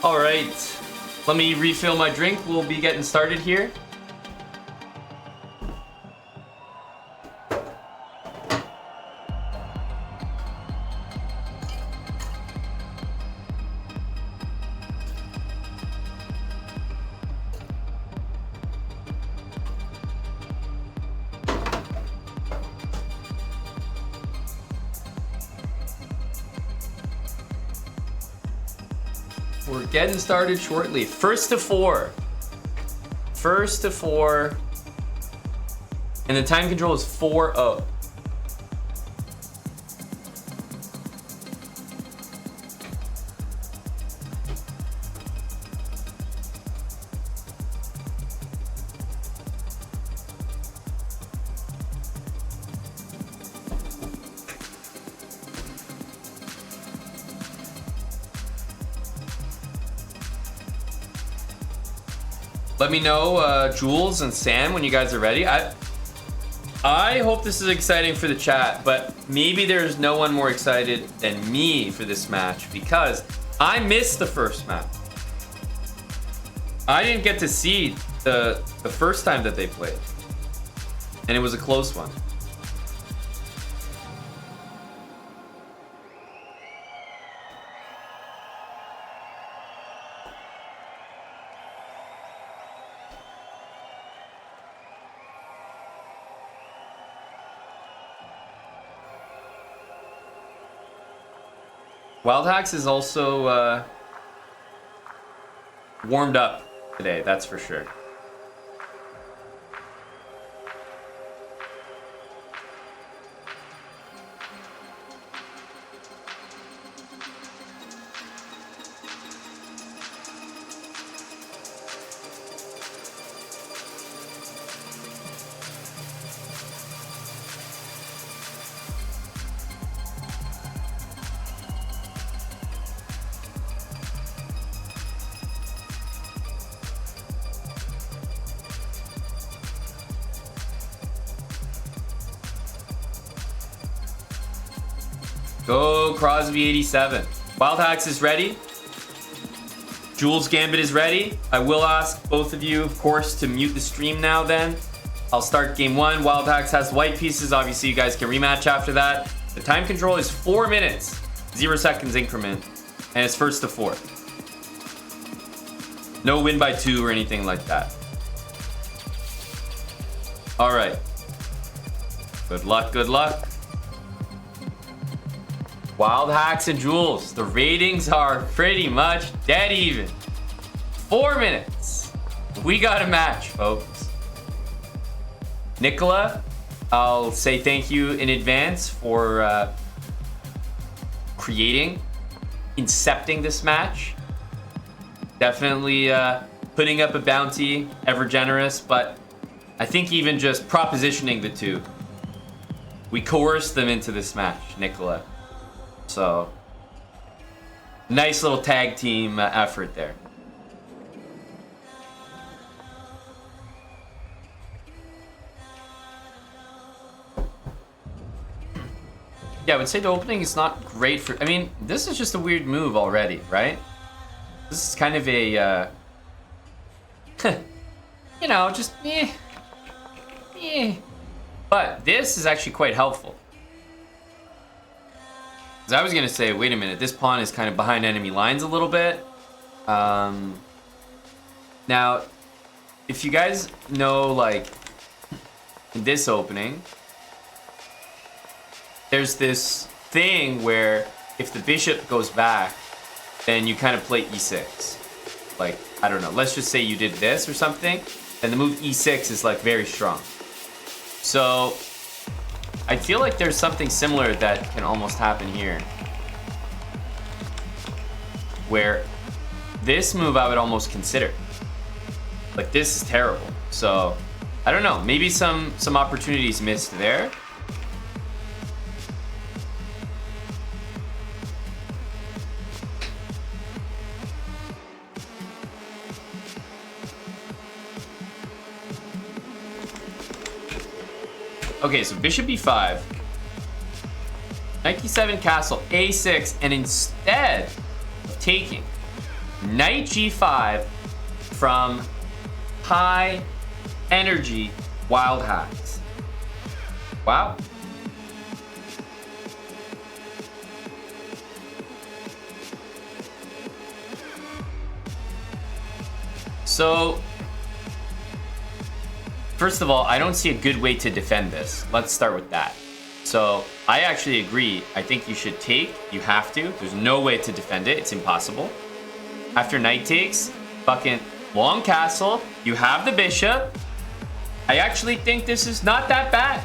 All right, let me refill my drink. We'll be getting started here. We're getting started shortly. First to 4. First to 4. And the time control is 4-0. Let me know, Jules and Sam, when you guys are ready. I hope this is exciting for the chat, but maybe there's no one more excited than me for this match because I missed the first match. I didn't get to see the first time that they played, and it was a close one. Wild Hacks is also warmed up today, that's for sure. Go Crosby 87. Wild Hacks is ready. Jules Gambit is ready. I will ask both of you, of course, to mute the stream now then. I'll start game 1. Wild Hacks has white pieces. Obviously, you guys can rematch after that. The time control is 4 minutes, 0 seconds increment, and it's first to fourth. No win by 2 or anything like that. All right. Good luck, good luck. Wild Hacks and Jules. The ratings are pretty much dead even. 4 minutes. We got a match, folks. Nicola, I'll say thank you in advance for creating, incepting this match. Definitely putting up a bounty, ever generous, but I think even just propositioning the two, we coerced them into this match, Nicola. So, nice little tag team effort there. Yeah, I would say the opening is not great for... I mean, this is just a weird move already, right? This is kind of a... you know, just... But this is actually quite helpful. Because I was going to say, wait a minute, this pawn is kind of behind enemy lines a little bit. Now, if you guys know, like, in this opening, there's this thing where if the bishop goes back, then you kind of play e6. Like, I don't know, let's just say you did this or something, and the move e6 is, like, very strong. So, I feel like there's something similar that can almost happen here. Where this move I would almost consider. Like, this is terrible. So, I don't know, maybe some opportunities missed there. Okay, so bishop e5, knight e7 castle, a6, and instead of taking knight g5 from high energy Wild Hacks. Wow. So, first of all, I don't see a good way to defend this. Let's start with that. So, I actually agree. I think you should take. You have to. There's no way to defend it. It's impossible. After knight takes, fucking long castle. You have the bishop. I actually think this is not that bad.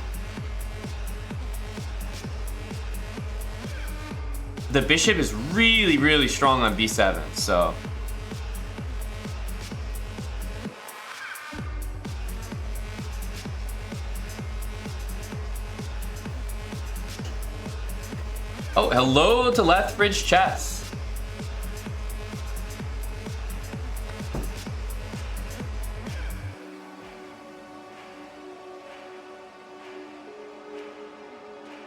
The bishop is really, really strong on b7, so... Oh, hello to Lethbridge Chess.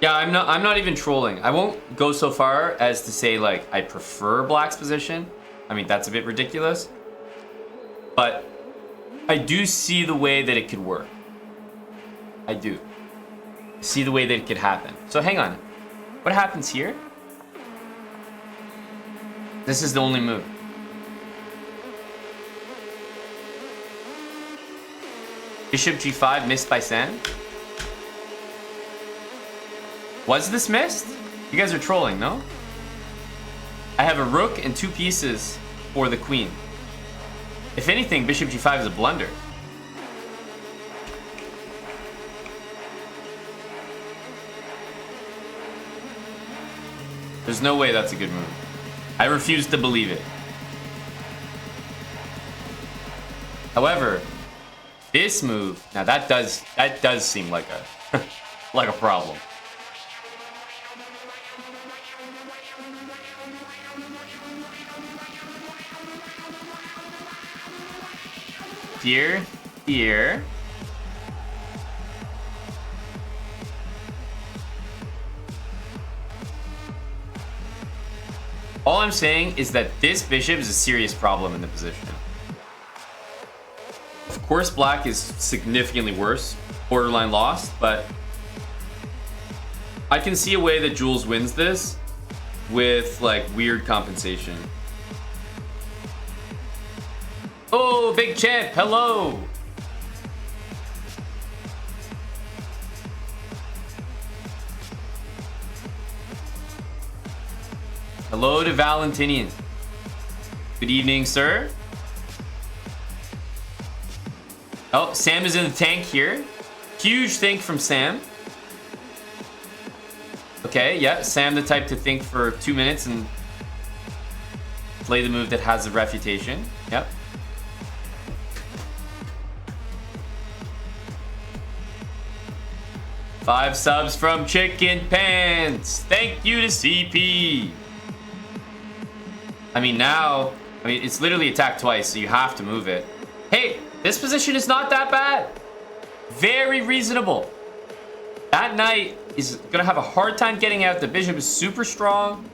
Yeah, I'm not even trolling. I won't go so far as to say like I prefer Black's position. I mean, that's a bit ridiculous. But I do see the way that it could work. I do. See the way that it could happen. So hang on. What happens here? This is the only move. Bishop g5 missed by Sen. Was this missed? You guys are trolling, no? I have a rook and 2 pieces for the queen. If anything, bishop g5 is a blunder. There's no way that's a good move. I refuse to believe it. However, this move, now that does seem like a like a problem. Here. All I'm saying is that this bishop is a serious problem in the position. Of course, black is significantly worse, borderline lost, but I can see a way that Jules wins this with like weird compensation. Oh, big champ, hello. Hello to Valentinian. Good evening, sir. Oh, Sam is in the tank here. Huge think from Sam. Okay, yeah, Sam the type to think for 2 minutes and play the move that has a refutation. Yep. Five subs from Chicken Pants. Thank you to CP. I mean, now, it's literally attacked twice, so you have to move it. Hey, this position is not that bad. Very reasonable. That knight is gonna have a hard time getting out. The bishop is super strong.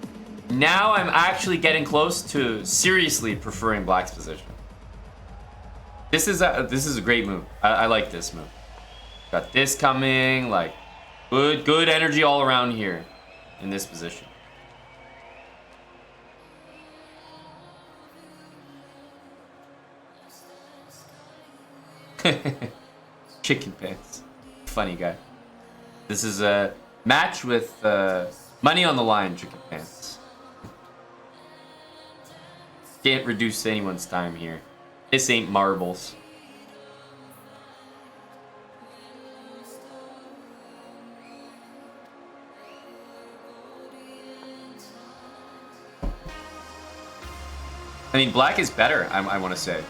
Now I'm actually getting close to seriously preferring black's position. This is a great move. I like this move. Got this coming, like good energy all around here in this position. Chicken Pants. Funny guy. This is a match with money on the line, Chicken Pants. Can't reduce anyone's time here. This ain't marbles. I mean, black is better, I want to say.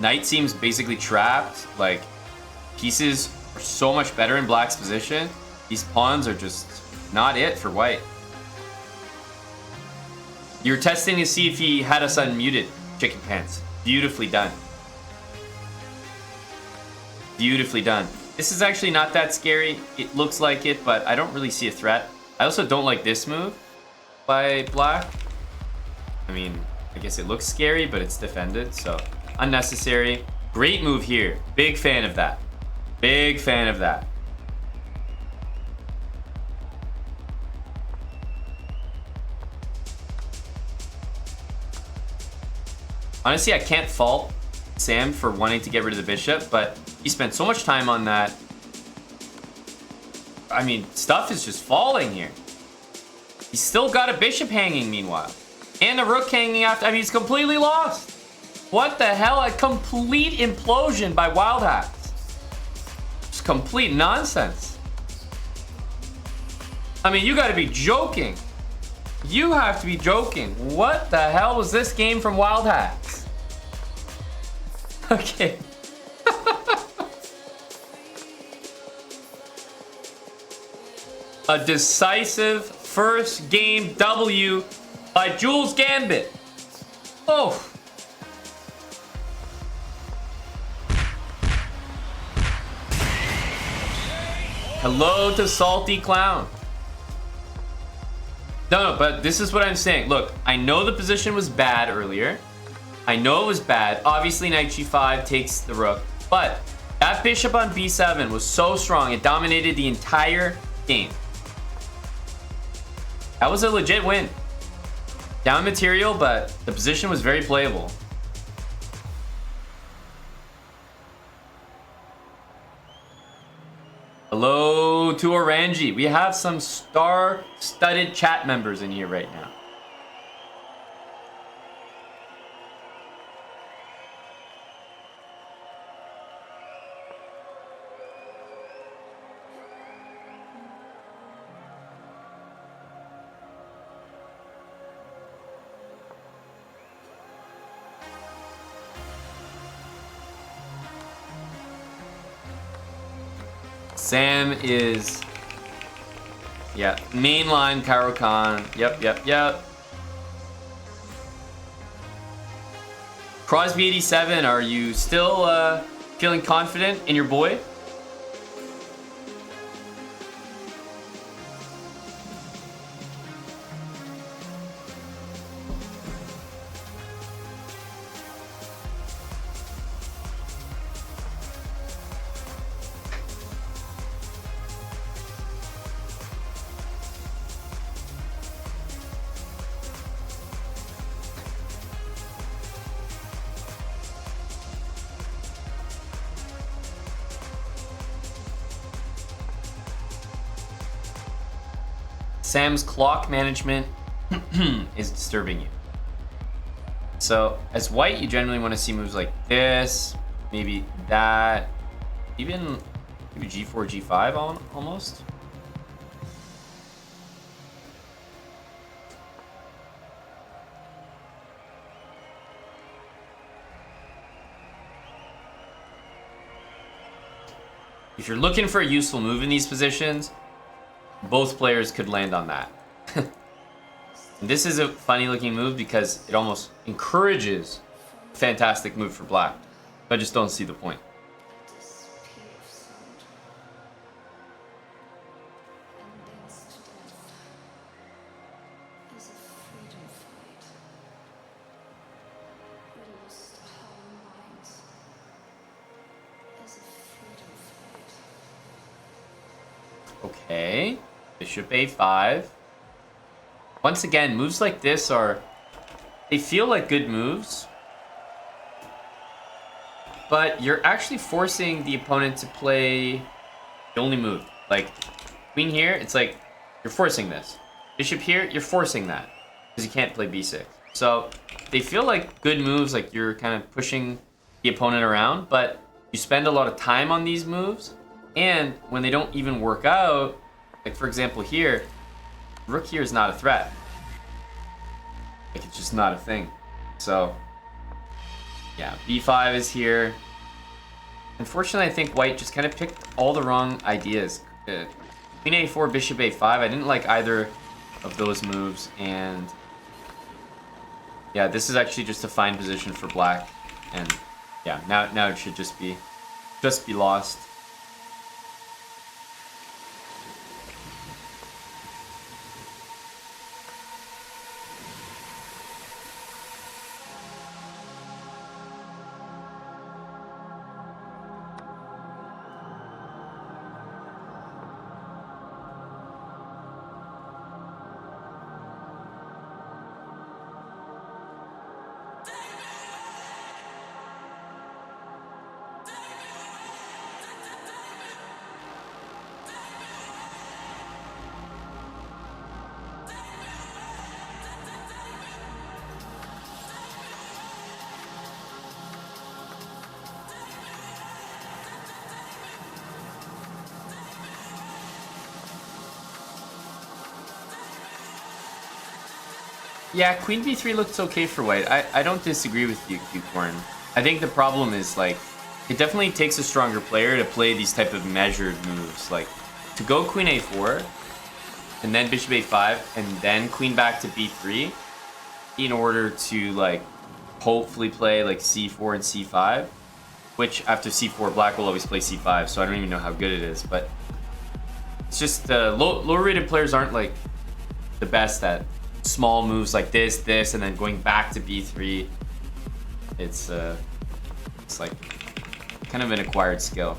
Knight seems basically trapped. Like, pieces are so much better in black's position. These pawns are just not it for white. You're testing to see if he had us unmuted, Chicken Pants. Beautifully done. Beautifully done. This is actually not that scary. It looks like it, but I don't really see a threat. I also don't like this move by black. I mean, I guess it looks scary, but it's defended, so unnecessary. Great move here. Big fan of that. Big fan of that. Honestly, I can't fault Sam for wanting to get rid of the bishop, but he spent so much time on that. I mean, stuff is just falling here. He's still got a bishop hanging meanwhile. And a rook hanging after. I mean, he's completely lost. What the hell? A complete implosion by Wild Hacks. Just complete nonsense. I mean, you gotta be joking. You have to be joking. What the hell was this game from Wild Hacks? Okay. A decisive first game W by Jules Gambit. Oh. Hello to Salty Clown. No, but this is what I'm saying. Look, I know the position was bad earlier. I know it was bad. Obviously, knight g5 takes the rook. But that bishop on b7 was so strong, it dominated the entire game. That was a legit win. Down material, but the position was very playable. Hello to Orangi. We have some star-studded chat members in here right now. Sam is, yeah, mainline Karo Khan. Yep. Crosby 87, are you still feeling confident in your boy? Sam's clock management is disturbing you. So as white, you generally want to see moves like this, maybe that, even maybe g4, g5 on almost. If you're looking for a useful move in these positions, both players could land on that. And this is a funny looking move because it almost encourages a fantastic move for black. I just don't see the point. Okay, bishop a5. Once again, moves like this they feel like good moves, but you're actually forcing the opponent to play the only move. Like, queen here, it's like, you're forcing this. Bishop here, you're forcing that, because you can't play b6. So, they feel like good moves, like you're kind of pushing the opponent around, but you spend a lot of time on these moves, and when they don't even work out, like for example here, rook here is not a threat. Like, it's just not a thing. So, yeah, b5 is here. Unfortunately, I think white just kind of picked all the wrong ideas. Queen a4, bishop a5, I didn't like either of those moves, and yeah, this is actually just a fine position for black, and yeah, now it should just be lost. Yeah, queen b3 looks okay for white. I don't disagree with you, Q-Corn. I think the problem is, like, it definitely takes a stronger player to play these type of measured moves. Like, to go queen a4, and then bishop a5, and then queen back to b3, in order to, like, hopefully play, like, c4 and c5, which, after c4, black will always play c5, so I don't even know how good it is, but it's just, lower-rated players aren't, like, the best at small moves like this, and then going back to b3. It's like kind of an acquired skill.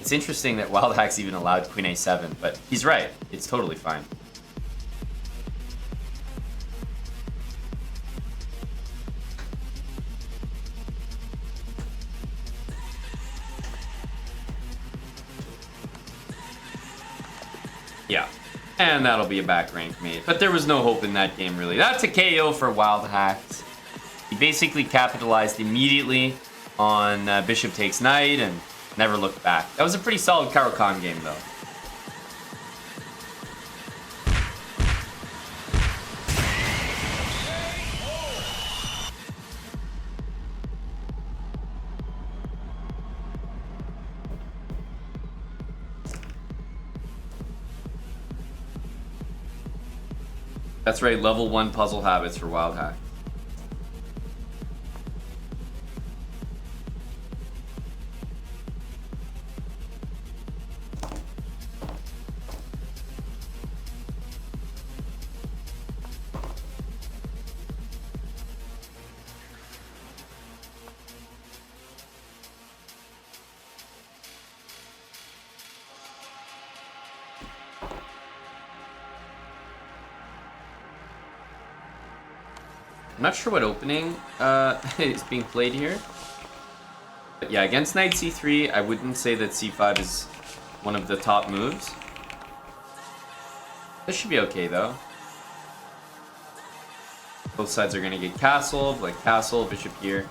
It's interesting that Wild Hacks even allowed queen a7, but he's right. It's totally fine. Yeah, and that'll be a back rank mate. But there was no hope in that game, really. That's a KO for Wild Hacks. He basically capitalized immediately on bishop takes knight and never looked back. That was a pretty solid Caro-Kann game, though. That's right, level 1 puzzle habits for Wild Hack. I'm not sure what opening is being played here. But yeah, against knight c3, I wouldn't say that c5 is one of the top moves. This should be okay, though. Both sides are going to get castled, like castle, bishop here.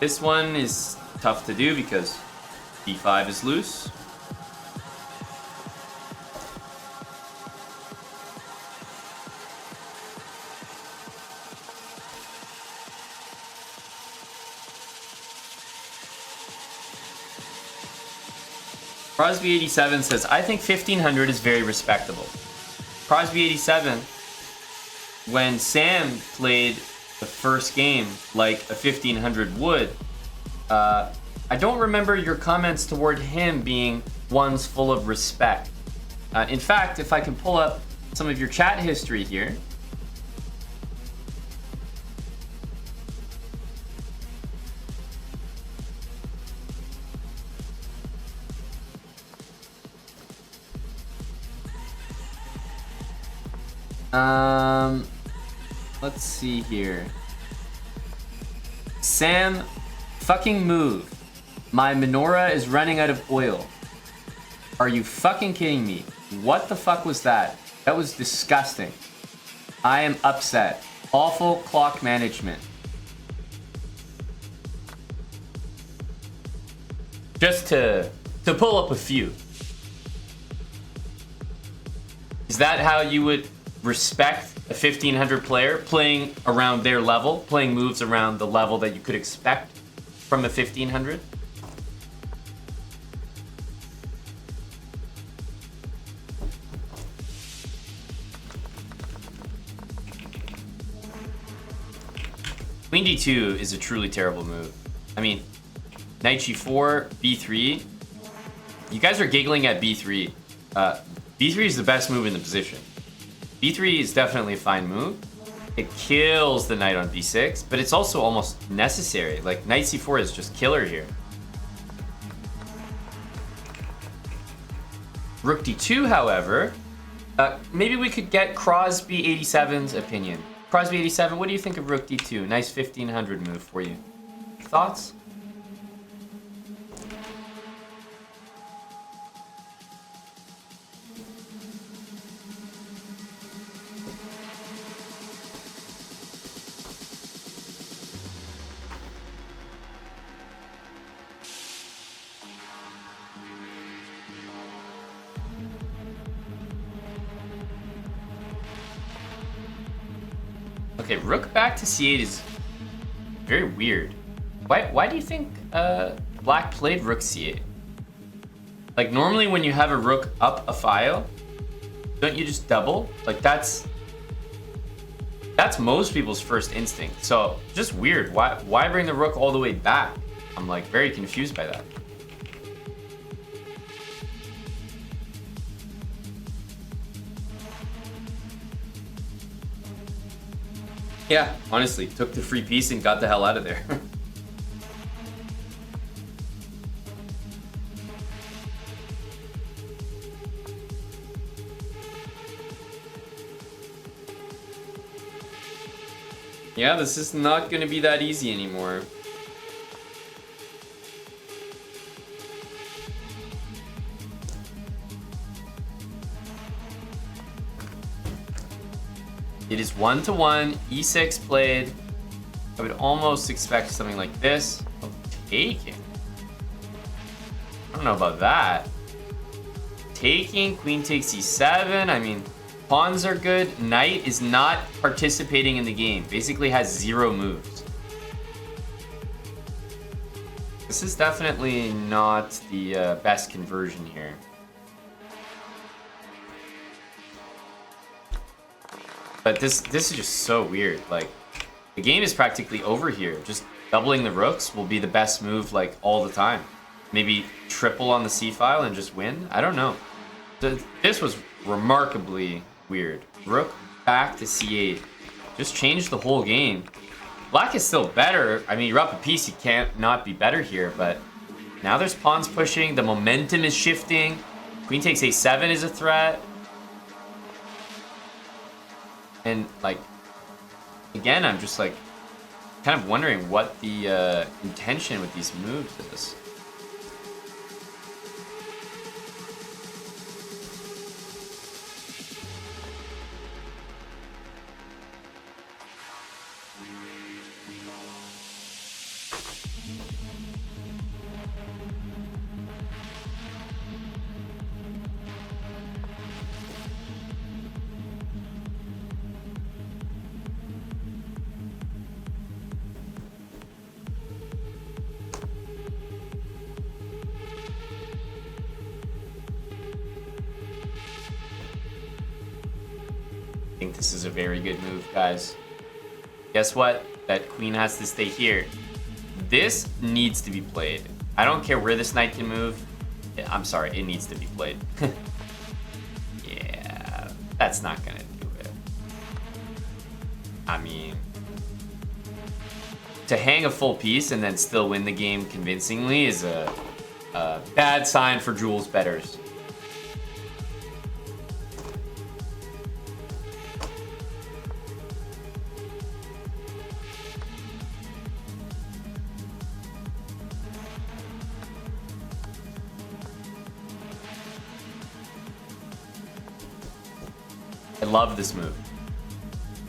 This one is tough to do because d5 is loose. Crosby87 says, I think 1500 is very respectable. Crosby87, when Sam played the first game like a 1500 would, I don't remember your comments toward him being ones full of respect. In fact, if I can pull up some of your chat history here. Let's see here. Sam, fucking move. My menorah is running out of oil. Are you fucking kidding me? What the fuck was that? That was disgusting. I am upset. Awful clock management. Just to pull up a few. Is that how you would respect a 1500 player playing around their level, playing moves around the level that you could expect from a 1500? Queen d2 is a truly terrible move. I mean, knight g4, b3. You guys are giggling at b3. b3 is the best move in the position. b3 is definitely a fine move. It kills the knight on b6, but it's also almost necessary. Like, knight c4 is just killer here. Rook d2, however, maybe we could get Crosby87's opinion. Crosby87, what do you think of Rook d2? Nice 1500 move for you. Thoughts? Okay, rook back to c8 is very weird. Why do you think black played rook c8? Like, normally when you have a rook up a file, don't you just double? Like, that's most people's first instinct. So, just weird. Why bring the rook all the way back? I'm like very confused by that. Yeah, honestly, took the free piece and got the hell out of there. Yeah, this is not going to be that easy anymore. It is 1-1, e6 played. I would almost expect something like this. Oh, taking. I don't know about that. Taking, queen takes e7. I mean, pawns are good. Knight is not participating in the game. Basically has 0 moves. This is definitely not the best conversion here. But this is just so weird. Like, the game is practically over here. Just doubling the rooks will be the best move, like, all the time. Maybe triple on the c-file and just win? I don't know. This was remarkably weird. Rook back to c8. Just changed the whole game. Black is still better. I mean, you're up a piece, you can't not be better here, but now there's pawns pushing, the momentum is shifting. Queen takes a7 is a threat. And, like, again, I'm just like, Kind of wondering what the intention with these moves is. I think this is a very good move, guys. Guess what? That queen has to stay here. This needs to be played. I don't care where this knight can move. I'm sorry, it needs to be played. Yeah, that's not gonna do it. I mean, to hang a full piece and then still win the game convincingly is a bad sign for Jules bettors. I love this move.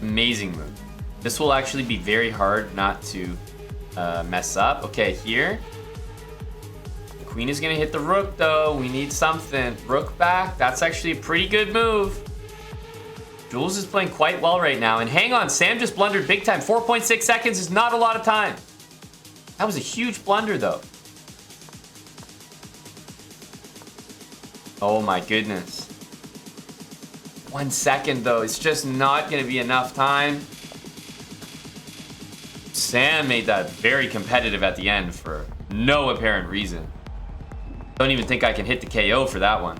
Amazing move. This will actually be very hard not to mess up. Okay, here. The queen is gonna hit the rook though. We need something. Rook back. That's actually a pretty good move. Jules is playing quite well right now. And hang on, Sam just blundered big time. 4.6 seconds is not a lot of time. That was a huge blunder though. Oh my goodness. 1 second though, it's just not gonna be enough time. Sam made that very competitive at the end for no apparent reason. Don't even think I can hit the KO for that one.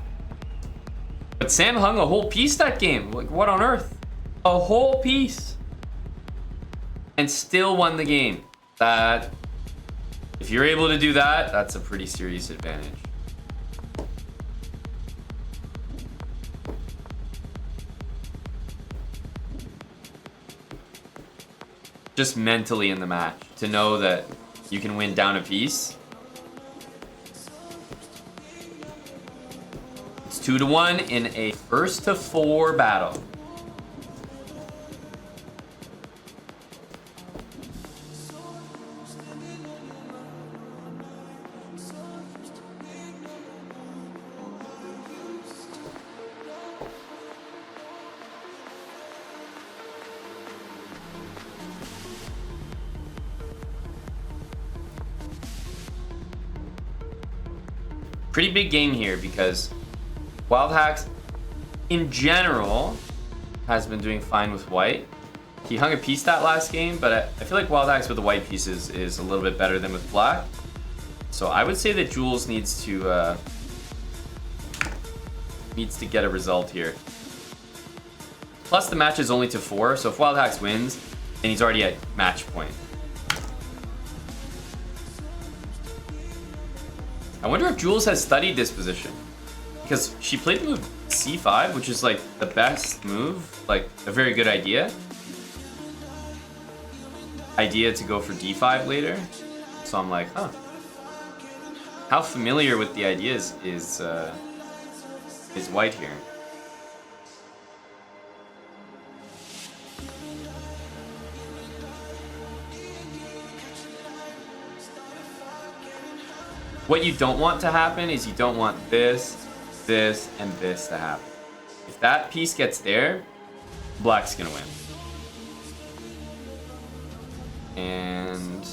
But Sam hung a whole piece that game. Like, what on earth? A whole piece. And still won the game. That, if you're able to do that, that's a pretty serious advantage. Just mentally in the match to know that you can win down a piece. It's 2-1 in a 1st-to-4 battle. Pretty big game here because Wild Hacks, in general, has been doing fine with white. He hung a piece that last game, but I feel like Wild Hacks with the white pieces is a little bit better than with black. So I would say that Jules needs to get a result here. Plus the match is only to 4, so if Wild Hacks wins, then he's already at match point. I wonder if Jules has studied this position, because she played the move c5, which is like the best move, like a very good idea to go for d5 later. So I'm like, huh, how familiar with the ideas is white here? What you don't want to happen is you don't want this, this, and this to happen. If that piece gets there, black's gonna win. And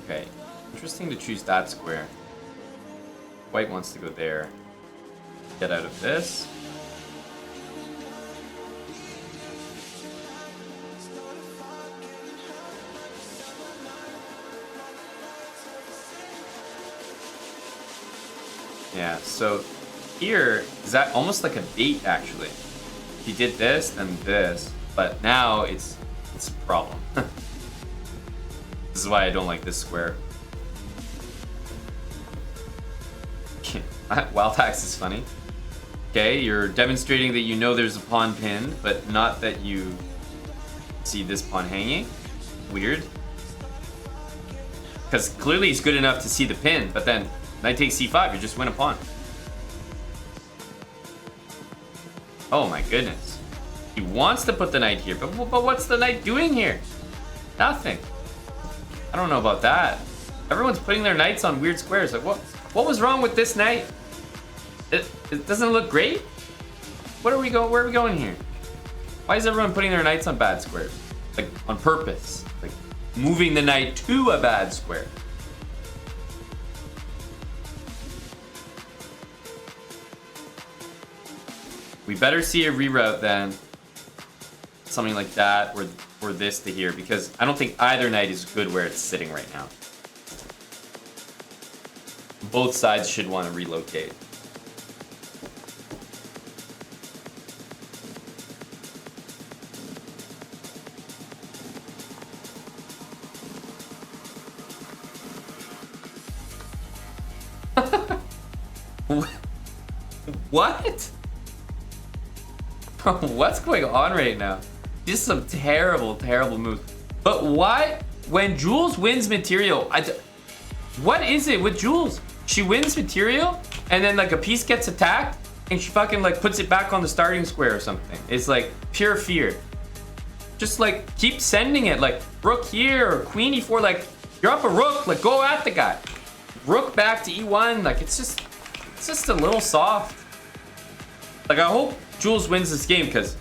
okay, interesting to choose that square. White wants to go there. Get out of this. Yeah, so here is that almost like a bait actually. He did this, then this, but now it's a problem. This is why I don't like this square. Wild Hacks is funny. Okay, you're demonstrating that you know there's a pawn pinned, but not that you See this pawn hanging? Weird. Because clearly he's good enough to see the pin, but then knight takes c5, you just win a pawn. Oh my goodness. He wants to put the knight here, but what's the knight doing here? Nothing. I don't know about that. Everyone's putting their knights on weird squares. Like, what was wrong with this knight? It doesn't look great? Where are we going here? Why is everyone putting their knights on bad squares? Like, on purpose. Like, moving the knight to a bad square. We better see a reroute than something like that or this to here, because I don't think either knight is good where it's sitting right now. Both sides should want to relocate. What? What's going on right now? Just some terrible, terrible moves. But why, when Jules wins material, what is it with Jules? She wins material, and then like a piece gets attacked, and she fucking like puts it back on the starting square or something. It's like pure fear. Just like keep sending it, like rook here or queen e4. Like you're up a rook, like go at the guy. Rook back to e1. Like it's just a little soft. Like I hope Jules wins this game because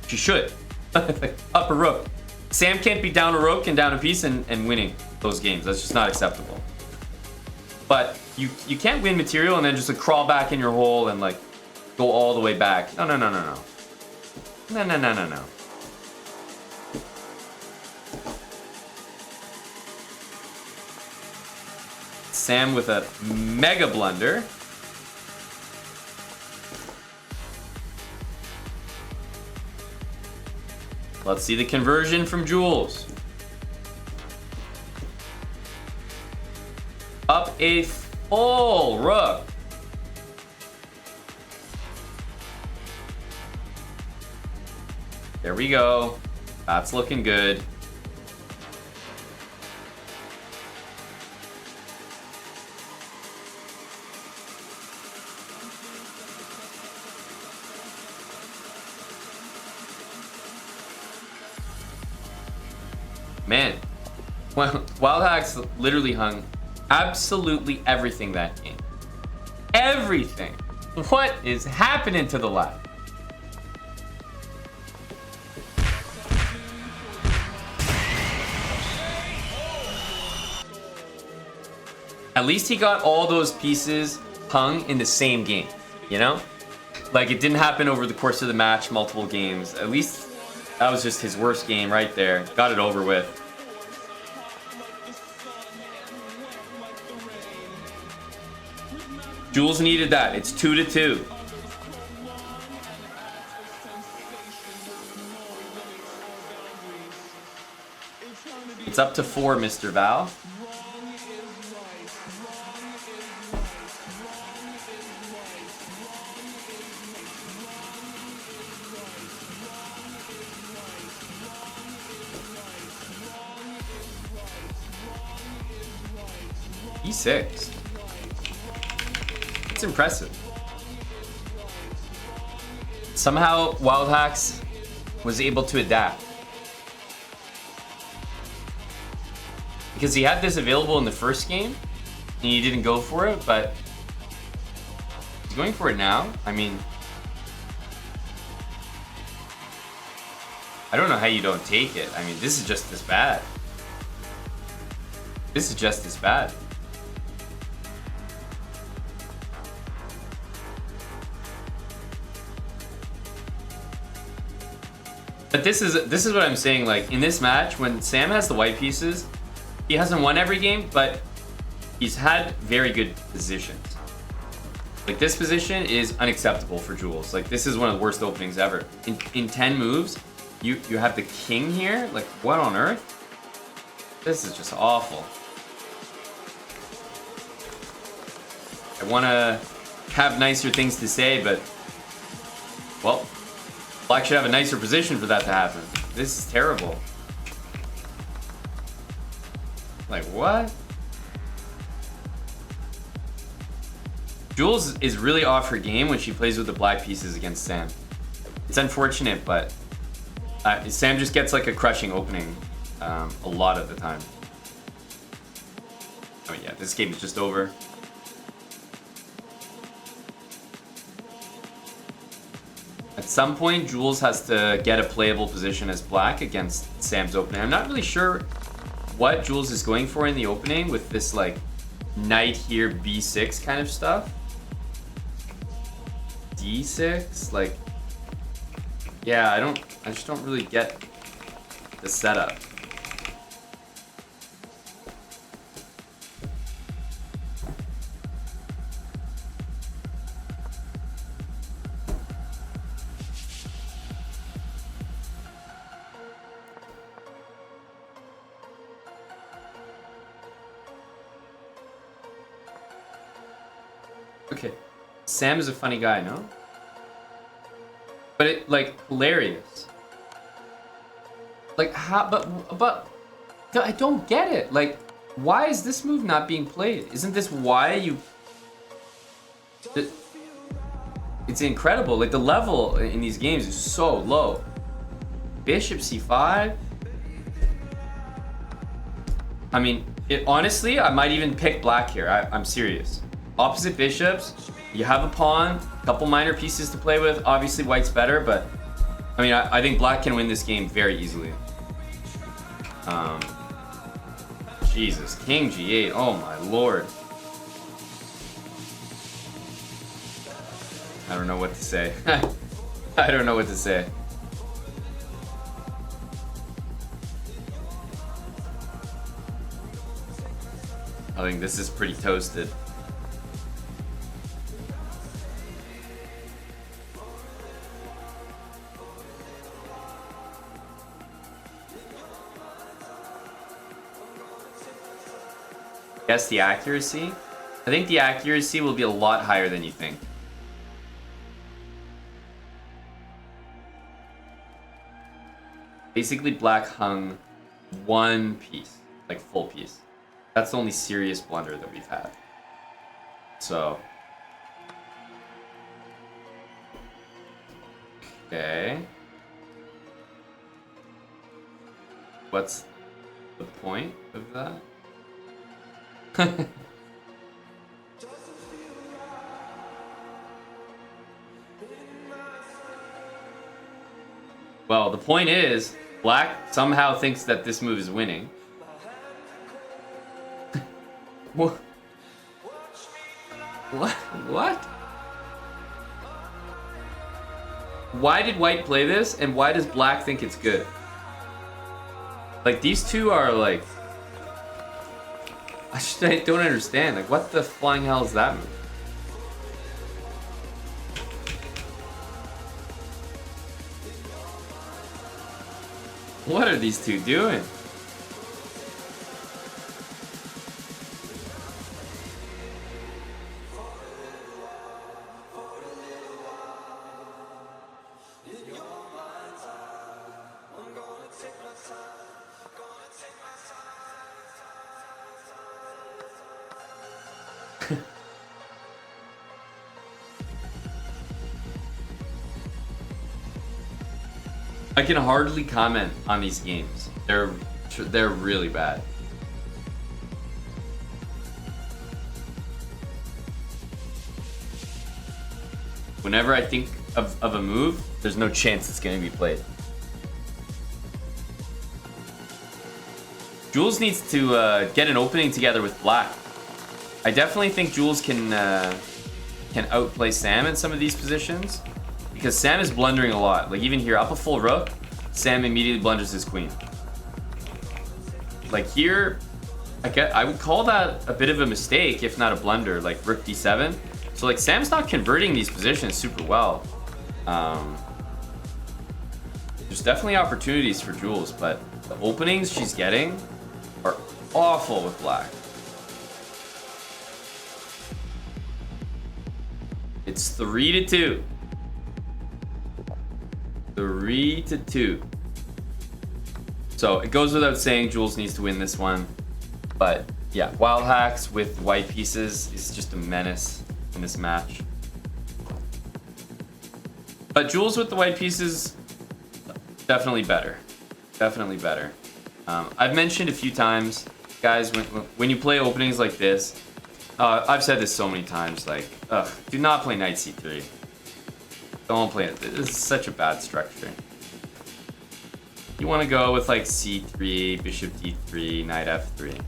she should. Like, up a rook. Sam can't be down a rook and down a piece and winning those games. That's just not acceptable. But you can't win material and then just like crawl back in your hole and like go all the way back. No. No. Sam with a mega blunder. Let's see the conversion from Jules. Up a full rook. There we go. That's looking good. Man, Wild Hacks literally hung absolutely everything that game. Everything. What is happening to the left? At least he got all those pieces hung in the same game, you know? Like it didn't happen over the course of the match, multiple games. At least that was just his worst game right there. Got it over with. Jules needed that. It's 2-2. It's up to 4, Mr. Val. E6. It's impressive. Somehow Wild Hacks was able to adapt. Because he had this available in the first game and he didn't go for it, but he's going for it now. I mean, I don't know how you don't take it. I mean, this is just as bad. This is just as bad. But this is what I'm saying, like in this match, when Sam has the white pieces, he hasn't won every game, but he's had very good positions. Like this position is unacceptable for Jules. Like this is one of the worst openings ever. In 10 moves, you have the king here? Like what on earth? This is just awful. I wanna have nicer things to say, but well, Black should have a nicer position for that to happen. This is terrible. Like, what? Jules is really off her game when she plays with the black pieces against Sam. It's unfortunate, but Sam just gets like a crushing opening a lot of the time. Oh yeah, this game is just over. At some point, Jules has to get a playable position as black against Sam's opening. I'm not really sure what Jules is going for in the opening with this like knight here b6 kind of stuff. d6, like, yeah, I just don't really get the setup. Okay, Sam is a funny guy, no? But it, like, hilarious. Like, how, but, I don't get it. Like, why is this move not being played? Isn't this why you... It's incredible. Like, the level in these games is so low. Bishop c5. I mean, honestly, I might even pick black here. I'm serious. Opposite bishops, you have a pawn, a couple minor pieces to play with. Obviously, white's better, but I mean, I think black can win this game very easily. Jesus, king g8. Oh my lord. I don't know what to say. I don't know what to say. I think this is pretty toasted. Guess the accuracy? I think the accuracy will be a lot higher than you think. Basically, black hung one piece, like full piece. That's the only serious blunder that we've had. So. Okay. What's the point of that? Well, the point is, black somehow thinks that this move is winning. What? What? Why did white play this, and why does black think it's good? Like, these two are like... I don't understand. Like, what the flying hell is that move? What are these two doing? I can hardly comment on these games. They're really bad. Whenever I think of a move, there's no chance it's going to be played. Jules needs to get an opening together with black. I definitely think Jules can outplay Sam in some of these positions. Because Sam is blundering a lot. Like, even here, up a full rook, Sam immediately blunders his queen. Like, here, I would call that a bit of a mistake, if not a blunder, like rook d7. So, like, Sam's not converting these positions super well. There's definitely opportunities for Jules, but the openings she's getting are awful with black. It's 3-2. 3-2. So it goes without saying Jules needs to win this one. But yeah, wild hacks with white pieces is just a menace in this match. But Jules with the white pieces, definitely better. Definitely better. I've mentioned a few times, guys, when you play openings like this, I've said this so many times, like, do not play knight c3. Don't play it. This is such a bad structure. You want to go with like c3, bishop d3, knight f3.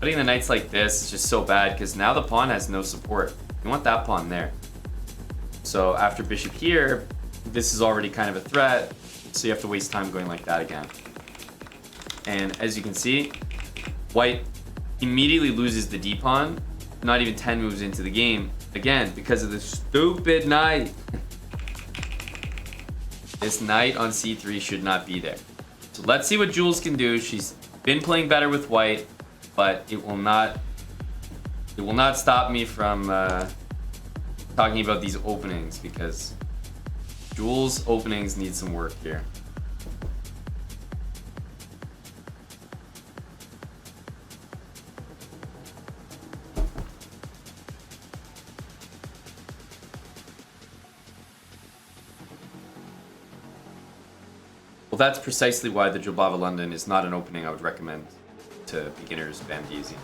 Putting the knights like this is just so bad because now the pawn has no support. You want that pawn there. So after bishop here, this is already kind of a threat, so you have to waste time going like that again. And as you can see, white immediately loses the d-pawn, not even 10 moves into the game, again, because of the stupid knight. This knight on c3 should not be there. So let's see what Jules can do. She's been playing better with white, but it will not stop me from talking about these openings, because Jules' openings need some work here. Well, that's precisely why the Jilbava London is not an opening I would recommend to beginners Bamdeasy,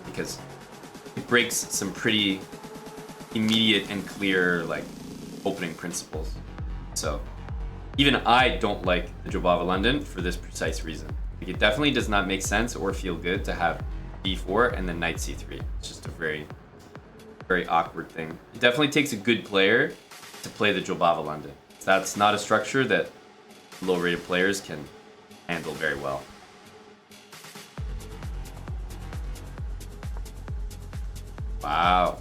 because it breaks some pretty immediate and clear like opening principles. So even I don't like the Jilbava London for this precise reason. Like, it definitely does not make sense or feel good to have b4 and then knight c3. It's just a very, very awkward thing. It definitely takes a good player to play the Jilbava London. That's not a structure that low-rated players can handle very well. Wow.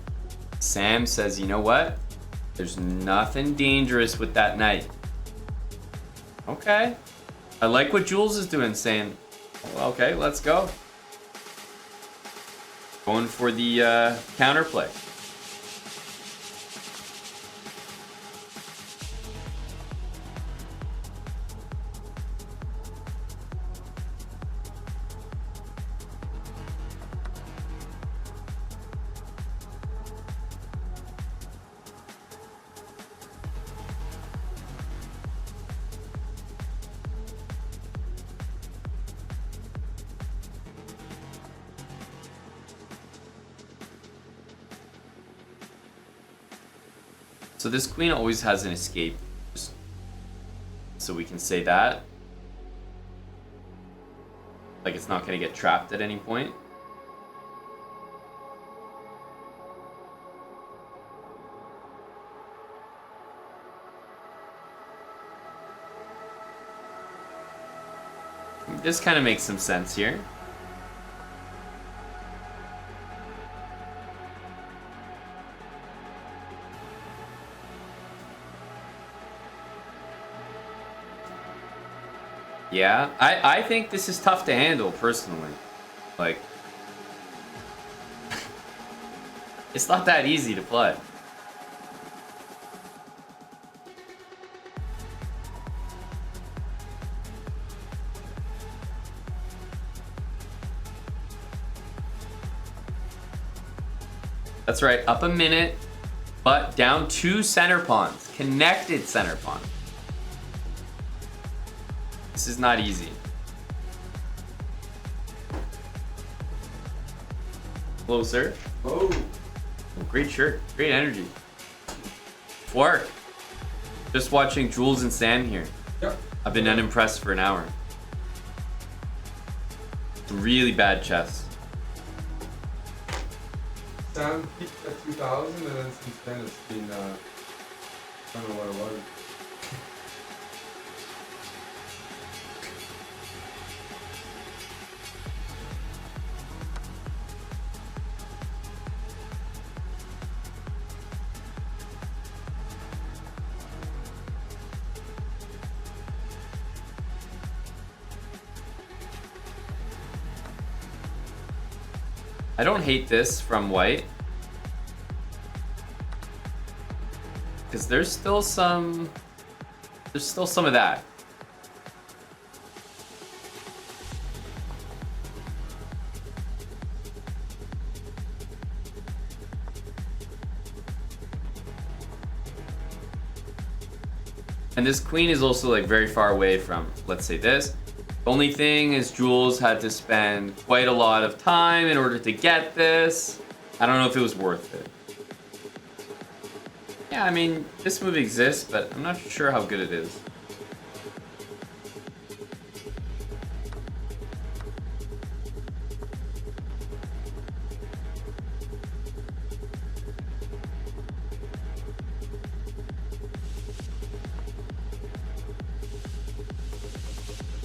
Sam says, you know what? There's nothing dangerous with that knight. Okay. I like what Jules is doing, saying, well, okay, let's go. Going for the counterplay. So this queen always has an escape, just so we can say that. Like, it's not going to get trapped at any point. This kind of makes some sense here. Yeah, I think this is tough to handle, personally. Like, it's not that easy to play. That's right, up a minute, but down 2 center pawns, connected center pawns. This is not easy. Hello, sir. Oh, Great shirt. Great energy. Work. Just watching Jules and Sam here. yep. I've been unimpressed for an hour. Some really bad chess. Sam peaked at 2000, and then since then it's been, I don't know what it was. I don't hate this from white, because there's still some of that. And this queen is also like very far away from, let's say, this. The only thing is Jules had to spend quite a lot of time in order to get this. I don't know if it was worth it. Yeah, I mean, this move exists, but I'm not sure how good it is.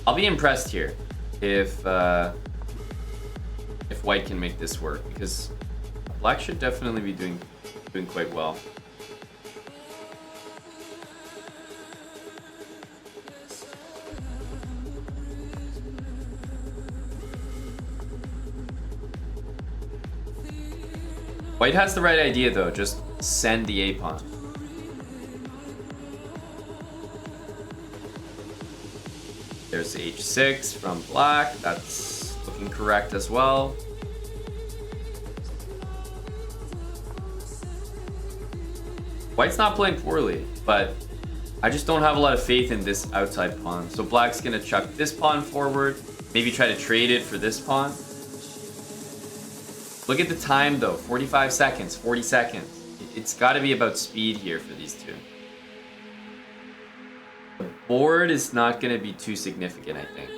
I'll be impressed here if White can make this work, because Black should definitely be doing quite well. White has the right idea though, just send the A-pawn. There's h6 from Black, that's looking correct as well. White's not playing poorly, but I just don't have a lot of faith in this outside pawn. So Black's gonna chuck this pawn forward, maybe try to trade it for this pawn. Look at the time though, 45 seconds, 40 seconds. It's gotta be about speed here for these two. The board is not gonna be too significant, I think.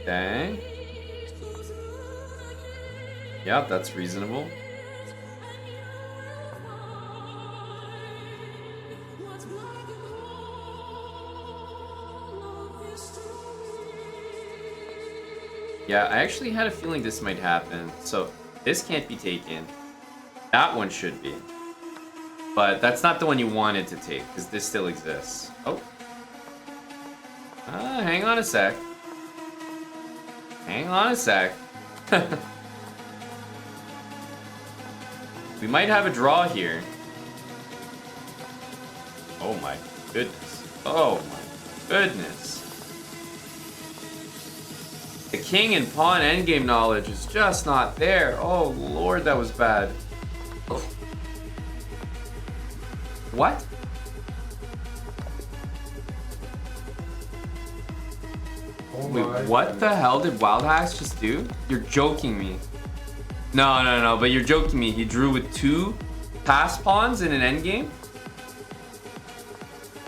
Okay. Yeah, that's reasonable. Yeah, I actually had a feeling this might happen. So this can't be taken. That one should be. But that's not the one you wanted to take, because this still exists. Oh. Hang on a sec. Hang on a sec. We might have a draw here. Oh my goodness. Oh my goodness. The king and pawn endgame knowledge is just not there. Oh lord, that was bad. Oh. What? Oh Wait, my what goodness. the hell did Wild Hacks just do? You're joking me. No, but you're joking me. He drew with 2 pass pawns in an endgame?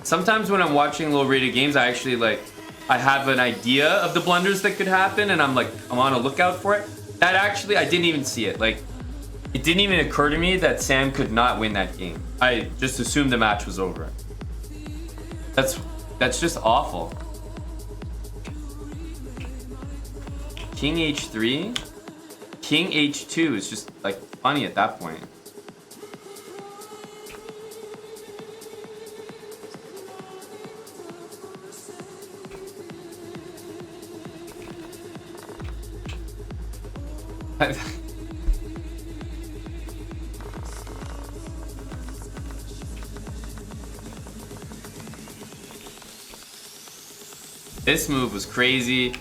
Sometimes when I'm watching low rated games, I actually I have an idea of the blunders that could happen and I'm on a lookout for it. That actually, I didn't even see it. It didn't even occur to me that Sam could not win that game. I just assumed the match was over. That's just awful. King h3, King h2 is just funny at that point. This move was crazy.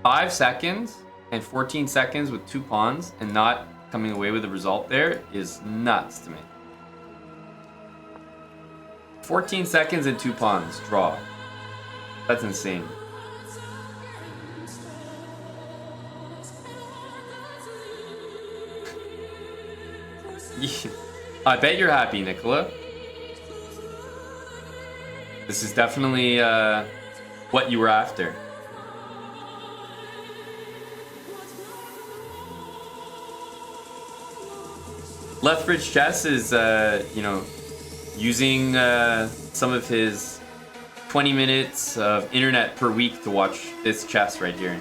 5 seconds and 14 seconds with 2 pawns and not coming away with a result there is nuts to me. 14 seconds and 2 pawns, draw. That's insane. I bet you're happy, Nicola. This is definitely what you were after. Lethbridge Chess is, using some of his 20 minutes of internet per week to watch this chess right here.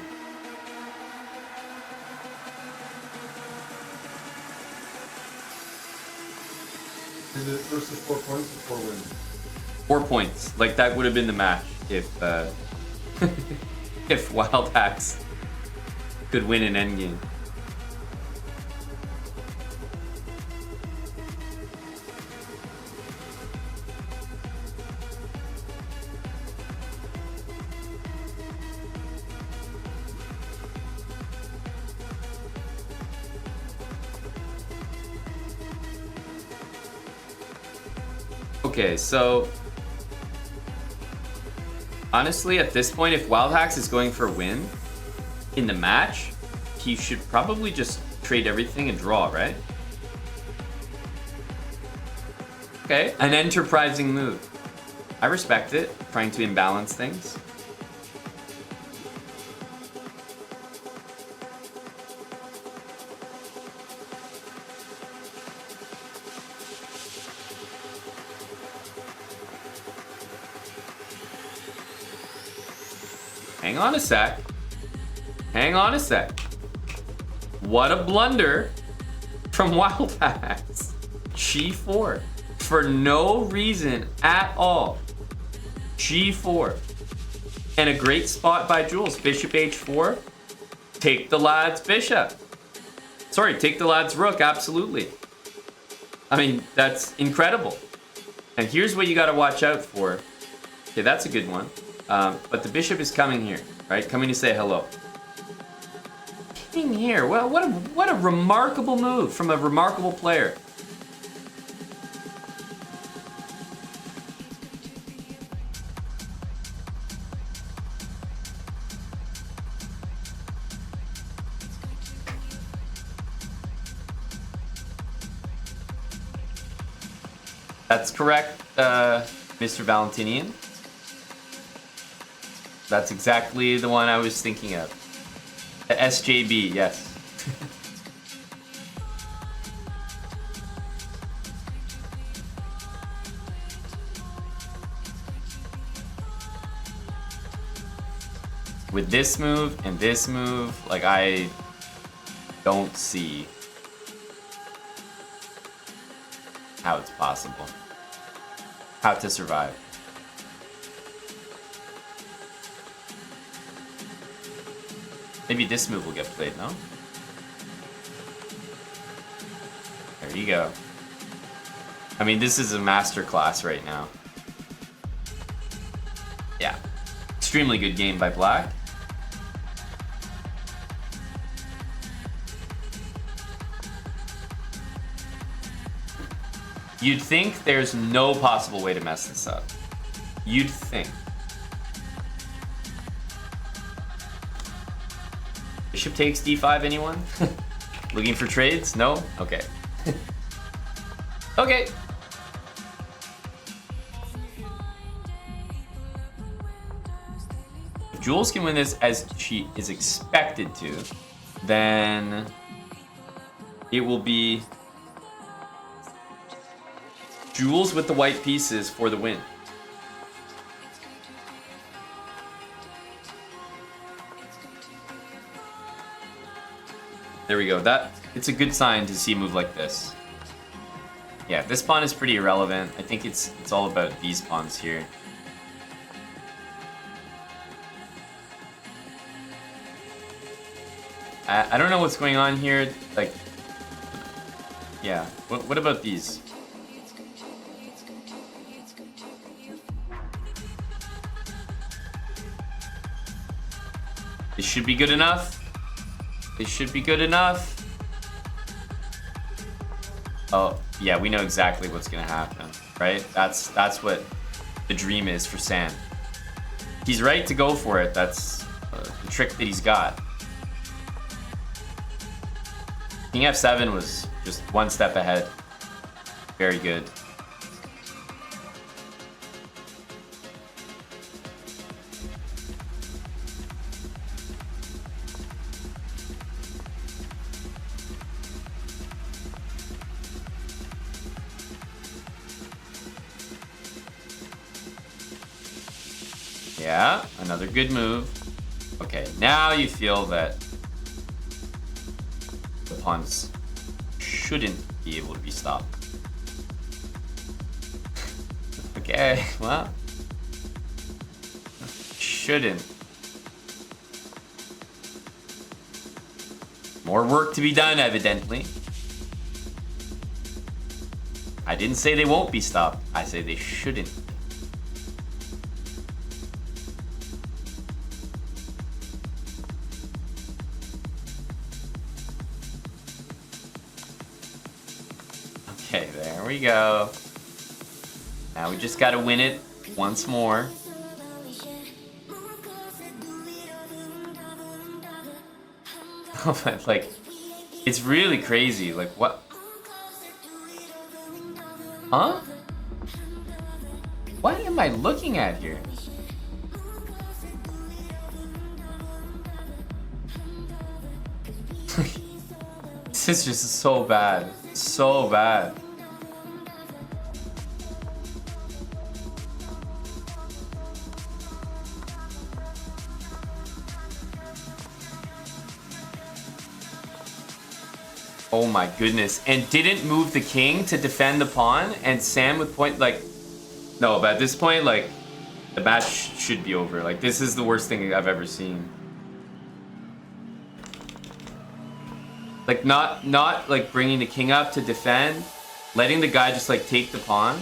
Is it versus 4 points or 4 wins? 4 points. That would have been the match if if Wild Hacks could win an endgame. Okay, so honestly, at this point, if Wild Hacks is going for a win in the match, he should probably just trade everything and draw, right? Okay, an enterprising move. I respect it, trying to imbalance things. Hang on a sec. Hang on a sec. What a blunder from Wild Hacks. G4. For no reason at all. G4. And a great spot by Jules. Bishop H4. Take the lad's bishop. Sorry, take the lad's rook, absolutely. I mean, that's incredible. And here's what you gotta watch out for. Okay, that's a good one. But the bishop is coming here, right? Coming to say hello. King here. Well, what a remarkable move from a remarkable player. That's correct, Mr. Valentinian. That's exactly the one I was thinking of. The SJB, yes. With this move and this move, like, I don't see how it's possible. How to survive. Maybe this move will get played, no? There you go. I mean, this is a masterclass right now. Yeah. Extremely good game by Black. You'd think there's no possible way to mess this up. You'd think. Bishop takes d5, anyone? Looking for trades? No? Okay. Okay. If Jules can win this as she is expected to, then it will be Jules with the white pieces for the win. There we go. It's a good sign to see a move like this. Yeah, this pawn is pretty irrelevant. I think it's all about these pawns here. I don't know what's going on here. Like, yeah. What about these? This should be good enough. This should be good enough. Oh, yeah, we know exactly what's gonna happen, right? That's what the dream is for Sam. He's right to go for it. That's the trick that he's got. King F7 was just one step ahead. Very good. Yeah, another good move. Okay, now you feel that the pawns shouldn't be able to be stopped. Okay, well, shouldn't. More work to be done, evidently. I didn't say they won't be stopped. I say they shouldn't. Okay, there we go. Now we just gotta win it once more. But like, it's really crazy. Like, what? Huh? What am I looking at here? This is just so bad. So bad. Oh my goodness. And didn't move the king to defend the pawn, and Sam with point, like, no, but at this point, like, the match should be over. Like, this is the worst thing I've ever seen. Like, not like bringing the king up to defend, letting the guy just like take the pawn.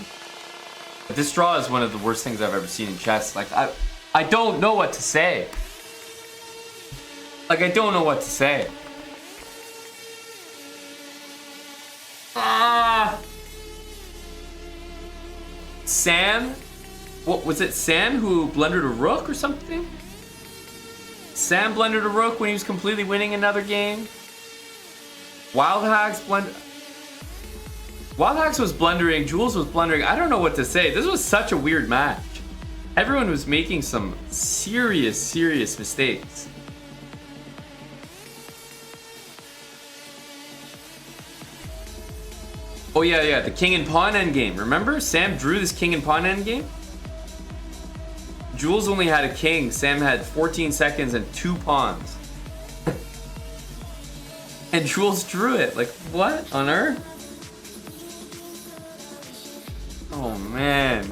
But this draw is one of the worst things I've ever seen in chess. Like, I don't know what to say. Like, I don't know what to say. Sam? What was it? Sam who blundered a rook or something? Sam blundered a rook when he was completely winning another game. Wild Hacks was blundering. Jules was blundering. I don't know what to say. This was such a weird match. Everyone was making some serious mistakes. Oh yeah, the king and pawn endgame. Remember? Sam drew this king and pawn endgame? Jules only had a king. Sam had 14 seconds and 2 pawns. And Jules drew it. Like, what on earth? Oh man.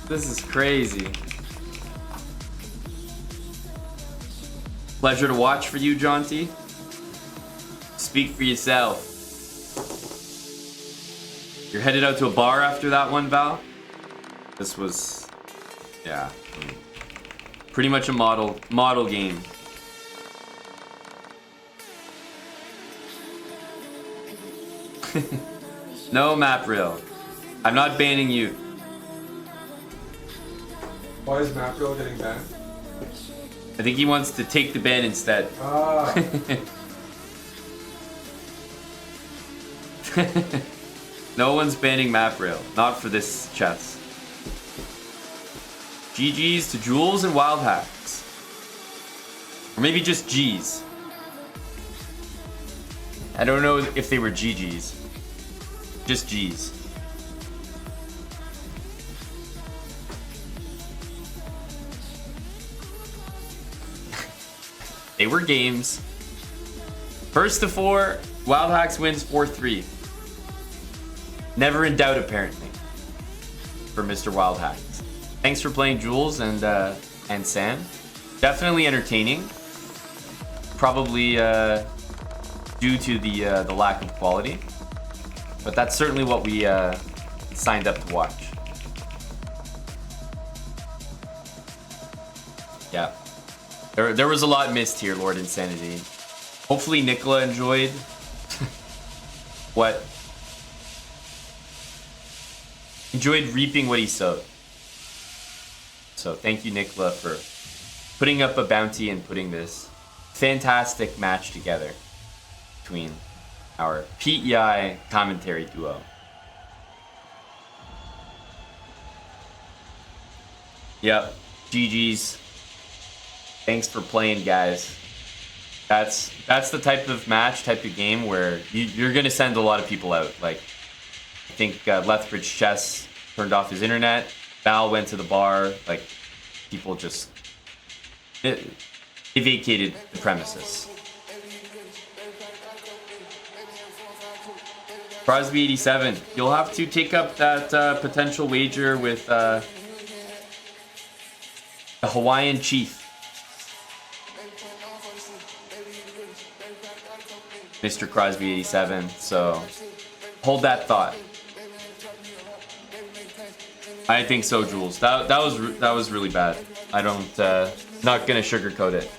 This is crazy. Pleasure to watch for you, Jaunty. Speak for yourself. You're headed out to a bar after that one, Val? This was, yeah, pretty much a model game. No map reel. I'm not banning you. Why is Macro getting banned? I think he wants to take the ban instead. Ah. No one's banning map rail. Not for this chess. GG's to Jules and Wild Hacks. Or maybe just G's. I don't know if they were GG's. Just G's. They were games. First to 4, Wild Hacks wins 4-3. Never in doubt, apparently, for Mr. Wild Hacks. Thanks for playing, Jules and Sam. Definitely entertaining. Probably due to the lack of quality, but that's certainly what we signed up to watch. Yeah, there was a lot missed here, Lord Insanity. Hopefully, Nicola enjoyed enjoyed reaping what he sowed. So thank you, Nicola, for putting up a bounty and putting this fantastic match together between our PEI commentary duo. Yep, GG's. Thanks for playing, guys. That's the type of match, type of game where you're gonna send a lot of people out. Like, I think Lethbridge Chess turned off his internet. Val went to the bar. Like, people just they vacated the premises. Crosby 87. You'll have to take up that potential wager with the Hawaiian Chief, Mr. Crosby 87. So hold that thought. I think so, Jules. That was really bad. I don't not gonna sugarcoat it.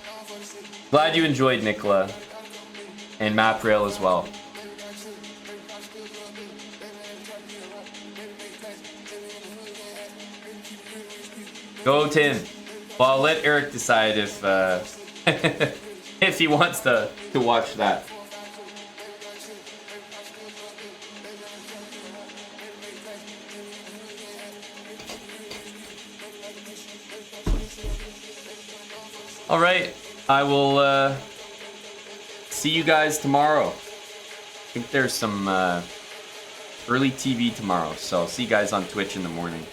Glad you enjoyed, Nicola, and Maprail as well. Go, Tim. Well, I'll let Eric decide if if he wants to watch that. All right, I will see you guys tomorrow. I think there's some early TV tomorrow, so I'll see you guys on Twitch in the morning.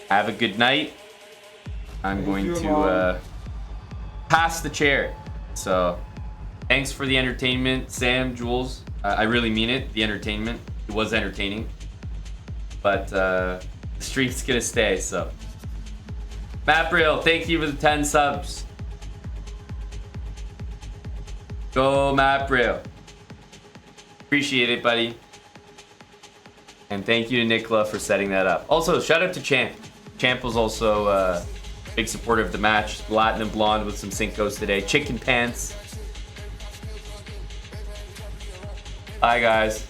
Have a good night. I'm going to pass the chair. So, thanks for the entertainment, Sam, Jules. I really mean it. The entertainment. It was entertaining. But the streak's gonna stay, so. Mapril, thank you for the 10 subs. Go, Mapril. Appreciate it, buddy. And thank you to Nicola for setting that up. Also, shout out to Champ. Champ was also a big supporter of the match. Latin and Blonde with some Cincos today. Chicken Pants. Bye, guys.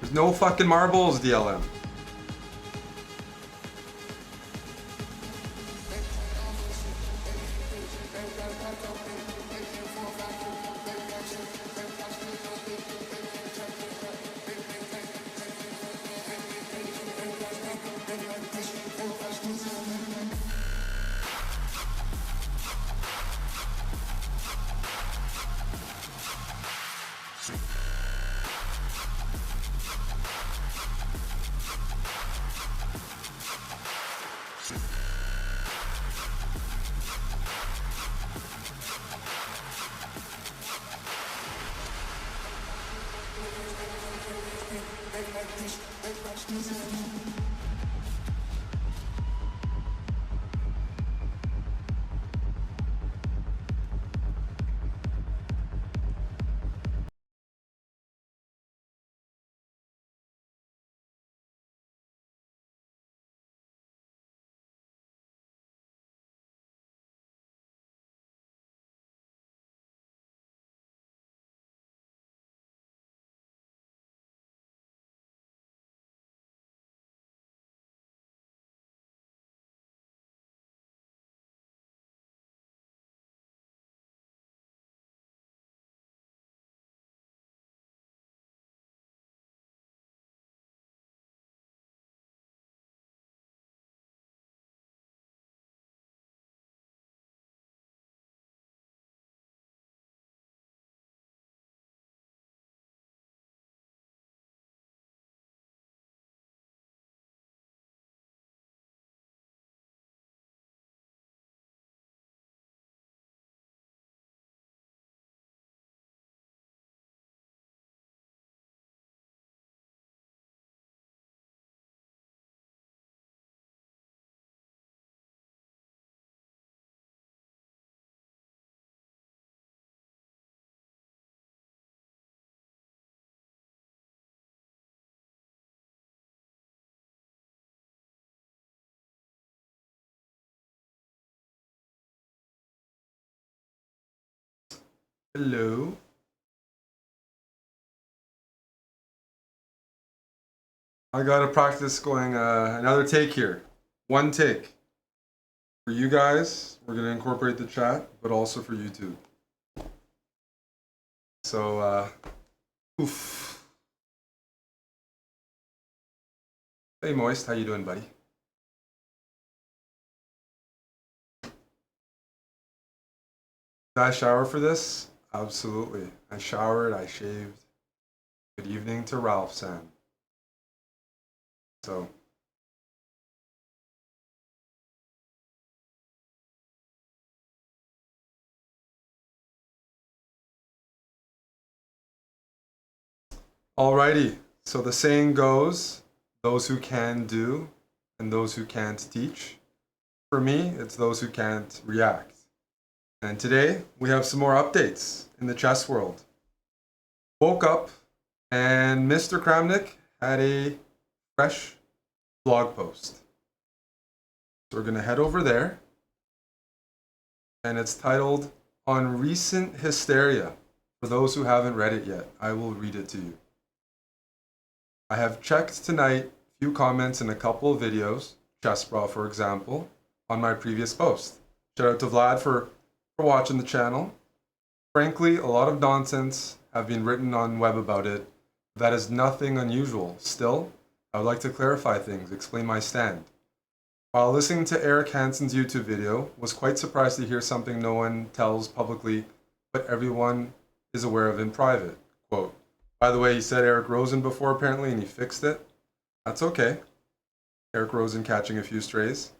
There's no fucking marbles, DLM. Hello. I gotta practice going another take here. One take. For you guys, we're gonna incorporate the chat, but also for YouTube. So, oof. Hey Moist, how you doing, buddy? Did I shower for this? Absolutely. I showered, I shaved. Good evening to Ralph San. So, alrighty. So the saying goes, those who can do and those who can't teach. For me, it's those who can't react. And today, we have some more updates in the chess world. Woke up and Mr. Kramnik had a fresh blog post. So we're going to head over there. And it's titled On Recent Hysteria. For those who haven't read it yet, I will read it to you. I have checked tonight a few comments in a couple of videos, chessbrah for example, on my previous post. Shout out to Vlad for watching the channel. Frankly, a lot of nonsense have been written on web about it. That is nothing unusual. Still, I would like to clarify things, explain my stand. While listening to Eric Hansen's YouTube video, was quite surprised to hear something no one tells publicly, but everyone is aware of in private. Quote, by the way, he said Eric Rosen before apparently, and he fixed it. That's okay. Eric Rosen catching a few strays.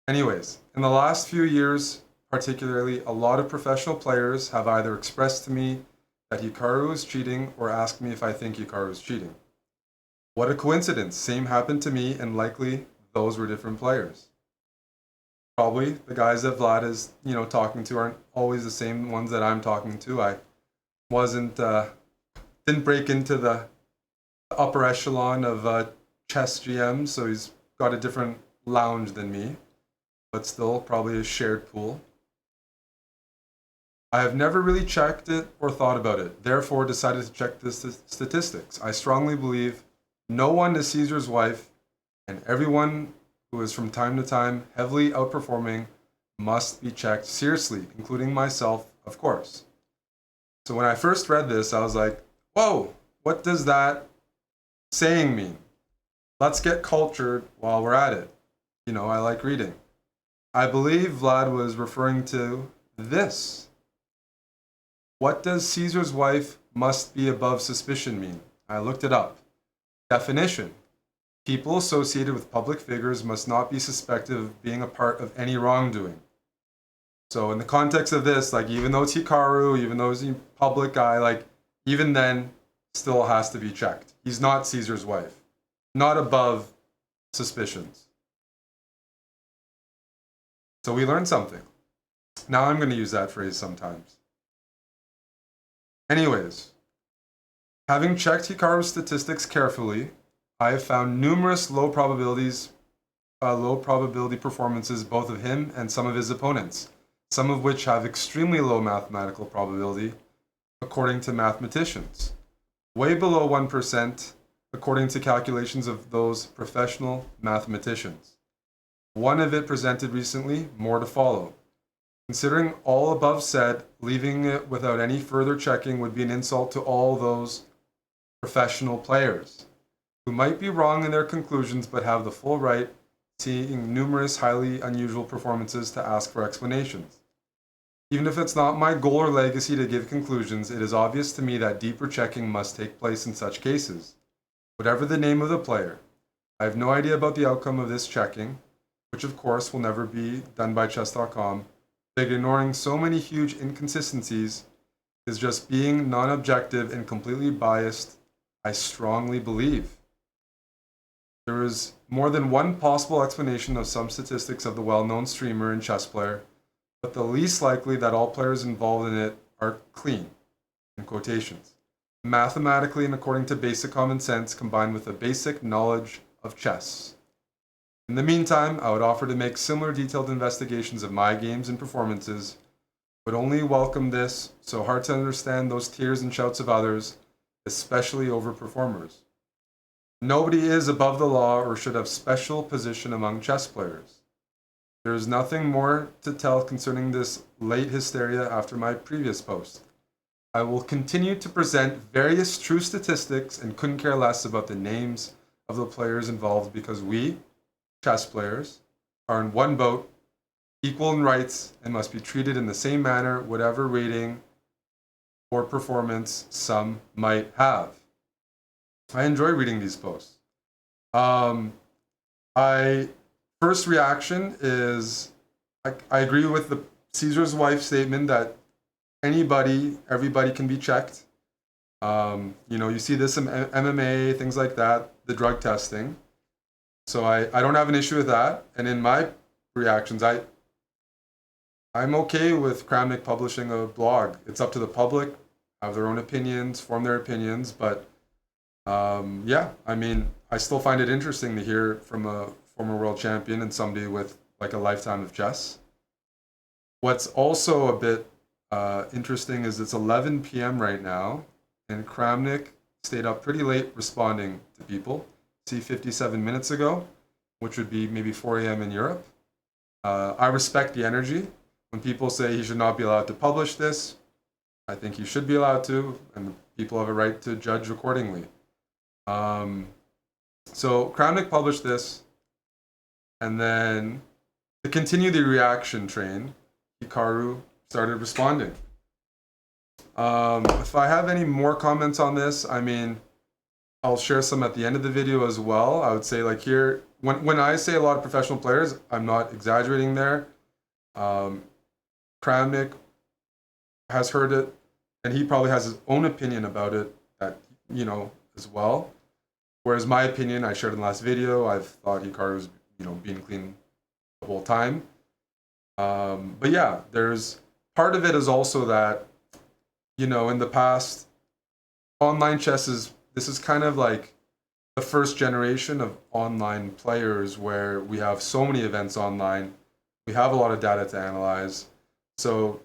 Anyways, in the last few years, particularly, a lot of professional players have either expressed to me that Hikaru is cheating or asked me if I think Hikaru is cheating. What a coincidence. Same happened to me, and likely those were different players. Probably the guys that Vlad is, talking to aren't always the same ones that I'm talking to. I didn't break into the upper echelon of chess GM, so he's got a different lounge than me, but still probably a shared pool. I have never really checked it or thought about it, therefore decided to check the statistics. I strongly believe no one is Caesar's wife, and everyone who is from time to time heavily outperforming must be checked seriously, including myself, of course. So when I first read this, I was like, whoa, what does that saying mean? Let's get cultured while we're at it. I like reading. I believe Vlad was referring to this. What does Caesar's wife must be above suspicion mean? I looked it up. Definition. People associated with public figures must not be suspected of being a part of any wrongdoing. So in the context of this, even though it's Hikaru, even though he's a public guy, even then, still has to be checked. He's not Caesar's wife. Not above suspicions. So we learned something. Now I'm going to use that phrase sometimes. Anyways, having checked Hikaru's statistics carefully, I have found numerous low probability performances both of him and some of his opponents, some of which have extremely low mathematical probability, according to mathematicians. Way below 1%, according to calculations of those professional mathematicians. One of it presented recently, more to follow. Considering all above said, leaving it without any further checking would be an insult to all those professional players, who might be wrong in their conclusions but have the full right, seeing numerous highly unusual performances, to ask for explanations. Even if it's not my goal or legacy to give conclusions, it is obvious to me that deeper checking must take place in such cases. Whatever the name of the player, I have no idea about the outcome of this checking, which of course will never be done by chess.com, but ignoring so many huge inconsistencies is just being non-objective and completely biased, I strongly believe. There is more than one possible explanation of some statistics of the well-known streamer and chess player, but the least likely that all players involved in it are clean, in quotations, mathematically and according to basic common sense combined with a basic knowledge of chess. In the meantime, I would offer to make similar detailed investigations of my games and performances would only welcome this, so hard to understand those tears and shouts of others, especially over performers. Nobody is above the law or should have special position among chess players. There is nothing more to tell concerning this late hysteria after my previous post. I will continue to present various true statistics and couldn't care less about the names of the players involved because we, chess players, are in one boat, equal in rights, and must be treated in the same manner, whatever rating or performance some might have. I enjoy reading these posts. I first reaction is I agree with the Caesar's wife statement that everybody can be checked. You see this in MMA, things like that, the drug testing. So I don't have an issue with that. And in my reactions, I'm okay with Kramnik publishing a blog. It's up to the public, have their own opinions, form their opinions. But I still find it interesting to hear from a former world champion and somebody with like a lifetime of chess. What's also a bit interesting is it's 11 p.m. right now, and Kramnik stayed up pretty late responding to people. See, 57 minutes ago, which would be maybe 4 a.m. in Europe. I respect the energy. When people say he should not be allowed to publish this, I think he should be allowed to, and people have a right to judge accordingly. So Kramnik published this, and then to continue the reaction train, Hikaru started responding. If I have any more comments on this, I'll share some at the end of the video as well. I would say like here, when I say a lot of professional players, I'm not exaggerating there. Kramnik has heard it, and he probably has his own opinion about it as well. Whereas my opinion, I shared in the last video, I've thought Hikaru was, being clean the whole time. But yeah, there's part of it is also that, in the past, online chess this is kind of like the first generation of online players where we have so many events online. We have a lot of data to analyze. So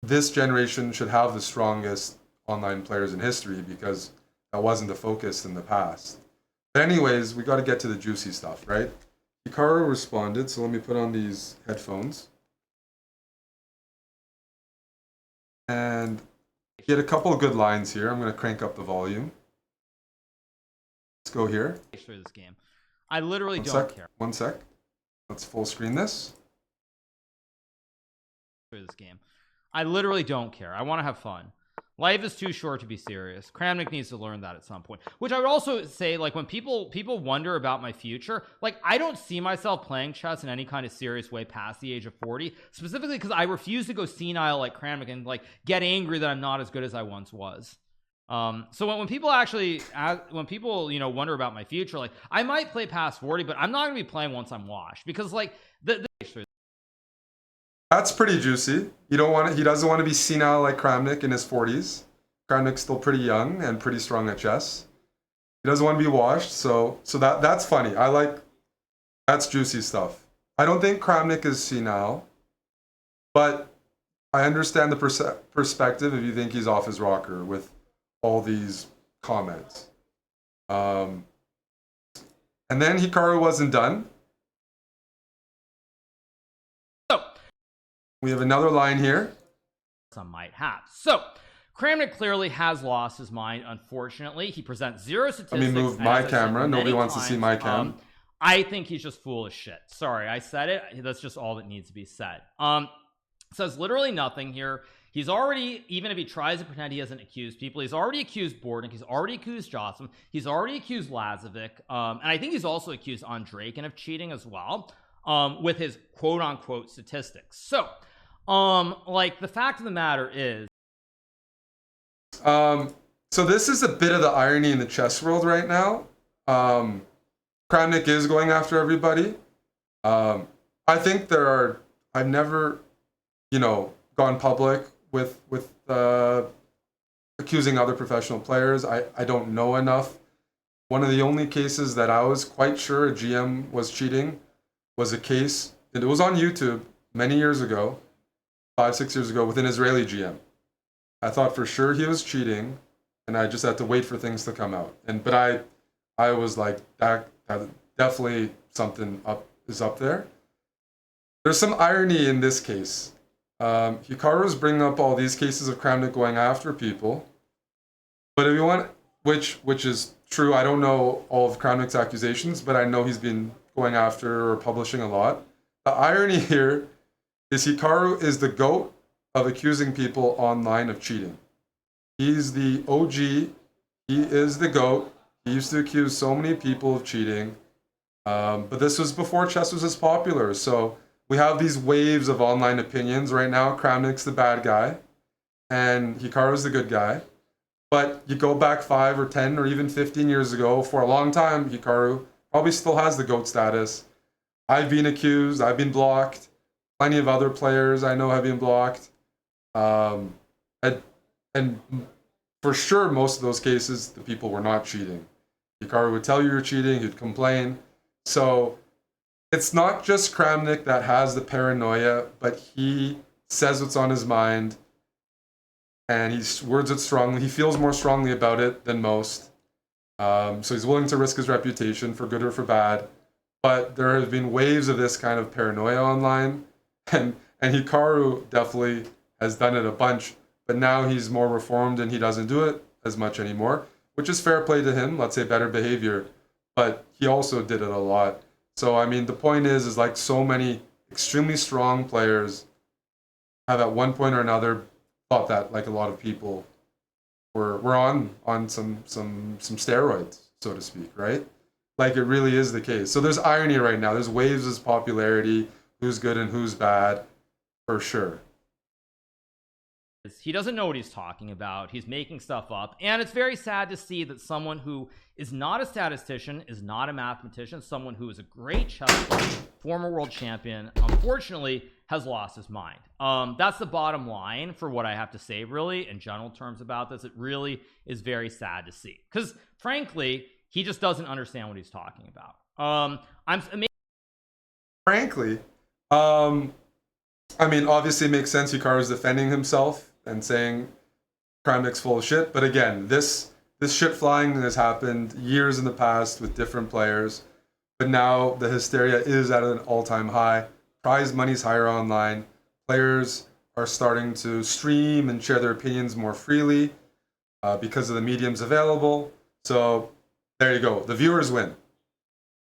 this generation should have the strongest online players in history because that wasn't the focus in the past. But anyways, we got to get to the juicy stuff, right? Hikaru responded, so let me put on these headphones. And he had a couple of good lines here. I'm going to crank up the volume. Let's go here. Through this game, I literally care. One sec. Let's full screen this. Through this game, I literally don't care. I want to have fun. Life is too short to be serious. Kramnik needs to learn that at some point. Which I would also say, like, when people wonder about my future, like, I don't see myself playing chess in any kind of serious way past the age of 40, specifically because I refuse to go senile like Kramnik and like get angry that I'm not as good as I once was. So when people wonder about my future, like, I might play past 40, but I'm not gonna be playing once I'm washed, because like that's pretty juicy. He doesn't want to be senile like Kramnik in his 40s. Kramnik's still pretty young and pretty strong at chess. He doesn't want to be washed, so that's funny. That's juicy stuff. I don't think Kramnik is senile, but I understand the perspective if you think he's off his rocker with all these comments. And then Hikaru wasn't done. We have another line here. Some might have. So, Kramnik clearly has lost his mind, unfortunately. He presents zero statistics. Let me move my camera. Nobody wants to see my cam. I think he's just full of shit. Sorry, I said it. That's just all that needs to be said. Says literally nothing here. He's already, even if he tries to pretend he hasn't accused people, he's already accused Bordnik, he's already accused Jocelyn, he's already accused Lazovic, and I think he's also accused Andreikin of cheating as well, with his quote-unquote statistics. So, like, the fact of the matter is, so this is a bit of the irony in the chess world right now. Kramnik is going after everybody. I think I've never, gone public with accusing other professional players. I don't know enough. One of the only cases that I was quite sure a GM was cheating was a case, it was on YouTube many years ago, 5-6 years ago with an Israeli GM. I thought for sure he was cheating, and I just had to wait for things to come out. But I was like, that definitely something is up there. There's some irony in this case. Hikaru's bringing up all these cases of Kramnik going after people, but if you want, which is true, I don't know all of Kramnik's accusations, but I know he's been going after or publishing a lot. The irony here is Hikaru is the GOAT of accusing people online of cheating. He's the OG. He is the GOAT. He used to accuse so many people of cheating. But this was before chess was as popular. So we have these waves of online opinions. Right now, Kramnik's the bad guy, and Hikaru's the good guy. But you go back 5 or 10 or even 15 years ago, for a long time, Hikaru probably still has the GOAT status. I've been accused. I've been blocked. Plenty of other players I know have been blocked. And for sure, most of those cases, the people were not cheating. Hikaru would tell you you're cheating. He'd complain. So it's not just Kramnik that has the paranoia, but he says what's on his mind, and he words it strongly. He feels more strongly about it than most. So he's willing to risk his reputation for good or for bad. But there have been waves of this kind of paranoia online, and Hikaru definitely has done it a bunch. But now he's more reformed and he doesn't do it as much anymore, which is fair play to him. Let's say better behavior. But he also did it a lot. So, I mean, the point is like so many extremely strong players have at one point or another thought that, like a lot of people, were on some steroids, so to speak, right? Like it really is the case. So there's irony right now. There's waves of popularity, who's good and who's bad, for sure. He doesn't know what he's talking about. He's making stuff up, and it's very sad to see that someone who is not a statistician, is not a mathematician, someone who is a great chess player, former world champion, unfortunately has lost his mind. That's the bottom line for what I have to say, really, in general terms about this. It really is very sad to see, because frankly, he just doesn't understand what he's talking about. Frankly, I mean, obviously it makes sense. Hikaru's defending himself and saying Kramnik's full of shit. But again, this shit flying has happened years in the past with different players. But now the hysteria is at an all-time high. Prize money's higher online. Players are starting to stream and share their opinions more freely because of the mediums available. So there you go. The viewers win.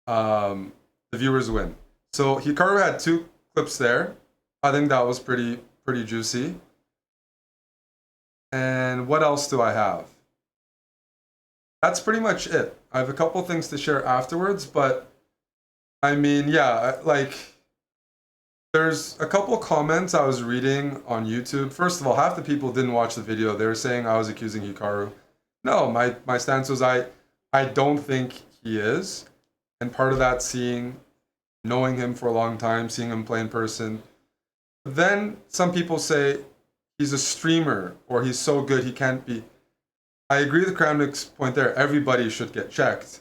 The viewers win. So Hikaru had 2 clips there. I think that was pretty juicy. And what else do I have? That's pretty much it. I have a couple things to share afterwards, but I mean, yeah, like there's a couple comments I was reading on YouTube. First of all, half the people didn't watch the video. They were saying I was accusing Hikaru. No, my stance was I don't think he is. And part of that knowing him for a long time, seeing him play in person. Then some people say he's a streamer or he's so good he can't be. I agree with Kramnik's point there. Everybody should get checked.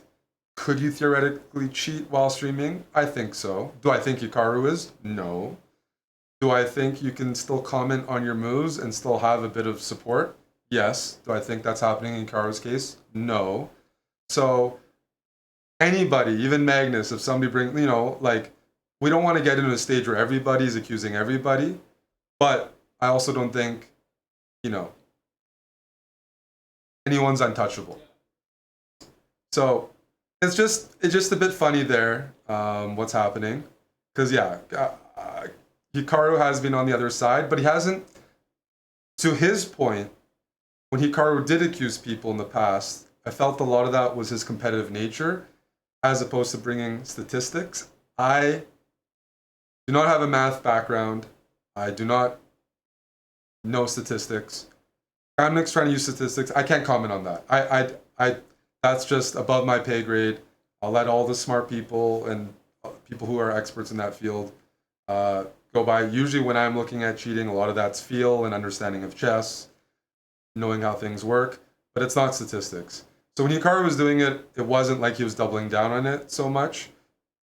Could you theoretically cheat while streaming? I think so. Do I think Hikaru is? No. Do I think you can still comment on your moves and still have a bit of support? Yes. Do I think that's happening in Hikaru's case? No. So anybody, even Magnus, if somebody like, we don't want to get into a stage where everybody's accusing everybody, but I also don't think, anyone's untouchable. So it's just a bit funny there, what's happening, because Hikaru has been on the other side, but he hasn't. To his point, when Hikaru did accuse people in the past, I felt a lot of that was his competitive nature, as opposed to bringing statistics. I do not have a math background. I do not know statistics. Kramnik's trying to use statistics. I can't comment on that. I that's just above my pay grade. I'll let all the smart people and people who are experts in that field go by. Usually when I'm looking at cheating, a lot of that's feel and understanding of chess, knowing how things work, but it's not statistics. So when Hikaru was doing it, it wasn't like he was doubling down on it so much.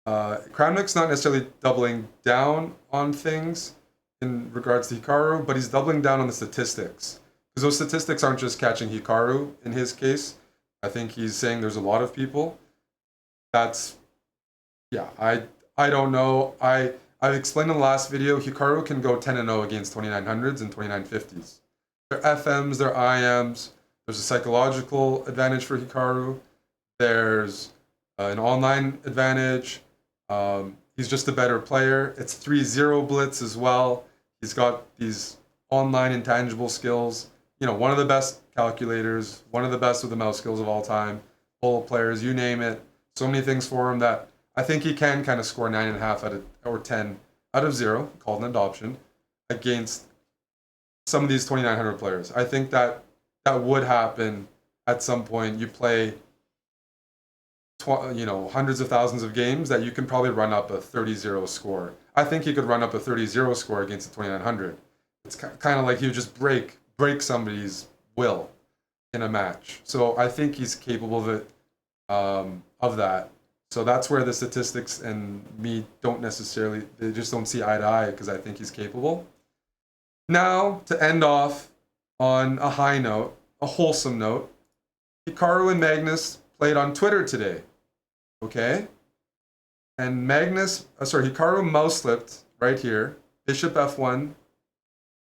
Kramnik's not necessarily doubling down on things, in regards to Hikaru, but he's doubling down on the statistics. Because those statistics aren't just catching Hikaru in his case. I think he's saying there's a lot of people. That's, yeah, I don't know. I've explained in the last video, Hikaru can go 10-0 against 2900s and 2950s. They're FMs, they're IMs. There's a psychological advantage for Hikaru. There's an online advantage. He's just a better player. It's 3-0 blitz as well. He's got these online intangible skills. You know, one of the best calculators, one of the best with the mouse skills of all time. Bullet players, you name it. So many things for him that I think he can kind of score 9.5 out of, or 10 out of 0, called an adoption, against some of these 2900 players. I think that would happen at some point. You play hundreds of thousands of games that you can probably run up a 30-0 score. I think he could run up a 30-0 score against a 2900. It's kind of like he would just break somebody's will in a match. So I think he's capable of it, of that. So that's where the statistics and me don't necessarily, they just don't see eye to eye, because I think he's capable. Now, to end off on a high note, a wholesome note, Hikaru and Magnus played on Twitter today. Okay? And Hikaru mouse slipped right here. Bishop f1,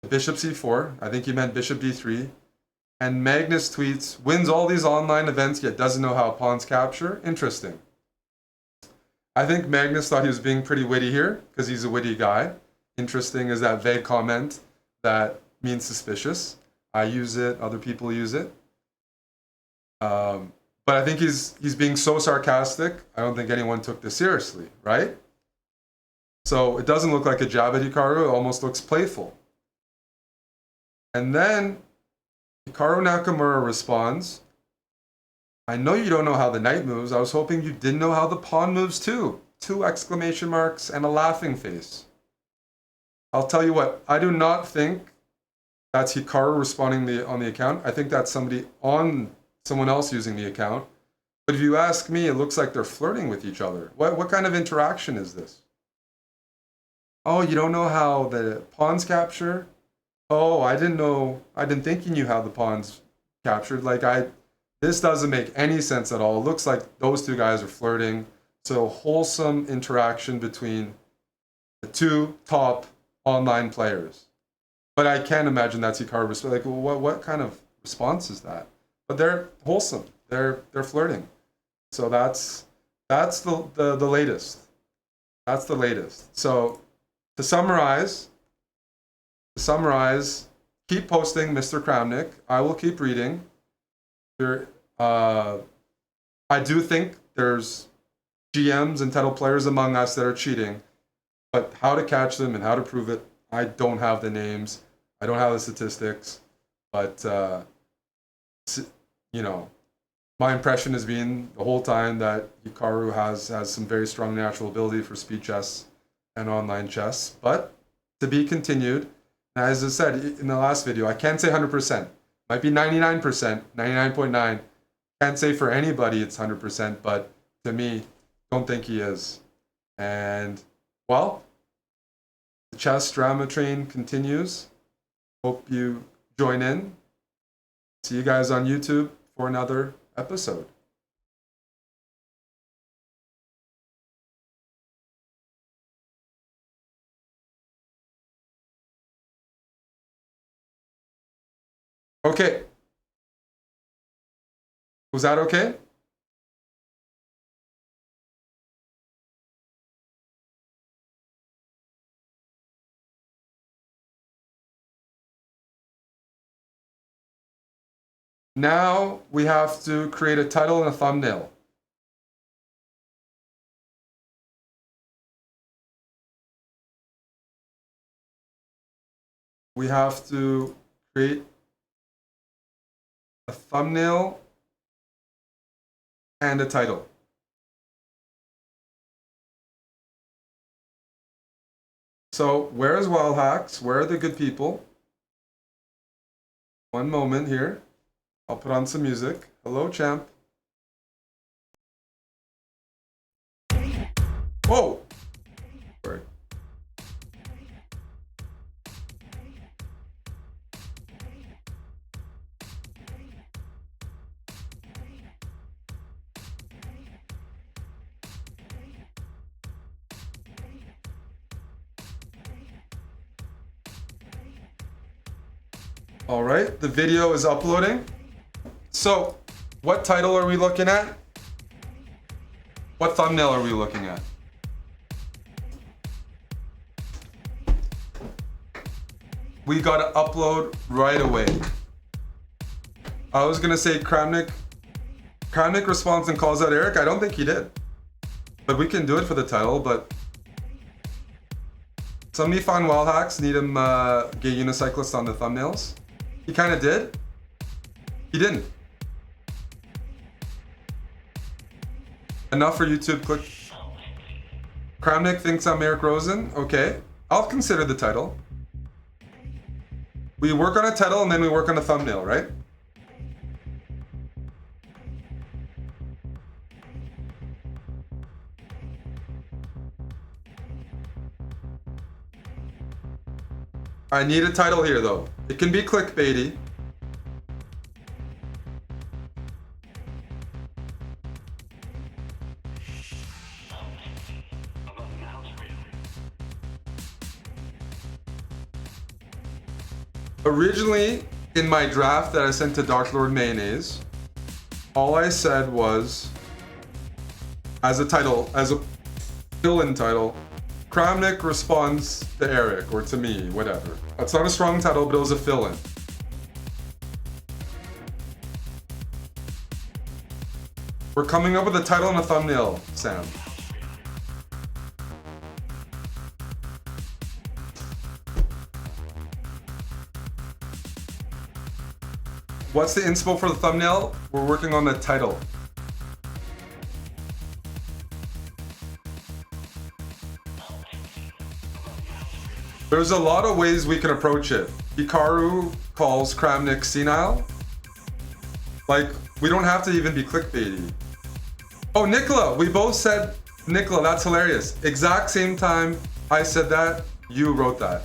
bishop c4. I think he meant bishop d3. And Magnus tweets, wins all these online events yet doesn't know how pawns capture. Interesting. I think Magnus thought he was being pretty witty here, because he's a witty guy. Interesting is that vague comment that means suspicious. I use it, other people use it. But I think he's being so sarcastic, I don't think anyone took this seriously, right? So it doesn't look like a jab at Hikaru, it almost looks playful. And then Hikaru Nakamura responds, I know you don't know how the knight moves, I was hoping you didn't know how the pawn moves too. 2 exclamation marks and a laughing face. I'll tell you what, I do not think that's Hikaru responding on the account. I think that's someone else using the account. But if you ask me, it looks like they're flirting with each other. What kind of interaction is this? Oh, you don't know how the pawns capture? Oh, I didn't think you knew how the pawns captured. This doesn't make any sense at all. It looks like those two guys are flirting. So wholesome interaction between the two top online players. But I can't imagine that's Hikaru. Like, what kind of response is that? But they're wholesome. They're flirting. So that's the latest. That's the latest. So to summarize, keep posting, Mr. Kramnik. I will keep reading. I do think there's GMs and title players among us that are cheating, but how to catch them and how to prove it, I don't have the names. I don't have the statistics, but my impression has been the whole time that Hikaru has some very strong natural ability for speed chess and online chess, but to be continued. As I said in the last video, I can't say 100%. Might be 99%, 99.9. Can't say for anybody it's 100%, but to me, don't think he is. And, well, the chess drama train continues. Hope you join in. See you guys on YouTube for another episode. Okay. Was that okay? Now we have to create a title and a thumbnail. We have to create a thumbnail and a title. So where is Wild Hacks? Where are the good people? One moment here. I'll put on some music. Hello, champ. Whoa! Sorry. All right, the video is uploading. So, what title are we looking at? What thumbnail are we looking at? We gotta upload right away. I was gonna say Kramnik responds and calls out Eric. I don't think he did. But we can do it for the title, but some Mifan Wild Hacks need him gay unicyclist on the thumbnails. He kinda did. He didn't. Enough for YouTube, click. Kramnik thinks I'm Eric Rosen. Okay, I'll consider the title. We work on a title and then we work on a thumbnail, right? I need a title here though. It can be clickbaity. Originally, in my draft that I sent to Dark Lord Mayonnaise, all I said was, as a title, as a fill-in title, Kramnik responds to Eric, or to me, whatever. That's not a strong title, but it was a fill-in. We're coming up with a title and a thumbnail, Sam. What's the inspo for the thumbnail? We're working on the title. There's a lot of ways we can approach it. Hikaru calls Kramnik senile. Like, we don't have to even be clickbaity. Oh, Nicola, we both said Nicola, that's hilarious. Exact same time I said that, you wrote that.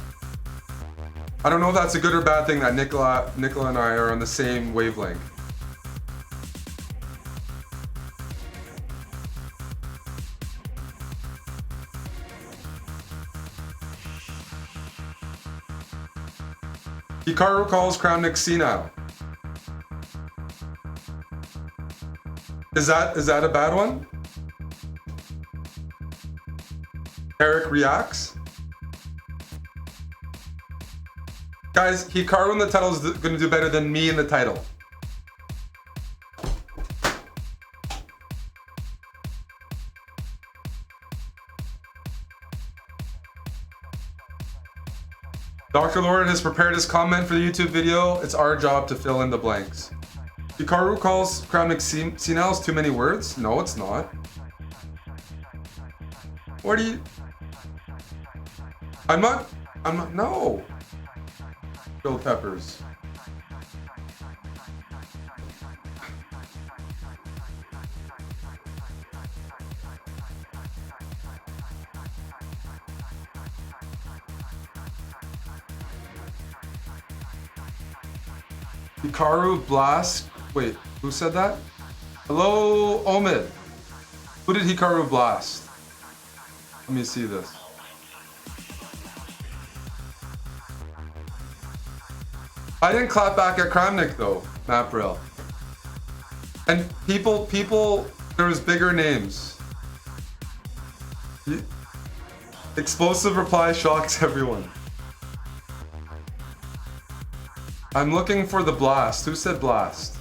I don't know if that's a good or bad thing that Nicola and I are on the same wavelength. Hikaru calls Kramnik senile. Is that a bad one? Eric reacts. Guys, Hikaru in the title is going to do better than me in the title. Dr. Lord has prepared his comment for the YouTube video. It's our job to fill in the blanks. Hikaru calls Kramnik senile is too many words? No, it's not. What do you... I'm not, no. Grilled peppers. Hikaru blast. Wait, who said that? Hello, Omid. Who did Hikaru blast? Let me see this. I didn't clap back at Kramnik though, Matt Brill. And people, there was bigger names. Explosive reply shocks everyone. I'm looking for the blast. Who said blast?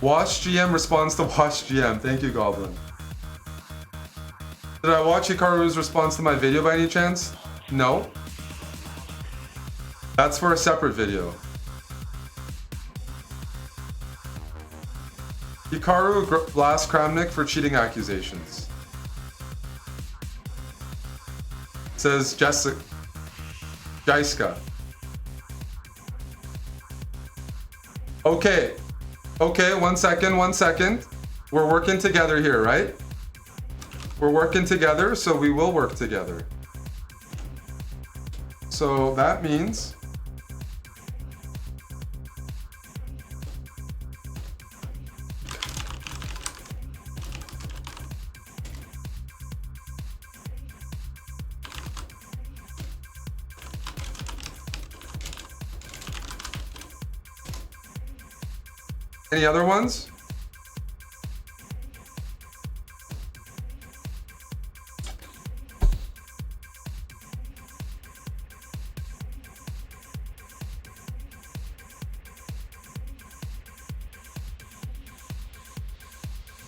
Watch GM responds to Watch GM. Thank you, Goblin. Did I watch Hikaru's response to my video by any chance? No. That's for a separate video. Hikaru blasts Kramnik for cheating accusations. Says Jessica. Okay. Okay, one second. We're working together here, right? We're working together, so we will work together. So that means Any other ones?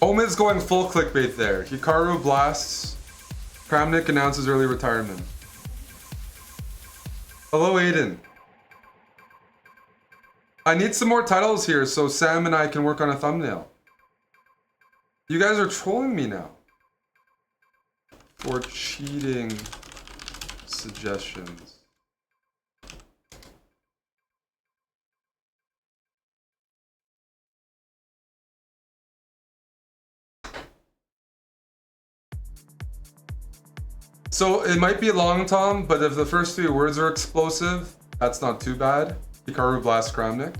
Omid's going full clickbait there. Hikaru blasts. Kramnik announces early retirement. Hello, Aiden. I need some more titles here so Sam and I can work on a thumbnail. You guys are trolling me now. For cheating suggestions. So it might be long, Tom, but if the first 3 words are explosive, that's not too bad. Hikaru blast Kramnik.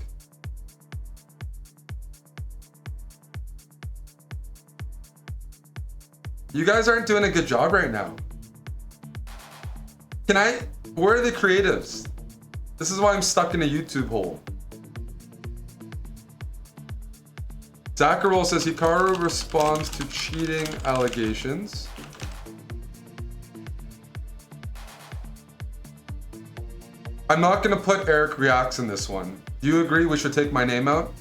You guys aren't doing a good job right now. Where are the creatives? This is why I'm stuck in a YouTube hole. Zakarol says Hikaru responds to cheating allegations. I'm not gonna put Eric reacts in this one. Do you agree we should take my name out?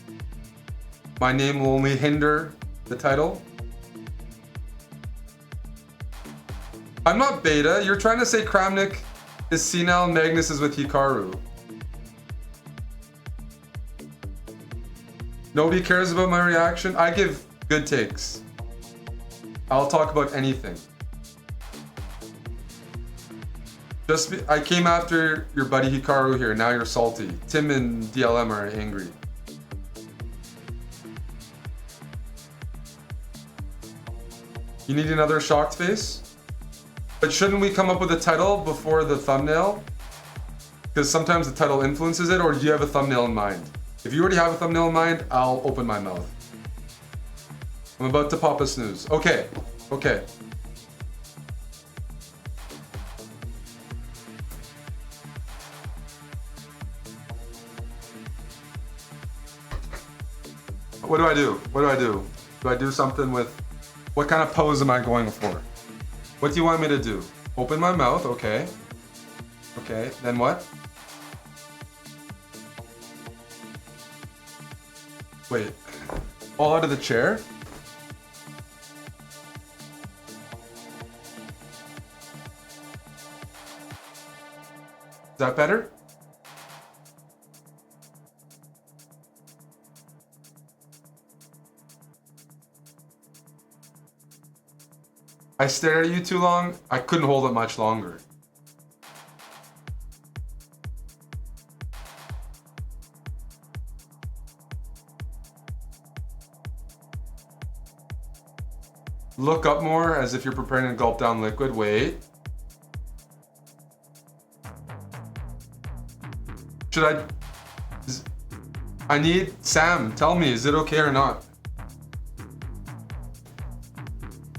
My name will only hinder the title. I'm not beta. You're trying to say Kramnik is senile and Magnus is with Hikaru. Nobody cares about my reaction. I give good takes. I'll talk about anything. I came after your buddy Hikaru here, now you're salty. Tim and DLM are angry. You need another shocked face? But shouldn't we come up with a title before the thumbnail? Because sometimes the title influences it, or do you have a thumbnail in mind? If you already have a thumbnail in mind, I'll open my mouth. I'm about to pop a snooze. Okay, okay. What do I do? What do I do? Do I do something with... What kind of pose am I going for? What do you want me to do? Open my mouth, okay. Okay, then what? Wait, all out of the chair? Is that better? I stared at you too long. I couldn't hold it much longer. Look up more as if you're preparing to gulp down liquid. Wait. I need Sam. Tell me, is it okay or not?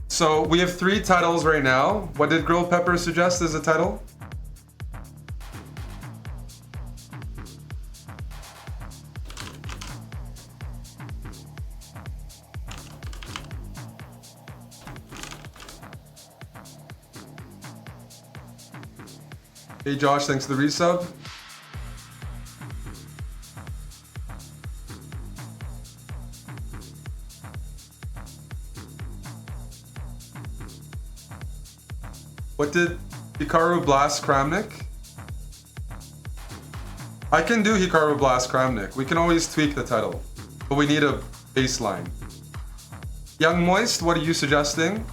So we have 3 titles right now. What did Grilled Pepper suggest as a title? Hey Josh, thanks for the resub. What did Hikaru blast Kramnik? I can do Hikaru blast Kramnik. We can always tweak the title, but we need a baseline. Young Moist, what are you suggesting?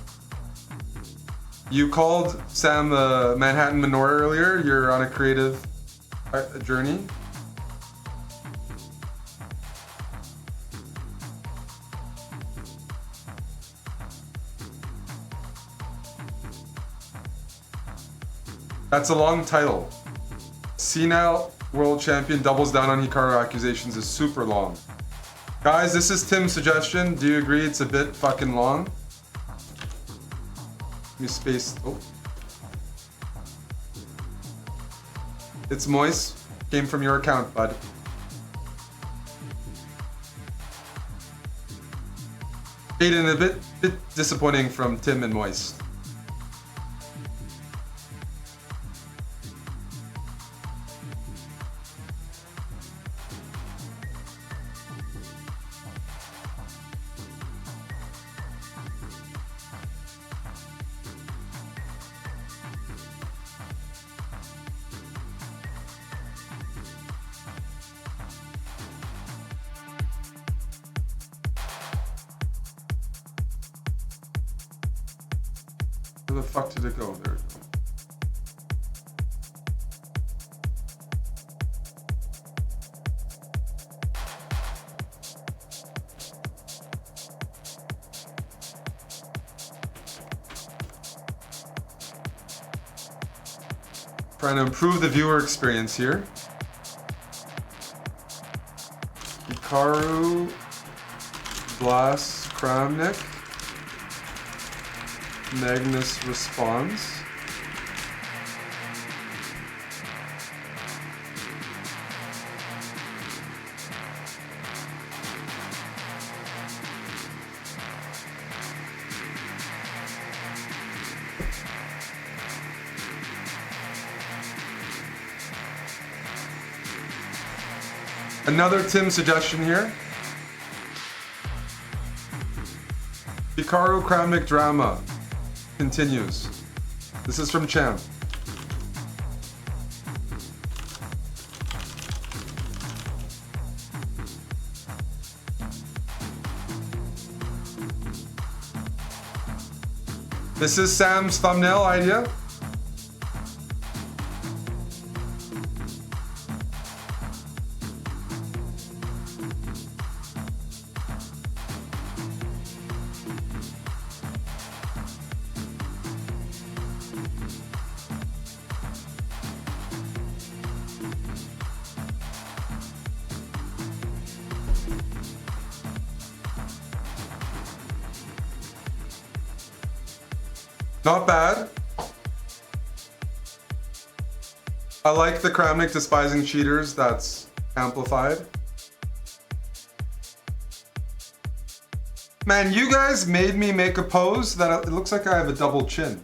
You called Sam Manhattan Menorah earlier. You're on a creative journey. That's a long title. Senile World Champion doubles down on Hikaru accusations is super long. Guys, this is Tim's suggestion. Do you agree it's a bit fucking long? Let me space. Oh. It's moist. Came from your account, bud. Aiden, a bit disappointing from Tim and Moist. Where the fuck did it go? There it goes. Trying to improve the viewer experience here. Hikaru, Blas, Kramnik. Magnus responds. Another Tim suggestion here. Hikaru Kramnik drama continues. This is from Cham. This is Sam's thumbnail idea. Not bad. I like the Kramnik despising cheaters, that's amplified. Man, you guys made me make a pose that it looks like I have a double chin.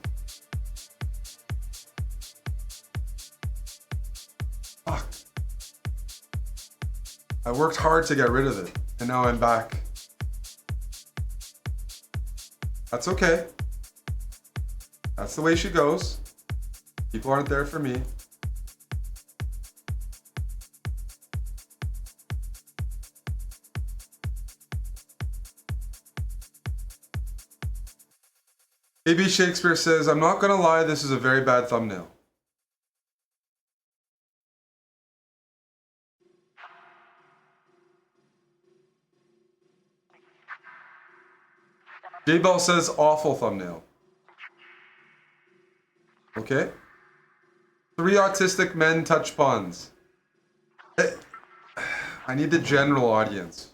Fuck. I worked hard to get rid of it, and now I'm back. That's okay. That's the way she goes. People aren't there for me. AB Shakespeare says, I'm not gonna lie, this is a very bad thumbnail. J-Bell says, awful thumbnail. Okay. 3 autistic men touch pawns. I need the general audience.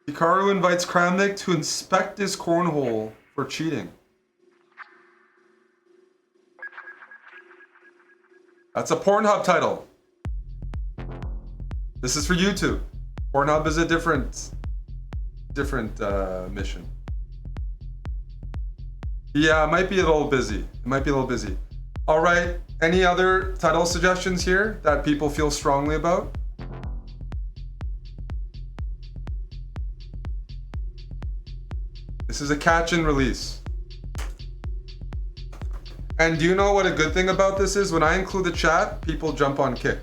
Hikaru invites Kramnik to inspect his cornhole for cheating. That's a Pornhub title. This is for YouTube. Pornhub is a different mission. Yeah, it might be a little busy. All right, any other title suggestions here that people feel strongly about? This is a catch and release. And do you know what a good thing about this is? When I include the chat, people jump on kick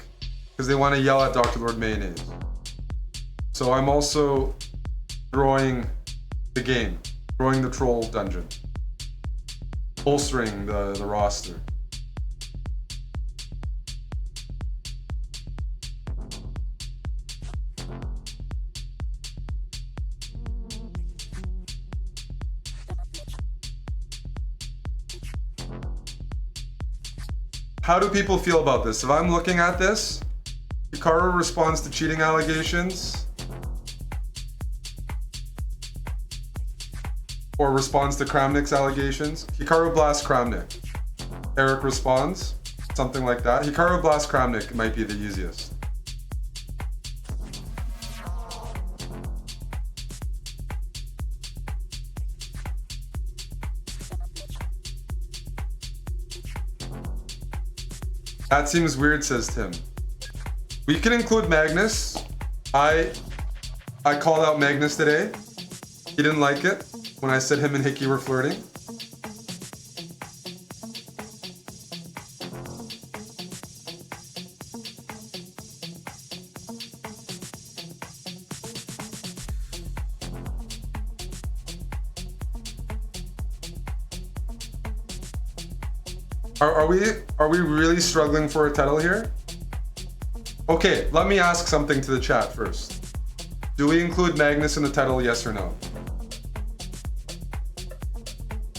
because they want to yell at Dr. Lord Mayonnaise. So I'm also growing the game, growing the troll dungeon, bolstering the roster. How do people feel about this? If I'm looking at this, Hikaru responds to cheating allegations, or responds to Kramnik's allegations. Hikaru blasts Kramnik. Eric responds, something like that. Hikaru blasts Kramnik might be the easiest. That seems weird, says Tim. We can include Magnus. I called out Magnus today. He didn't like it when I said him and Hickey were flirting. Are we really struggling for a title here? Okay, let me ask something to the chat first. Do we include Magnus in the title, yes or no?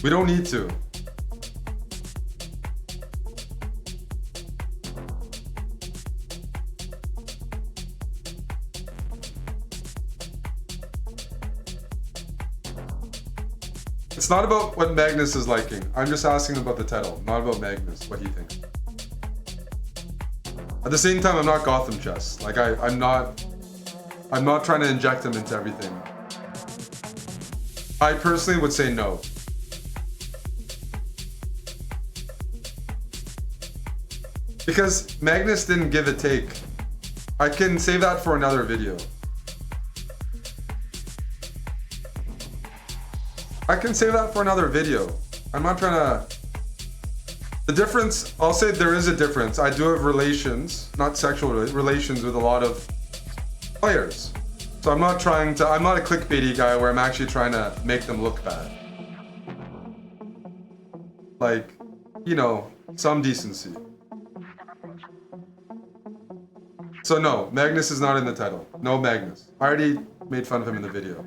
We don't need to. It's not about what Magnus is liking. I'm just asking about the title, not about Magnus, what he thinks. At the same time, I'm not Gotham Chess. Like I'm not trying to inject him into everything. I personally would say no. Because Magnus didn't give a take. I can save that for another video. I'm not trying to... The difference, I'll say there is a difference. I do have relations, not sexual relations, with a lot of players. So I'm not a clickbaity guy where I'm actually trying to make them look bad. Like, you know, some decency. So no, Magnus is not in the title. No Magnus. I already made fun of him in the video.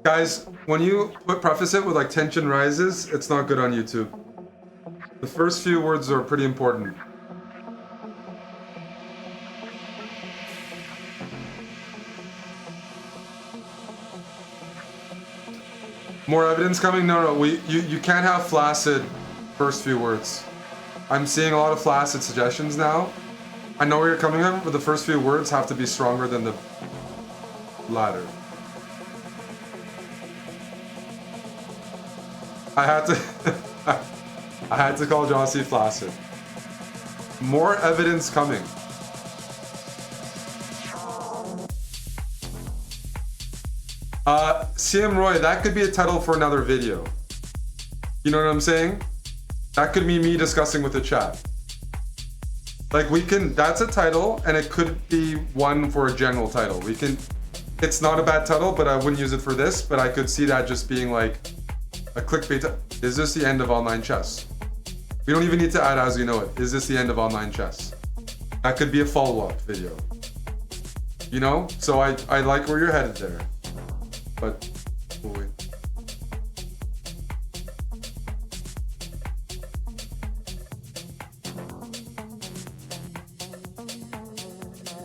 Guys, when you preface it with like tension rises, it's not good on YouTube. The first few words are pretty important. More evidence coming? No, you can't have flaccid first few words. I'm seeing a lot of flaccid suggestions now. I know where you're coming from, but the first few words have to be stronger than the latter. I had to call Jossie flaccid. More evidence coming. CM Roy, that could be a title for another video. You know what I'm saying? That could be me discussing with the chat. Like that's a title, and it could be one for a general title. It's not a bad title, but I wouldn't use it for this, but I could see that just being like a clickbait. Is this the end of online chess? We don't even need to add as you know it. Is this the end of online chess? That could be a follow-up video. You know? So I like where you're headed there. But we'll wait.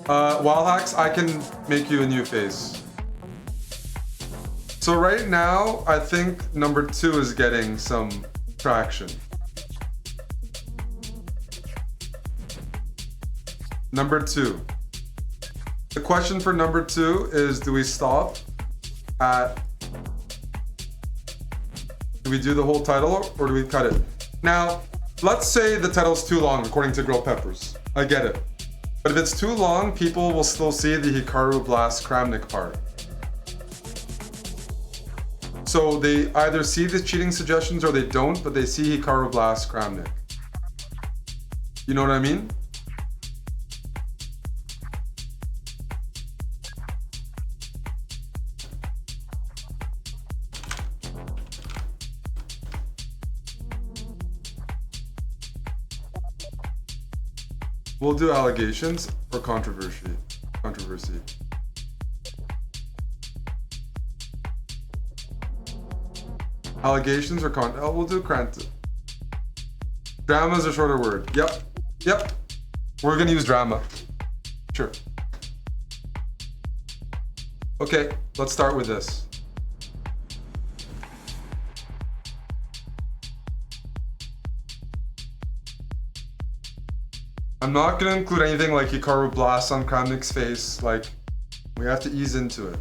Wildhacks, I can make you a new face. So right now, I think number 2 is getting some traction. Number 2. The question for number 2 is, do we stop at... Do we do the whole title or do we cut it? Now, let's say the title's too long according to Girl Peppers. I get it. But if it's too long, people will still see the Hikaru Blast Kramnik part. So they either see the cheating suggestions or they don't, but they see Hikaru Blast Kramnik. You know what I mean? We'll do allegations or controversy. Allegations or we'll do drama is a shorter word. Yep. We're gonna use drama. Sure. Okay, let's start with this. I'm not gonna include anything like Hikaru Blast on Kramnik's face. Like, we have to ease into it.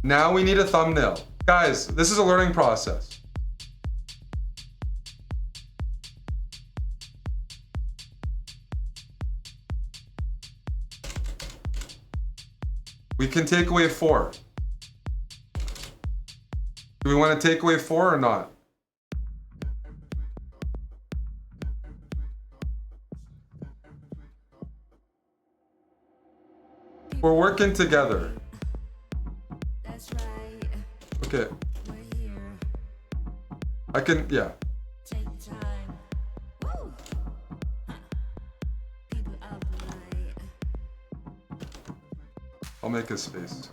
Now we need a thumbnail. Guys, this is a learning process. We can take away 4. Do we want to take away 4 or not? We're working together. That's right. Okay. We're here. I can, yeah. Take time. Woo! People of the night. I'll make a space.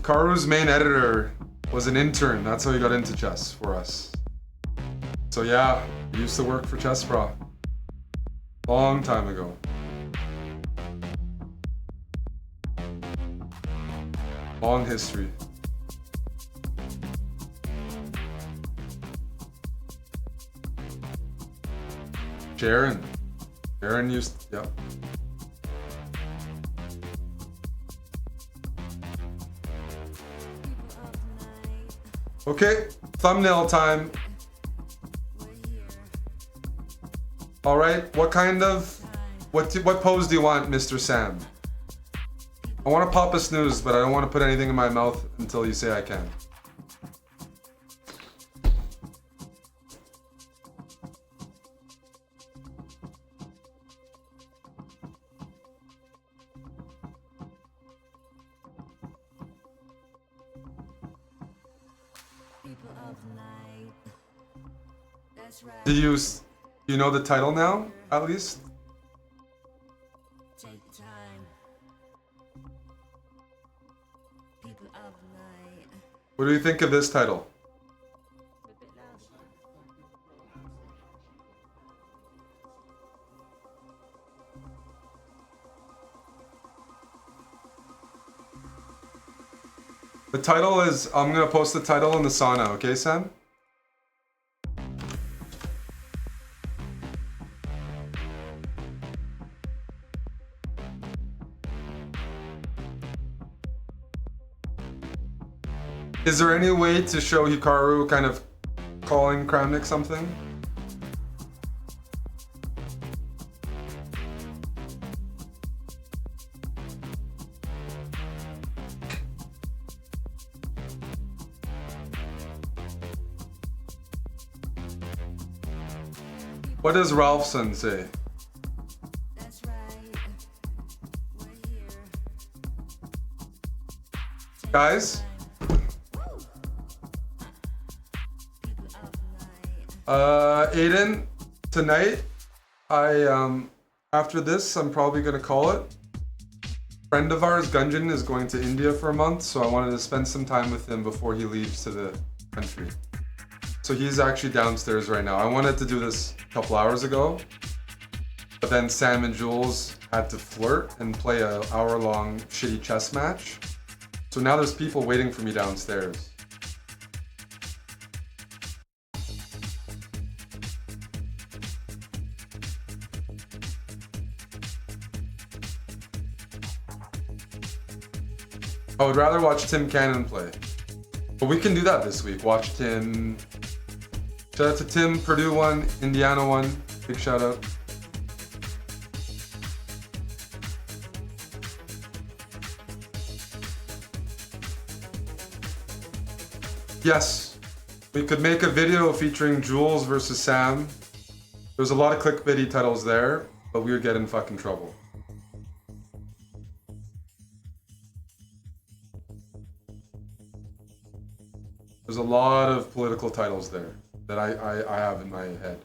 Karu's main editor was an intern. That's how he got into chess for us. So yeah, he used to work for chessbrah. Long time ago. Long history. Jaren. Jaren used, yep. Okay, thumbnail time. All right, what kind of, what pose do you want, Mr. Sam? I want to pop a snooze, but I don't want to put anything in my mouth until you say I can. People of the night. That's right. Do you know the title now, at least? Take time. People of the night. What do you think of this title? The title is, I'm gonna post the title in the sauna, okay, Sam? Is there any way to show Hikaru kind of calling Kramnik something? What does Ralphson say? That's right. We're here. Guys? People of the night. Aiden, tonight, after this, I'm probably gonna call it. Friend of ours, Gunjan, is going to India for a month, so I wanted to spend some time with him before he leaves to the country. So he's actually downstairs right now. I wanted to do this a couple hours ago, but then Sam and Jules had to flirt and play an hour-long shitty chess match. So now there's people waiting for me downstairs. I would rather watch Tim Cannon play. But we can do that this week. Watch Tim. Shout out to Tim, Purdue won, Indiana won. Big shout out. Yes, we could make a video featuring Jules versus Sam. There's a lot of clickbaity titles there, but we would get in fucking trouble. There's a lot of political titles there that I have in my head.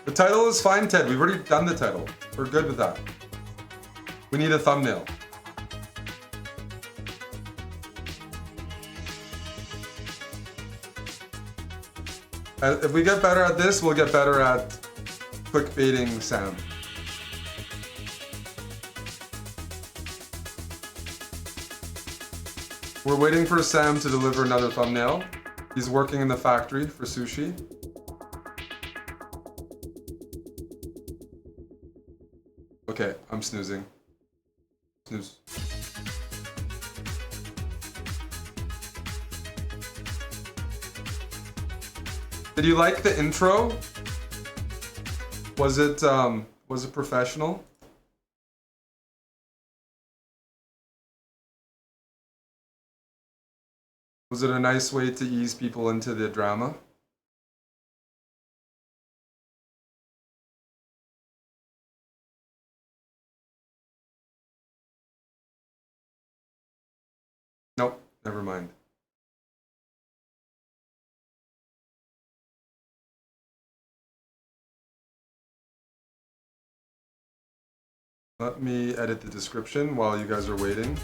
The title is fine, Ted. We've already done the title. We're good with that. We need a thumbnail. If we get better at this, we'll get better at clickbaiting Sam. We're waiting for Sam to deliver another thumbnail. He's working in the factory for sushi. Okay, I'm snoozing. Snooze. Did you like the intro? Was it professional? Was it a nice way to ease people into the drama? Nope, never mind. Let me edit the description while you guys are waiting.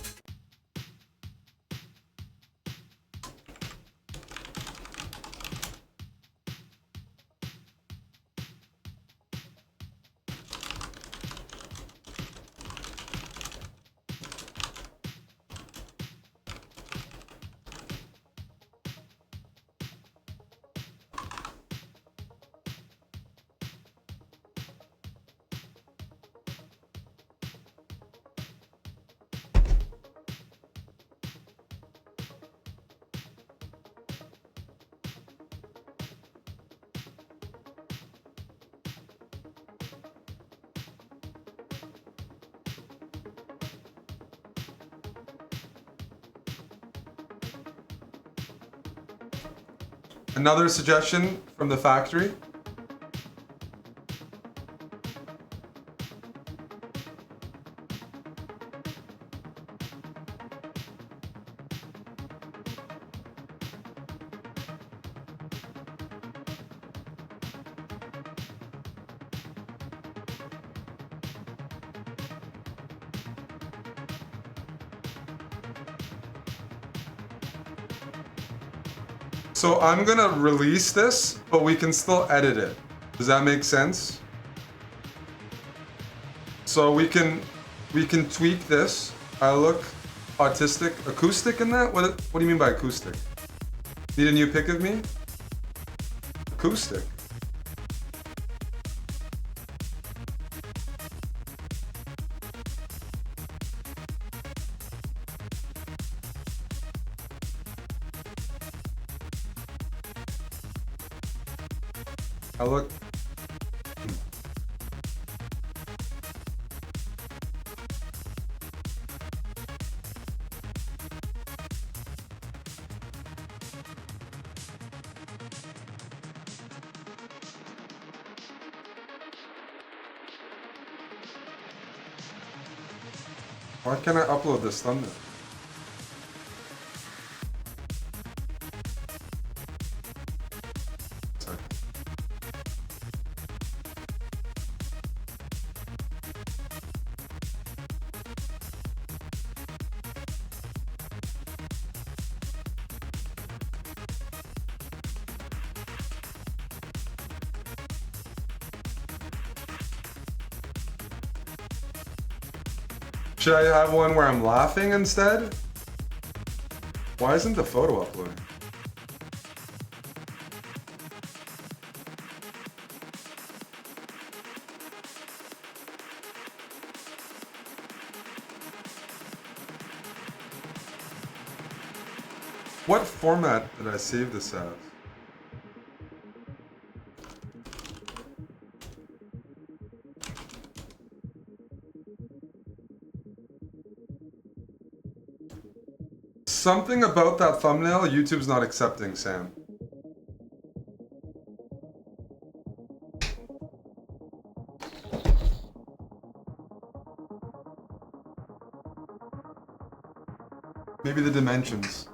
Another suggestion from the factory. So I'm gonna release this, but we can still edit it. Does that make sense? So we can tweak this. I look autistic, acoustic in that? What do you mean by acoustic? Need a new pic of me? Acoustic. I look. Why can't I upload this thumbnail? Sorry. Should I have one where I'm laughing instead? Why isn't the photo uploading? What format did I save this as? Something about that thumbnail YouTube's not accepting, Sam. Maybe the dimensions.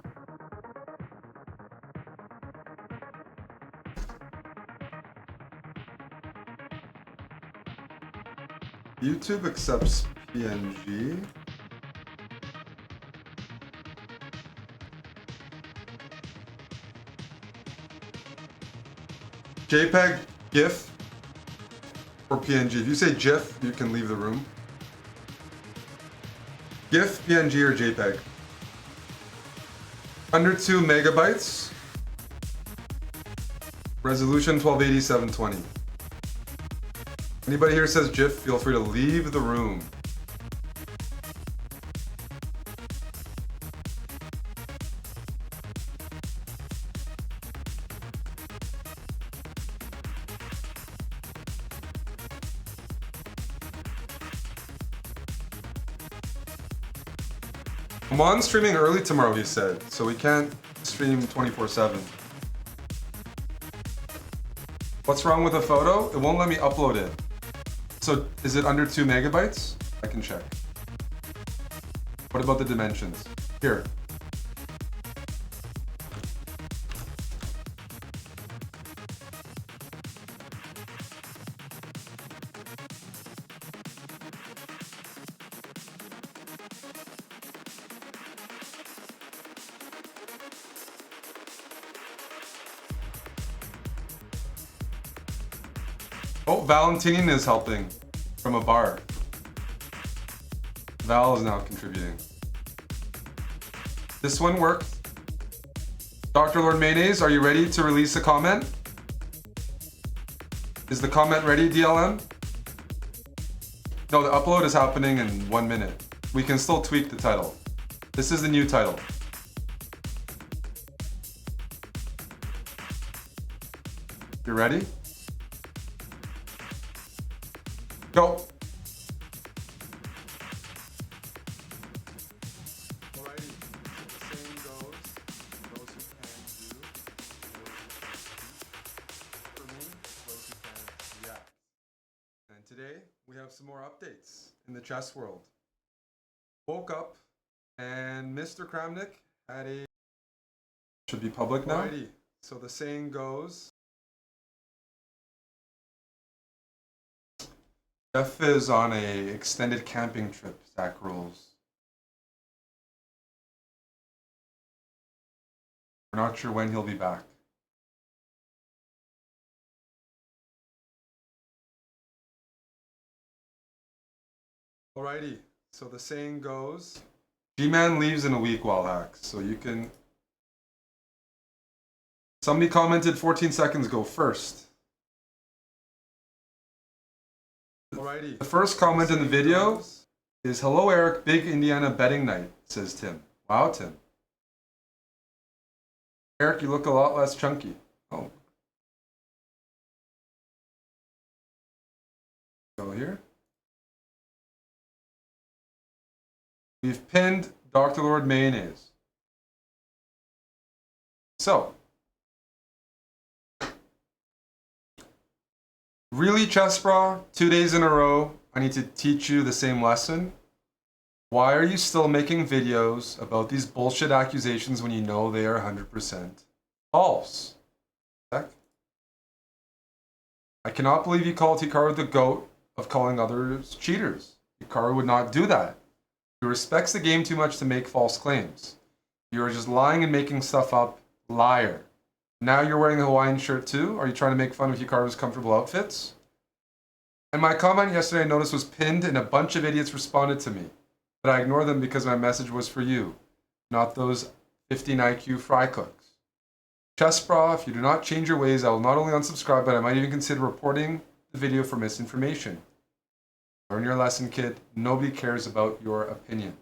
YouTube accepts PNG. JPEG, GIF, or PNG. If you say GIF, you can leave the room. GIF, PNG, or JPEG. Under 2 megabytes. Resolution 1280 720. Anybody here says GIF, feel free to leave the room. I'm on streaming early tomorrow, he said, so we can't stream 24/7. What's wrong with the photo? It won't let me upload it. So is it under 2 megabytes? I can check. What about the dimensions? Here. Oh, Valentine is helping from a bar. Val is now contributing. This one worked. Dr. Lord Mayonnaise, are you ready to release a comment? Is the comment ready, DLM? No, the upload is happening in 1 minute. We can still tweak the title. This is the new title. You ready? Go. Alrighty, so the same goes. Those who can do, for me, those who can react. And today we have some more updates in the chess world. Woke up and Mr. Kramnik had a should be public now. Alrighty, so the saying goes. Jeff is on a extended camping trip, Zach rules. We're not sure when he'll be back. Alrighty, so the saying goes, G-Man leaves in a week, Wallhacks, so you can... Somebody commented 14 seconds ago first. Alrighty. The first comment in the video is, hello Eric, big Indiana betting night, says Tim. Wow, Tim. Eric, you look a lot less chunky. Oh. Go here. We've pinned Dr. Lord Mayonnaise. So. Really, chessbrah? 2 days in a row, I need to teach you the same lesson. Why are you still making videos about these bullshit accusations when you know they are 100% false? Heck. I cannot believe you called Hikaru the goat of calling others cheaters. Hikaru would not do that. He respects the game too much to make false claims. You are just lying and making stuff up. Liar. Now you're wearing a Hawaiian shirt too? Are you trying to make fun of Hikaru's comfortable outfits? And my comment yesterday I noticed was pinned and a bunch of idiots responded to me. But I ignored them because my message was for you, not those 15 IQ fry cooks. chessbrah, if you do not change your ways, I will not only unsubscribe, but I might even consider reporting the video for misinformation. Learn your lesson, kid. Nobody cares about your opinion.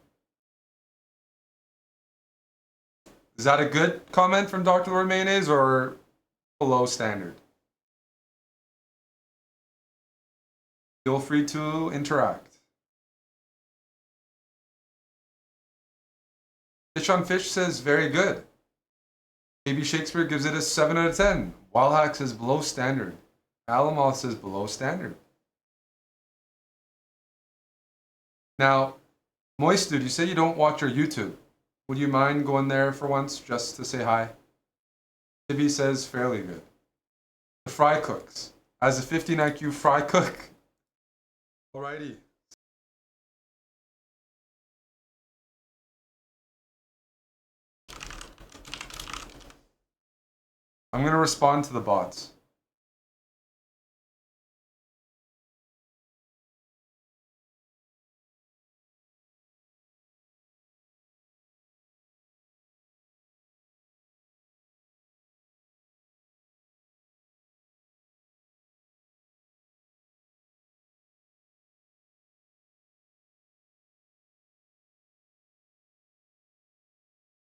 Is that a good comment from Dr. Lord Mayonnaise or below standard? Feel free to interact. Fish on Fish says, very good. Baby Shakespeare gives it a 7 out of 10. Wildhack says below standard. Alamoth says below standard. Now, Moist Dude, you say you don't watch our YouTube. Would you mind going there for once just to say hi? Tibby says fairly good. The Fry Cooks. As a 15 IQ fry cook, Alrighty. I'm going to respond to the bots.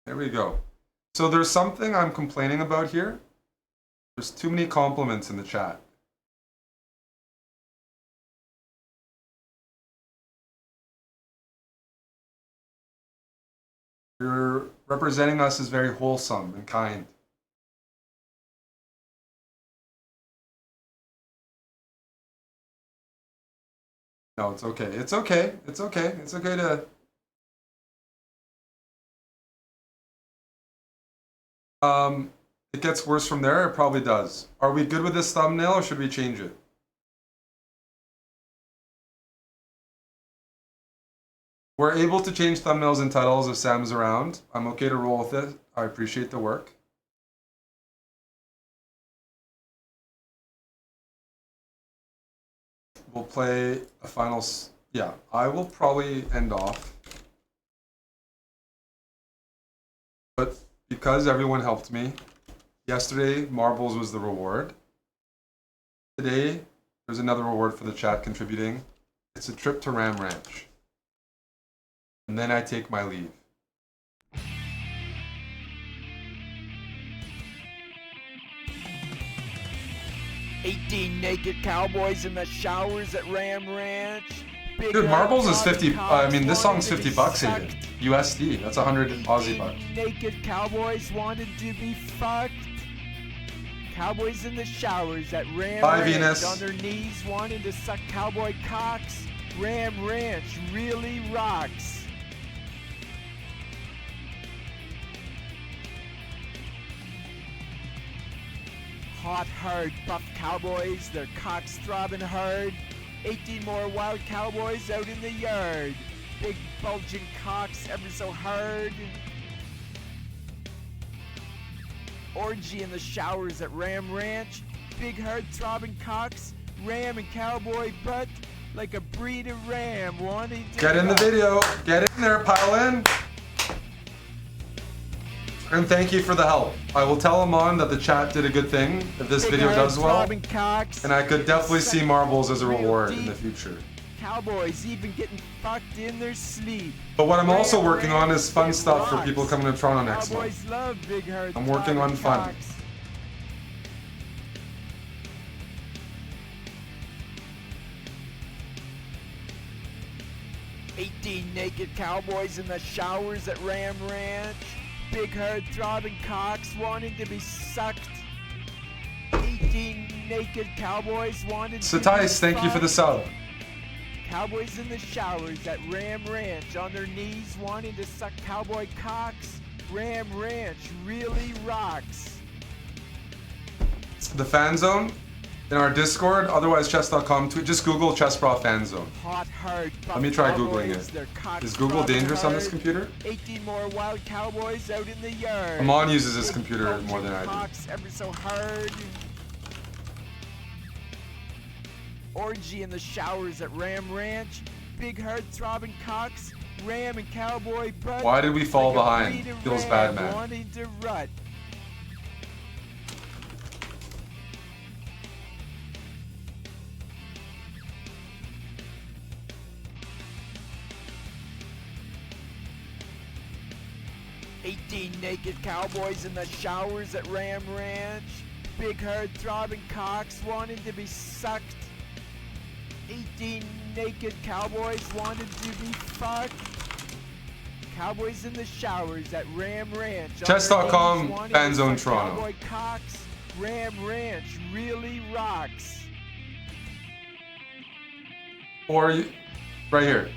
There we go. So there's something I'm complaining about here. There's too many compliments in the chat. You're representing us as very wholesome and kind. No, it's okay. It's okay. It's okay. It's okay to... It gets worse from there. It probably does. Are we good with this thumbnail or should we change it? We're able to change thumbnails and titles if Sam's around. I'm okay to roll with it. I appreciate the work. We'll play a final... Yeah, I will probably end off. But because everyone helped me, yesterday marbles was the reward. Today, there's another reward for the chat contributing. It's a trip to Ram Ranch. And then I take my leave. 18 naked cowboys in the showers at Ram Ranch. Big Dude, marbles is 50. I mean, this wanted song's to 50 be bucks sucked. even. USD. That's 100 Aussie bucks. Naked cowboys wanted to be fucked. Cowboys in the showers at Ram Bye, Ranch. Venus. On their knees wanting to suck cowboy cocks. Ram Ranch really rocks. Hot, hard, buff cowboys, their cocks throbbing hard. 18 more wild cowboys out in the yard. Big bulging cocks ever so hard. Orgy in the showers at Ram Ranch. Big hard throbbing cocks. Ram and cowboy butt like a breed of ram wanting to Get in the video. Get in there, pile in. And thank you for the help. I will tell Amon that the chat did a good thing if this video does well. And I could definitely see marbles as a reward in the future. Cowboys even getting fucked in their sleep. But what I'm also working on is fun stuff for people coming to Toronto next month. Cowboys love big hard I'm working on fun. cocks. "18 naked cowboys in the showers at Ram Ranch. Big hard throbbing cocks wanting to be sucked. 18 naked cowboys wanted to be Satice, thank you for the fucked. sub. Cowboys in the showers at Ram Ranch on their knees wanting to suck cowboy cocks. Ram Ranch really rocks." The fan zone in our Discord, otherwise chess.com, just Google chessbrah fan zone. Hot, hard, Let me try buff Googling cowboys, it. their cocks Is Google throbbing dangerous on this hard. computer? 18 more wild cowboys out in the yard. Amon uses his Big computer bulging more than I do. cocks ever so hard. Orgy in the showers at Ram Ranch. Big hard throbbing cocks. Ram and cowboy butt. Why did we fall like a behind? breed of Feels ram bad, man. Wanting to rut. Naked cowboys in the showers at Ram Ranch. Big hard throbbing cocks wanting to be sucked. 18 naked cowboys wanted to be fucked. Cowboys in the showers at Ram Ranch. on their Chess.com, knees wanting fan to zone suck Toronto. Cowboy cocks. Ram Ranch really rocks. Or you, right here.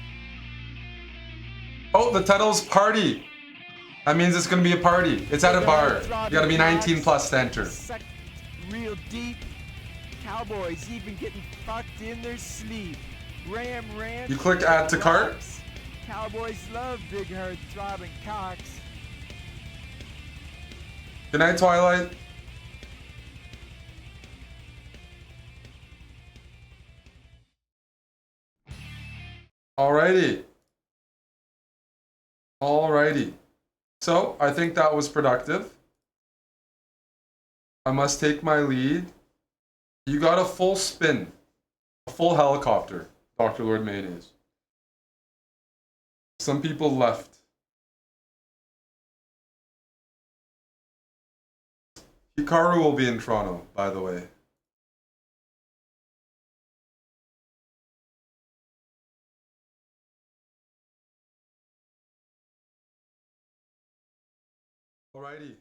Oh, the title's party. That means it's gonna be a party. It's at a bar. You gotta be 19 plus to enter. Sucked real deep. Cowboys even getting fucked in their sleep. Ram Ranch. You click add to cart. rocks. Cowboys love big herd throbbing cocks. Good night, Twilight. Alrighty. Alrighty. So, I think that was productive. I must take my lead. You got a full spin. A full helicopter, Dr. Lord Mayonnaise. Some people left. Hikaru will be in Toronto, by the way. Alrighty.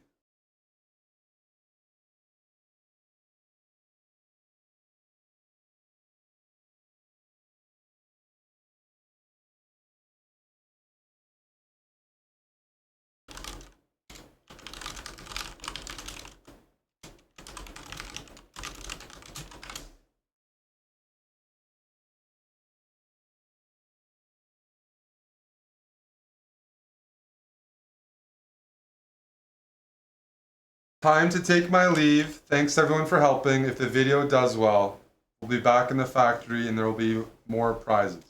Time to take my leave. Thanks everyone for helping. If the video does well, we'll be back in the factory and there will be more prizes.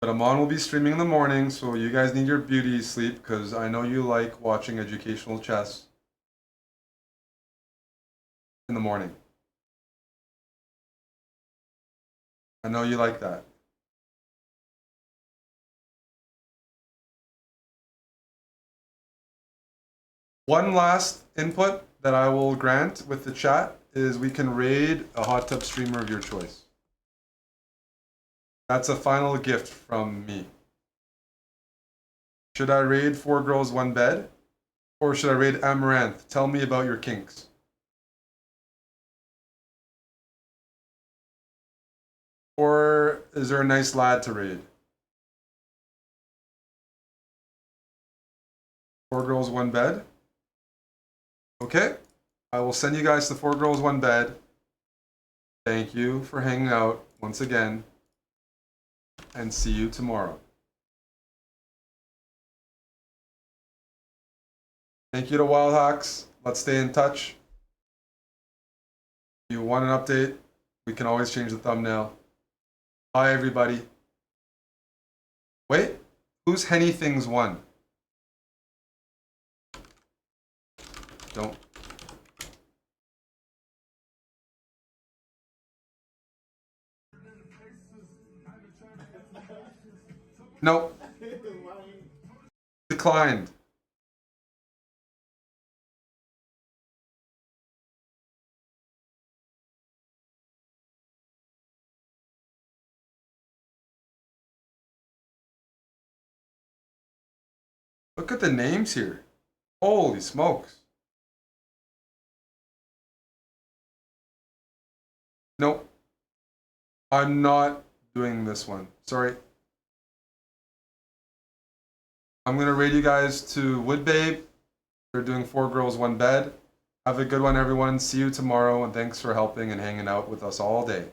But Amon will be streaming in the morning, so you guys need your beauty sleep because I know you like watching educational chess in the morning. I know you like that. One last input that I will grant with the chat is we can raid a hot tub streamer of your choice. That's a final gift from me. Should I raid 4 Girls, 1 Bed? Or should I raid Amaranth? Tell me about your kinks. Or is there a nice lad to raid? 4 Girls, 1 Bed? Okay, I will send you guys to 4 Girls, 1 Bed. Thank you for hanging out once again. And see you tomorrow. Thank you to Wild Hawks. Let's stay in touch. If you want an update, we can always change the thumbnail. Bye, everybody. Wait, who's Henny Things 1? Don't. Nope. Declined. Look at the names here. Holy smokes. Nope. I'm not doing this one. Sorry. I'm going to raid you guys to Wood Babe. We're doing 4 Girls, 1 Bed. Have a good one, everyone. See you tomorrow, and thanks for helping and hanging out with us all day.